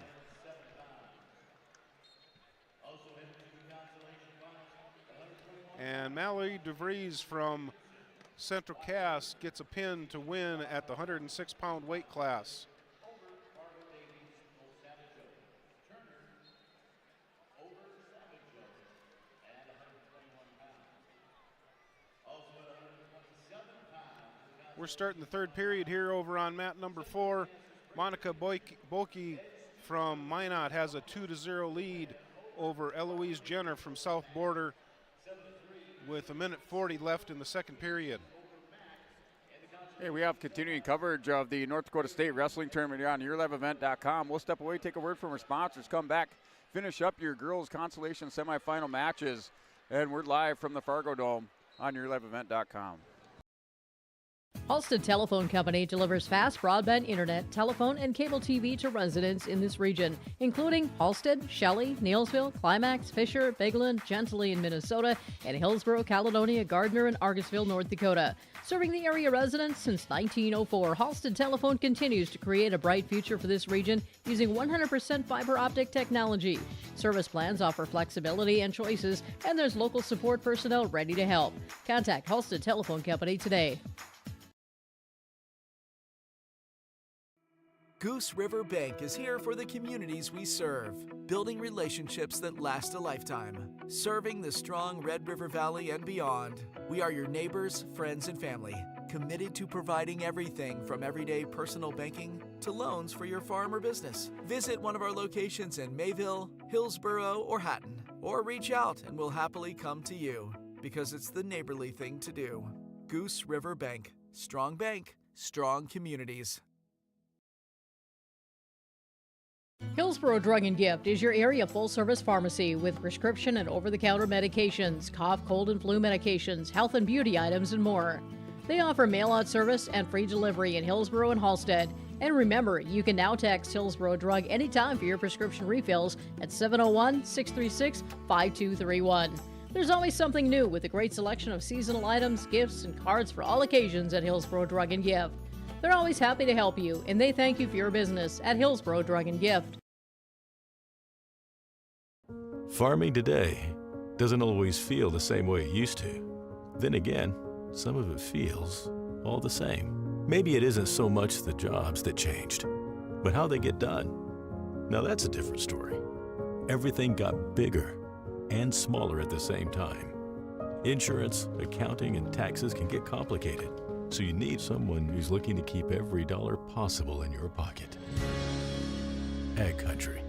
And Mallory DeVries from Central Cass gets a pin to win at the 106-pound weight class. We're starting the third period here over on mat number 4. Monica Boki from Minot has a 2-0 lead over Eloise Jenner from South Border with 1:40 left in the second period. Hey, we have continuing coverage of the North Dakota State Wrestling Tournament here on YourLiveEvent.com. We'll step away, take a word from our sponsors, come back, finish up your girls' consolation semifinal matches, and we're live from the Fargo Dome on YourLiveEvent.com. Halstead Telephone Company delivers fast broadband internet, telephone, and cable TV to residents in this region, including Halstead, Shelley, Neilsville, Climax, Fisher, Bigland, Gentilly in Minnesota, and Hillsborough, Caledonia, Gardner, and Argusville, North Dakota. Serving the area residents since 1904, Halstead Telephone continues to create a bright future for this region using 100% fiber optic technology. Service plans offer flexibility and choices, and there's local support personnel ready to help. Contact Halstead Telephone Company today. Goose River Bank is here for the communities we serve, building relationships that last a lifetime. Serving the strong Red River Valley and beyond, we are your neighbors, friends, and family, committed to providing everything from everyday personal banking to loans for your farm or business. Visit one of our locations in Mayville, Hillsborough, or Hatton, or reach out and we'll happily come to you, because it's the neighborly thing to do. Goose River Bank, strong communities. Hillsborough Drug and Gift is your area full-service pharmacy with prescription and over-the-counter medications, cough, cold, and flu medications, health and beauty items, and more. They offer mail-out service and free delivery in Hillsborough and Halstead. And remember, you can now text Hillsborough Drug anytime for your prescription refills at 701-636-5231. There's always something new with a great selection of seasonal items, gifts, and cards for all occasions at Hillsborough Drug and Gift. They're always happy to help you, and they thank you for your business at Hillsborough Drug and Gift. Farming today doesn't always feel the same way it used to. Then again, some of it feels all the same. Maybe it isn't so much the jobs that changed, but how they get done. Now that's a different story. Everything got bigger and smaller at the same time. Insurance, accounting, and taxes can get complicated. So you need someone who's looking to keep every dollar possible in your pocket. Ag Country.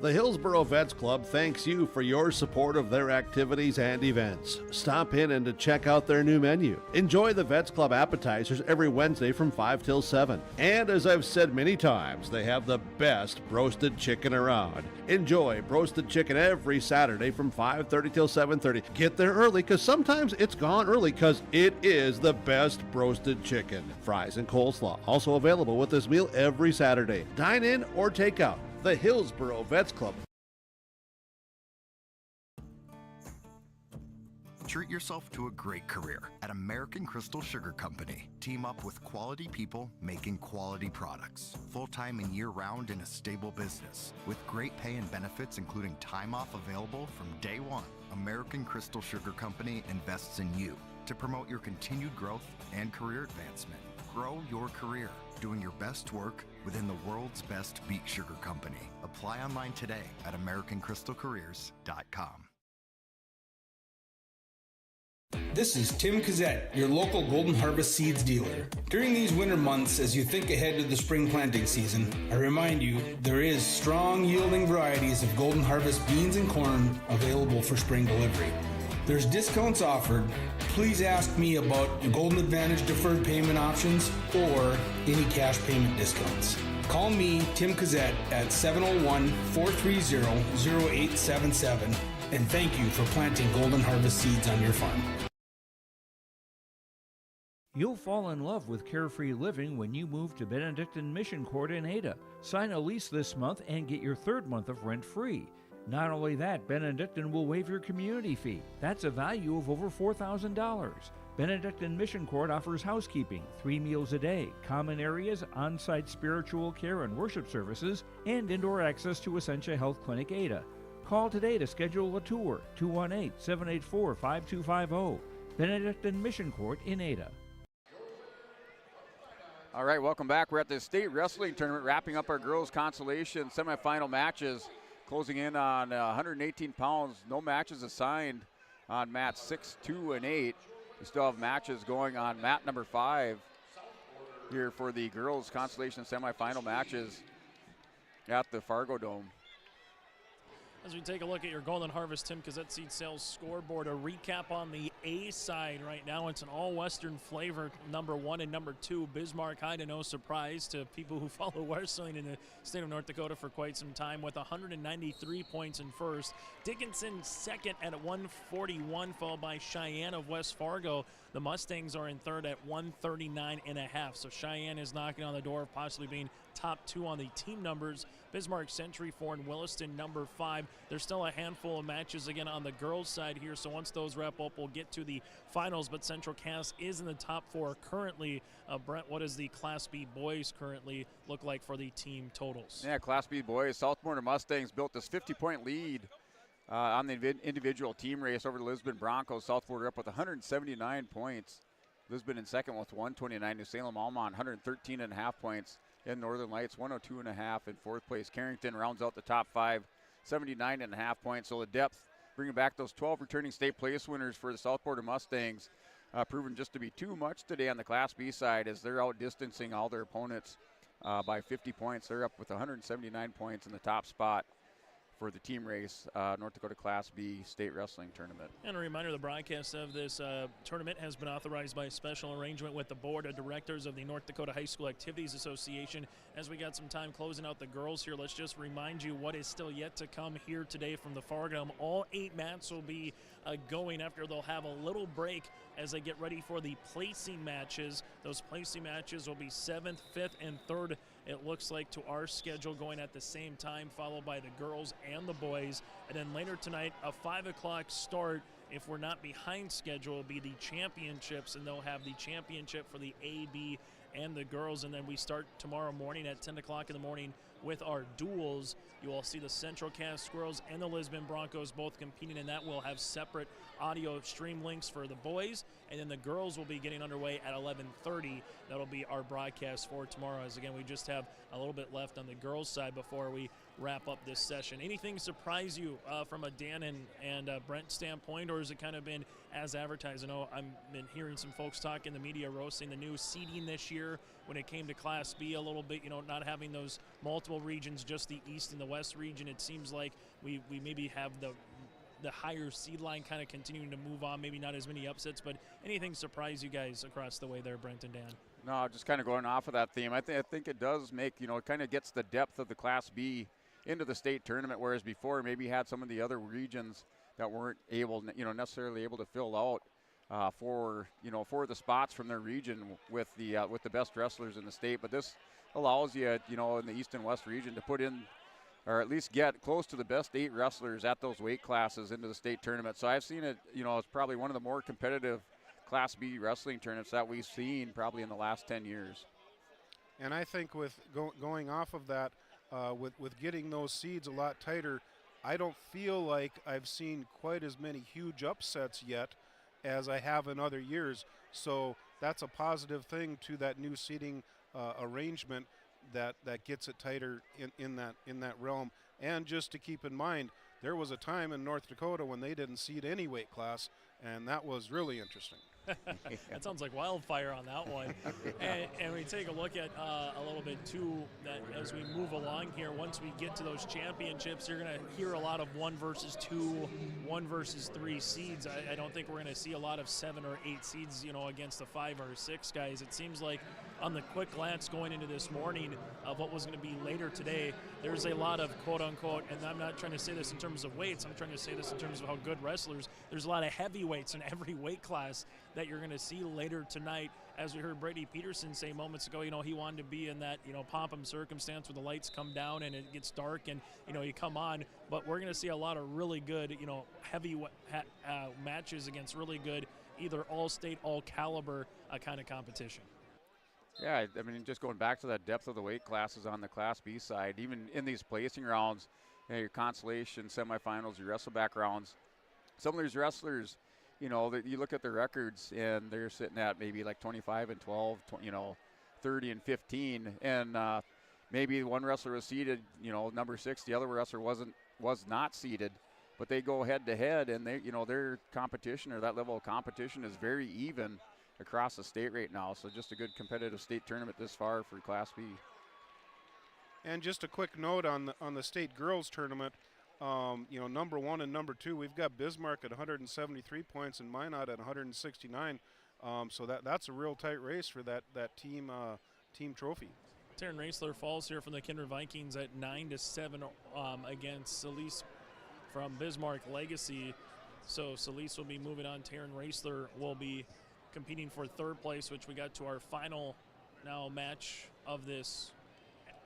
The Hillsborough Vets Club thanks you for your support of their activities and events. Stop in and to check out their new menu. Enjoy the Vets Club appetizers every Wednesday from 5 till 7. And as I've said many times, they have the best roasted chicken around. Enjoy roasted chicken every Saturday from 5:30 till 7:30. Get there early because sometimes it's gone early because it is the best roasted chicken. Fries and coleslaw also available with this meal every Saturday. Dine in or take out. The Hillsborough Vets Club. Treat yourself to a great career at American Crystal Sugar Company. Team up with quality people making quality products. Full-time and year-round in a stable business. With great pay and benefits including time off available from day one. American Crystal Sugar Company invests in you to promote your continued growth and career advancement. Grow your career, doing your best work within the world's best beet sugar company. Apply online today at AmericanCrystalCareers.com. This is Tim Kazette, your local Golden Harvest Seeds dealer. During these winter months, as you think ahead to the spring planting season, I remind you there is strong yielding varieties of Golden Harvest beans and corn available for spring delivery. There's discounts offered. Please ask me about Golden Advantage deferred payment options or any cash payment discounts. Call me, Tim Kazette, at 701-430-0877, and thank you for planting Golden Harvest seeds on your farm. You'll fall in love with carefree living when you move to Benedictine Mission Court in Ada. Sign a lease this month and get your third month of rent free. Not only that, Benedictine will waive your community fee. That's a value of over $4,000. Benedictine Mission Court offers housekeeping, 3 meals a day, common areas, on-site spiritual care and worship services, and indoor access to Essentia Health Clinic Ada. Call today to schedule a tour, 218-784-5250. Benedictine Mission Court in Ada. All right, welcome back. We're at the state wrestling tournament, wrapping up our girls' consolation semifinal matches, closing in on 118 pounds. No matches assigned on mats 6, 2, and 8. We still have matches going on mat number 5 here for the girls' consolation semifinal matches at the Fargo Dome. As we take a look at your Golden Harvest Tim Kazette Seed Sales scoreboard, a recap on the A side right now. It's an all-Western flavor, number 1 and number 2. Bismarck High, to no surprise to people who follow wrestling in the state of North Dakota for quite some time, with 193 points in first. Dickinson second at 141, followed by Cheyenne of West Fargo. The Mustangs are in third at 139.5. So Cheyenne is knocking on the door of possibly being top 2 on the team numbers. Bismarck, Century 4, and Williston number 5. There's still a handful of matches again on the girls' side here, so once those wrap up, we'll get to the finals. But Central Cass is in the top 4 currently. Brent, what does the Class B boys currently look like for the team totals? Yeah, Class B boys, Southmoreland Mustangs built this 50-point lead on the individual team race over the Lisbon Broncos. Southport up with 179 points. Lisbon in second with 129. New Salem Almont 113.5 points. In Northern Lights 102.5 in fourth place. Carrington rounds out the top 5, 79.5 points. So the depth, bringing back those 12 returning state place winners for the South Border Mustangs, proven just to be too much today on the Class B side, as they're outdistancing all their opponents by 50 points. They're up with 179 points in the top spot for the team race, North Dakota Class B State Wrestling Tournament. And a reminder, the broadcast of this tournament has been authorized by a special arrangement with the Board of Directors of the North Dakota High School Activities Association. As we got some time closing out the girls here, let's just remind you what is still yet to come here today from the Fargo. All 8 mats will be going after they'll have a little break as they get ready for the placing matches. Those placing matches will be 7th, 5th, and 3rd. It looks like to our schedule, going at the same time, followed by the girls and the boys. And then later tonight, a 5 o'clock start. If we're not behind schedule, will be the championships, and they'll have the championship for the A, B, and the girls. And then we start tomorrow morning at 10 o'clock in the morning with our duels. You will see the Central Cass Squirrels and the Lisbon Broncos both competing in that. We'll have separate audio stream links for the boys, and then the girls will be getting underway at 11:30. That'll be our broadcast for tomorrow, as again we just have a little bit left on the girls side before we wrap up this session. Anything surprise you from a Dan and Brent standpoint, or has it kind of been as advertised? I know I've been hearing some folks talk in the media roasting the new seeding this year when it came to Class B a little bit, not having those multiple regions, just the East and the West region. It seems like we maybe have the higher seed line kind of continuing to move on, maybe not as many upsets, but anything surprise you guys across the way there, Brent and Dan? No, just kind of going off of that theme. I think it does make, it kind of gets the depth of the Class B into the state tournament, whereas before maybe had some of the other regions that weren't able, necessarily able to fill out for the spots from their region with the best wrestlers in the state. But this allows you, in the East and West region to put in, or at least get close to the best 8 wrestlers at those weight classes into the state tournament. So I've seen it, it's probably one of the more competitive Class B wrestling tournaments that we've seen probably in the last 10 years. And I think with going off of that, with getting those seeds a lot tighter, I don't feel like I've seen quite as many huge upsets yet as I have in other years. So that's a positive thing to that new seeding arrangement that gets it tighter in that realm. And just to keep in mind, there was a time in North Dakota when they didn't seed any weight class, and that was really interesting. That sounds like wildfire on that one. And we take a look at a little bit too, that as we move along here, once we get to those championships, you're going to hear a lot of 1 versus 2, 1 versus 3 seeds. I don't think we're going to see a lot of 7 or 8 seeds, against the 5 or 6 guys. It seems like on the quick glance going into this morning of what was going to be later today, there's a lot of quote-unquote, and I'm not trying to say this in terms of weights, I'm trying to say this in terms of how good wrestlers, there's a lot of heavyweights in every weight class that you're going to see later tonight. As we heard Brady Peterson say moments ago, he wanted to be in that, pomp-em circumstance where the lights come down and it gets dark and, you come on. But we're going to see a lot of really good, heavy matches against really good, either all-state, all-caliber kind of competition. Yeah, I mean, just going back to that depth of the weight classes on the Class B side, even in these placing rounds, your consolation semifinals, your wrestleback rounds, some of these wrestlers, that you look at their records and they're sitting at maybe like 25 and 12, 30 and 15, and maybe one wrestler was seeded, number 6, the other wrestler was not seeded, but they go head to head, and they, their competition or that level of competition is very even across the state right now. So just a good competitive state tournament this far for Class B. And just a quick note on the state girls tournament. Number 1 and number 2, we've got Bismarck at 173 points and Minot at 169. So that's a real tight race for that team trophy. Taryn Raisler falls here from the Kinder Vikings at 9-7 against Celise from Bismarck Legacy. So Celise will be moving on. Taryn Raisler will be competing for 3rd place, which we got to our final now match of this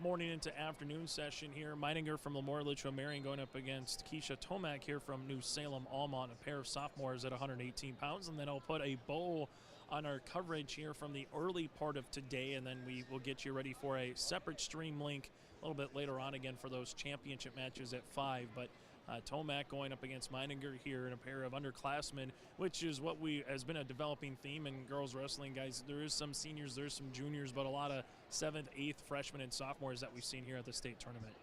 morning into afternoon session here. Meininger from Lemoore Litchfield Marion going up against Keisha Tomac here from New Salem Almont, a pair of sophomores at 118 pounds. And then I'll put a bow on our coverage here from the early part of today, and then we will get you ready for a separate stream link a little bit later on again for those championship matches at 5. But Tomac going up against Meininger here in a pair of underclassmen, which is what has been a developing theme in girls wrestling, guys. There is some seniors, there's some juniors, but a lot of 7th, 8th freshmen and sophomores that we've seen here at the state tournament.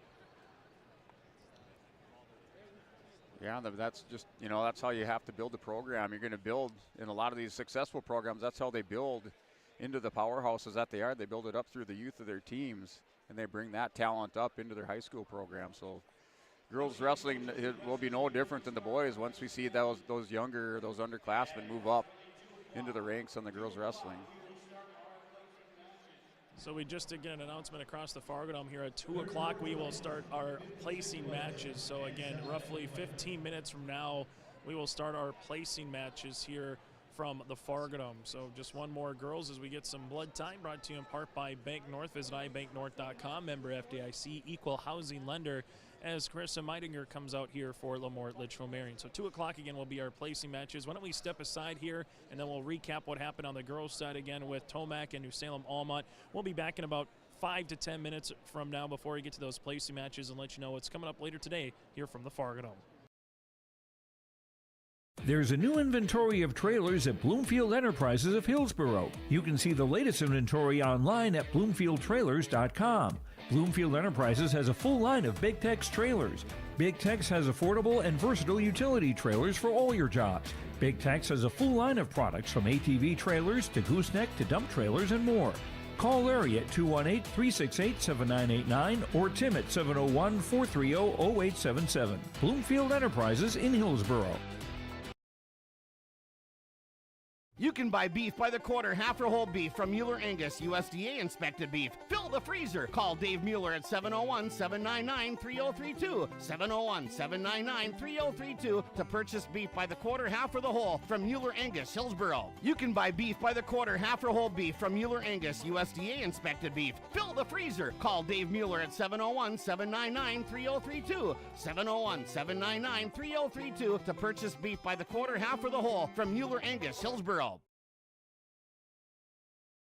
Yeah, that's just, that's how you have to build a program. You're going to build in a lot of these successful programs. That's how they build into the powerhouses that they are. They build it up through the youth of their teams, and they bring that talent up into their high school program. So girls wrestling, it will be no different than the boys once we see those younger, those underclassmen move up into the ranks on the girls wrestling. So we just did get an announcement across the Fargo Dome here at 2 o'clock. We will start our placing matches. So again, roughly 15 minutes from now, we will start our placing matches here from the Fargo Dome. So just one more, girls, as we get some blood time, brought to you in part by Bank North. Visit ibanknorth.com, member FDIC, equal housing lender, as Carissa Meidinger comes out here for Lemoore Litchfield Marion. So 2 o'clock again will be our placing matches. Why don't we step aside here, and then we'll recap what happened on the girls' side again with Tomac and New Salem Almont. We'll be back in about 5 to 10 minutes from now before we get to those placing matches and let you know what's coming up later today here from the Fargo Dome. There's a new inventory of trailers at Bloomfield Enterprises of Hillsborough. You can see the latest inventory online at bloomfieldtrailers.com. Bloomfield Enterprises has a full line of Big Tex trailers. Big Tex has affordable and versatile utility trailers for all your jobs. Big Tex has a full line of products from ATV trailers to gooseneck to dump trailers and more. Call Larry at 218-368-7989 or Tim at 701-430-0877. Bloomfield Enterprises in Hillsborough. You can buy beef by the quarter, half or whole beef from Mueller Angus, USDA inspected beef. Fill the freezer. Call Dave Mueller at 701-799-3032. 701-799-3032 to purchase beef by the quarter, half or the whole from Mueller Angus, Hillsborough. You can buy beef by the quarter, half or whole beef from Mueller Angus, USDA inspected beef. Fill the freezer. Call Dave Mueller at 701-799-3032. 701-799-3032 to purchase beef by the quarter, half or the whole from Mueller Angus, Hillsborough.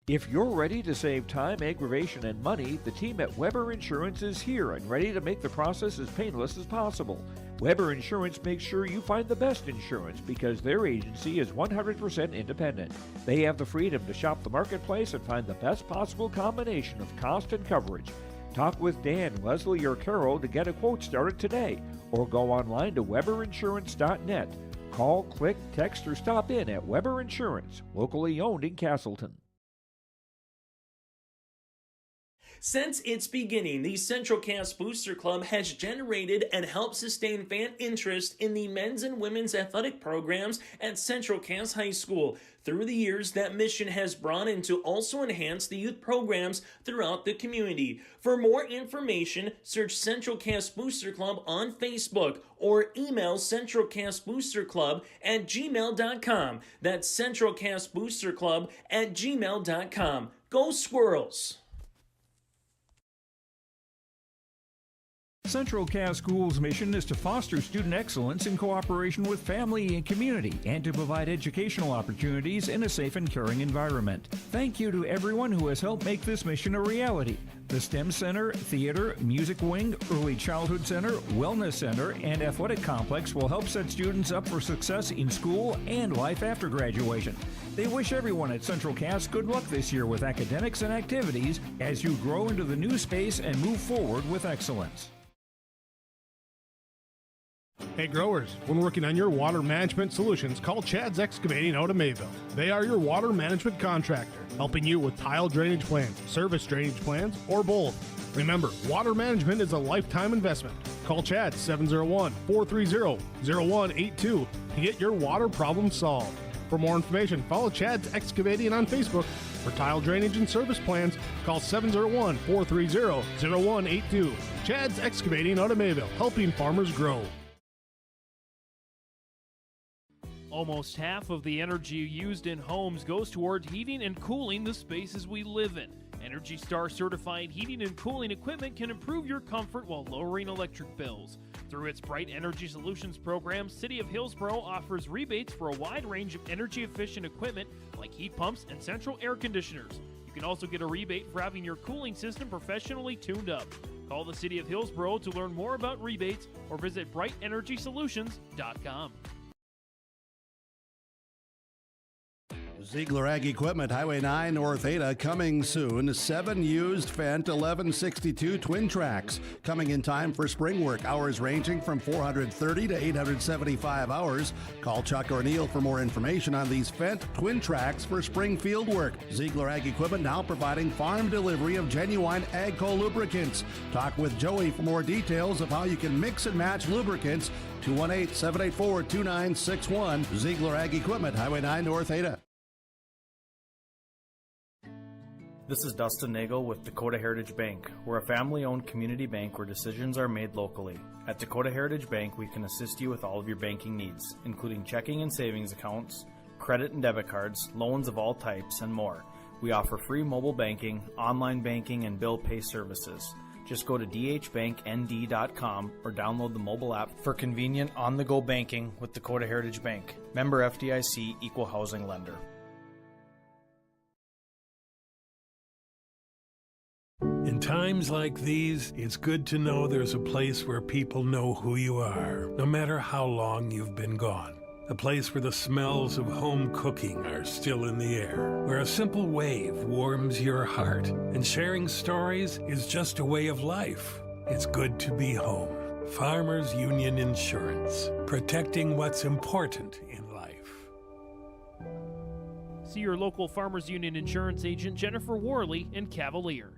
If you're ready to save time, aggravation, and money, the team at Weber Insurance is here and ready to make the process as painless as possible. Weber Insurance makes sure you find the best insurance because their agency is 100% independent. They have the freedom to shop the marketplace and find the best possible combination of cost and coverage. Talk with Dan, Leslie, or Carol to get a quote started today, or go online to weberinsurance.net. Call, click, text, or stop in at Weber Insurance, locally owned in Castleton. Since its beginning, the Central Cast Booster Club has generated and helped sustain fan interest in the men's and women's athletic programs at Central Cast High School. Through the years, that mission has broadened to also enhance the youth programs throughout the community. For more information, search Central Cast Booster Club on Facebook or email centralcastboosterclub@gmail.com. That's centralcastboosterclub@gmail.com. Go Squirrels! Central Cass School's mission is to foster student excellence in cooperation with family and community and to provide educational opportunities in a safe and caring environment. Thank you to everyone who has helped make this mission a reality. The STEM Center, Theater, Music Wing, Early Childhood Center, Wellness Center, and Athletic Complex will help set students up for success in school and life after graduation. They wish everyone at Central Cass good luck this year with academics and activities as you grow into the new space and move forward with excellence. Hey growers, when working on your water management solutions, call Chad's Excavating out of Mayville. They are your water management contractor, helping you with tile drainage plans, service drainage plans, or both. Remember, water management is a lifetime investment. Call Chad 701-430-0182 to get your water problem solved. For more information, follow Chad's Excavating on Facebook. For tile drainage and service plans, call 701-430-0182. Chad's Excavating out of Mayville, helping farmers grow. Almost half of the energy used in homes goes toward heating and cooling the spaces we live in. Energy Star certified heating and cooling equipment can improve your comfort while lowering electric bills. Through its Bright Energy Solutions program, City of Hillsborough offers rebates for a wide range of energy-efficient equipment like heat pumps and central air conditioners. You can also get a rebate for having your cooling system professionally tuned up. Call the City of Hillsborough to learn more about rebates or visit brightenergysolutions.com. Ziegler Ag Equipment, Highway 9 North Ada, coming soon. 7 used Fendt 1162 twin tracks. Coming in time for spring work. Hours ranging from 430 to 875 hours. Call Chuck or Neil for more information on these Fendt twin tracks for spring field work. Ziegler Ag Equipment now providing farm delivery of genuine AGCO lubricants. Talk with Joey for more details of how you can mix and match lubricants. 218-784-2961. Ziegler Ag Equipment, Highway 9 North Ada. This is Dustin Nagel with Dakota Heritage Bank. We're a family-owned community bank where decisions are made locally. At Dakota Heritage Bank, we can assist you with all of your banking needs, including checking and savings accounts, credit and debit cards, loans of all types, and more. We offer free mobile banking, online banking, and bill pay services. Just go to dhbanknd.com or download the mobile app for convenient on-the-go banking with Dakota Heritage Bank. Member FDIC, Equal Housing Lender. In times like these, it's good to know there's a place where people know who you are, no matter how long you've been gone. A place where the smells of home cooking are still in the air, where a simple wave warms your heart, and sharing stories is just a way of life. It's good to be home. Farmers Union Insurance, protecting what's important in life. See your local Farmers Union insurance agent Jennifer Worley in Cavalier.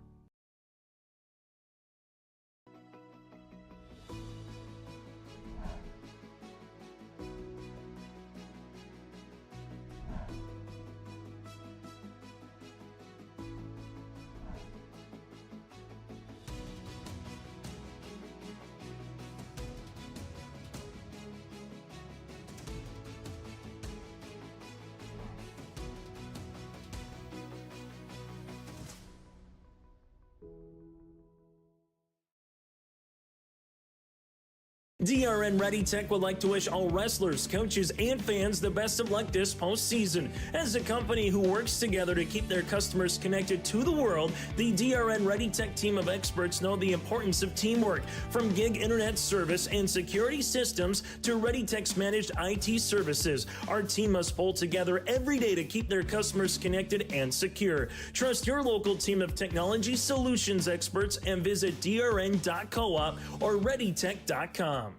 DRN Ready Tech would like to wish all wrestlers, coaches, and fans the best of luck this postseason. As a company who works together to keep their customers connected to the world, the DRN Ready Tech team of experts know the importance of teamwork. From gig internet service and security systems to Ready Tech's managed IT services, our team must pull together every day to keep their customers connected and secure. Trust your local team of technology solutions experts and visit drn.coop or readytech.com.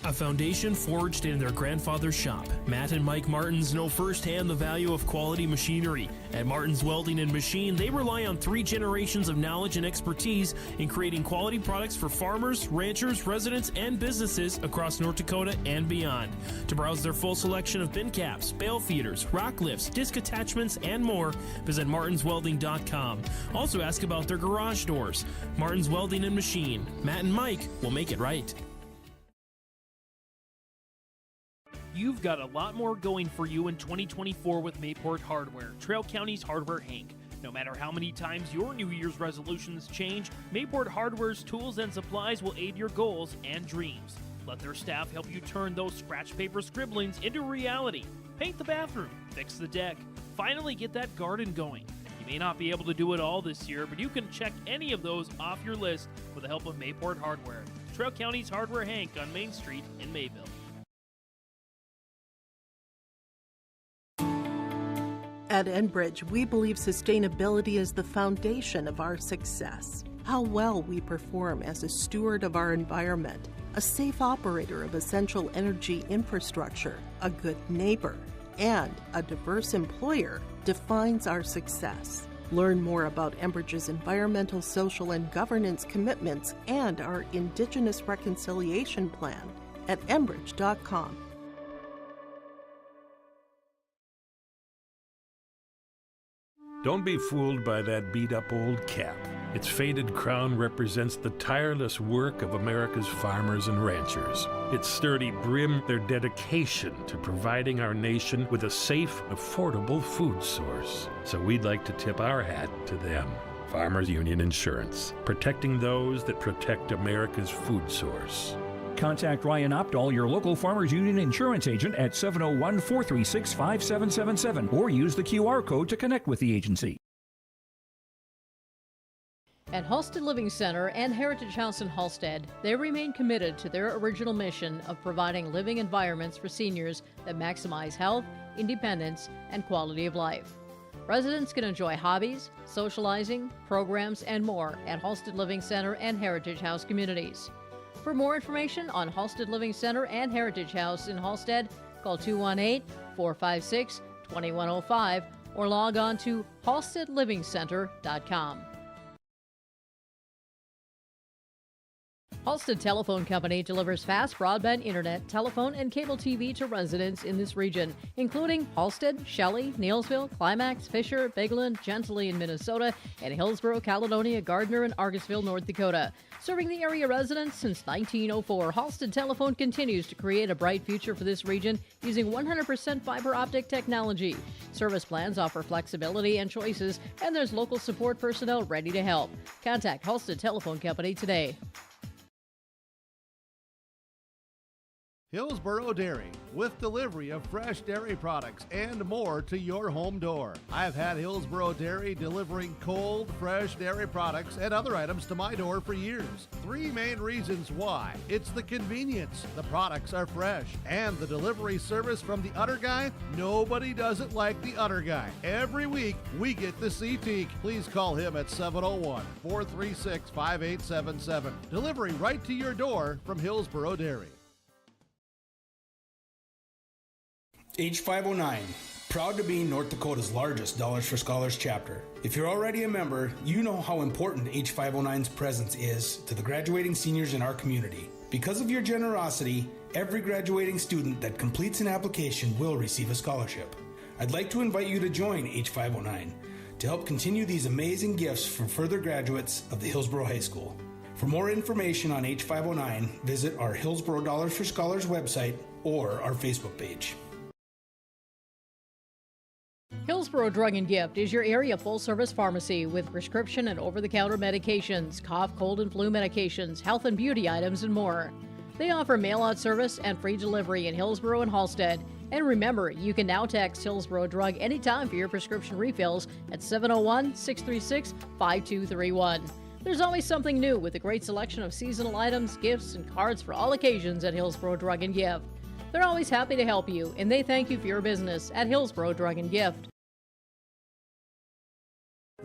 A foundation forged in their grandfather's shop. Matt and Mike Martins know firsthand the value of quality machinery. At Martins Welding and Machine, they rely on 3 generations of knowledge and expertise in creating quality products for farmers, ranchers, residents, and businesses across North Dakota and beyond. To browse their full selection of bin caps, bale feeders, rock lifts, disc attachments, and more, visit martinswelding.com. Also ask about their garage doors. Martins Welding and Machine. Matt and Mike will make it right. You've got a lot more going for you in 2024 with Mayport Hardware, Trail County's Hardware Hank. No matter how many times your New Year's resolutions change, Mayport Hardware's tools and supplies will aid your goals and dreams. Let their staff help you turn those scratch paper scribblings into reality. Paint the bathroom, fix the deck, finally get that garden going. You may not be able to do it all this year, but you can check any of those off your list with the help of Mayport Hardware, Trail County's Hardware Hank on Main Street in Mayville. At Enbridge, we believe sustainability is the foundation of our success. How well we perform as a steward of our environment, a safe operator of essential energy infrastructure, a good neighbor, and a diverse employer defines our success. Learn more about Enbridge's environmental, social, and governance commitments and our Indigenous Reconciliation Plan at enbridge.com. Don't be fooled by that beat-up old cap. Its faded crown represents the tireless work of America's farmers and ranchers. Its sturdy brim, their dedication to providing our nation with a safe, affordable food source. So we'd like to tip our hat to them. Farmers Union Insurance, protecting those that protect America's food source. Contact Ryan Opdahl, your local Farmers Union insurance agent, at 701-436-5777 or use the QR code to connect with the agency. At Halstead Living Center and Heritage House in Halstead, they remain committed to their original mission of providing living environments for seniors that maximize health, independence, and quality of life. Residents can enjoy hobbies, socializing, programs, and more at Halstead Living Center and Heritage House communities. For more information on Halstead Living Center and Heritage House in Halstead, call 218-456-2105 or log on to halsteadlivingcenter.com. Halstead Telephone Company delivers fast broadband internet, telephone, and cable TV to residents in this region, including Halstead, Shelley, Neillsville, Climax, Fisher, Bigland, Gentilly in Minnesota, and Hillsborough, Caledonia, Gardner, and Argosville, North Dakota. Serving the area residents since 1904, Halstead Telephone continues to create a bright future for this region using 100% fiber optic technology. Service plans offer flexibility and choices, and there's local support personnel ready to help. Contact Halstead Telephone Company today. Hillsborough Dairy, with delivery of fresh dairy products and more to your home door. I've had Hillsborough Dairy delivering cold, fresh dairy products and other items to my door for years. 3 main reasons why. It's the convenience, the products are fresh, and the delivery service from the Udder Guy. Nobody does it like the Udder Guy. Every week, we get to see Teak. Please call him at 701-436-5877. Delivery right to your door from Hillsborough Dairy. H509, proud to be North Dakota's largest Dollars for Scholars chapter. If you're already a member, you know how important H509's presence is to the graduating seniors in our community. Because of your generosity, every graduating student that completes an application will receive a scholarship. I'd like to invite you to join H509 to help continue these amazing gifts for further graduates of the Hillsborough High School. For more information on H509, visit our Hillsborough Dollars for Scholars website or our Facebook page. Hillsborough Drug and Gift is your area full-service pharmacy with prescription and over-the-counter medications, cough, cold, and flu medications, health and beauty items, and more. They offer mail-out service and free delivery in Hillsborough and Halstead. And remember, you can now text Hillsborough Drug anytime for your prescription refills at 701-636-5231. There's always something new with a great selection of seasonal items, gifts, and cards for all occasions at Hillsborough Drug and Gift. They're always happy to help you, and they thank you for your business at Hillsborough Drug and Gift.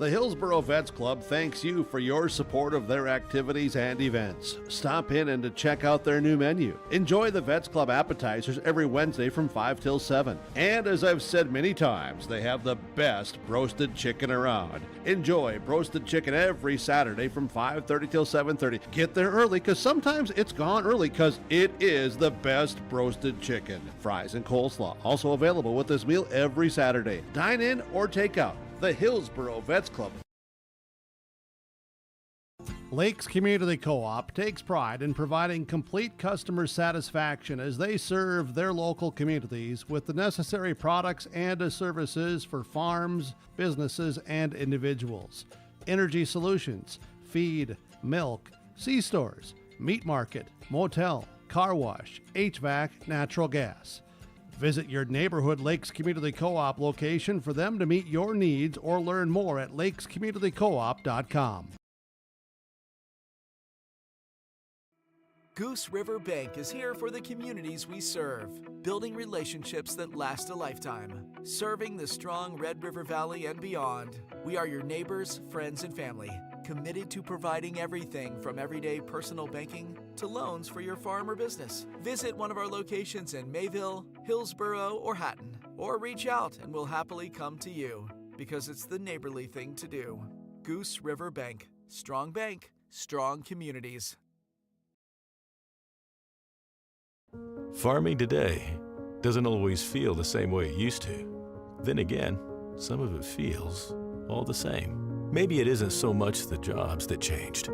The Hillsboro Vets Club thanks you for your support of their activities and events. Stop in and to check out their new menu. Enjoy the Vets Club appetizers every Wednesday from 5 till 7. And as I've said many times, they have the best roasted chicken around. Enjoy roasted chicken every Saturday from 5:30 till 7:30. Get there early because sometimes it's gone early because it is the best roasted chicken. Fries and coleslaw also available with this meal every Saturday. Dine in or take out. The Hillsboro Vets Club. Lakes Community Co-op takes pride in providing complete customer satisfaction as they serve their local communities with the necessary products and services for farms, businesses, and individuals. Energy solutions, feed, milk, C-stores, meat market, motel, car wash, HVAC, natural gas. Visit your neighborhood Lakes Community Co-op location for them to meet your needs or learn more at lakescommunitycoop.com. Goose River Bank is here for the communities we serve, building relationships that last a lifetime. Serving the strong Red River Valley and beyond, we are your neighbors, friends, and family, committed to providing everything from everyday personal banking to loans for your farm or business. Visit one of our locations in Mayville, Hillsboro, or Hatton, or reach out and we'll happily come to you because it's the neighborly thing to do. Goose River Bank. Strong bank, strong communities. Farming today doesn't always feel the same way it used to. Then again, some of it feels all the same. Maybe it isn't so much the jobs that changed,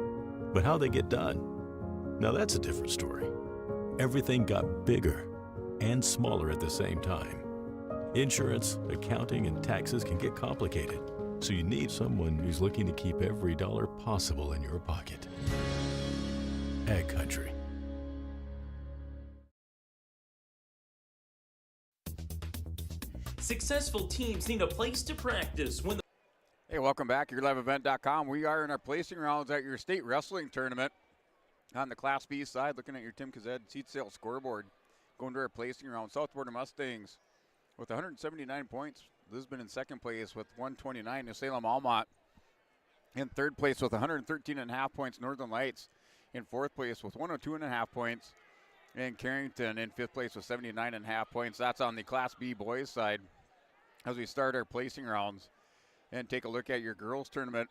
but how they get done. Now that's a different story. Everything got bigger and smaller at the same time. Insurance, accounting, and taxes can get complicated, so you need someone who's looking to keep every dollar possible in your pocket. Ag Country. Successful teams need a place to practice when the Hey, welcome back. YourLiveEvent.com. We are in our placing rounds at your state wrestling tournament. On the Class B side, looking at your Tim Kazed seat sale scoreboard. Going to our placing round, South Border Mustangs with 179 points. Lisbon in second place with 129. New Salem Almont in third place with 113.5 points. Northern Lights in fourth place with 102.5 points. And Carrington in fifth place with 79.5 points. That's on the Class B boys side. As we start our placing rounds and take a look at your girls tournament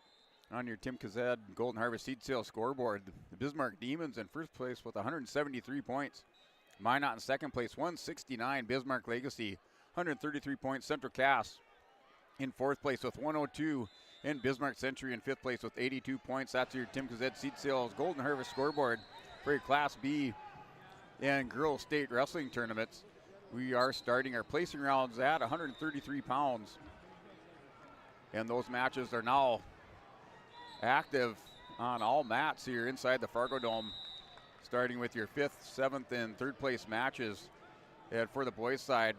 on your Tim Kazed Golden Harvest seed sale scoreboard. The Bismarck Demons in first place with 173 points. Minot in second place, 169. Bismarck Legacy, 133 points. Central Cass in fourth place with 102. And Bismarck Century in fifth place with 82 points. That's your Tim Kazed seed sales Golden Harvest scoreboard for your Class B and girls state wrestling tournaments. We are starting our placing rounds at 133 pounds. And those matches are now active on all mats here inside the Fargo Dome, starting with your 5th, 7th, and 3rd place matches. And for the boys side,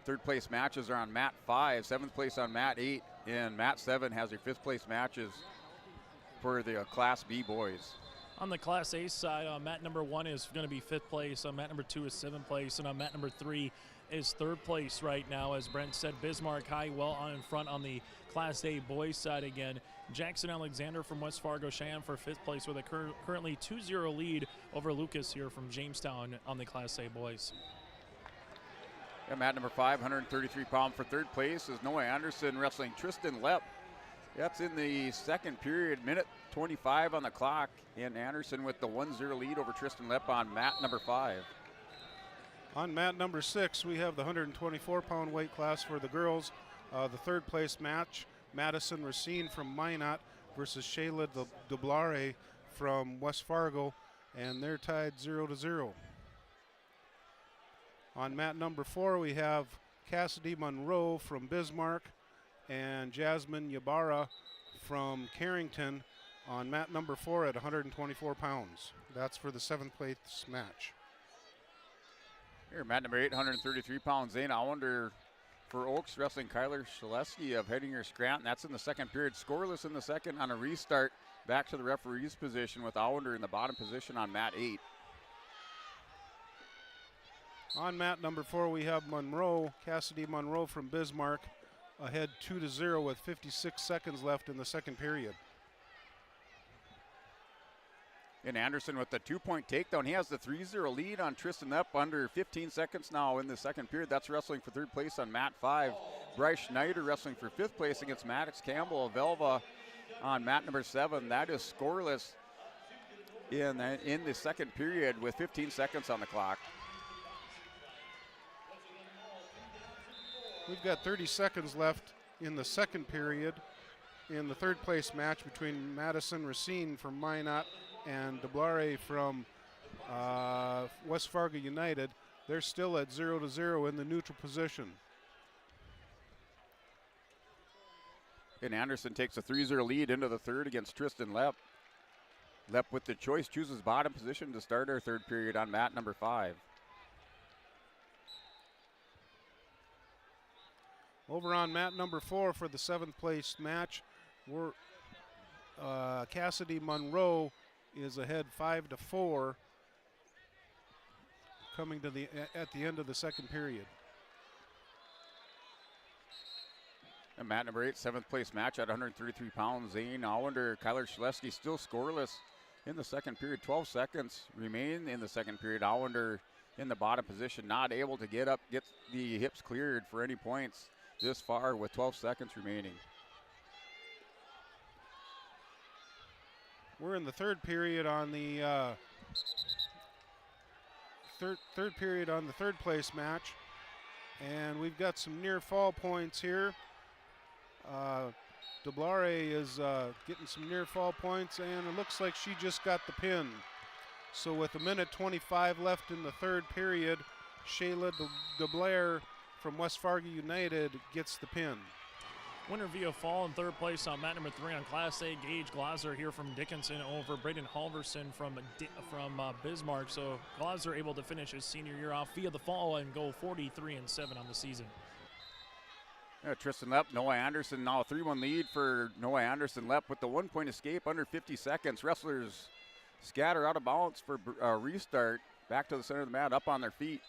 3rd place matches are on mat 5, 7th place on mat 8, and mat 7 has your 5th place matches for the Class B boys. On the Class A side, mat number 1 is going to be 5th place. Mat number 2 is 7th place. And on mat number 3 is 3rd place right now. As Brent said, Bismarck High well on in front on the Class A boys side again. Jackson Alexander from West Fargo Cheyenne for 5th place with a currently 2-0 lead over Lucas here from Jamestown on the Class A boys. Yeah, mat number 5, 133 pound for 3rd place is Noah Anderson wrestling Tristan Lepp. That's in the second period, minute 25 on the clock, and Anderson with the 1-0 lead over Tristan Lepp on mat number 5. On mat number 6, we have the 124-pound weight class for the girls. The 3rd place match, Madison Racine from Minot versus Shayla DeBlare from West Fargo, and they're tied 0-0. On mat number 4, we have Cassidy Monroe from Bismarck and Jasmine Yabara from Carrington on mat number 4 at 124 pounds. That's for the 7th place match. Here, mat number 8, 133 pounds. Zane Allender for Oaks wrestling Kyler Shaleski of Headinger Scranton. That's in the second period. Scoreless in the second on a restart. Back to the referee's position with Allender in the bottom position on mat 8. On mat number 4, we have Monroe, Cassidy Monroe from Bismarck ahead 2-0 with 56 seconds left in the second period. And Anderson with the 2-point takedown. He has the 3-0 lead on Tristan Lepp under 15 seconds now in the second period. That's wrestling for third place on mat 5. Bryce Schneider wrestling for fifth place against Maddox Campbell of Velva on mat number 7. That is scoreless in the second period with 15 seconds on the clock. We've got 30 seconds left in the second period in the third place match between Madison Racine from Minot and DeBlare from West Fargo United. They're still at 0-0 in the neutral position. And Anderson takes a 3-0 lead into the third against Tristan Lepp. Lepp with the choice chooses bottom position to start our third period on mat number 5. Over on mat number 4 for the 7th place match, we're Cassidy Monroe is ahead 5-4 coming to at the end of the second period. And mat number 8, 7th place match at 133 pounds. Zane Allender, Kyler Schlesky still scoreless in the second period. 12 seconds remain in the second period. Allender in the bottom position, not able to get the hips cleared for any points this far with 12 seconds remaining. We're in the third period on the third period on the third place match, and we've got some near fall points here. DeBlare is getting some near fall points, and it looks like she just got the pin. So with 1:25 left in the third period, Shayla DeBlare from West Fargo United gets the pin. Winner via fall in third place on mat number 3 on Class A. Gage Glaser here from Dickinson over Braden Halverson from Bismarck. So Glaser able to finish his senior year off via the fall and go 43-7 on the season. Yeah, Tristan Lepp, Noah Anderson, now a 3-1 lead for Noah Anderson. Lepp with the 1-point escape under 50 seconds. Wrestlers scatter out of bounds for a restart. Back to the center of the mat, up on their feet.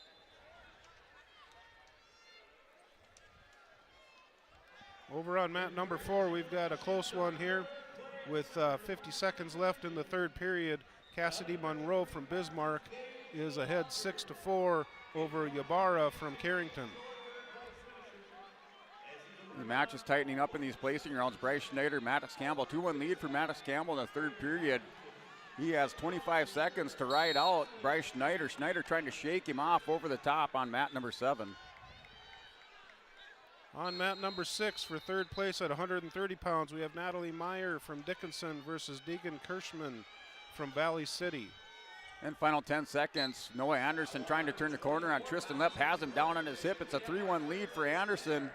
Over on mat number 4, we've got a close one here with 50 seconds left in the third period. Cassidy Monroe from Bismarck is ahead 6-4 over Ybarra from Carrington. The match is tightening up in these placing rounds. Bryce Schneider, Maddox Campbell, 2-1 lead for Maddox Campbell in the third period. He has 25 seconds to ride out Bryce Schneider. Schneider trying to shake him off over the top on mat number 7. On mat number 6 for third place at 130 pounds, we have Natalie Meyer from Dickinson versus Deegan Kirschman from Valley City. And final 10 seconds, Noah Anderson trying to turn the corner on Tristan Lepp, has him down on his hip. It's a 3-1 lead for Anderson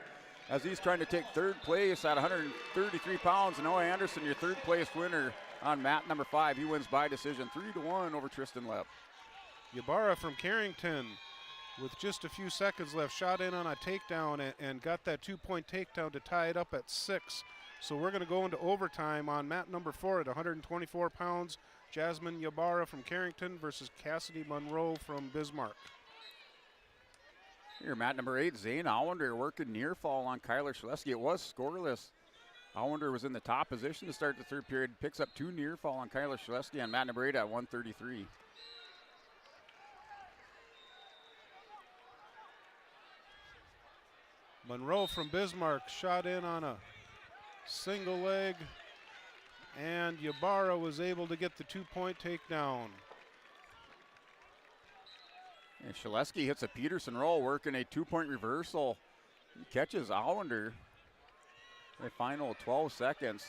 as he's trying to take third place at 133 pounds. Noah Anderson, your third place winner on mat number 5. He wins by decision 3-1 over Tristan Lepp. Ybarra from Carrington with just a few seconds left, shot in on a takedown and got that 2-point takedown to tie it up at 6. So we're going to go into overtime on mat number 4 at 124 pounds. Jasmine Ybarra from Carrington versus Cassidy Monroe from Bismarck. Here, mat number 8, Zane Allender working near fall on Kyler Schlesky. It was scoreless. Allender was in the top position to start the third period, picks up 2 near fall on Kyler Schlesky on mat number 8 at 133. Monroe from Bismarck shot in on a single leg, and Ybarra was able to get the 2-point takedown. And Schlesky hits a Peterson roll, working a 2-point reversal. He catches Allender. The final 12 seconds.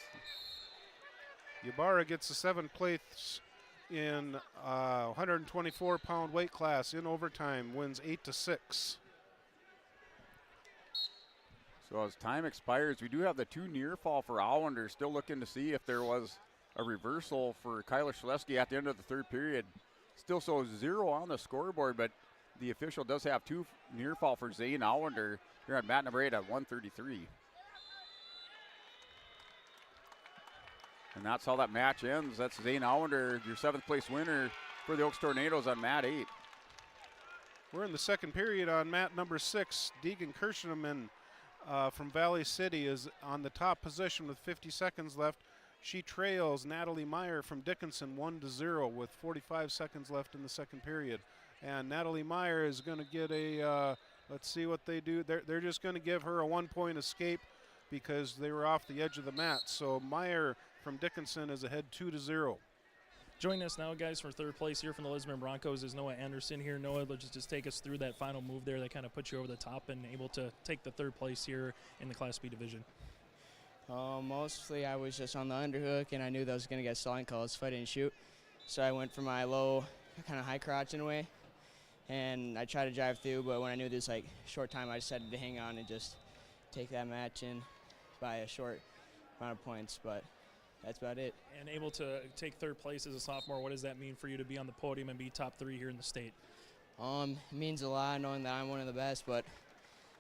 Ybarra gets the 7th place in 124-pound weight class in overtime, wins 8-6. So as time expires, we do have the 2 near fall for Allender. Still looking to see if there was a reversal for Kyler Schlesky at the end of the third period. Still so 0 on the scoreboard, but the official does have 2 near fall for Zane Allender here on mat number 8 at 133. And that's how that match ends. That's Zane Allender, your 7th place winner for the Oaks Tornadoes on mat 8. We're in the second period on mat number 6. Deegan Kirschman from Valley City is on the top position with 50 seconds left. She trails Natalie Meyer from Dickinson 1-0 with 45 seconds left in the second period. And Natalie Meyer is going to get a, let's see what they do. They're just going to give her a 1-point escape because they were off the edge of the mat. So Meyer from Dickinson is ahead 2-0. Joining us now, guys, for third place here from the Lisbon Broncos is Noah Anderson here. Noah, let's just take us through that final move there that kind of put you over the top and able to take the third place here in the Class B division. Mostly I was just on the underhook, and I knew that I was going to get stalling calls if I didn't shoot. So I went for my low, kind of high crotch in a way, and I tried to drive through, but when I knew this short time, I decided to hang on and just take that match in by a short amount of points, but that's about it. And able to take third place as a sophomore, what does that mean for you to be on the podium and be top 3 here in the state? It means a lot knowing that I'm one of the best, but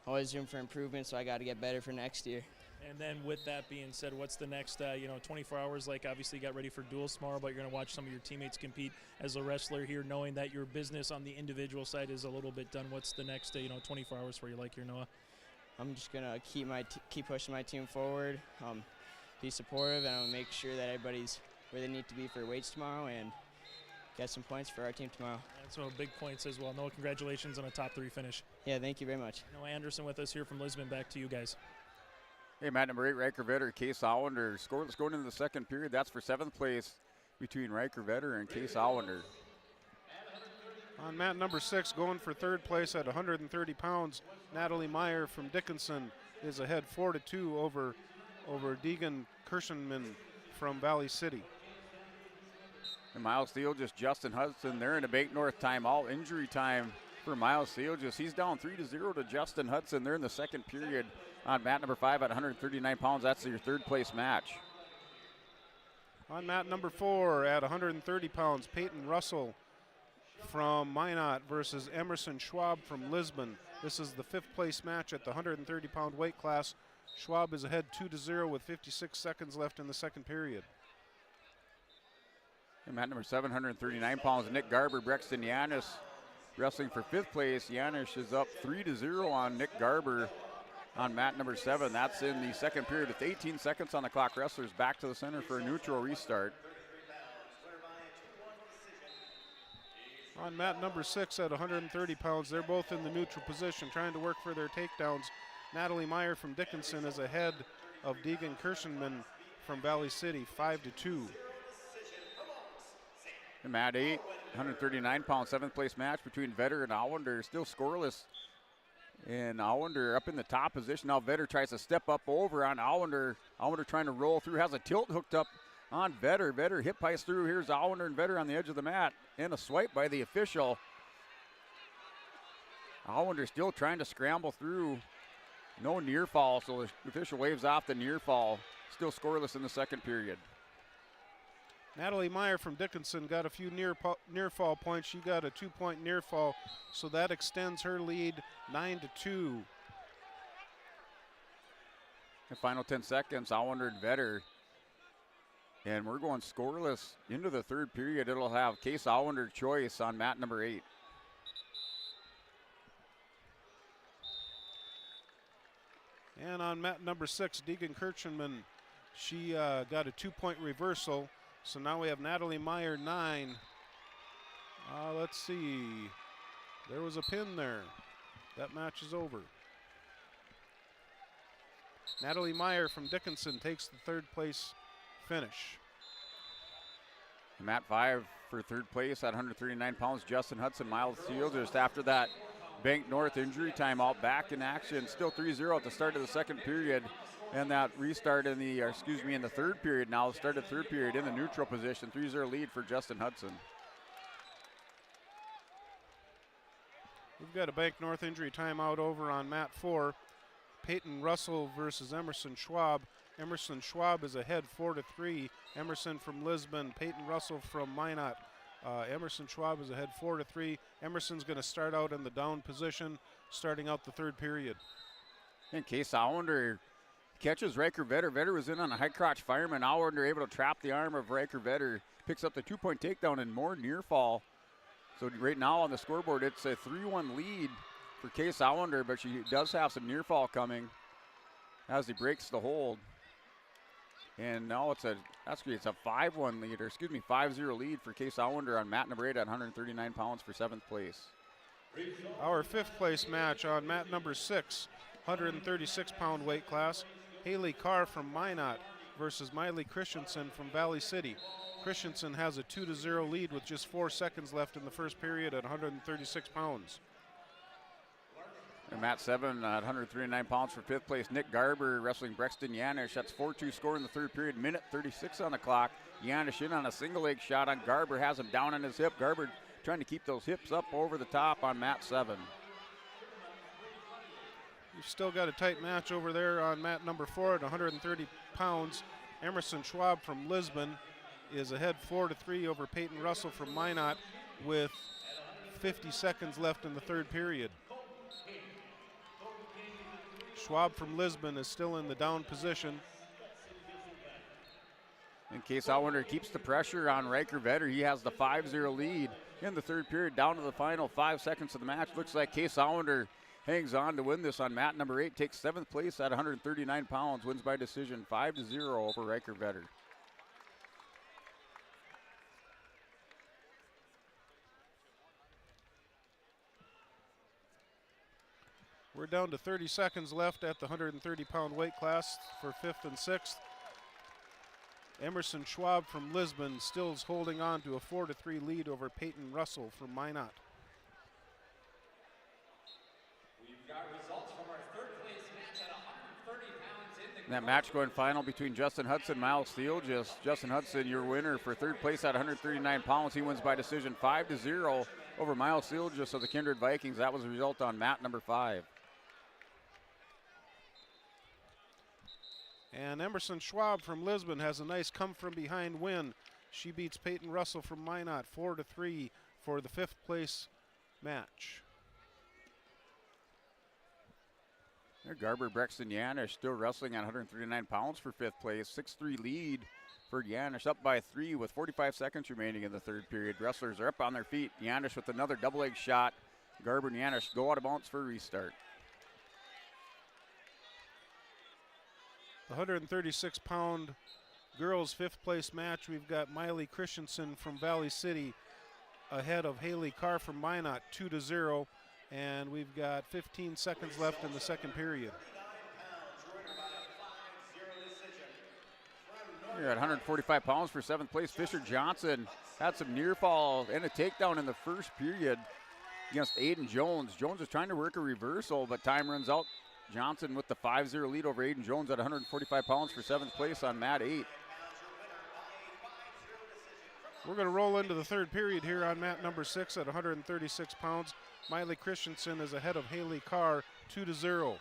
always room for improvement, so I got to get better for next year. And then with that being said, what's the next, 24 hours like? Obviously, you got ready for duels tomorrow, but you're going to watch some of your teammates compete as a wrestler here, knowing that your business on the individual side is a little bit done. What's the next, 24 hours for you like here, Noah? I'm just going to keep pushing my team forward, be supportive, and I'm going to make sure that everybody's where they need to be for weights tomorrow and get some points for our team tomorrow. That's some big points as well. Noah, congratulations on a top 3 finish. Yeah, thank you very much. Noah Anderson with us here from Lisbon. Back to you guys. Hey, mat number 8, Riker Vetter, Case Allender. Scoreless going into the second period. That's for 7th place between Riker Vetter and Case Allender. On mat number 6, going for third place at 130 pounds, Natalie Meyer from Dickinson is ahead 4-2 over Deegan Kirschenman from Valley City. And Miles Theolgis, Justin Hudson, they're in a Bank North timeout. Injury time for Miles Theolgis. He's down 3-0 to Justin Hudson. They're in the second period on mat number 5 at 139 pounds. That's your third place match. On mat number 4 at 130 pounds, Peyton Russell from Minot versus Emerson Schwab from Lisbon. This is the 5th place match at the 130 pound weight class. Schwab is ahead 2-0 with 56 seconds left in the second period. And mat number 739 pounds, Nick Garber, Brexton Yanis wrestling for 5th place. Yanis is up 3-0 on Nick Garber on mat number 7. That's in the second period with 18 seconds on the clock. Wrestlers back to the center for a neutral restart. On mat number 6 at 130 pounds, they're both in the neutral position trying to work for their takedowns. Natalie Meyer from Dickinson is ahead of Deegan Kirschenman from Valley City, 5-2. And mat 8, 139 pound 7th place match between Vetter and Allender, still scoreless. And Allender up in the top position. Now Vetter tries to step up over on Allender. Allender trying to roll through, has a tilt hooked up on Vetter. Vetter hip pies through. Here's Allender and Vetter on the edge of the mat. And a swipe by the official. Allender still trying to scramble through. No near fall, so the official waves off the near fall. Still scoreless in the second period. Natalie Meyer from Dickinson got a few near fall points. She got a 2-point near fall, so that extends her lead 9-2. The final 10 seconds, Allender and Vetter. And we're going scoreless into the third period. It'll have Case Allender choice on mat number 8. And on mat number 6, Deegan Kirschenman, she got a 2-point reversal. So now we have Natalie Meyer 9. Let's see. There was a pin there. That match is over. Natalie Meyer from Dickinson takes the third place finish. Mat 5 for third place at 139 pounds. Justin Hudson, Miles Field just after that Bank North injury timeout, back in action. Still 3-0 at the start of the second period. And that restart in the, in the third period now. Start of third period in the neutral position. 3-0 lead for Justin Hudson. We've got a Bank North injury timeout over on mat 4. Peyton Russell versus Emerson Schwab. Emerson Schwab is ahead 4-3. Emerson from Lisbon, Peyton Russell from Minot. Emerson Schwab is ahead 4-3. Emerson's going to start out in the down position, starting out the third period. And Case Allender catches Riker Vetter. Vetter was in on a high crotch fireman. Allender able to trap the arm of Riker Vetter. Picks up the 2-point takedown and more near fall. So right now on the scoreboard, it's a 3-1 lead for Case Allender, but she does have some near fall coming. as he breaks the hold. And now it's a 5-1 lead, or excuse me, 5-0 lead for Case Allender on mat number 8 at 139 pounds for 7th place. Our 5th place match on mat number 6, 136-pound weight class. Haley Carr from Minot versus Miley Christensen from Valley City. Christensen has a 2-0 lead with just 4 seconds left in the first period at 136 pounds. And mat 7 at 139 pounds for 5th place, Nick Garber wrestling Brexton Yanish. That's 4-2 score in the 3rd period, minute 36 on the clock. Yanish in on a single leg shot on Garber, has him down on his hip. Garber trying to keep those hips up over the top on mat 7. You've still got a tight match over there on mat number 4 at 130 pounds. Emerson Schwab from Lisbon is ahead 4-3 over Peyton Russell from Minot with 50 seconds left in the 3rd period. Schwab from Lisbon is still in the down position. In case Allender keeps the pressure on Riker Vetter, he has the 5-0 lead in the 3rd period, down to the final 5 seconds of the match. Looks like Case Allender hangs on to win this on mat number 8, takes 7th place at 139 pounds, wins by decision 5-0 over Riker Vetter. We're down to 30 seconds left at the 130-pound weight class for 5th and 6th. Emerson Schwab from Lisbon still is holding on to a 4-3 lead over Peyton Russell from Minot. We've got results from our 3rd place match at 130 pounds in the That match going final between Justin Hudson and Miles Theolgis. Justin Hudson, your winner for 3rd place at 139 pounds. He wins by decision 5-0 over Miles Theolgis of the Kindred Vikings. That was the result on mat number 5. And Emerson Schwab from Lisbon has a nice come-from-behind win. She beats Peyton Russell from Minot 4-3 for the 5th place match. There, Garber Brexton Yanish still wrestling at 139 pounds for 5th place. 6-3 lead for Yanish, up by 3 with 45 seconds remaining in the 3rd period. Wrestlers are up on their feet. Yanish with another double leg shot. Garber and Yanish go out of bounds for a restart. The 136-pound girls' 5th place match, we've got Miley Christensen from Valley City ahead of Haley Carr from Minot 2-0, and we've got 15 seconds left in the 2nd period. You're at 145 pounds for 7th place. Fisher Johnson had some near fall and a takedown in the 1st period against Aiden Jones. Jones is trying to work a reversal, but time runs out. Johnson with the 5-0 lead over Aiden Jones at 145 pounds for 7th place on mat 8. We're going to roll into the 3rd period here on mat number 6 at 136 pounds. Miley Christensen is ahead of Haley Carr 2-0.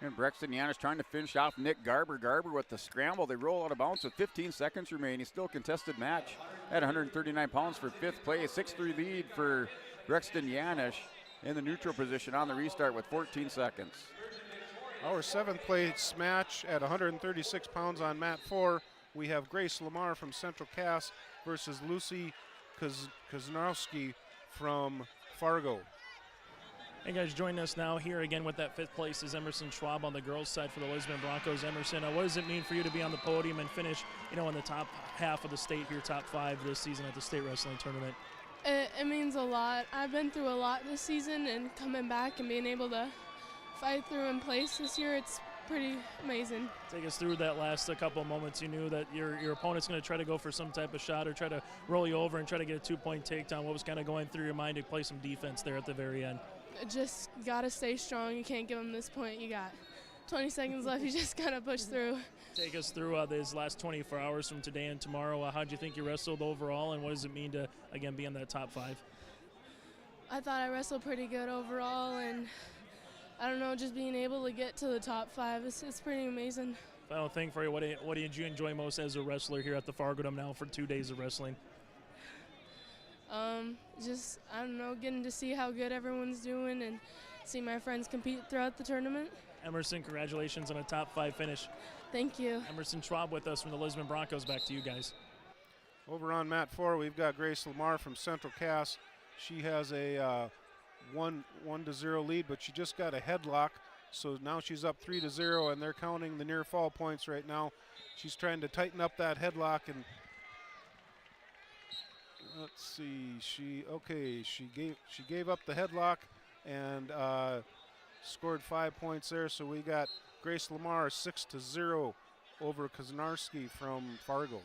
And Brexton Yanish trying to finish off Nick Garber. Garber with the scramble. They roll out of bounds with 15 seconds remaining. Still a contested match at 139 pounds for 5th place. 6-3 lead for Brexton Yanish in the neutral position on the restart with 14 seconds. Our 7th place match at 136 pounds on mat 4. We have Grace Lamar from Central Cass versus Lucy Kaznowski from Fargo. Hey guys, joining us now here again with that 5th place is Emerson Schwab on the girls' side for the Lisbon Broncos. Emerson, what does it mean for you to be on the podium and finish, in the top half of the state here, top 5 this season at the state wrestling tournament? It means a lot. I've been through a lot this season, and coming back and being able to fight through and place this year, it's pretty amazing. Take us through that last couple of moments. You knew that your opponent's going to try to go for some type of shot or try to roll you over and try to get a 2-point takedown. What was kind of going through your mind to play some defense there at the very end? Just got to stay strong. You can't give them this point. You got 20 seconds left. You just got to push through. Take us through these last 24 hours from today and tomorrow. How do you think you wrestled overall, and what does it mean to, again, be in that top 5? I thought I wrestled pretty good overall, and I don't know, just being able to get to the top 5, it's pretty amazing. Final thing for you, what did you enjoy most as a wrestler here at the Fargo Dome now for 2 days of wrestling? Just, I don't know, getting to see how good everyone's doing and see my friends compete throughout the tournament. Emerson, congratulations on a top 5 finish. Thank you. Emerson Schwab with us from the Lisbon Broncos. Back to you guys. Over on mat 4, we've got Grace Lamar from Central Cass. She has a 1-0 lead, but she just got a headlock So now she's up 3-0, and they're counting the near fall points right now. She's trying to tighten up that headlock, and let's see. She gave up the headlock and scored 5 points there. So we got Grace Lamar 6-0 over Kozanarski from Fargo.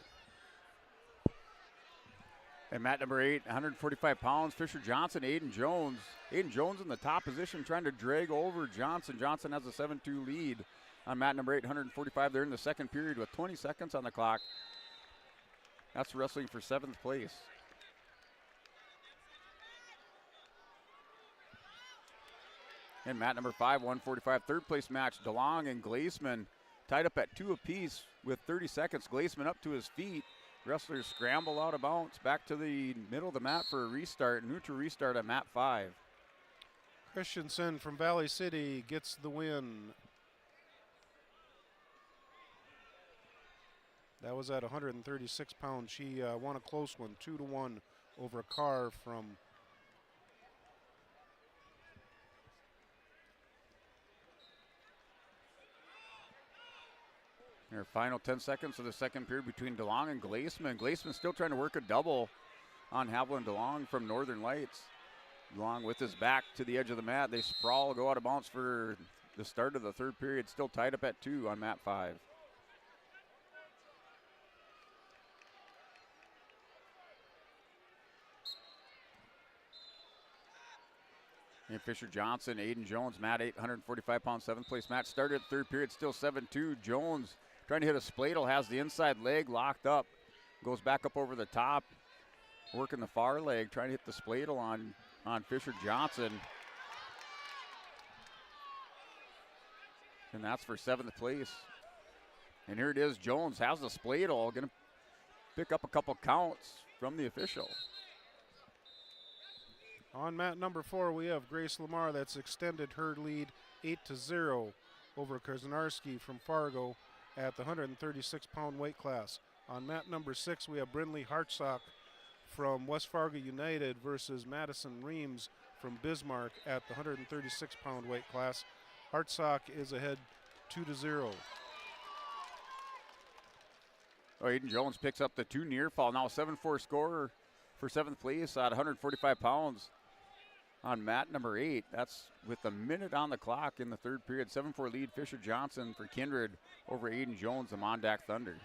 And mat number 8, 145 pounds, Fisher Johnson, Aiden Jones. Aiden Jones in the top position trying to drag over Johnson. Johnson has a 7-2 lead on mat number 8, 145. They're in the second period with 20 seconds on the clock. That's wrestling for 7th place. And mat number 5, 145, third place match, DeLong and Glaseman tied up at 2 apiece with 30 seconds. Glaseman up to his feet. Wrestlers scramble out of bounds back to the middle of the mat for a restart, neutral restart at mat 5. Christensen from Valley City gets the win. That was at 136 pounds. She won a close one, 2-1 over Carr from Our final 10 seconds of the second period between DeLong and Glaseman. Glaseman still trying to work a double on Haviland DeLong from Northern Lights. DeLong with his back to the edge of the mat. They sprawl, go out of bounds for the start of the third period. Still tied up at 2 on mat 5. And Fisher Johnson, Aiden Jones, mat 8, 145 pounds, 7th place match. Started third period, still 7-2. Jones trying to hit a spladle, has the inside leg locked up, goes back up over the top, working the far leg, trying to hit the spladle on Fisher Johnson. And that's for 7th place. And here it is, Jones has the spladle, gonna pick up a couple counts from the official. On mat number 4, we have Grace Lamar that's extended her lead 8-0 over Kozanarski from Fargo at the 136-pound weight class. On mat number 6, we have Brindley Hartsock from West Fargo United versus Madison Reams from Bismarck at the 136-pound weight class. Hartsock is ahead 2-0. Oh, Aiden Jones picks up the 2 near fall. Now 7-4 score for 7th place at 145 pounds on mat number 8. That's with a minute on the clock in the third period. 7-4 lead, Fisher Johnson for Kindred over Aiden Jones, the Mondack Thunder.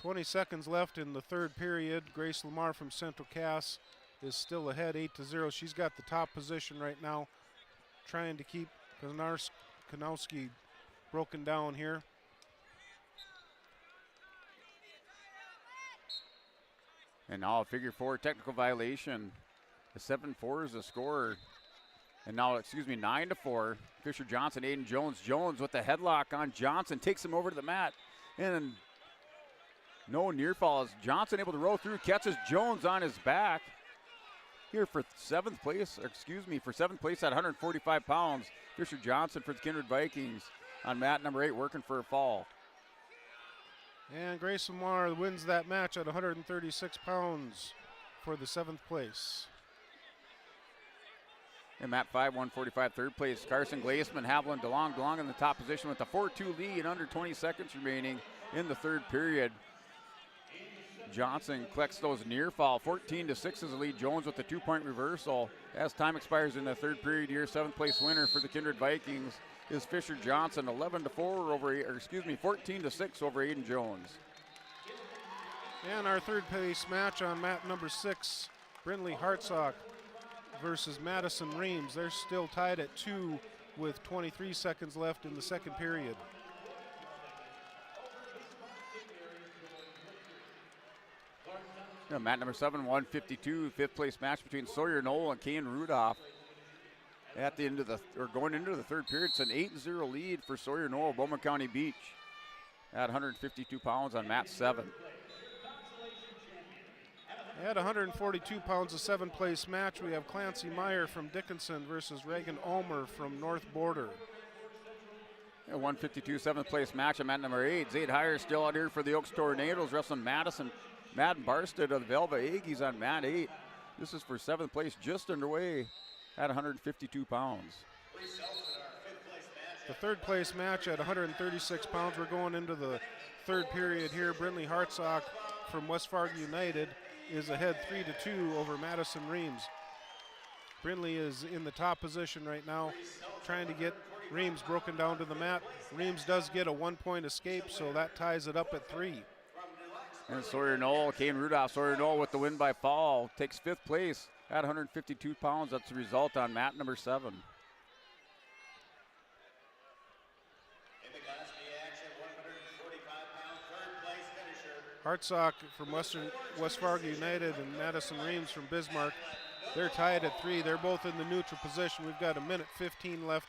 .20 seconds left in the third period. Grace Lamar from Central Cass is still ahead 8-0. She's got the top position right now, trying to keep Kanowski broken down here. And now a figure 4 technical violation. The 7-4 is the score. And now, 9-4. Fisher Johnson, Aiden Jones. Jones with the headlock on Johnson, takes him over to the mat. And no near falls. Johnson able to roll through, catches Jones on his back. Here for 7th place at 145 pounds. Fisher Johnson for the Kindred Vikings on mat number 8, working for a fall. And Grace Lamar wins that match at 136 pounds for the 7th place. And mat 5, 145, third place. Carson Glaseman, Haviland DeLong. DeLong in the top position with a 4-2 lead, under 20 seconds remaining in the third period. Johnson collects those near fall. 14-6 is the lead. Jones with the 2-point reversal. As time expires in the third period here, 7th place winner for the Kindred Vikings is Fisher Johnson, 14-6 over Aiden Jones. And our third place match on mat number 6, Brindley Hartsock versus Madison Reams. They're still tied at 2 with 23 seconds left in the second period. Mat number 7, 152, 5th place match between Sawyer Knoll and Kane Rudolph. At the end of going into the third period, it's an 8-0 lead for Sawyer Knoll, Bowman County Beach at 152 pounds on mat 7. At 142 pounds, a 7th place match, we have Clancy Meyer from Dickinson versus Reagan Ulmer from North Border. 152, 7th place match on mat number 8. Zaid Heyer still out here for the Oaks Tornadoes, wrestling Madden Barstead of the Velva Aggies on mat 8. This is for 7th place, just underway at 152 pounds. The third place match at 136 pounds. We're going into the third period here. Brindley Hartsock from West Fargo United is ahead 3-2 over Madison Reams. Brindley is in the top position right now, trying to get Reams broken down to the mat. Reams does get a 1-point escape, so that ties it up at 3. And Sawyer Knoll, Kane Rudolph, Sawyer Knoll with the win by fall, takes 5th place at 152 pounds. That's the result on mat number 7. Hartsock from West Fargo United and Madison Reams from Bismarck, they're tied at 3. They're both in the neutral position. We've got 1:15 left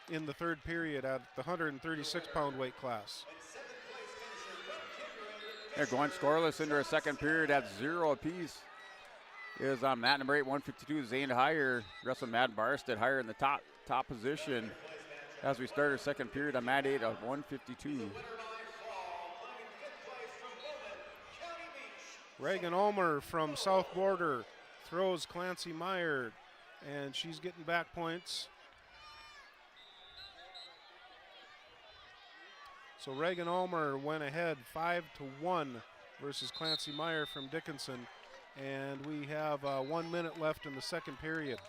in the third period at the 136-pound weight class. They're going scoreless into our second period at 0 apiece. Is on mat number 8, 152, Zane Heyer, wrestling Madden Barstead. Heyer in the top position as we start our second period on mat 8 of 152. Reagan Ulmer from South Border throws Clancy Meyer, and she's getting back points. So Reagan Ulmer went ahead 5-1 versus Clancy Meyer from Dickinson, and we have 1 minute left in the second period.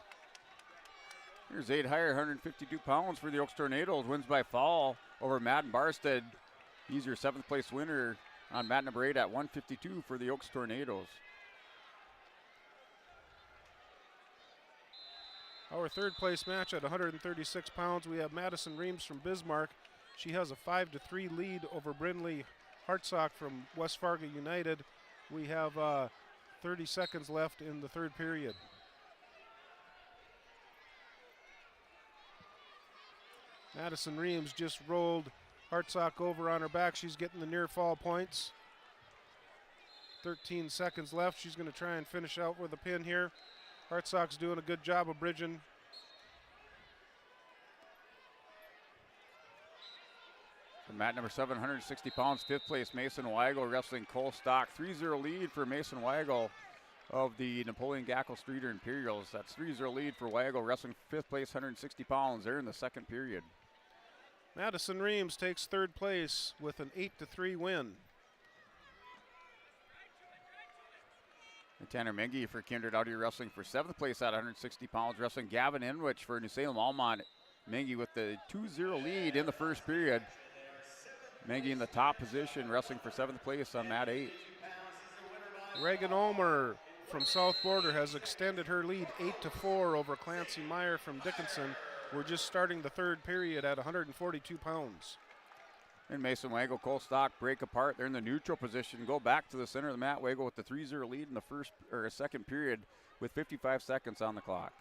Here's 8 Heyer, 152 pounds for the Oaks Tornadoes, wins by fall over Madden Barstead. He's your 7th place winner on mat number 8 at 152 for the Oaks Tornadoes. Our third place match at 136 pounds, we have Madison Reams from Bismarck. She has a 5-3 lead over Brindley Hartsock from West Fargo United. We have 30 seconds left in the third period. Madison Reams just rolled Hartsock over on her back. She's getting the near fall points. 13 seconds left. She's going to try and finish out with a pin here. Hartsock's doing a good job of bridging. From mat number 7, 160 pounds, 5th place, Mason Weigel wrestling Cole Stock. 3-0 lead for Mason Weigel of the Napoleon Gackle Streeter Imperials. That's 3-0 lead for Weigel wrestling 5th place, 160 pounds. They're in the second period. Madison Reams takes third place with an 8-3 win. And Tanner Mengi for Kindred out here wrestling for 7th place at 160 pounds, wrestling Gavin Enwich for New Salem Almont. Mengi with the 2-0 lead in the first period. Mengi in the top position, wrestling for 7th place on mat 8. Reagan Ulmer from South Border has extended her lead 8-4 over Clancy Meyer from Dickinson. We're just starting the third period at 142 pounds. And Mason Weigel, Cole Stock break apart. They're in the neutral position. Go back to the center of the mat. Weigel with the 3-0 lead in the second period with 55 seconds on the clock.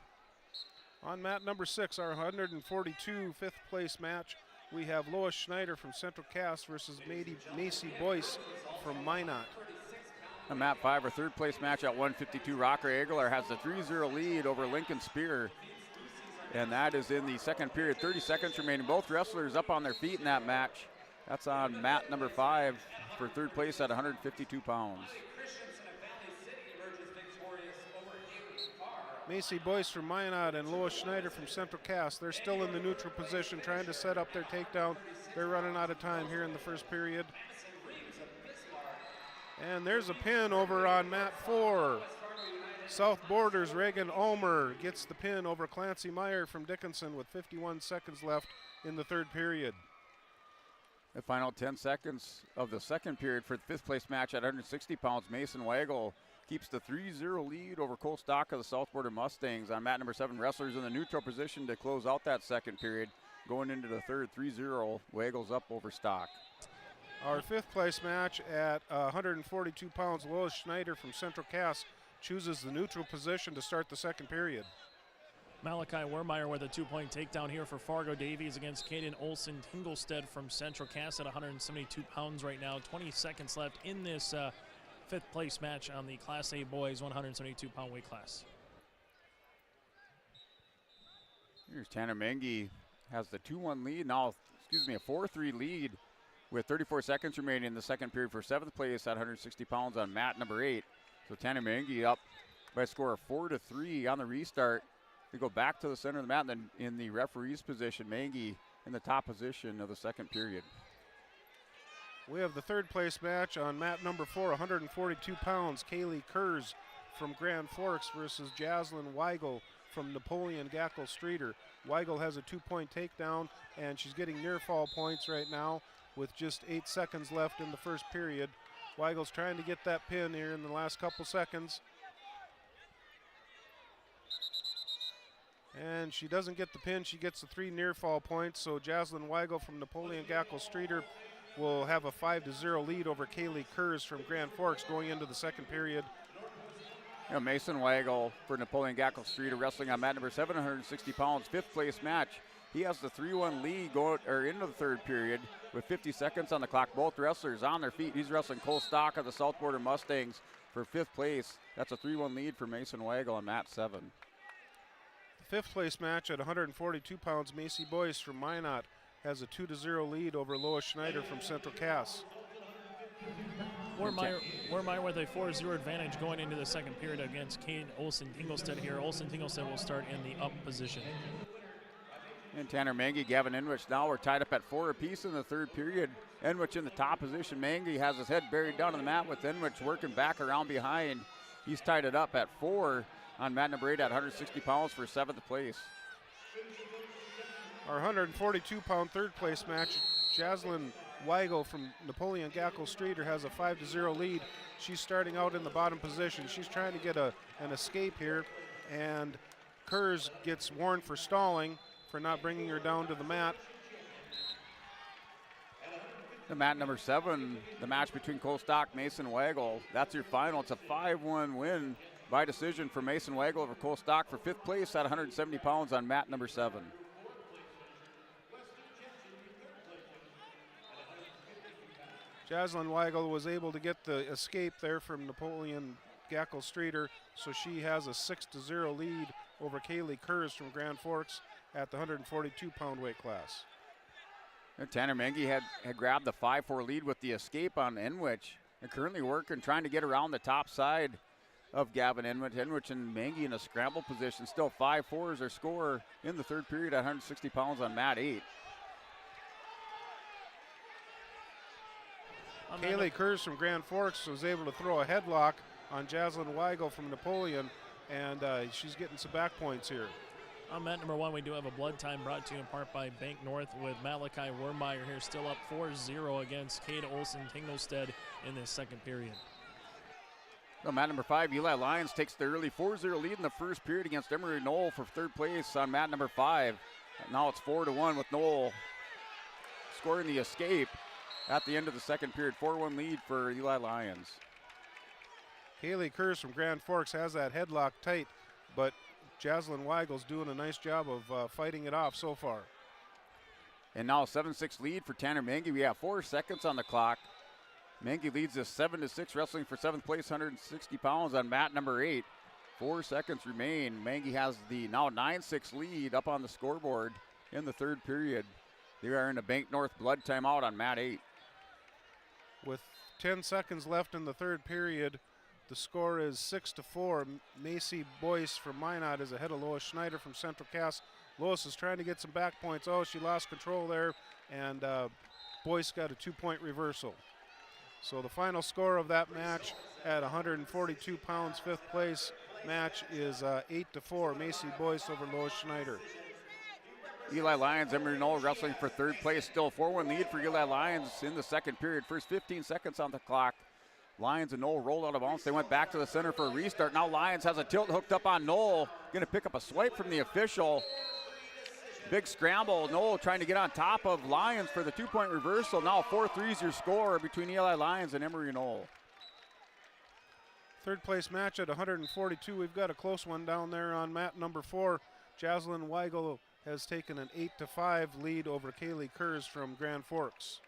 On mat number 6, our 142 fifth place match, we have Lois Schneider from Central Cass versus Macy Boyce from Minot. On mat 5, our third place match at 152, Rocker Aguilar has the 3-0 lead over Lincoln Spear. And that is in the second period, 30 seconds remaining. Both wrestlers up on their feet in that match. That's on mat number 5 for third place at 152 pounds. Macy Boyce from Minot and Lois Schneider from Central Cass. They're still in the neutral position trying to set up their takedown. They're running out of time here in the first period. And there's a pin over on mat 4. South Borders Reagan Ulmer gets the pin over Clancy Meyer from Dickinson with 51 seconds left in the third period. The final 10 seconds of the second period for the fifth place match at 160 pounds. Mason Weigel keeps the 3-0 lead over Cole Stock of the South Border Mustangs. On mat number 7, wrestlers in the neutral position to close out that second period. Going into the third, 3-0, Weigel's up over Stock. Our fifth place match at 142 pounds, Lois Schneider from Central Cass chooses the neutral position to start the second period. Malachi Wermeyer with a 2-point takedown here for Fargo Davies against Caden Olson Tinglestead from Central Cass at 172 pounds right now. 20 seconds left in this fifth place match on the Class A boys 172-pound weight class. Here's Tanner Mengi, has the 2-1 lead, now, a 4-3 lead with 34 seconds remaining in the second period for seventh place at 160 pounds on mat number 8. So Tanner Mengi up by a score of 4-3 on the restart. They go back to the center of the mat, and then in the referee's position, Mangy in the top position of the second period. We have the third place match on mat number 4, 142 pounds. Kaylee Kurz from Grand Forks versus Jaslyn Weigel from Napoleon Gackle Streeter. Weigel has a 2-point takedown, and she's getting near fall points right now with just 8 seconds left in the first period. Weigel's trying to get that pin here in the last couple seconds. And she doesn't get the pin. She gets the 3 near fall points. So Jaslyn Weigel from Napoleon Gackle Streeter will have a 5-0 lead over Kaylee Kurz from Grand Forks going into the second period. You know, Mason Weigel for Napoleon Gackle Streeter wrestling on mat number 7, 160 pounds, fifth place match. He has the 3-1 lead into the third period with 50 seconds on the clock. Both wrestlers on their feet. He's wrestling Cole Stock of the South Border Mustangs for fifth place. That's a 3-1 lead for Mason Weigel on mat 7. The fifth place match at 142 pounds, Macy Boyce from Minot has a 2-0 lead over Lois Schneider from Central Cass. Warmeyer with a 4-0 advantage going into the second period against Kate Olsen-Tinglestead here. Olsen-Tinglestead will start in the up position. And Tanner Mangy, Gavin Enwich now are tied up at 4 apiece in the third period. Enwich in the top position. Mangy has his head buried down on the mat with Enwich working back around behind. He's tied it up at 4 on mat number 8 at 160 pounds for 7th place. Our 142-pound third place match, Jaslyn Weigel from Napoleon Gackle Streeter has a 5-0 lead. She's starting out in the bottom position. She's trying to get an escape here, and Kurz gets warned for stalling for not bringing her down to the mat. The mat number 7, the match between Cole Stock, Mason Weigel. That's your final. It's a 5-1 win by decision for Mason Weigel over Cole Stock for 5th place at 170 pounds on mat number 7. Jaslyn Weigel was able to get the escape there from Napoleon Gackle Streeter, so she has a 6-0 lead over Kaylee Kurz from Grand Forks at the 142-pound weight class. And Tanner Mangy had grabbed the 5-4 lead with the escape on Enwich, and currently working, trying to get around the top side of Gavin Enwich. Enwich and Mangy in a scramble position. Still 5-4 is their score in the third period at 160 pounds on mat 8. Kaylee Kurz from Grand Forks was able to throw a headlock on Jaslyn Weigel from Napoleon, and she's getting some back points here. On mat number 1, we do have a blood time brought to you in part by Bank North with Malachi Wormeyer here, still up 4-0 against Kate Olsen-Tinglestead in this second period. No, mat number 5, Eli Lyons takes the early 4-0 lead in the first period against Emery Knoll for third place on mat number 5. Now it's 4-1 with Knoll scoring the escape at the end of the second period. 4-1 lead for Eli Lyons. Kaylee Kurz from Grand Forks has that headlock tight, but Jaslyn Weigel's doing a nice job of fighting it off so far. And now a 7-6 lead for Tanner Mangy. We have 4 seconds on the clock. Mangy leads us 7-6, wrestling for 7th place, 160 pounds on mat number 8. 4 seconds remain. Mangy has the now 9-6 lead up on the scoreboard in the third period. They are in a Bank North blood timeout on mat 8. With 10 seconds left in the third period, the score is 6-4. Macy Boyce from Minot is ahead of Lois Schneider from Central Cass. Lois is trying to get some back points. Oh, she lost control there, and Boyce got a 2-point reversal. So the final score of that match at 142 pounds, 5th place match is 8-4. Macy Boyce over Lois Schneider. Eli Lyons, Emery Knoll wrestling for third place. Still 4-1 lead for Eli Lyons in the second period. First 15 seconds on the clock. Lyons and Knoll rolled out of bounds. They went back to the center for a restart. Now Lyons has a tilt hooked up on Knoll. Going to pick up a swipe from the official. Big scramble. Knoll trying to get on top of Lyons for the 2-point reversal. Now 4-3 is your score between Eli Lyons and Emery Knoll. Third place match at 142. We've got a close one down there on mat number 4. Jaslyn Weigel has taken an 8-5 lead over Kaylee Kurz from Grand Forks.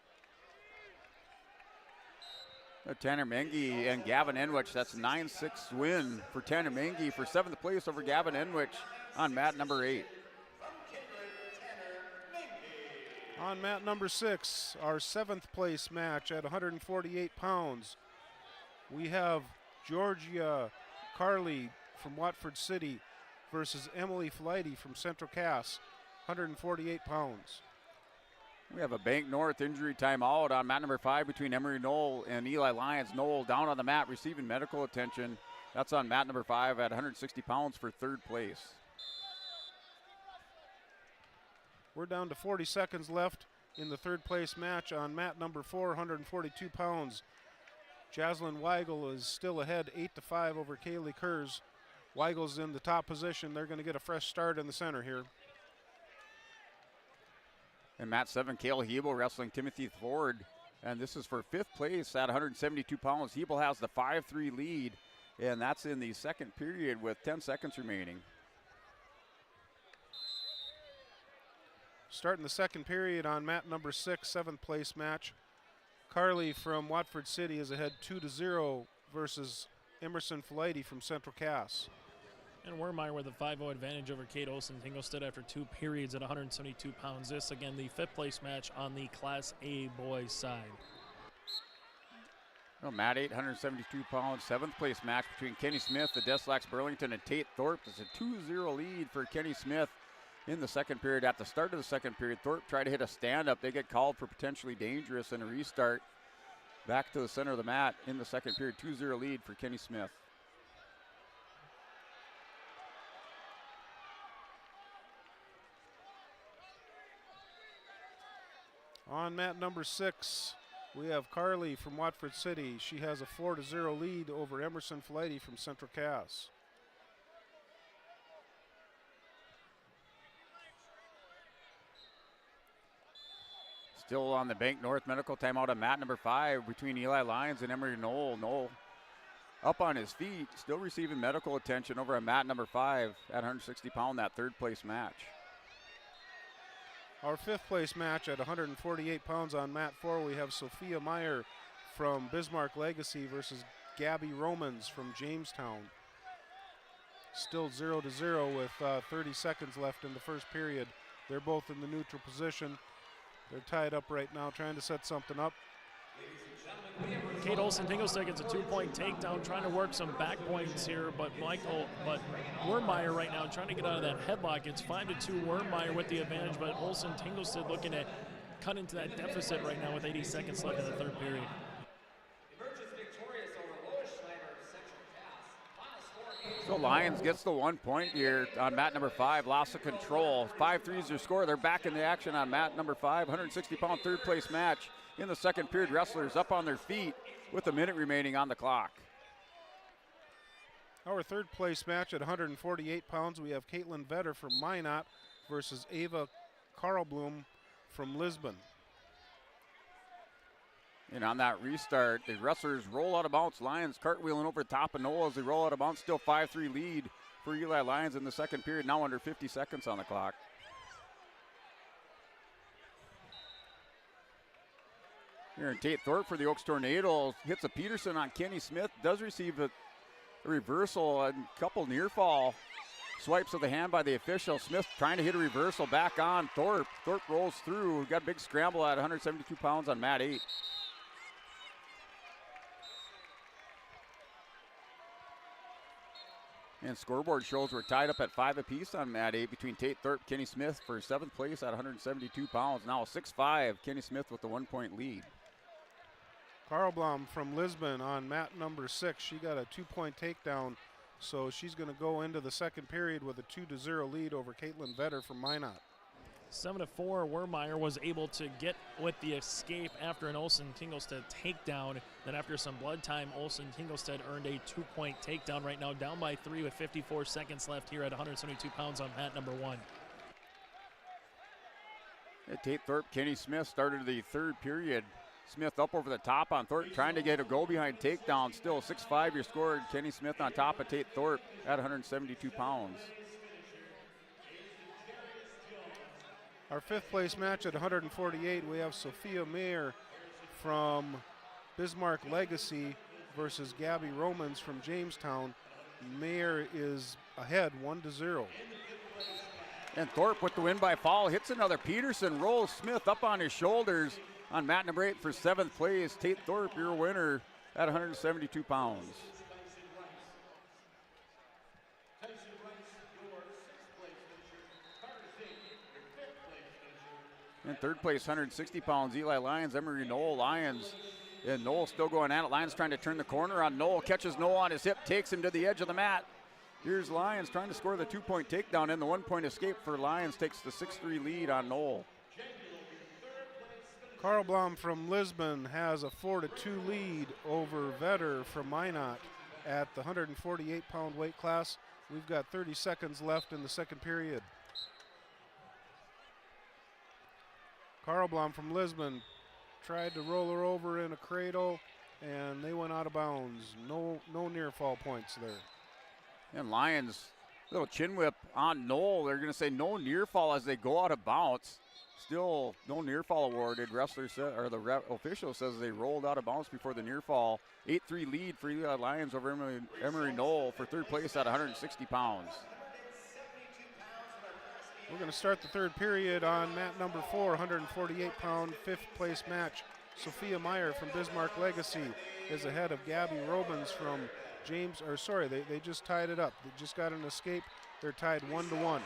Tanner Mangy and Gavin Enwich. That's a 9-6 win for Tanner Mangy for 7th place over Gavin Enwich on mat number 8. On mat number 6, our 7th place match at 148 pounds. We have Georgia Carly from Watford City versus Emily Flighty from Central Cass, 148 pounds. We have a Bank North injury timeout on mat number 5 between Emery Knoll and Eli Lyons. Knoll down on the mat receiving medical attention. That's on mat number 5 at 160 pounds for third place. We're down to 40 seconds left in the third place match on mat number 4, 142 pounds. Jaslyn Weigel is still ahead 8-5 over Kaylee Kurz. Weigel's in the top position. They're going to get a fresh start in the center here. And mat 7, Cale Hebel wrestling Timothy Ford. And this is for 5th place at 172 pounds. Hebel has the 5-3 lead, and that's in the second period with 10 seconds remaining. Starting the second period on mat number 6, 7th place match. Carly from Watford City is ahead 2-0 versus Emerson Flighty from Central Cass. And Wermeyer with a 5-0 advantage over Kate Olsen-Tingelstead after 2 periods at 172 pounds. This, again, the 5th place match on the Class A boys side. Well, mat 8, 172 pounds, 7th place match between Kenny Smith, the Deslax Burlington, and Tate Thorpe. It's a 2-0 lead for Kenny Smith in the second period. At the start of the second period, Thorpe tried to hit a stand-up. They get called for potentially dangerous and a restart. Back to the center of the mat in the second period, 2-0 lead for Kenny Smith. On mat number 6, we have Carly from Watford City. She has a 4-0 lead over Emerson Flighty from Central Cass. Still on the Bank North medical timeout on mat number 5 between Eli Lyons and Emery Knoll. Knoll up on his feet, still receiving medical attention over at mat number 5 at 160 pound, that third place match. Our 5th place match at 148 pounds on mat 4, we have Sophia Meyer from Bismarck Legacy versus Gabby Romans from Jamestown. Still 0-0 with 30 seconds left in the first period. They're both in the neutral position. They're tied up right now, trying to set something up. Kate Olsen-Tingelstead gets a 2-point takedown, trying to work some back points here, but Wermeyer right now trying to get out of that headlock. It's 5-2 Wermeyer with the advantage, but Olsen-Tingelstead looking to cut into that deficit right now with 80 seconds left in the third period. So Lyons gets the 1 point here on mat number 5, loss of control. 5-3 is their score. They're back in the action on mat number 5, 160-pound third place match. In the second period, wrestlers up on their feet with a minute remaining on the clock. Our third place match at 148 pounds, we have Caitlin Vetter from Minot versus Ava Karlblum from Lisbon. And on that restart, the wrestlers roll out of bounds. Lyons cartwheeling over the top of Noah as they roll out of bounds. Still 5-3 lead for Eli Lyons in the second period, now under 50 seconds on the clock. Here in Tate Thorpe for the Oaks Tornadoes, hits a Peterson on Kenny Smith, does receive a reversal, a couple near fall swipes of the hand by the official. Smith trying to hit a reversal back on Thorpe. Thorpe rolls through, got a big scramble at 172 pounds on mat 8. And scoreboard shows we're tied up at 5 apiece on mat 8 between Tate Thorpe, Kenny Smith for 7th place at 172 pounds. Now 6-5, Kenny Smith with the 1 point lead. Karlblum from Lisbon on mat number 6. She got a 2-point takedown, so she's going to go into the second period with a 2-0 lead over Caitlin Vetter from Minot. 7-4, Wermeyer was able to get with the escape after an Olsen-Tingelstead takedown. Then after some blood time, Olsen-Tingelstead earned a 2-point takedown right now, down by 3 with 54 seconds left here at 172 pounds on mat number 1. At Tate Thorpe, Kenny Smith started the third period. Smith up over the top on Thorpe, trying to get a go behind takedown. Still 6-5 your score. Kenny Smith on top of Tate Thorpe at 172 pounds. Our 5th place match at 148, we have Sophia Mayer from Bismarck Legacy versus Gabby Romans from Jamestown. Mayer is ahead 1-0. And Thorpe with the win by fall, hits another Peterson, rolls Smith up on his shoulders on mat number 8 for 7th place. Tate Thorpe, your winner at 172 pounds. In third place, 160 pounds, Eli Lyons, Emery Knoll. Lyons and Knoll still going at it. Lyons trying to turn the corner on Knoll, catches Knoll on his hip, takes him to the edge of the mat. Here's Lyons trying to score the 2-point takedown, and the 1-point escape for Lyons takes the 6-3 lead on Knoll. Carl Blom from Lisbon has a 4-2 lead over Vetter from Minot at the 148-pound weight class. We've got 30 seconds left in the second period. Carl Blom from Lisbon tried to roll her over in a cradle, and they went out of bounds. No near fall points there. And Lyons, little chin whip on Knoll. They're going to say no near fall as they go out of bounds. Still no near fall awarded. The official says they rolled out of bounds before the near fall. 8-3 lead for Eli Lyons over Emery Knoll for third place at 160 pounds. We're going to start the third period on mat number 4, 148-pound fifth place match. Sophia Meyer from Bismarck Legacy is ahead of Gabby Robins from they just tied it up. They just got an escape. They're tied 1-1.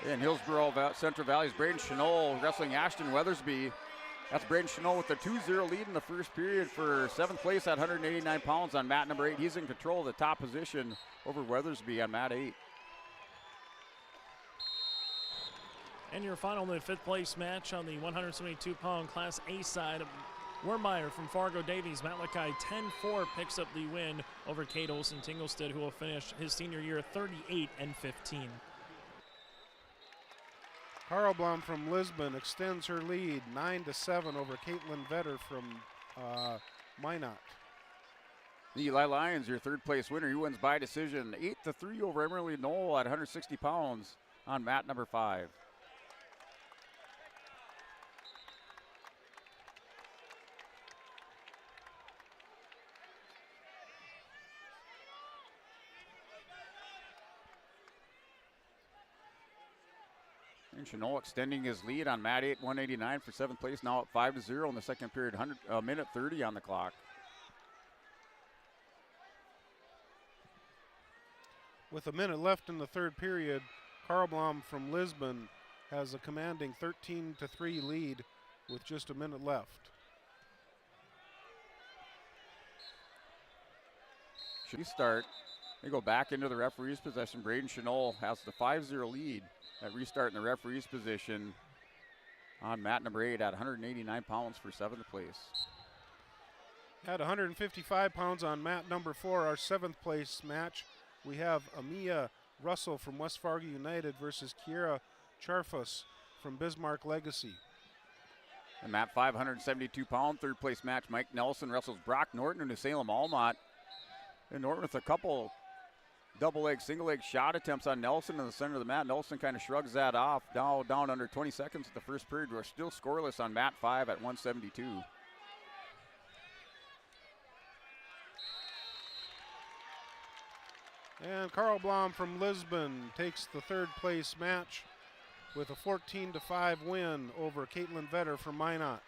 In Hillsborough Central Valley's Braden Chenot wrestling Ashton Weathersby. That's Braden Chenot with the 2-0 lead in the first period for 7th place at 189 pounds on mat number 8. He's in control of the top position over Weathersby on mat 8. And your final and fifth place match on the 172-pound Class A side. Wormeyer from Fargo Davies, Malachi 10-4 picks up the win over Kate Olsen Tinglestead, who will finish his senior year 38-15. Carl Blom from Lisbon extends her lead 9-7 over Caitlin Vetter from Minot. Eli Lyons, your third place winner. He wins by decision 8-3 over Emily Knoll at 160 pounds on mat number 5. And Chenot extending his lead on mat 8, 189 for 7th place, now at 5-0 in the second period, minute 30 on the clock. With a minute left in the third period, Carl Blom from Lisbon has a commanding 13-3 lead with just a minute left. Should we start? They go back into the referee's possession. Braden Chenot has the 5-0 lead at restart in the referee's position on mat number 8 at 189 pounds for 7th place. At 155 pounds on mat number 4, our 7th place match, we have Amia Russell from West Fargo United versus Kiera Charfus from Bismarck Legacy. And mat 5, 172-pound third place match, Mike Nelson wrestles Brock Norton into Salem Almont. And Norton with a couple double leg, single leg shot attempts on Nelson in the center of the mat. Nelson kind of shrugs that off. Down under 20 seconds at the first period. We're still scoreless on mat 5 at 172. And Carl Blom from Lisbon takes the third place match with a 14-5 win over Caitlin Vetter from Minot.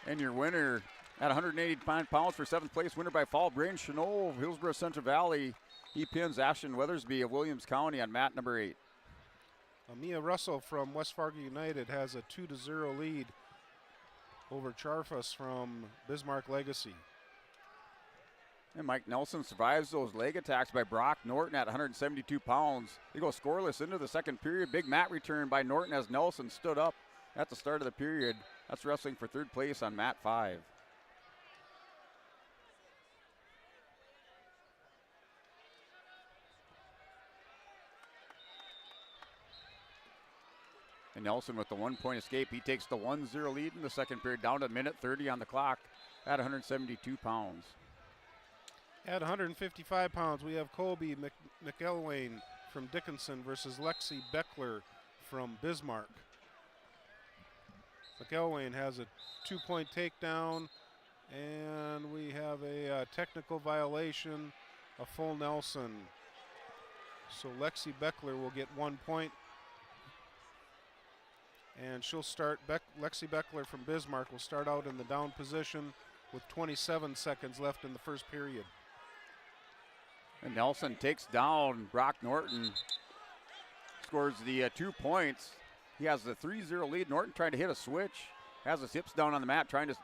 And your winner at 185 pounds for 7th place, winner by fall, Braden Chenot of Hillsborough Central Valley. He pins Ashton Weathersby of Williams County on mat number 8. Amia Russell from West Fargo United has a 2-0 lead over Charfus from Bismarck Legacy. And Mike Nelson survives those leg attacks by Brock Norton at 172 pounds. They go scoreless into the second period. Big mat return by Norton as Nelson stood up at the start of the period. That's wrestling for third place on mat 5. And Nelson with the 1-point escape. He takes the 1-0 lead in the second period, down to minute 30 on the clock at 172 pounds. At 155 pounds, we have Colby McElwain from Dickinson versus Lexi Beckler from Bismarck. McElwain has a 2-point takedown, and we have a technical violation, a full Nelson. So Lexi Beckler will get 1 point. And she'll start, Lexi Beckler from Bismarck will start out in the down position with 27 seconds left in the first period. And Nelson takes down Brock Norton. scores the 2 points. He has the 3-0 lead. Norton trying to hit a switch. Has his hips down on the mat, trying to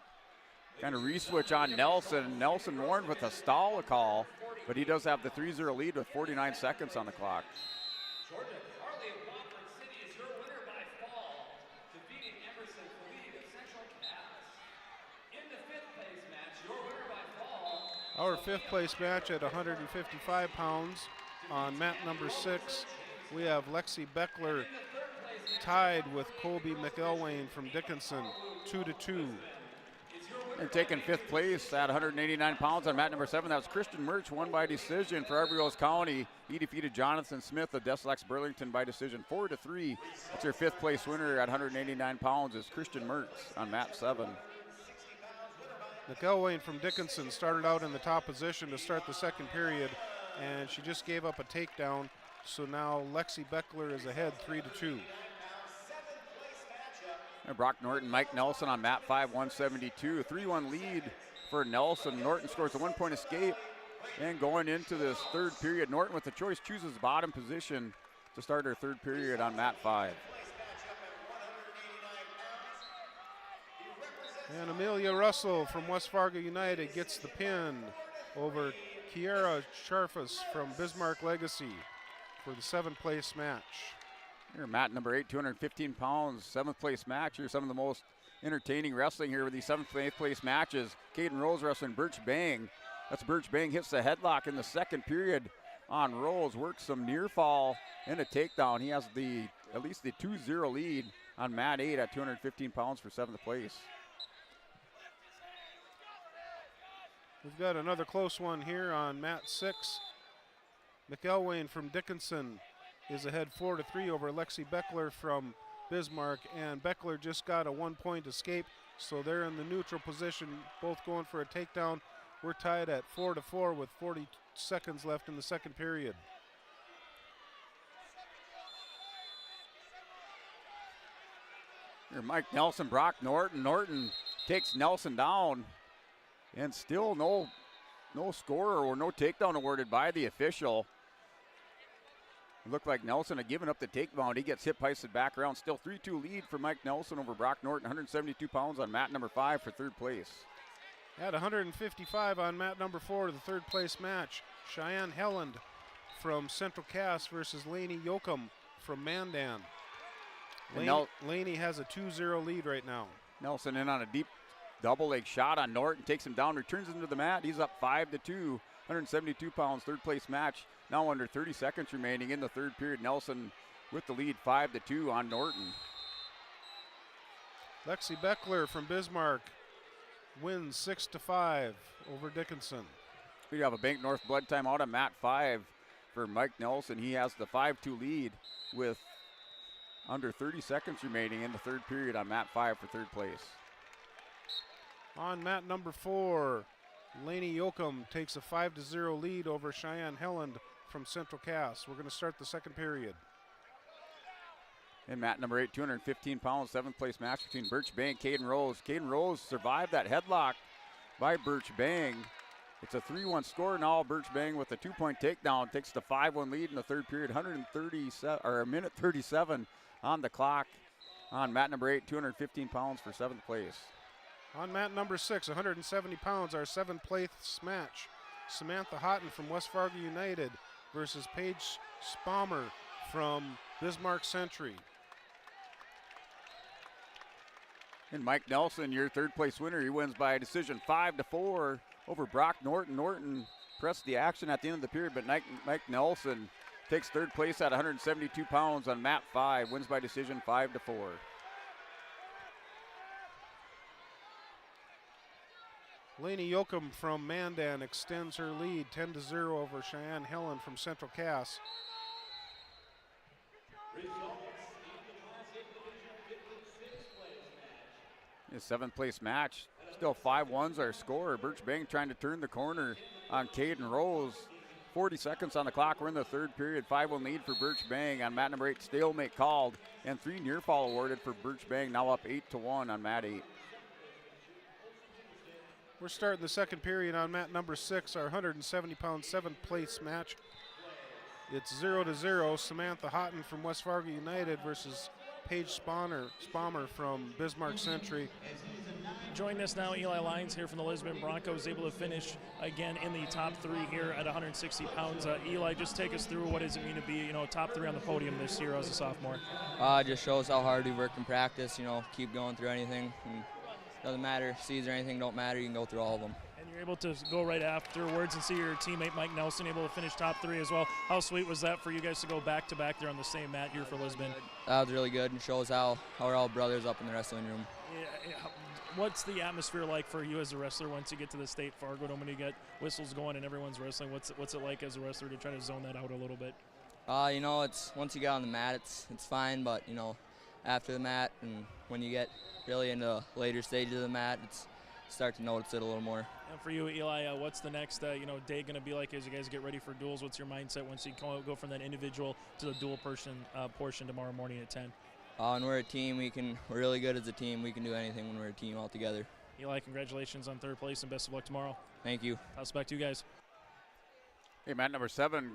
kind of re-switch on Nelson. Nelson warned with a stall call, but he does have the 3-0 lead with 49 seconds on the clock. Georgia Carly of Wofford City is your winner by fall, defeating Emerson Fleet of Central Cass. In the 5th place match, your winner by fall. Our 5th place match at 155 pounds on mat number 6. We have Lexi Beckler tied with Colby McElwain from Dickinson, 2-2. And taking 5th place at 189 pounds on mat number 7, that was Christian Murch, won by decision for Everett Rose County. He defeated Jonathan Smith of Deslex Burlington by decision, 4-3. That's your 5th place winner at 189 pounds is Christian Murch on mat 7. McElwain from Dickinson started out in the top position to start the second period, and she just gave up a takedown. So now Lexi Beckler is ahead 3-2. And Brock Norton, Mike Nelson on mat 5, 172. 3-1 lead for Nelson. Norton scores a 1-point escape. And going into this third period, Norton with the choice chooses bottom position to start her third period on mat 5. And Amelia Russell from West Fargo United gets the pin over Kiera Charfus from Bismarck Legacy for the 7th place match. Here, mat number 8, 215 pounds, 7th place match. Here's some of the most entertaining wrestling here with these 7th and 8th place matches. Caden Rose wrestling Birch Bang. That's Birch Bang hits the headlock in the second period on Rose, works some near fall and a takedown. He has at least the 2-0 lead on mat 8 at 215 pounds for 7th place. We've got another close one here on mat 6. McElwain from Dickinson is ahead 4-3 over Lexi Beckler from Bismarck, and Beckler just got a 1-point escape, so they're in the neutral position, both going for a takedown. We're tied at 4-4 with 40 seconds left in the second period. Here, Mike Nelson, Brock Norton. Norton takes Nelson down, and still no score or no takedown awarded by the official. It looked like Nelson had given up the takedown. He gets hip hoisted back around. Still 3-2 lead for Mike Nelson over Brock Norton. 172 pounds on mat number 5 for third place. At 155 on mat number 4, the third place match. Cheyenne Helland from Central Cass versus Laney Yoakum from Mandan. Laney has a 2-0 lead right now. Nelson in on a deep double leg shot on Norton, takes him down, returns into the mat. He's up 5-2, 172 pounds, third place match. Now under 30 seconds remaining in the third period. Nelson with the lead 5-2 on Norton. Lexi Beckler from Bismarck wins 6-5 over Dickinson. We have a Bank North blood timeout on mat 5 for Mike Nelson. He has the 5-2 lead with under 30 seconds remaining in the third period on mat 5 for third place. On mat number 4, Laney Yoakum takes a 5-0 lead over Cheyenne Helland from Central Cass. We're going to start the second period. In mat number 8, 215 pounds, 7th place match between Birch Bang, Caden Rose. Caden Rose survived that headlock by Birch Bang. It's a 3-1 score now. Birch Bang with a 2-point takedown takes the 5-1 lead in the third period. 1 minute 37 on the clock. On mat number 8, 215 pounds for 7th place. On mat number 6, 170 pounds, our 7th place match. Samantha Houghton from West Fargo United versus Paige Spalmer from Bismarck Century. And Mike Nelson, your third place winner, he wins by a decision 5-4 over Brock Norton. Norton pressed the action at the end of the period, but Mike Nelson takes third place at 172 pounds on mat 5, wins by decision 5-4. Laney Yoakum from Mandan extends her lead 10-0 over Cheyenne Helen from Central Cass. His 7th place match, still 5-1's our score. Birch Bang trying to turn the corner on Caden Rose. 40 seconds on the clock. We're in the third period. 5-1 lead for Birch Bang on mat number 8. Stalemate called, and 3 near fall awarded for Birch Bang. Now up 8-1 on mat 8. We're starting the second period on mat number 6, our 170-pound 7th place match. It's 0-0. Samantha Houghton from West Fargo United versus Paige Spommer from Bismarck Century. Joining us now, Eli Lyons here from the Lisbon Broncos, able to finish again in the top 3 here at 160 pounds. Eli, just take us through what does it mean to be, top 3 on the podium this year as a sophomore? It just shows how hard we work in practice. Keep going through anything. And doesn't matter, seeds or anything don't matter. You can go through all of them. And you're able to go right afterwards and see your teammate Mike Nelson able to finish top 3 as well. How sweet was that for you guys to go back to back there on the same mat here for Lisbon? That was really good and shows how we're all brothers up in the wrestling room. Yeah. What's the atmosphere like for you as a wrestler once you get to the State Fargo Dome, when you get whistles going and everyone's wrestling? What's it like as a wrestler to try to zone that out a little bit? It's once you get on the mat, it's fine, but after the mat and when you get really into later stages of the mat, it's start to notice it a little more. And for you, Eli, what's the next day going to be like as you guys get ready for duels? What's your mindset once you go from that individual to the dual portion tomorrow morning at 10? When we're a team, we're really good as a team. We can do anything when we're a team all together. Eli, congratulations on 3rd place and best of luck tomorrow. Thank you. Pass back to you guys. Hey, mat number 7,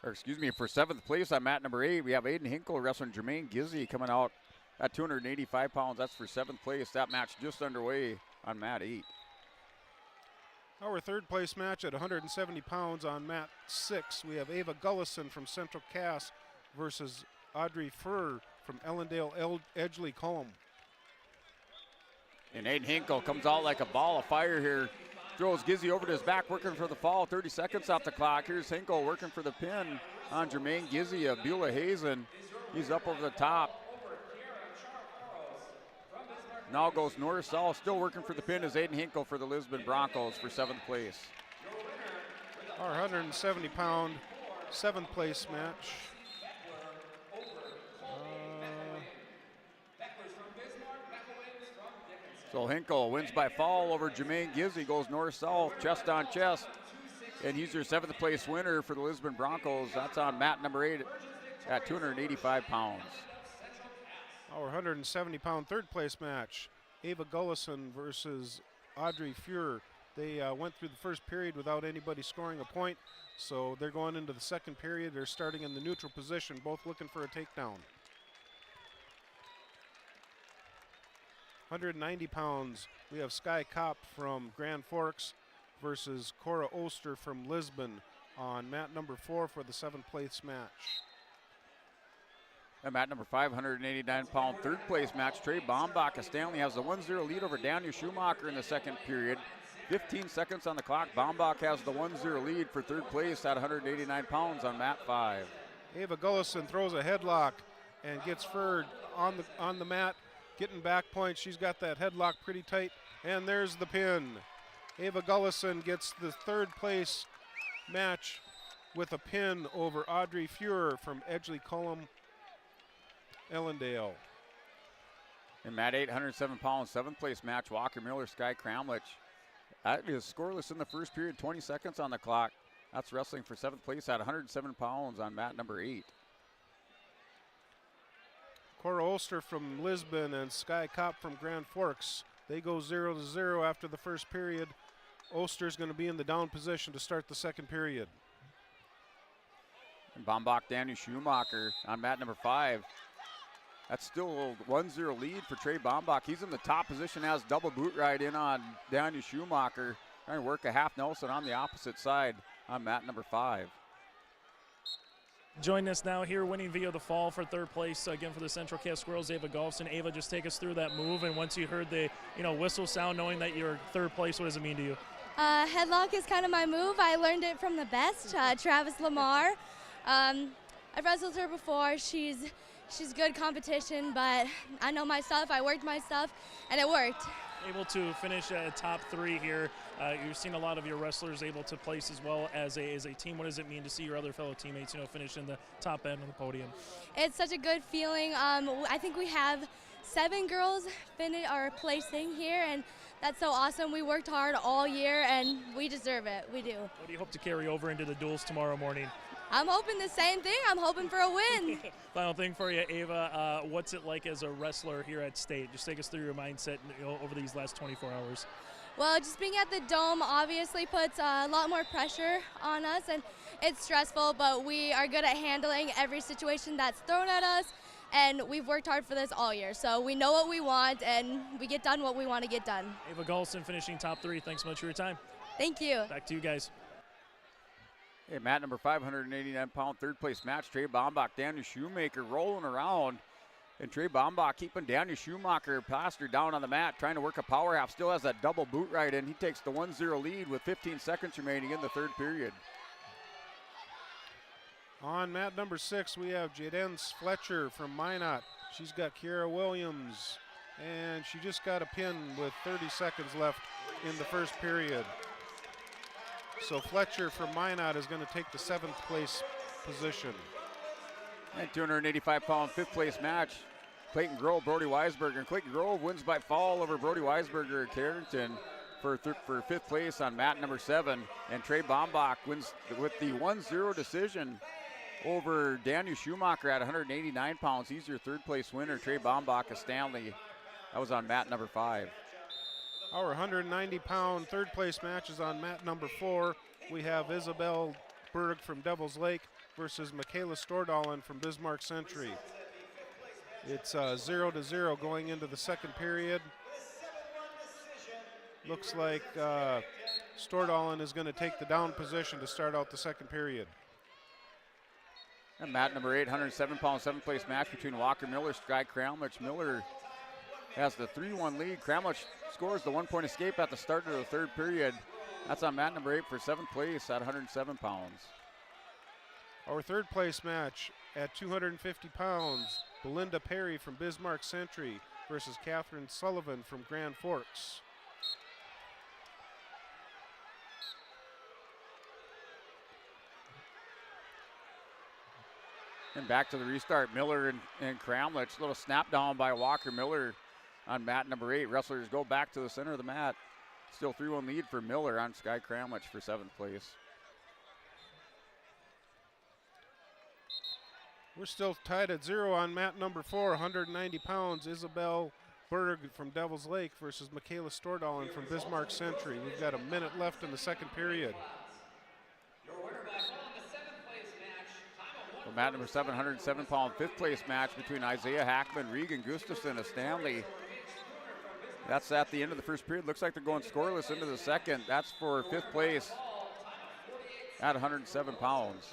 for 7th place on mat number 8, we have Aiden Hinkle wrestling Jermaine Gizzy coming out at 285 pounds. That's for 7th place. That match just underway on mat 8. Our 3rd place match at 170 pounds on mat 6, we have Ava Gullison from Central Cass versus Audrey Furr from Ellendale Edgley Cullum. And Aiden Hinkle comes out like a ball of fire here. Throws Gizzy over to his back, working for the fall. 30 seconds off the clock. Here's Hinkle working for the pin on Jermaine Gizzy of Beulah Hazen. He's up over the top. Now goes north-south, still working for the pin is Aiden Hinkle for the Lisbon Broncos for 7th place. Our 170-pound 7th place match. So Hinkle wins by fall over Jermaine Gizzy, goes north-south, chest on chest. And he's your 7th place winner for the Lisbon Broncos. That's on mat number 8 at 285 pounds. Our 170-pound 3rd place match, Ava Gullison versus Audrey Fuhrer. They went through the first period without anybody scoring a point, so they're going into the 2nd period. They're starting in the neutral position, both looking for a takedown. 190 pounds, we have Sky Kopp from Grand Forks versus Cora Oster from Lisbon on mat number 4 for the 7th place match. And mat number 5, 189-pound 3rd place match. Trey Bombach of Stanley has the 1-0 lead over Daniel Schumacher in the 2nd period. 15 seconds on the clock. Bombach has the 1-0 lead for 3rd place at 189 pounds on mat 5. Ava Gullison throws a headlock and gets Furred on the mat, getting back point. She's got that headlock pretty tight, and there's the pin. Ava Gullison gets the 3rd place match with a pin over Audrey Fuhrer from Edgley Cullum, Ellendale. In mat 8, 107-pound 7th place match, Walker Miller, Sky Kramlich. That is scoreless in the first period, 20 seconds on the clock. That's wrestling for 7th place at 107 pounds on mat number 8. Cora Ulster from Lisbon and Sky Kopp from Grand Forks. They go 0-0 after the first period. Ulster's going to be in the down position to start the 2nd period. And Bombach, Daniel Schumacher on mat number 5. That's still a 1-0 lead for Trey Bombach. He's in the top position, has double boot ride in on Daniel Schumacher. Trying to work a half Nelson on the opposite side on mat number 5. Join us now here, winning via the fall for 3rd place again for the Central Cass Squirrels, Ava Golfson. Ava, just take us through that move, and once you heard the whistle sound, knowing that you're 3rd place, what does it mean to you? Headlock is kind of my move. I learned it from the best, Travis Lamar. I've wrestled her before. She's good competition, but I know my stuff. I worked my stuff, and it worked. Able to finish at top 3 here. You've seen a lot of your wrestlers able to place as well as a team. What does it mean to see your other fellow teammates, finish in the top end of the podium? It's such a good feeling. I think we have 7 girls placing here, and that's so awesome. We worked hard all year, and we deserve it. We do. What do you hope to carry over into the duels tomorrow morning? I'm hoping the same thing. I'm hoping for a win. Final thing for you, Ava. What's it like as a wrestler here at State? Just take us through your mindset over these last 24 hours. Well, just being at the Dome obviously puts a lot more pressure on us, and it's stressful, but we are good at handling every situation that's thrown at us, and we've worked hard for this all year. So we know what we want, and we get done what we want to get done. Ava Golson finishing top 3. Thanks so much for your time. Thank you. Back to you guys. Hey, Matt, number 589-pound third-place match, Trey Bombach, Daniel Shoemaker rolling around. And Trey Bombach keeping Daniel Schumacher plastered down on the mat, trying to work a power half. Still has that double boot right in. He takes the 1-0 lead with 15 seconds remaining in the third period. On mat number 6, we have Jadens Fletcher from Minot. She's got Kiera Williams, and she just got a pin with 30 seconds left in the first period. So Fletcher from Minot is going to take the 7th place position. And 285-pound fifth-place match, Clayton Grove, Brody Weisberger. And Clayton Grove wins by fall over Brody Weisberger at Carrington for 5th place on mat number 7. And Trey Bombach wins with the 1-0 decision over Daniel Schumacher at 189 pounds. He's your third-place winner. Trey Bombach of Stanley. That was on mat number 5. Our 190-pound third-place match is on mat number 4. We have Isabel Berg from Devil's Lake versus Michaela Stordalen from Bismarck Century. It's 0-0 going into the second period. Looks like Stordalen is going to take the down position to start out the second period. And mat number 8, 107-pound 7th-place match between Walker Miller, Sky Kramlich. Miller has the 3-1 lead. Kramlich scores the 1-point escape at the start of the third period. That's on mat number 8 for 7th place at 107 pounds. Our third place match at 250 pounds, Belinda Perry from Bismarck Century versus Catherine Sullivan from Grand Forks. And back to the restart, Miller and Kramlich. Little snap down by Walker Miller on mat number 8. Wrestlers go back to the center of the mat. Still 3-1 lead for Miller on Sky Kramlich for 7th place. We're still tied at 0 on mat number 4, 190 pounds, Isabel Berg from Devil's Lake versus Michaela Stordalen from Bismarck Century. We've got a minute left in the second period. For mat number 7, 107-pound 5th place match between Isaiah Hackman, Regan Gustafson of Stanley. That's at the end of the first period. Looks like they're going scoreless into the second. That's for 5th place at 107 pounds.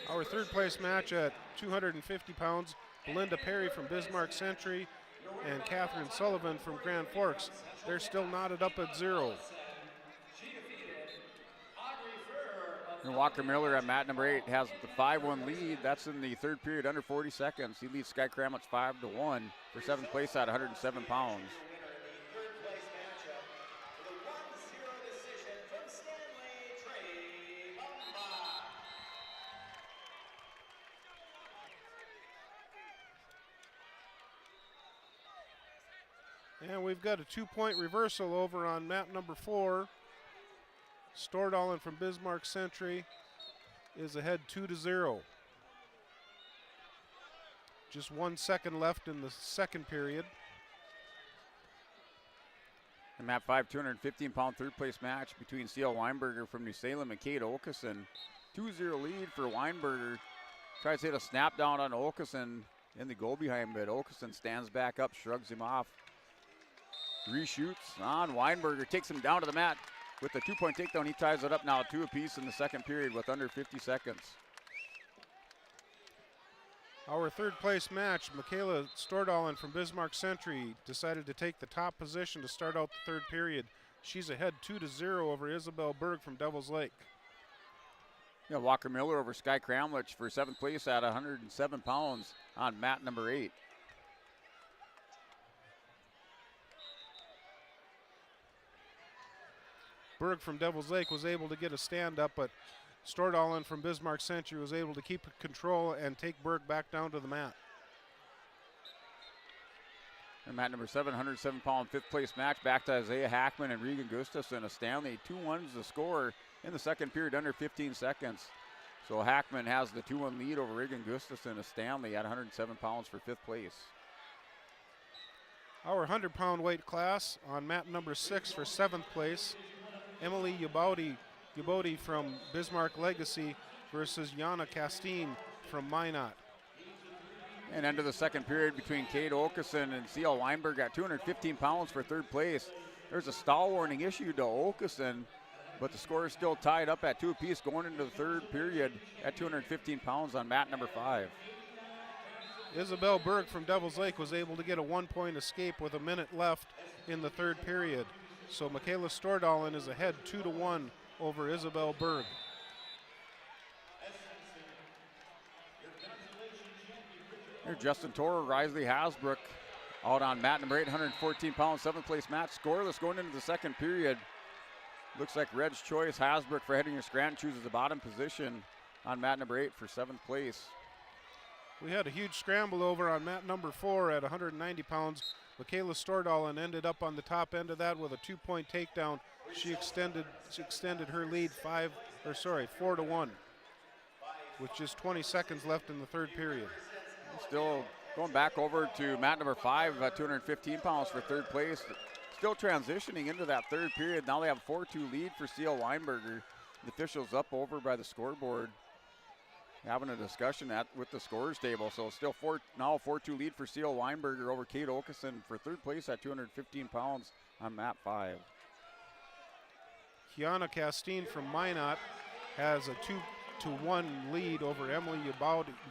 Our third place match at 250 pounds, Belinda Perry from Bismarck Century and Catherine Sullivan from Grand Forks. They're still knotted up at 0. And Walker Miller at mat number 8 has the 5-1 lead. That's in the third period, under 40 seconds. He leads Sky Kramlich 5-1 for 7th place at 107 pounds. And we've got a 2-point reversal over on mat number 4. Stordalen from Bismarck Century is ahead 2-0. Just 1 second left in the second period. And mat 5, 215-pound third-place match between C.L. Weinberger from New Salem and Kate Olkeson. 2-0 lead for Weinberger. Tries to hit a snap down on Olkeson in the goal behind, but Olkeson stands back up, shrugs him off. Reshoots on Weinberger, takes him down to the mat with the 2-point takedown. He ties it up now 2 apiece in the second period with under 50 seconds. Our third place match, Michaela Stordalen from Bismarck Century decided to take the top position to start out the third period. She's ahead 2-0 over Isabel Berg from Devil's Lake. Yeah, Walker Miller over Sky Kramlich for 7th place at 107 pounds on mat number 8. Berg from Devil's Lake was able to get a stand up, but Stordalen from Bismarck Century was able to keep control and take Berg back down to the mat. And mat number 7, 107-pound 5th place match back to Isaiah Hackman and Regan Gustafson of Stanley. 2-1 is the score in the second period, under 15 seconds. So Hackman has the 2-1 lead over Regan Gustafson of Stanley at 107 pounds for 5th place. Our 100-pound weight class on mat number 6 for 7th place, Emily Yabodi from Bismarck Legacy versus Jana Castine from Minot. And end of the second period between Kate Okeson and C.L. Weinberg at 215 pounds for 3rd place. There's a stall warning issued to Okeson, but the score is still tied up at 2 apiece going into the 3rd period at 215 pounds on mat number 5. Isabel Berg from Devils Lake was able to get a 1-point escape with a minute left in the 3rd period. So Michaela Stordalen is ahead 2-1 over Isabel Berg. Here, Justin Toro, Risley Hasbrook out on mat number 8, 114 pounds, 7th place match, scoreless going into the 2nd period. Looks like Red's choice. Hasbrook for Heading Scranton chooses the bottom position on mat number 8 for 7th place. We had a huge scramble over on mat number 4 at 190 pounds. Michaela Stordalen ended up on the top end of that with a 2-point takedown. She extended her lead 4-1 with just 20 seconds left in the 3rd period. Still going back over to mat number 5 at 215 pounds for 3rd place. Still transitioning into that 3rd period. Now they have a 4-2 lead for C.L. Weinberger. The officials up over by the scoreboard, having a discussion with the scorers table. So still now a 4-2 lead for C.L. Weinberger over Kate Okeson for 3rd place at 215 pounds on mat 5. Kiana Castine from Minot has a 2-1 lead over Emily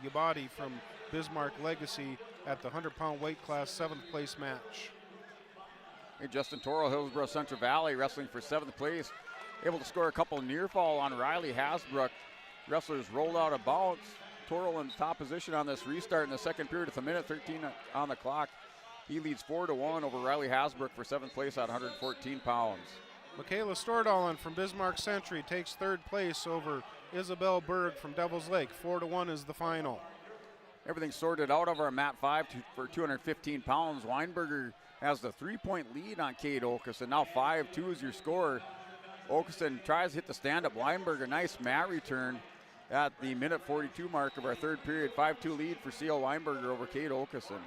Yabadi from Bismarck Legacy at the 100-pound weight class 7th place match. Hey, Justin Toro, Hillsborough Central Valley, wrestling for 7th place. Able to score a couple near fall on Riley Hasbrook. Wrestlers rolled out of bounds. Toro in top position on this restart in the 2nd period with a minute 13 on the clock. He leads 4-1 over Riley Hasbrook for 7th place at 114 pounds. Michaela Stordalen from Bismarck Century takes 3rd place over Isabel Berg from Devils Lake. 4-1 is the final. Everything sorted out over mat 5 for 215 pounds. Weinberger has the 3-point lead on Kate Okeson. Now 5-2 is your score. Okeson tries to hit the stand-up. Weinberger, nice mat return at the minute 42 mark of our 3rd period. 5-2 lead for C.L. Weinberger over Kate Okeson.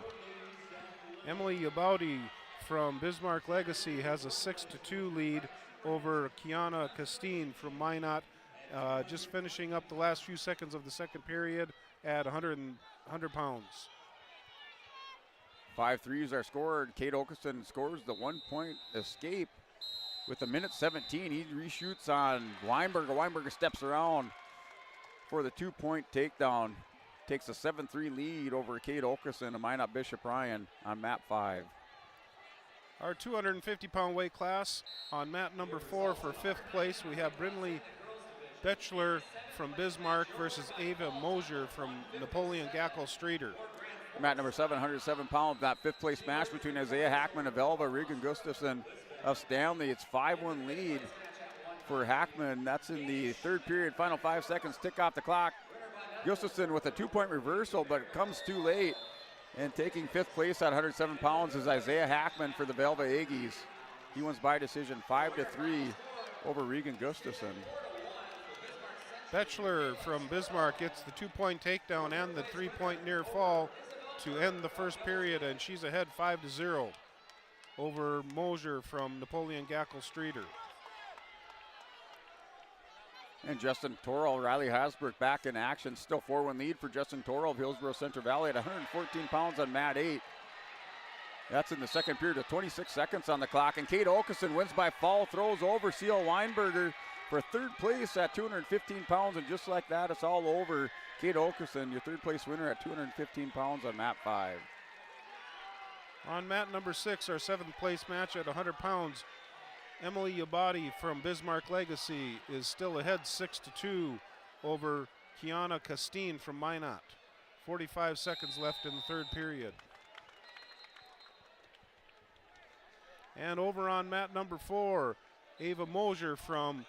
Emily Yabodi from Bismarck Legacy has a 6-2 lead over Kiana Castine from Minot. Just finishing up the last few seconds of the 2nd period at 100 pounds. 5-3 are scored. Kate Okeson scores the 1-point escape with a minute 17. He reshoots on Weinberger. Weinberger steps around for the 2-point takedown. Takes a 7-3 lead over Kate Okeson and Minot Bishop Ryan on mat 5. Our 250-pound weight class on mat number 4 for 5th place, we have Brinley Betchler from Bismarck versus Ava Mosier from Napoleon Gackle Streeter. Mat number 7, 107 pounds, that 5th place match between Isaiah Hackman of Elva, Regan Gustafson of Stanley. It's 5-1 lead for Hackman. That's in the 3rd period, final 5 seconds, tick off the clock. Gustafson with a 2-point reversal, but it comes too late. And taking 5th place at 107 pounds is Isaiah Hackman for the Velva Aggies. He wins by decision 5-3 over Regan Gustafson. Betchler from Bismarck gets the 2-point takedown and the 3-point near fall to end the 1st period, and she's ahead 5-0 over Mosier from Napoleon Gackle Streeter. And Justin Toro, Riley Hasbrook back in action. Still 4-1 lead for Justin Toro of Hillsborough Central Valley at 114 pounds on mat 8. That's in the 2nd period with 26 seconds on the clock. And Kate Okeson wins by fall, throws over C.L. Weinberger for 3rd place at 215 pounds. And just like that, it's all over. Kate Okeson, your 3rd place winner at 215 pounds on mat 5. On mat number 6, our 7th place match at 100 pounds, Emily Yabadi from Bismarck Legacy is still ahead 6-2 over Kiana Castine from Minot. 45 seconds left in the 3rd period. And over on mat number 4, Ava Mosier from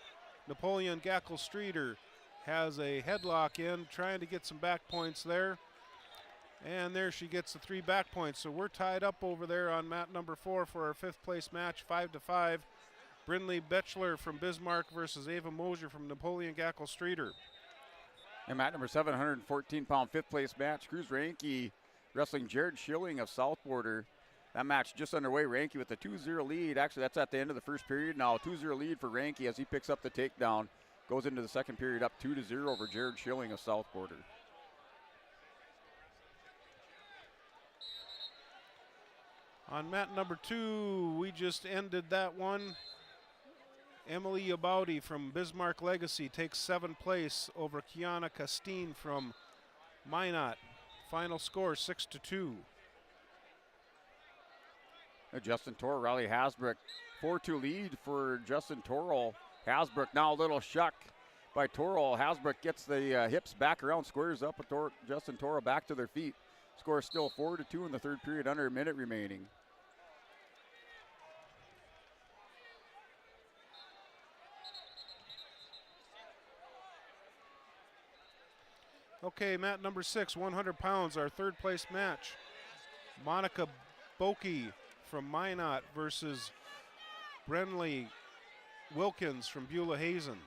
Napoleon Gackle Streeter has a headlock in, trying to get some back points there. And there she gets the 3 back points. So we're tied up over there on mat number 4 for our 5th place match, 5-5. Brinley Betchler from Bismarck versus Ava Mosier from Napoleon Gackle Streeter. And mat number 7, 114-pound 5th place match, Cruz Reinke wrestling Jared Schilling of South Border. That match just underway. Ranke with a 2-0 lead. Actually, that's at the end of the first period now. 2-0 lead for Ranke as he picks up the takedown. Goes into the second period up 2-0 over Jared Schilling of South Quarter. On mat number 2, we just ended that one. Emily Abouti from Bismarck Legacy takes 7th place over Kiana Castine from Minot. Final score 6-2. Justin Toro, Riley Hasbrook, 4-2 lead for Justin Toro. Hasbrook now a little shuck by Toro. Hasbrook gets the hips back around, squares up with Justin Toro back to their feet. Score is still 4-2 in the third period, under a minute remaining. Okay, mat number 6, 100 pounds, our third place match. Monica Bokey from Minot versus Brenley Wilkins from Beulah Hazen.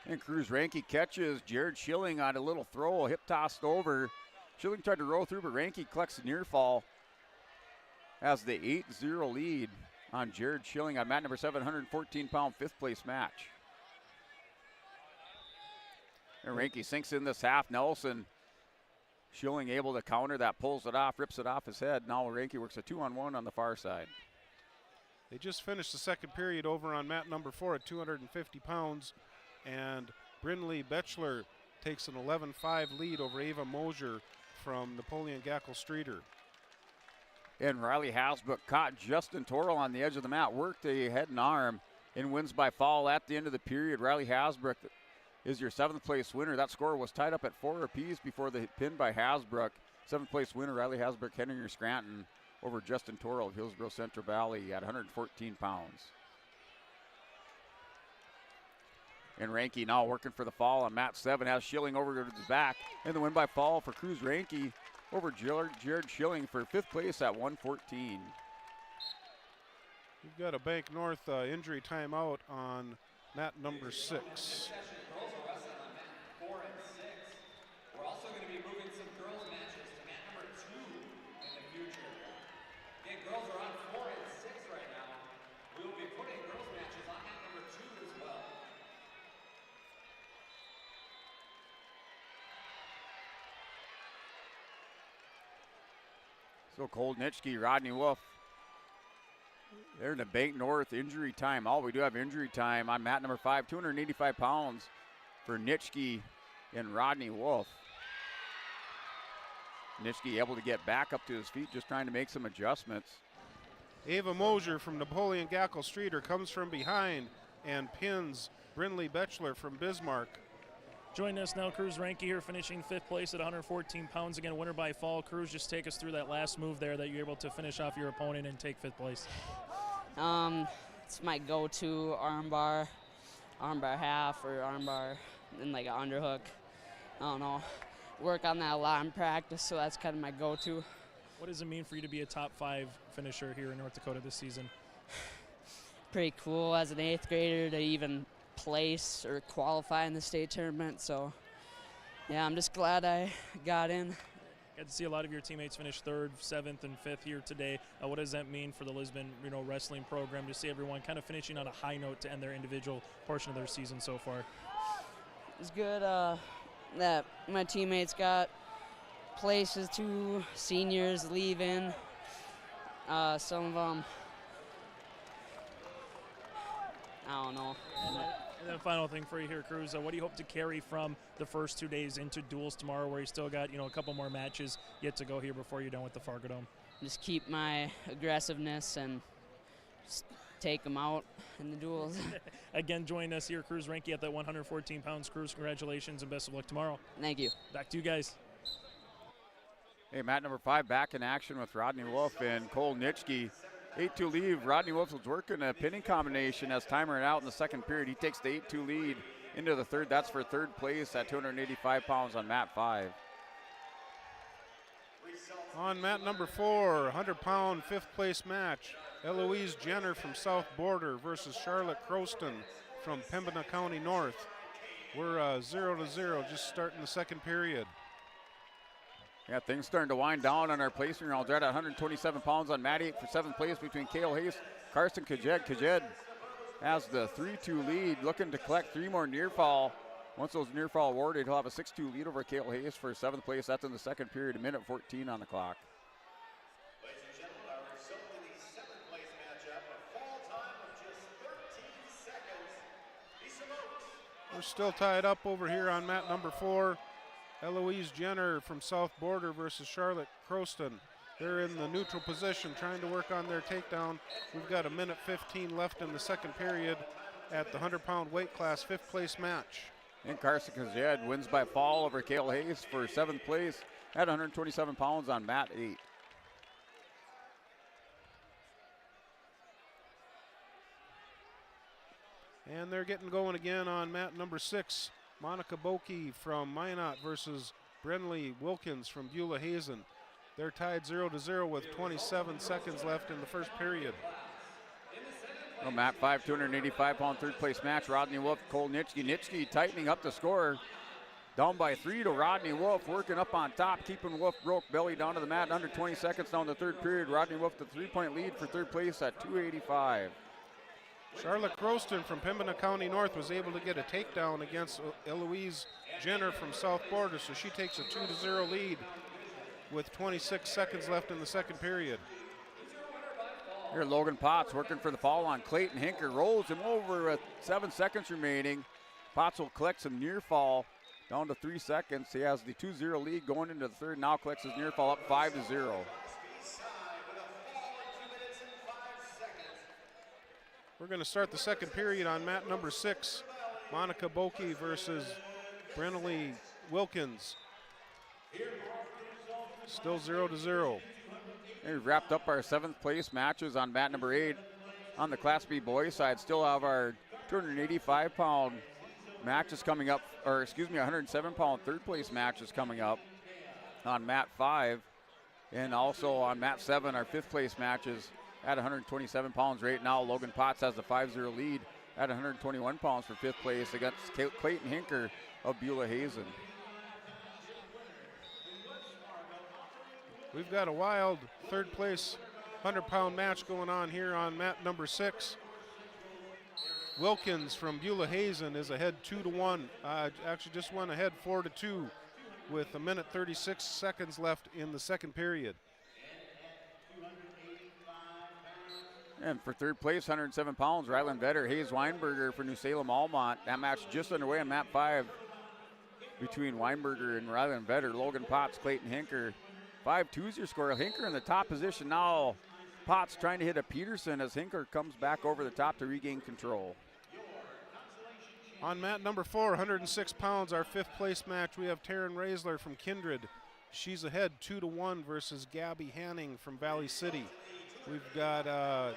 And Cruz Ranke catches Jared Schilling on a little throw, hip tossed over. Schilling tried to roll through, but Ranke collects the near fall. Has the 8-0 lead on Jared Schilling on mat number 7, 114-pound fifth place match. And Ranke sinks in this half. Nelson Schilling able to counter that, pulls it off, rips it off his head. Now Ranke works a 2-on-1 on the far side. They just finished the second period over on mat number 4 at 250 pounds. And Brinley Betchler takes an 11-5 lead over Ava Mosier from Napoleon Gackle Streeter. And Riley Hasbrook caught Justin Toro on the edge of the mat, worked a head and arm, and wins by fall at the end of the period. Riley Hasbrook is your 7th place winner. That score was tied up at 4 apiece before the pin by Hasbrook. 7th place winner, Riley Hasbrook, Henninger Scranton over Justin Toro of Hillsborough Central Valley at 114 pounds. And Ranke now working for the fall on mat 7, has Schilling over to the back. And the win by fall for Cruz Ranke over Jared Schilling for 5th place at 114. We've got a Bank North injury timeout on mat number 6. So Cole Nitschke, Rodney Wolf. They're in the Bank North injury time. We do have injury time on mat number 5, 285 pounds for Nitschke and Rodney Wolf. Nitschke able to get back up to his feet, just trying to make some adjustments. Ava Mosier from Napoleon Gackle Streeter comes from behind and pins Brinley Betchler from Bismarck. Join us now, Cruz Ranke here, finishing 5th place at 114 pounds. Again, winner by fall. Cruz, just take us through that last move there that you're able to finish off your opponent and take 5th place. It's my go-to armbar half or armbar and like an underhook. I don't know. Work on that a lot in practice, so that's kind of my go-to. What does it mean for you to be a top 5 finisher here in North Dakota this season? Pretty cool as an 8th grader to even place or qualify in the state tournament. So, yeah, I'm just glad I got in. Got to see a lot of your teammates finish 3rd, 7th, and 5th here today. What does that mean for the Lisbon, wrestling program to see everyone kind of finishing on a high note to end their individual portion of their season so far? It's good that my teammates got places, 2 seniors leaving. Some of them, I don't know. And then final thing for you here, Cruz, what do you hope to carry from the first 2 days into duels tomorrow, where you still got a couple more matches yet to go here before you're done with the Fargo Dome? Just keep my aggressiveness and just take them out in the duels. Again, join us here, Cruz Ranke, at that 114 pounds. Cruz, congratulations and best of luck tomorrow. Thank you. Back to you guys. Hey, mat number 5 back in action with Rodney Wolf and Cole Nitschke. 8-2 lead. Rodney Wolf was working a pinning combination as time ran out in the second period. He takes the 8-2 lead into the third. That's for 3rd place at 285 pounds on mat 5. On mat number 4, 100-pound 5th place match. Eloise Jenner from South Border versus Charlotte Croston from Pembina County North. We're 0-0, just starting the second period. Yeah, things starting to wind down on our placing rounds. Right at 127 pounds on mat 8 for 7th place between Cale Hayes, Carson Kajed. Kajed has the 3-2 lead, looking to collect 3 more near fall. Once those near fall awarded, he'll have a 6-2 lead over Cale Hayes for 7th place. That's in the second period, a minute 14 on the clock. Ladies and gentlemen, our result in the 7th place matchup, a fall time of just 13 seconds. Lisa Moats. We're still tied up over here on mat number 4. Eloise Jenner from South Border versus Charlotte Croston. They're in the neutral position trying to work on their takedown. We've got a minute 15 left in the second period at the 100-pound weight class, 5th place match. And Carson Kajed wins by fall over Cale Hayes for 7th place at 127 pounds on mat 8. And they're getting going again on mat number 6. Monica Boki from Minot versus Brenly Wilkins from Beulah Hazen. They're tied 0-0 with 27 seconds left in the first period. Well, mat 5, 285-pound 3rd place match. Rodney Wolf, Cole Nitschke. Nitschke tightening up the score. Down by 3 to Rodney Wolf, working up on top, keeping Wolf broke belly down to the mat. Under 20 seconds down the 3rd period. Rodney Wolf the 3-point lead for 3rd place at 285. Charlotte Croston from Pembina County North was able to get a takedown against Eloise Jenner from South Border, so she takes a 2-0 lead with 26 seconds left in the second period. Here Logan Potts working for the fall on Clayton Hinker, rolls him over with 7 seconds remaining. Potts will collect some near fall down to 3 seconds. He has the 2-0 lead going into the third, now collects his near fall up 5-0. We're going to start the second period on mat number 6. Monica Boki versus Brenly Wilkins. Still 0-0. We've wrapped up our 7th place matches on mat number 8. On the Class B boys side, still have our 285-pound matches coming up, or excuse me, 107-pound 3rd place matches coming up on mat 5. And also on mat 7, our 5th place matches at 127 pounds right now. Logan Potts has the 5-0 lead at 121 pounds for 5th place against Clayton Hinker of Beulah Hazen. We've got a wild 3rd place 100-pound match going on here on mat number 6. Wilkins from Beulah Hazen is ahead 2-1. Actually just went ahead 4-2 with a minute 36 seconds left in the second period. And for 3rd place, 107 pounds, Ryland Vetter, Hayes Weinberger for New Salem Almont. That match just underway on mat 5 between Weinberger and Ryland Vetter. Logan Potts, Clayton Hinker. 5-2's your score. Hinker in the top position now. Potts trying to hit a Peterson as Hinker comes back over the top to regain control. On mat number 4, 106 pounds, our 5th place match, we have Taryn Raisler from Kindred. She's ahead 2-1 versus Gabby Hanning from Valley City. We've got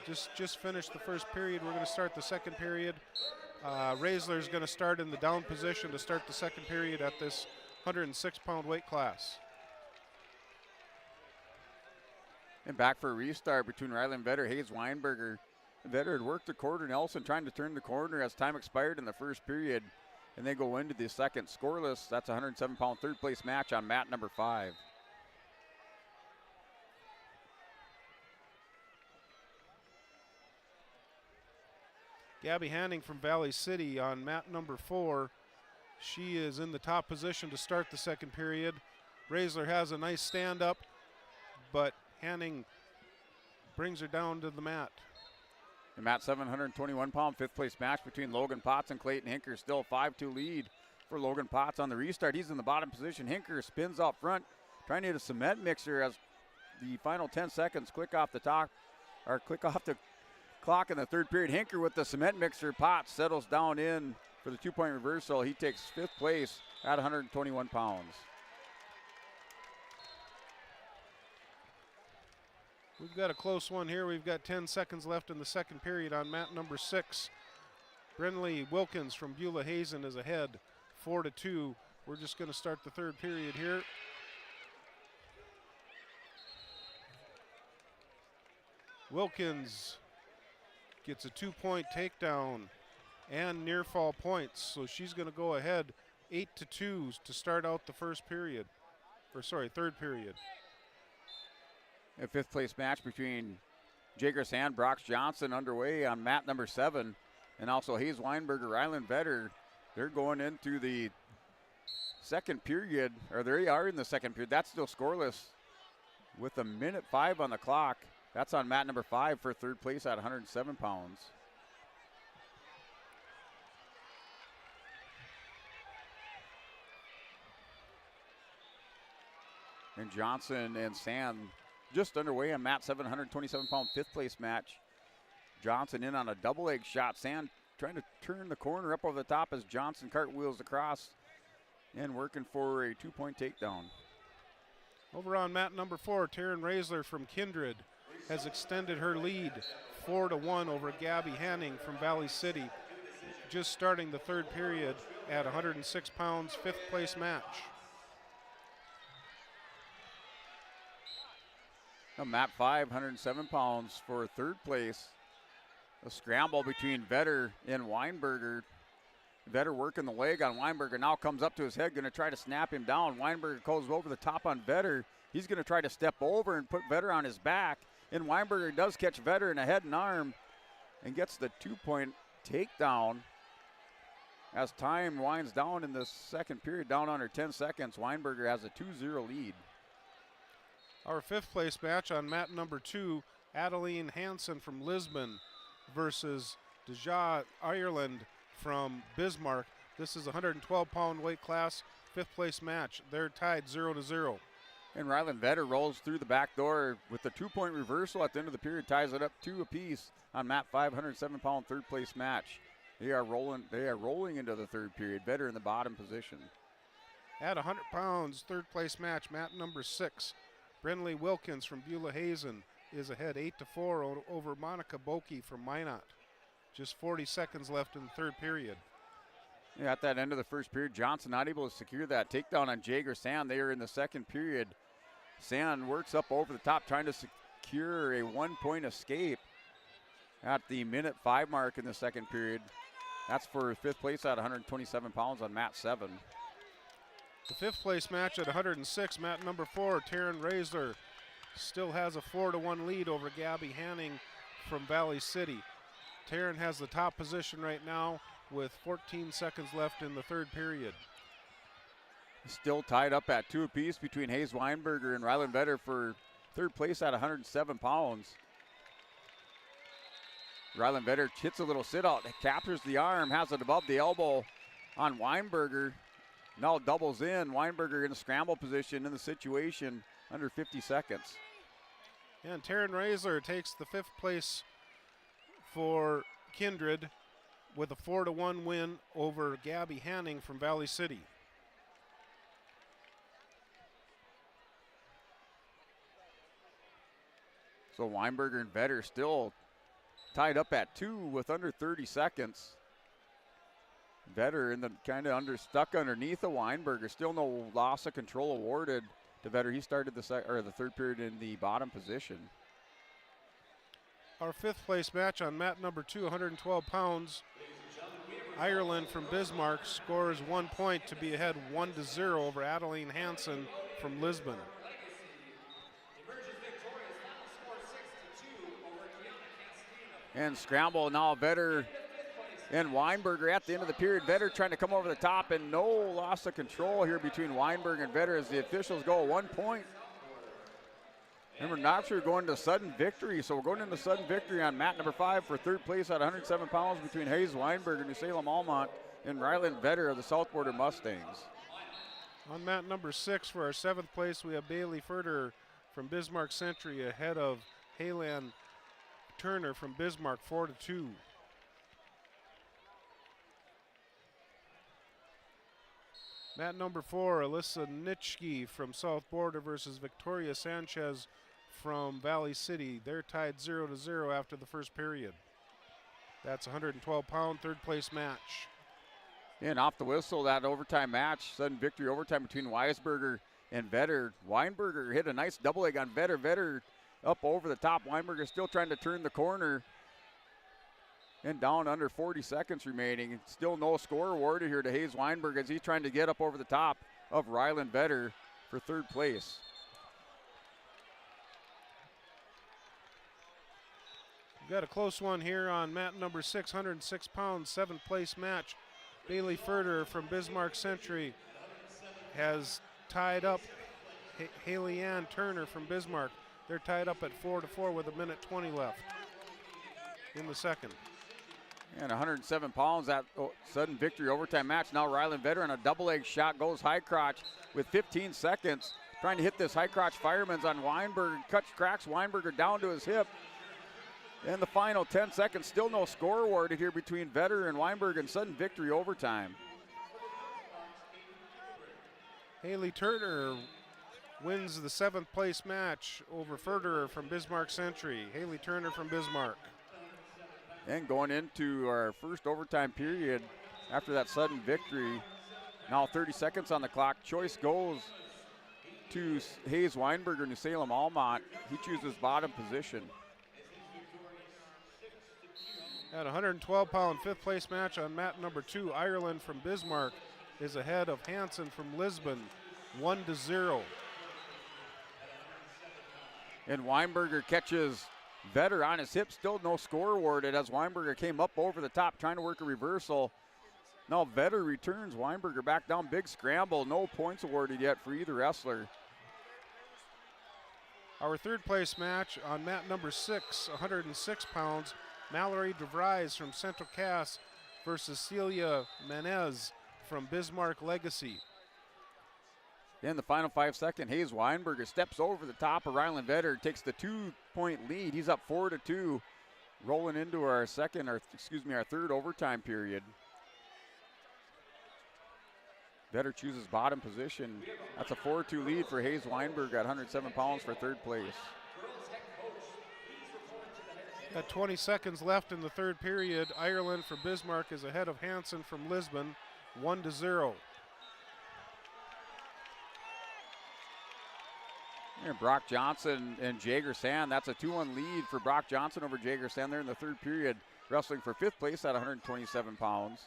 just finished the first period. We're going to start the second period. Raisler is going to start in the down position to start the second period at this 106-pound weight class. And back for a restart between Riley and Vetter, Hayes Weinberger. Vetter had worked the quarter. Nelson trying to turn the corner as time expired in the first period. And they go into the second scoreless. That's a 107-pound 3rd place match on mat number 5. Gabby Hanning from Valley City on mat number 4. She is in the top position to start the second period. Raisler has a nice stand up, but Hanning brings her down to the mat. The mat 721-pound 5th place match between Logan Potts and Clayton Hinker. Still 5-2 lead for Logan Potts on the restart. He's in the bottom position. Hinker spins out front, trying to hit a cement mixer as the final 10 seconds click off the top, or click off the clock in the 3rd period. Hinker with the cement mixer. Potts settles down in for the 2-point reversal. He takes 5th place at 121 pounds. We've got a close one here. We've got 10 seconds left in the second period on mat number 6. Brenly Wilkins from Beulah Hazen is ahead 4-2. We're just going to start the 3rd period here. Wilkins gets a 2-point takedown and near fall points, so she's going to go ahead 8-2 to start out the first period. third period. A fifth place match between Jagers and Brox Johnson underway on mat number 7. And also Hayes Weinberger, Ryland Vetter. They're going into the second period, or they are in the second period. That's still scoreless with 1:05 on the clock. That's on mat number 5 for third place at 107 pounds. And Johnson and Sand just underway on mat 7, 127-pound fifth place match. Johnson in on a double leg shot. Sand trying to turn the corner up over the top as Johnson cartwheels across and working for a 2-point takedown. Over on mat number 4, Taryn Raisler from Kindred has extended her lead 4-1 over Gabby Hanning from Valley City. Just starting the third period at 106 pounds, fifth place match. Now mat 5, 107 pounds for third place. A scramble between Vetter and Weinberger. Vetter working the leg on Weinberger, now comes up to his head, going to try to snap him down. Weinberger goes over the top on Vetter. He's going to try to step over and put Vetter on his back. And Weinberger does catch Vetter in the head and arm and gets the 2-point takedown. As time winds down in the second period, down under 10 seconds, Weinberger has a 2-0 lead. Our fifth place match on mat number 2, Adeline Hansen from Lisbon versus Deja Ireland from Bismarck. This is a 112-pound weight class, fifth place match. They're tied 0-0. And Ryland Vetter rolls through the back door with the 2-point reversal at the end of the period, ties it up 2 apiece on mat 5, 107-pound third place match. They are rolling into the third period. Vetter in the bottom position. At 100 pounds, third place match, mat number 6. Brenley Wilkins from Beulah Hazen is ahead 8-4 over Monica Boki from Minot. Just 40 seconds left in the third period. Yeah, at that end of the first period, Johnson not able to secure that takedown on Jager Sand. They are in the second period. Sand works up over the top trying to secure a 1-point escape at the minute 5 mark in the second period. That's for fifth place at 127 pounds on mat 7. The fifth place match at 106, mat number 4, Taryn Raisler still has a 4-1 lead over Gabby Hanning from Valley City. Taryn has the top position right now with 14 seconds left in the third period. Still tied up at 2 apiece between Hayes Weinberger and Ryland Vetter for third place at 107 pounds. Ryland Vetter hits a little sit out, captures the arm, has it above the elbow on Weinberger. Now doubles in. Weinberger in a scramble position in the situation under 50 seconds. And Taryn Raisler takes the fifth place for Kindred with a 4-1 win over Gabby Hanning from Valley City. So Weinberger and Vetter still tied up at 2 with under 30 seconds. Vetter in the stuck underneath of Weinberger. Still no loss of control awarded to Vetter. He started the third period in the bottom position. Our fifth place match on mat number 2, 112 pounds. Ireland from Bismarck scores 1 point to be ahead 1-0 over Adeline Hansen from Lisbon. And scramble now, Vetter and Weinberger at the end of the period. Vetter trying to come over the top, and no loss of control here between Weinberger and Vetter as the officials go 1 point. Remember, Knox are going to sudden victory, so we're going into sudden victory on mat number 5 for third place at 107 pounds between Hayes Weinberger, New Salem Almont, and Ryland Vetter of the South Border Mustangs. On mat number 6 for our seventh place, we have Bailey Furter from Bismarck Century ahead of Haylan Turner from Bismarck 4-2. Mat number 4, Alyssa Nitschke from South Border versus Victoria Sanchez from Valley City. They're tied 0-0 after the first period. That's a 112-pound third place match. And off the whistle, that overtime match, sudden victory overtime between Weisberger and Vetter. Weinberger hit a nice double leg on Vetter. Vetter up over the top. Weinberger still trying to turn the corner. And down under 40 seconds remaining. Still no score awarded here to Hayes Weinberg as he's trying to get up over the top of Ryland Vetter for third place. We've got a close one here on mat number 6, 106 pounds, 7th place match. Bailey Furter from Bismarck Century has tied up Haley Ann Turner from Bismarck. They're tied up at 4-4 with 1:20 left in the second. And 107 pounds, that sudden victory overtime match. Now Ryland Vetter on a double leg shot goes high crotch with 15 seconds. Trying to hit this high crotch fireman's on Weinberger. Cracks Weinberger down to his hip. And the final 10 seconds, still no score awarded here between Vetter and Weinberg, and sudden victory overtime. Haley Turner wins the 7th place match over Furterer from Bismarck Century. Haley Turner from Bismarck. And going into our first overtime period after that sudden victory, now 30 seconds on the clock. Choice goes to Hayes Weinberger, New Salem Almont. He chooses bottom position. At 112-pound 5th place match on mat number 2, Ireland from Bismarck is ahead of Hansen from Lisbon, 1-0. And Weinberger catches Vetter on his hip. Still no score awarded as Weinberger came up over the top trying to work a reversal. Now Vetter returns Weinberger back down. Big scramble. No points awarded yet for either wrestler. Our 3rd place match on mat number 6, 106 pounds, Mallory DeVries from Central Cass versus Celia Menez from Bismarck Legacy. In the final 5 seconds, Hayes Weinberger steps over the top of Ryland Vetter, takes the 2-point lead. He's up 4-2, rolling into our third overtime period. Vetter chooses bottom position. That's a 4-2 lead for Hayes Weinberger at 107 pounds for third place. At 20 seconds left in the 3rd period, Ireland for Bismarck is ahead of Hansen from Lisbon, 1-0. And Brock Johnson and Jager Sand, that's a 2-1 lead for Brock Johnson over Jager Sand there in the 3rd period, wrestling for 5th place at 127 pounds.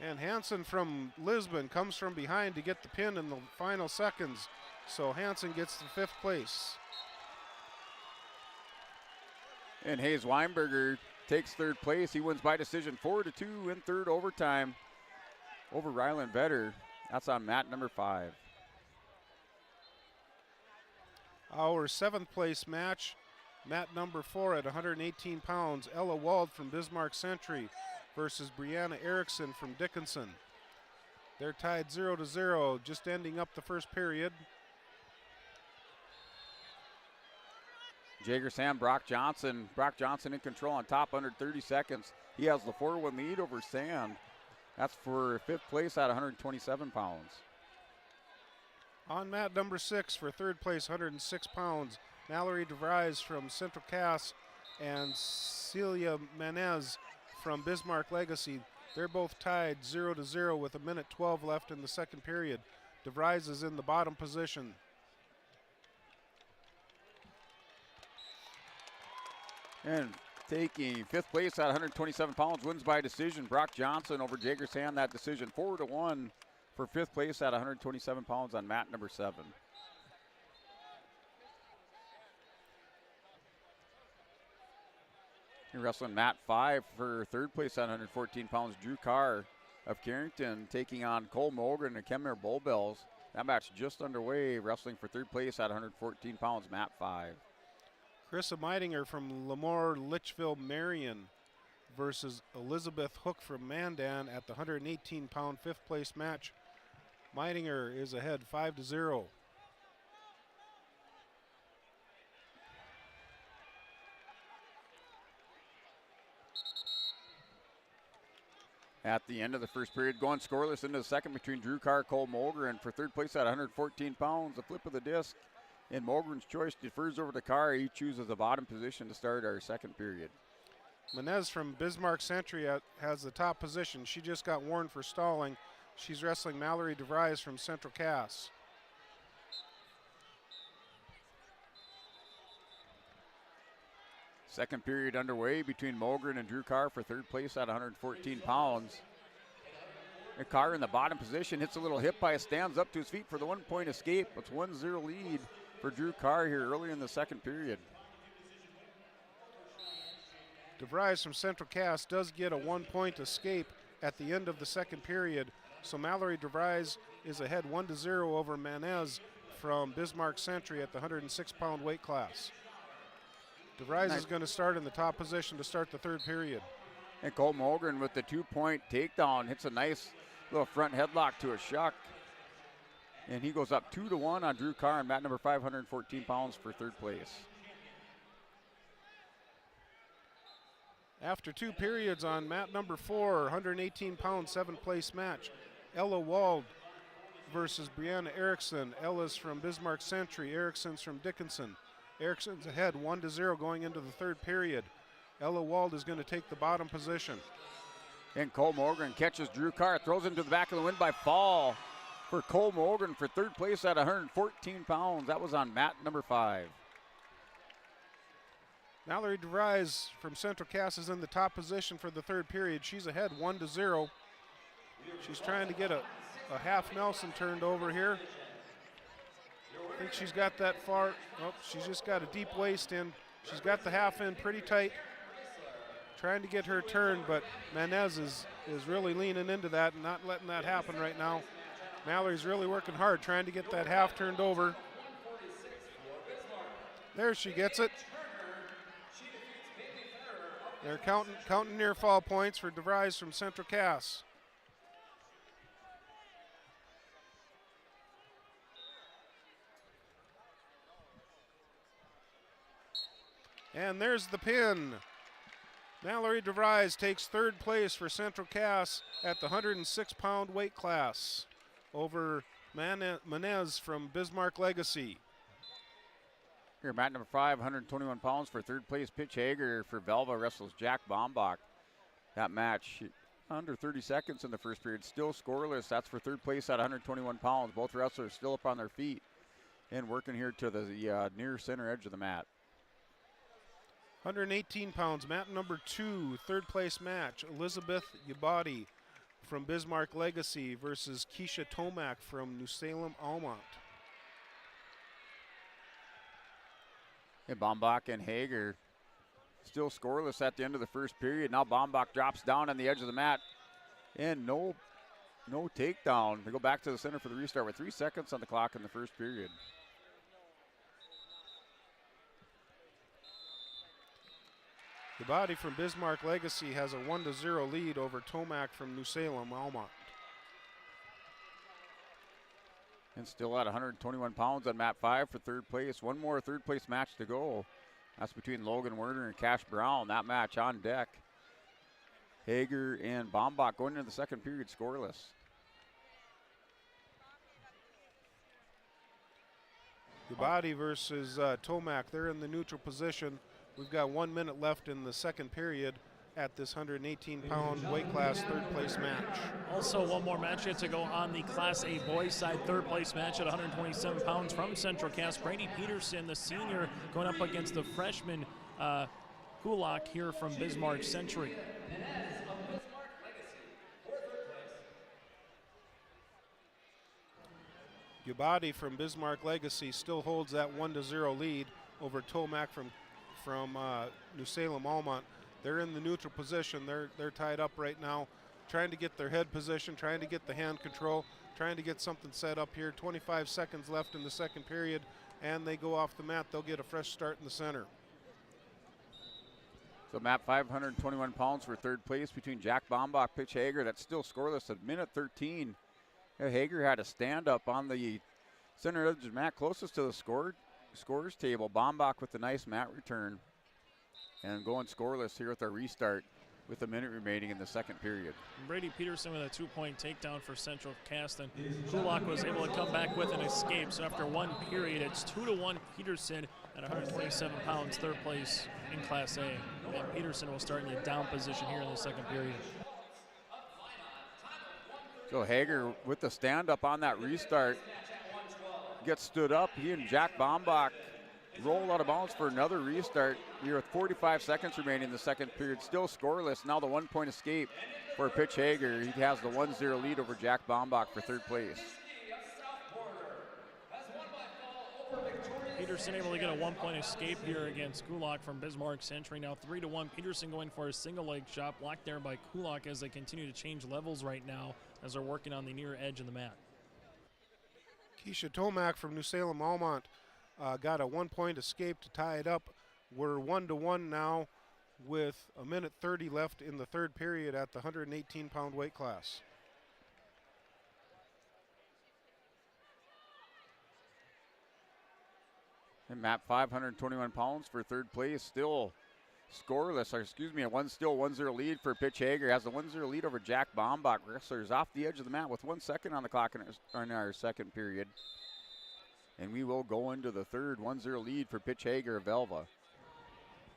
And Hansen from Lisbon comes from behind to get the pin in the final seconds, so Hansen gets the 5th place. And Hayes Weinberger takes 3rd place. He wins by decision 4-2 in 3rd overtime over Ryland Vetter. That's on mat number 5. Our 7th place match, mat number 4 at 118 pounds, Ella Wald from Bismarck Century versus Brianna Erickson from Dickinson. They're tied 0-0, just ending up the 1st period. Jager Sam, Brock Johnson in control on top under 30 seconds. He has the 4-1 lead over Sand. That's for 5th place at 127 pounds. On mat number 6 for 3rd place, 106 pounds, Mallory DeVries from Central Cass and Celia Menez from Bismarck Legacy. They're both tied 0-0 with 1:12 left in the 2nd period. DeVries is in the bottom position. And taking 5th place at 127 pounds, wins by decision. Brock Johnson over Jager Sand, that decision 4-1 for 5th place at 127 pounds on mat number 7. You're wrestling mat 5 for 3rd place at 114 pounds. Drew Carr of Carrington taking on Cole Mogren and Kemmer Bullbells. That match just underway, wrestling for 3rd place at 114 pounds, mat 5. Carissa Meidinger from Lemoore Litchfield Marion versus Elizabeth Hook from Mandan at the 118-pound 5th place match. Meidinger is ahead 5-0. At the end of the 1st period, going scoreless into the 2nd between Drew Carr, Cole Mogren for 3rd place at 114 pounds. A flip of the disc. In Mogren's choice, defers over to Carr. He chooses the bottom position to start our 2nd period. Menez from Bismarck Century has the top position. She just got warned for stalling. She's wrestling Mallory DeVries from Central Cass. Second period underway between Mogren and Drew Carr for 3rd place at 114 pounds. And Carr in the bottom position, hits a little hip by, stands up to his feet for the 1-point escape. It's 1-0 lead for Drew Carr here early in the second period. DeVries from Central Cass does get a 1-point escape at the end of the second period. So Mallory DeVries is ahead 1-0 over Manez from Bismarck Century at the 106-pound weight class. DeVries is going to start in the top position to start the third period. And Cole Mogren with the 2-point takedown, hits a nice little front headlock to a shuck. And he goes up 2-1 on Drew Carr and mat number 5, 114 pounds for third place. After 2 periods on mat number 4, 118-pound 7th place match, Ella Wald versus Brianna Erickson. Ella's from Bismarck Century, Erickson's from Dickinson. Erickson's ahead 1-0 going into the third period. Ella Wald is going to take the bottom position. And Cole Mogren catches Drew Carr, throws him to the back of the wind by fall for Cole Mogren for third place at 114 pounds. That was on mat number 5. Mallory DeVries from Central Cass is in the top position for the third period. She's ahead 1-0. She's trying to get a half Nelson turned over here. I think she's got that far. Oh, she's just got a deep waist in. She's got the half in pretty tight. Trying to get her turned, but Manez is really leaning into that and not letting that happen right now. Mallory's really working hard trying to get that half turned over. There she gets it. They're counting near fall points for DeVries from Central Cass. And there's the pin. Mallory DeVries takes third place for Central Cass at the 106-pound weight class over Manez from Bismarck Legacy. Here, mat number 5, 121 pounds for third place. Pitch Hager for Velva wrestles Jack Bombach. That match under 30 seconds in the first period, still scoreless. That's for third place at 121 pounds. Both wrestlers still up on their feet and working here to the near center edge of the mat. 118 pounds, mat number 2, third place match. Elizabeth Yabadi from Bismarck Legacy versus Keisha Tomac from New Salem, Almont. And Bombach and Hager still scoreless at the end of the first period. Now Bombach drops down on the edge of the mat and no takedown. They go back to the center for the restart with 3 seconds on the clock in the first period. The body from Bismarck Legacy has a 1-0 lead over Tomac from New Salem, Almont. And still at 121 pounds on mat 5 for third place. One more third place match to go. That's between Logan Werner and Cash Brown. That match on deck. Hager and Bombach going into the second period scoreless. Yabadi versus Tomac. They're in the neutral position. We've got 1 minute left in the second period at this 118-pound weight class third place match. Also, one more match yet to go on the Class A boys side. Third place match at 127 pounds from Central Cass. Brady Peterson, the senior, going up against the freshman Kulak here from Bismarck Century. Yabadi from Bismarck Legacy still holds that 1-0 lead over Tomac from New Salem Almont. They're in the neutral position. They're tied up right now, trying to get their head position, trying to get the hand control, trying to get something set up here. 25 seconds left in the second period, and they go off the mat. They'll get a fresh start in the center. So mat 521 pounds for third place between Jack Bombach, Pitch Hager. That's still scoreless at minute 13. Hager had a stand up on the center edge of the mat closest to the scorers table. Bombach with a nice mat return and going scoreless here with our restart with a minute remaining in the second period. Brady Peterson with a 2-point takedown for Central Cass. And Kulak was able to come back with an escape. So after one period, it's 2-1 Peterson at 127 pounds, third place in Class A. And Peterson will start in the down position here in the second period. So Hager with the stand up on that restart gets stood up. He and Jack Bombach roll out of bounds for another restart. Here with 45 seconds remaining in the second period, still scoreless. Now the 1-point escape for Pitch Hager. He has the 1-0 lead over Jack Bombach for third place. Peterson able to get a 1-point escape here against Kulak from Bismarck Century. Now 3-1. Peterson going for a single leg shot, blocked there by Kulak as they continue to change levels right now as they're working on the near edge of the mat. Keisha Tomac from New Salem Almont got a 1-point escape to tie it up. We're 1-1 now with a minute 30 left in the third period at the 118-pound weight class. And Map 521 pounds for third place, still scoreless, or excuse me, a still 1-0 lead for Pitch Hager. Has the 1-0 lead over Jack Bombach. Wrestlers off the edge of the mat with 1 second on the clock in our second period. And we will go into the third, 1-0 lead for Pitch Hager of Elva.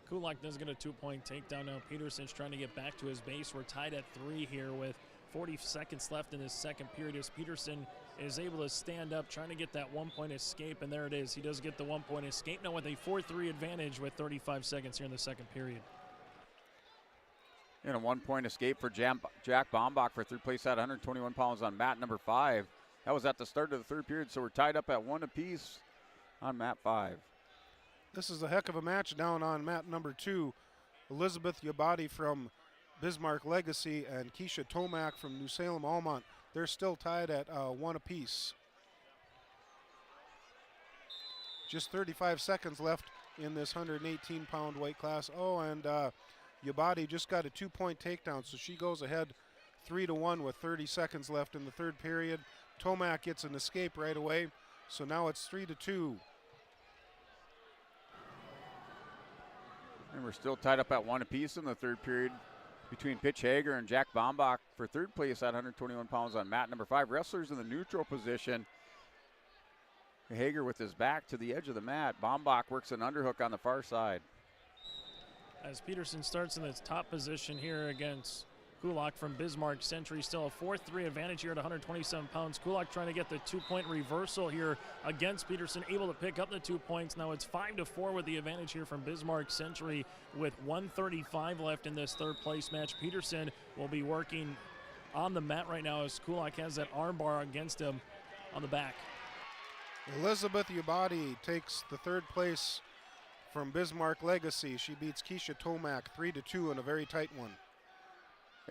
Kulak does get a 2-point takedown now. Peterson's trying to get back to his base. We're tied at 3 here with 40 seconds left in this second period as Peterson is able to stand up, trying to get that 1-point escape, and there it is. He does get the 1-point escape now with a 4-3 advantage with 35 seconds here in the second period. And a 1-point escape for Jack Bombach for third place at 121 pounds on mat number 5. That was at the start of the third period, so we're tied up at 1 apiece on mat 5. This is a heck of a match down on mat number 2. Elizabeth Yabadi from Bismarck Legacy and Keisha Tomac from New Salem Almont. They're still tied at 1 apiece. Just 35 seconds left in this 118-pound weight class. Oh, and Yabadi just got a 2-point takedown, so she goes ahead 3-1 with 30 seconds left in the third period. Tomac gets an escape right away, so now it's 3-2. And we're still tied up at 1 apiece in the third period between Pitch Hager and Jack Bombach for third place at 121 pounds on mat number 5. Wrestlers in the neutral position. Hager with his back to the edge of the mat. Bombach works an underhook on the far side. As Peterson starts in this top position here against Kulak from Bismarck Century, still a 4-3 advantage here at 127 pounds. Kulak trying to get the 2-point reversal here against Peterson, able to pick up the 2 points. Now it's 5-4 with the advantage here from Bismarck Century with 1:35 left in this third place match. Peterson will be working on the mat right now as Kulak has that arm bar against him on the back. Elizabeth Yabadi takes the third place from Bismarck Legacy. She beats Keisha Tomac 3-2 in a very tight one.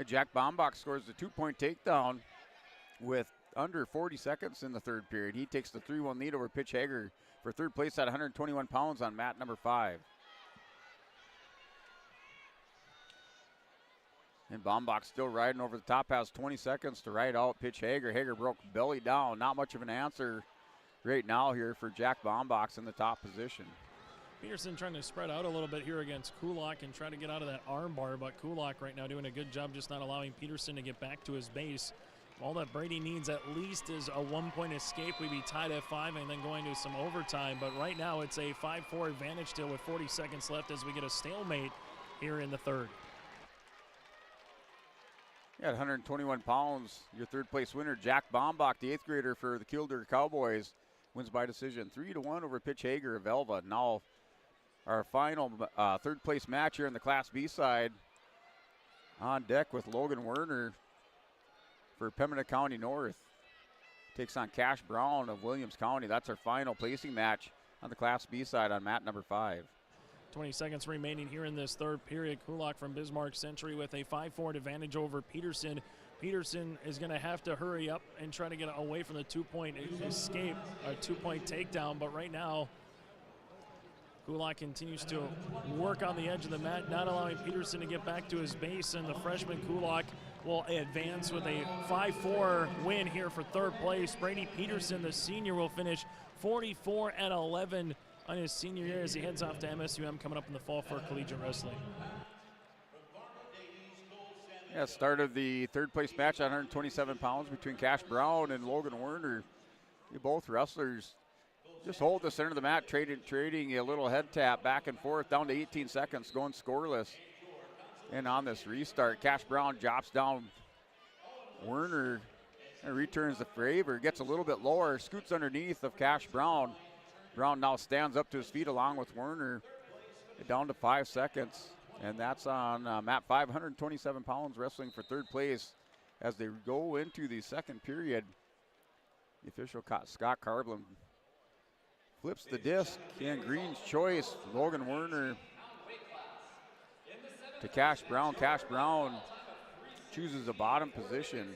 Jack Bombach scores the 2-point takedown with under 40 seconds in the third period. He takes the 3-1 lead over Pitch Hager for third place at 121 pounds on mat number 5. And Bombach still riding over the top, has 20 seconds to ride out Pitch Hager. Hager broke belly down. Not much of an answer right now here for Jack Bombach in the top position. Peterson trying to spread out a little bit here against Kulak and try to get out of that arm bar, but Kulak right now doing a good job just not allowing Peterson to get back to his base. All that Brady needs at least is a 1-point escape. We'd be tied at 5 and then going to some overtime, but right now it's a 5-4 advantage still with 40 seconds left as we get a stalemate here in the third. At 121 pounds, your third place winner, Jack Bombach, the 8th grader for the Killdeer Cowboys, wins by decision 3-1 over Pitch Hager of Elva. Now our final third place match here in the Class B side. On deck with Logan Werner for Pembina County North. Takes on Cash Brown of Williams County. That's our final placing match on the Class B side on mat number 5. 20 seconds remaining here in this third period. Kulak from Bismarck Century with a 5-4 advantage over Peterson. Peterson is going to have to hurry up and try to get away from the 2-point escape, a 2-point takedown, but right now Kulak continues to work on the edge of the mat, not allowing Peterson to get back to his base, and the freshman Kulak will advance with a 5-4 win here for third place. Brady Peterson, the senior, will finish 44-11 on his senior year as he heads off to MSUM coming up in the fall for collegiate wrestling. Yeah, start of the third place match at 127 pounds between Cash Brown and Logan Werner. Both wrestlers just hold the center of the mat, trading a little head tap back and forth down to 18 seconds, going scoreless. And on this restart, Cash Brown drops down Werner and returns the favor, gets a little bit lower, scoots underneath of Cash Brown. Brown now stands up to his feet along with Werner. Down to 5 seconds. And that's on mat 5, 127 pounds, wrestling for third place as they go into the second period. The official Scott Carblin flips the disc, and Green's choice, Logan Werner to Cash Brown. Cash Brown chooses the bottom position.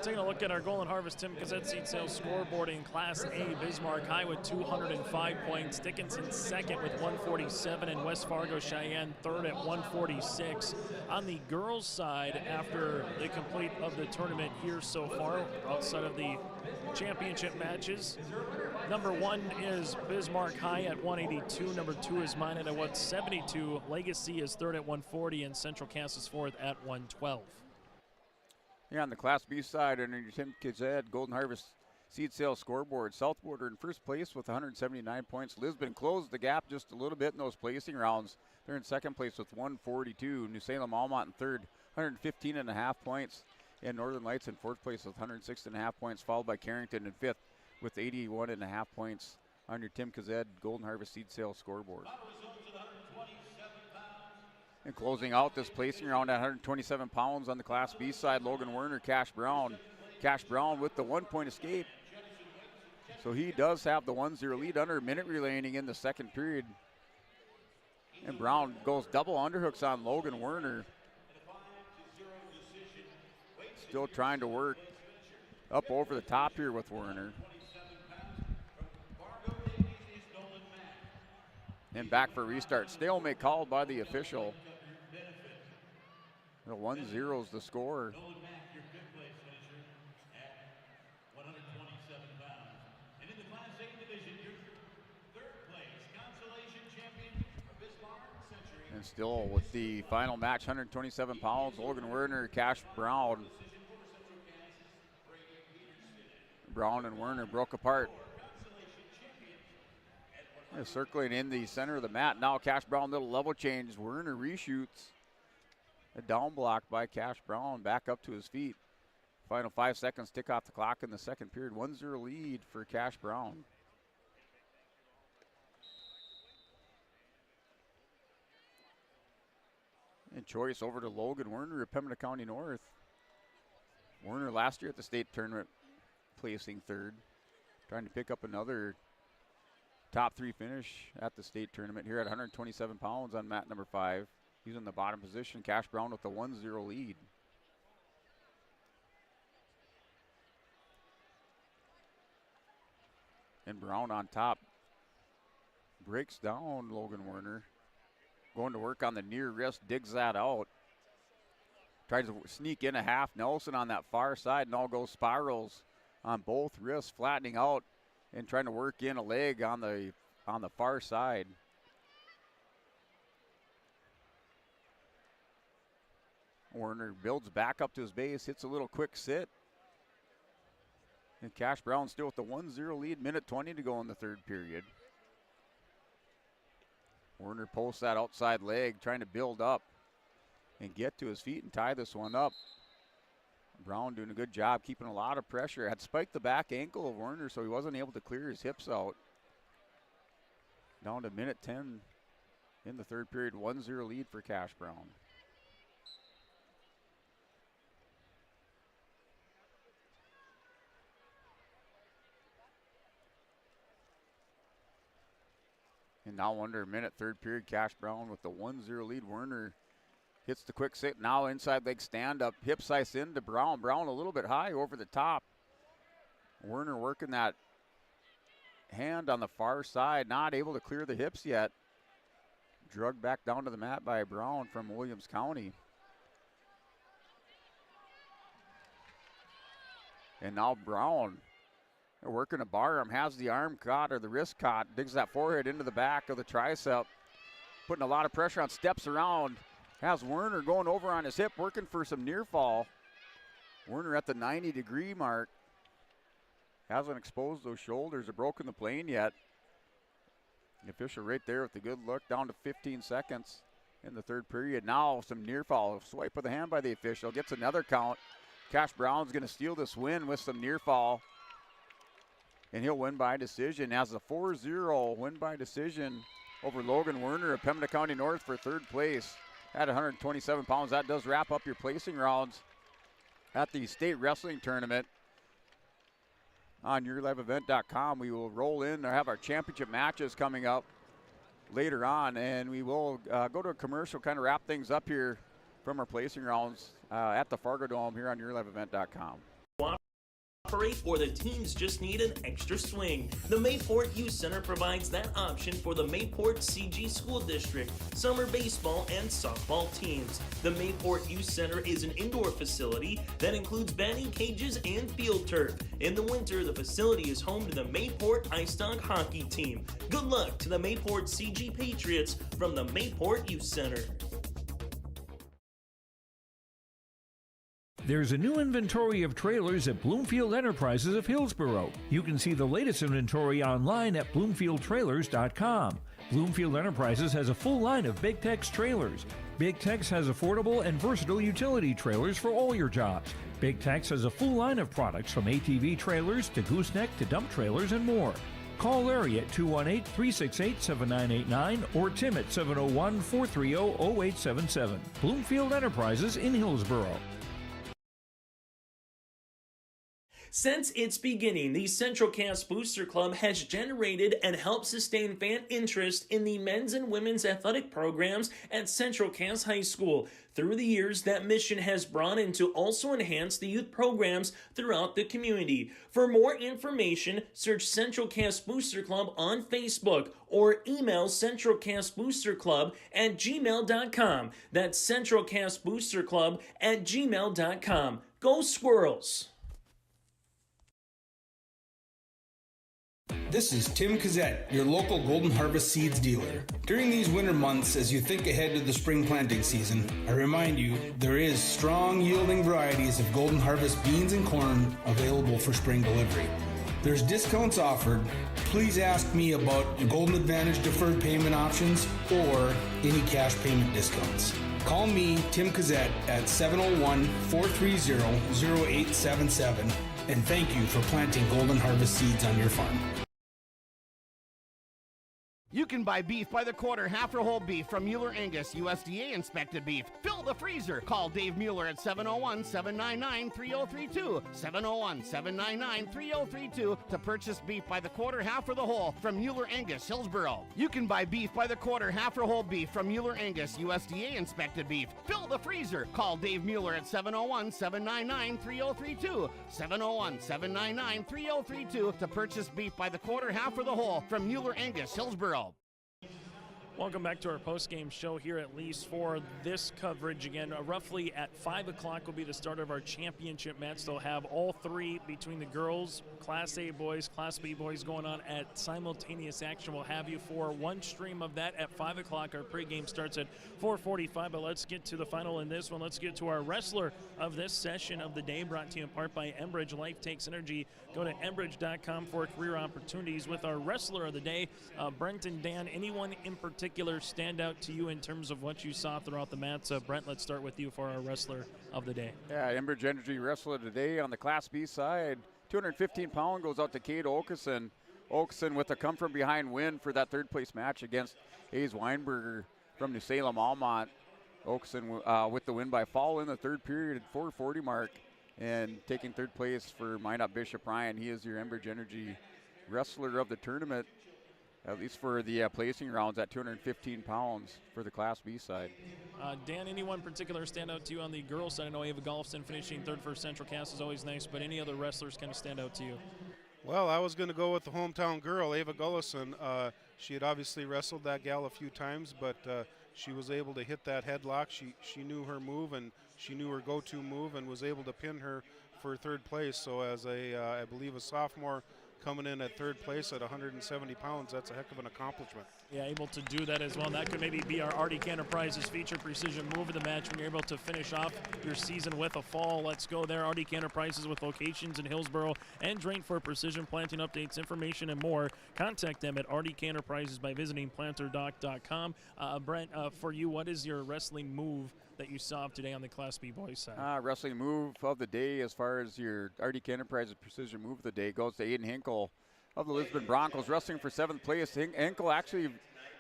Taking a look at our Golden Harvest Tim Cassette seat sales scoreboard in Class A, Bismarck High with 205 points, Dickinson second with 147, and West Fargo Cheyenne third at 146. On the girls' side, after the complete of the tournament here so far, outside of the championship matches, number 1 is Bismarck High at 182, number 2 is Minot at 172, Legacy is third at 140, and Central Cass is fourth at 112. Here on the Class B side, under your Tim Kized Golden Harvest seed sales scoreboard, South Border in first place with 179 points. Lisbon closed the gap just a little bit in those placing rounds. They're in second place with 142. New Salem Almont in third, 115.5 points. And Northern Lights in fourth place with 106.5 points, followed by Carrington in fifth with 81.5 points on your Tim Kized Golden Harvest seed sales scoreboard. And closing out this placing round at 127 pounds on the Class B side, Logan Werner, Cash Brown. Cash Brown with the 1-point escape. So he does have the 1-0 lead, under a minute remaining in the second period. And Brown goes double underhooks on Logan Werner. Still trying to work up over the top here with Werner. And back for restart. Stalemate called by the official. The 1-0 is the score. And still with the final match, 127 pounds, Logan Werner, Cash Brown. Brown and Werner broke apart. They're circling in the center of the mat. Now Cash Brown, little level change. Werner reshoots. A down block by Cash Brown, back up to his feet. Final 5 seconds, tick off the clock in the second period. 1-0 lead for Cash Brown. And choice over to Logan Werner of Pembina County North. Werner last year at the state tournament placing third. Trying to pick up another top 3 finish at the state tournament here at 127 pounds on mat number 5. He's in the bottom position. Cash Brown with the 1-0 lead. And Brown on top. Breaks down Logan Werner. Going to work on the near wrist, digs that out. Tries to sneak in a half Nelson on that far side, and all goes spirals on both wrists, flattening out and trying to work in a leg on the far side. Werner builds back up to his base, hits a little quick sit. And Cash Brown still with the 1-0 lead, minute 20 to go in the third period. Werner posts that outside leg, trying to build up and get to his feet and tie this one up. Brown doing a good job, keeping a lot of pressure. Had spiked the back ankle of Werner, so he wasn't able to clear his hips out. Down to minute 10 in the third period, 1-0 lead for Cash Brown. And now under a minute, third period, Cash Brown with the 1-0 lead. Werner hits the quick sit, now inside leg stand up, hip slice into Brown. Brown a little bit high over the top. Werner working that hand on the far side, not able to clear the hips yet. Drugged back down to the mat by Brown from Williams County. And now Brown, they're working a bar arm, has the arm caught or the wrist caught, digs that forehead into the back of the tricep, putting a lot of pressure on, steps around, has Werner going over on his hip, working for some near fall. Werner at the 90-degree mark. Hasn't exposed those shoulders or broken the plane yet. The official right there with the good look, down to 15 seconds in the third period. Now some near fall, swipe of the hand by the official, gets another count. Cash Brown's gonna steal this win with some near fall. and he'll win by decision. Has a 4-0 win by decision over Logan Werner of Pembina County North for third place at 127 pounds. That does wrap up your placing rounds at the state wrestling tournament. On yourliveevent.com, we will roll in or have our championship matches coming up later on, and we will go to a commercial, kind of wrap things up here from our placing rounds at the Fargo Dome here on yourliveevent.com. Or the teams just need an extra swing. The Mayport Youth Center provides that option for the Mayport CG School District, summer baseball and softball teams. The Mayport Youth Center is an indoor facility that includes batting cages and field turf. In the winter, the facility is home to the Mayport Ice Dog hockey team. Good luck to the Mayport CG Patriots from the Mayport Youth Center. There's a new inventory of trailers at Bloomfield Enterprises of Hillsborough. You can see the latest inventory online at bloomfieldtrailers.com. Bloomfield Enterprises has a full line of Big Tex trailers. Big Tex has affordable and versatile utility trailers for all your jobs. Big Tex has a full line of products from ATV trailers to gooseneck to dump trailers and more. Call Larry at 218-368-7989 or Tim at 701-430-0877. Bloomfield Enterprises in Hillsborough. Since its beginning, the Central Cass Booster Club has generated and helped sustain fan interest in the men's and women's athletic programs at Central Cass High School. Through the years, that mission has broadened to also enhance the youth programs throughout the community. For more information, search Central Cass Booster Club on Facebook or email centralcassboosterclub@gmail.com. That's centralcassboosterclub@gmail.com. Go Squirrels! This is Tim Kazette, your local Golden Harvest Seeds dealer. During these winter months, as you think ahead to the spring planting season, I remind you there is strong yielding varieties of Golden Harvest beans and corn available for spring delivery. There's discounts offered. Please ask me about Golden Advantage deferred payment options or any cash payment discounts. Call me, Tim Kazette, at 701-430-0877, and thank you for planting Golden Harvest seeds on your farm. You can buy beef by the quarter, half or whole beef from Mueller Angus, USDA inspected beef. Fill the freezer. Call Dave Mueller at 701-799-3032. 701-799-3032 to purchase beef by the quarter, half or the whole from Mueller Angus, Hillsborough. You can buy beef by the quarter, half or whole beef from Mueller Angus, USDA inspected beef. Fill the freezer. Call Dave Mueller at 701-799-3032. 701-799-3032 to purchase beef by the quarter, half or the whole from Mueller Angus, Hillsborough. Welcome back to our post-game show here at Lease for this coverage. Again, roughly at 5 o'clock will be the start of our championship match. They'll have all three between the girls, Class A boys, Class B boys going on at simultaneous action. We'll have you for one stream of that at 5 o'clock. Our pregame starts at 4:45, but let's get to the final in this one. Let's get to our wrestler of this session of the day, brought to you in part by Enbridge. Life takes energy. Go to enbridge.com for career opportunities. With our wrestler of the day, Brent and Dan, anyone in particular stand out to you in terms of what you saw throughout the mats? Brent, let's start with you for our wrestler of the day. Yeah, Enbridge Energy wrestler today on the Class B side. 215-pound goes out to Kate Okeson. Okeson with a come-from-behind win for that third-place match against Hayes Weinberger from New Salem Almont. Okeson with the win by fall in the third period at 4:40 mark and taking third place for Minot Bishop Ryan. He is your Enbridge Energy wrestler of the tournament, at least for the placing rounds at 215 pounds for the Class B side. Dan, anyone particular stand out to you on the girls side? I know Ava Golfson finishing third for Central Cass is always nice, but any other wrestlers kind of stand out to you? Well, I was going to go with the hometown girl, Ava Gullison. She had obviously wrestled that gal a few times, but she was able to hit that headlock. She knew her move, and she knew her go-to move, and was able to pin her for third place. So as I believe a sophomore coming in at third place at 170 pounds, that's a heck of an accomplishment. Yeah, able to do that as well. And that could maybe be our Arctic Enterprises feature precision move of the match when you're able to finish off your season with a fall. Let's go there. Arctic Enterprises with locations in Hillsborough and Drain for precision planting updates, information, and more. Contact them at Arctic Enterprises by visiting planterdoc.com. Brent, for you, what is your wrestling move that you saw today on the Class B boys side? Wrestling move of the day as far as your Arctic Enterprises precision move of the day goes to Aiden Hinkle. of the Lisbon Broncos, wrestling for 7th place. Hinkle actually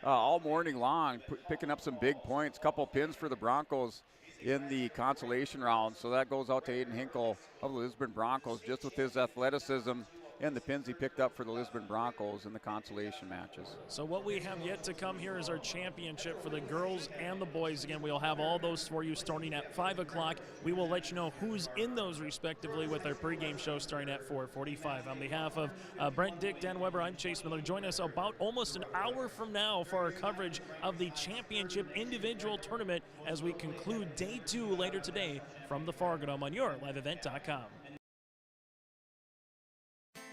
all morning long picking up some big points, couple pins for the Broncos in the consolation round. So that goes out to Aiden Hinkle of the Lisbon Broncos, just with his athleticism and the pins he picked up for the Lisbon Broncos in the consolation matches. So what we have yet to come here is our championship for the girls and the boys. Again, we'll have all those for you starting at 5 o'clock. We will let you know who's in those respectively with our pregame show starting at 4:45. On behalf of Brent, Dick, Dan Weber, I'm Chase Miller. Join us about almost an hour from now for our coverage of the championship individual tournament as we conclude day 2 later today from the Fargo Dome on YourLiveEvent.com.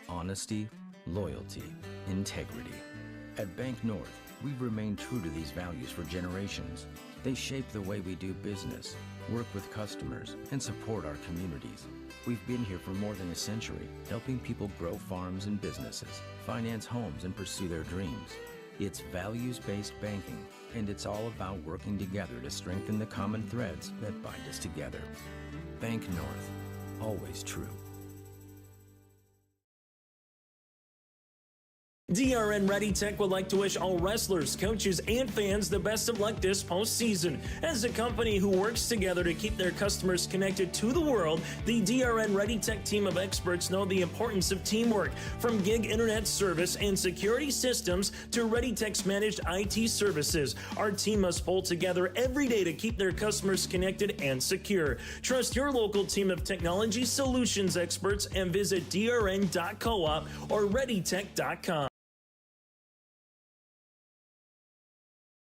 Honesty, loyalty, integrity. At Bank North, we've remained true to these values for generations. They shape the way we do business, work with customers, and support our communities. We've been here for more than a century, helping people grow farms and businesses, finance homes, and pursue their dreams. It's values-based banking, and it's all about working together to strengthen the common threads that bind us together. Bank North, always true. DRN Ready Tech would like to wish all wrestlers, coaches, and fans the best of luck this postseason. As a company who works together to keep their customers connected to the world, the DRN Ready Tech team of experts know the importance of teamwork. From gig internet service and security systems to Ready Tech's managed IT services, our team must pull together every day to keep their customers connected and secure. Trust your local team of technology solutions experts and visit drn.coop or readytech.com.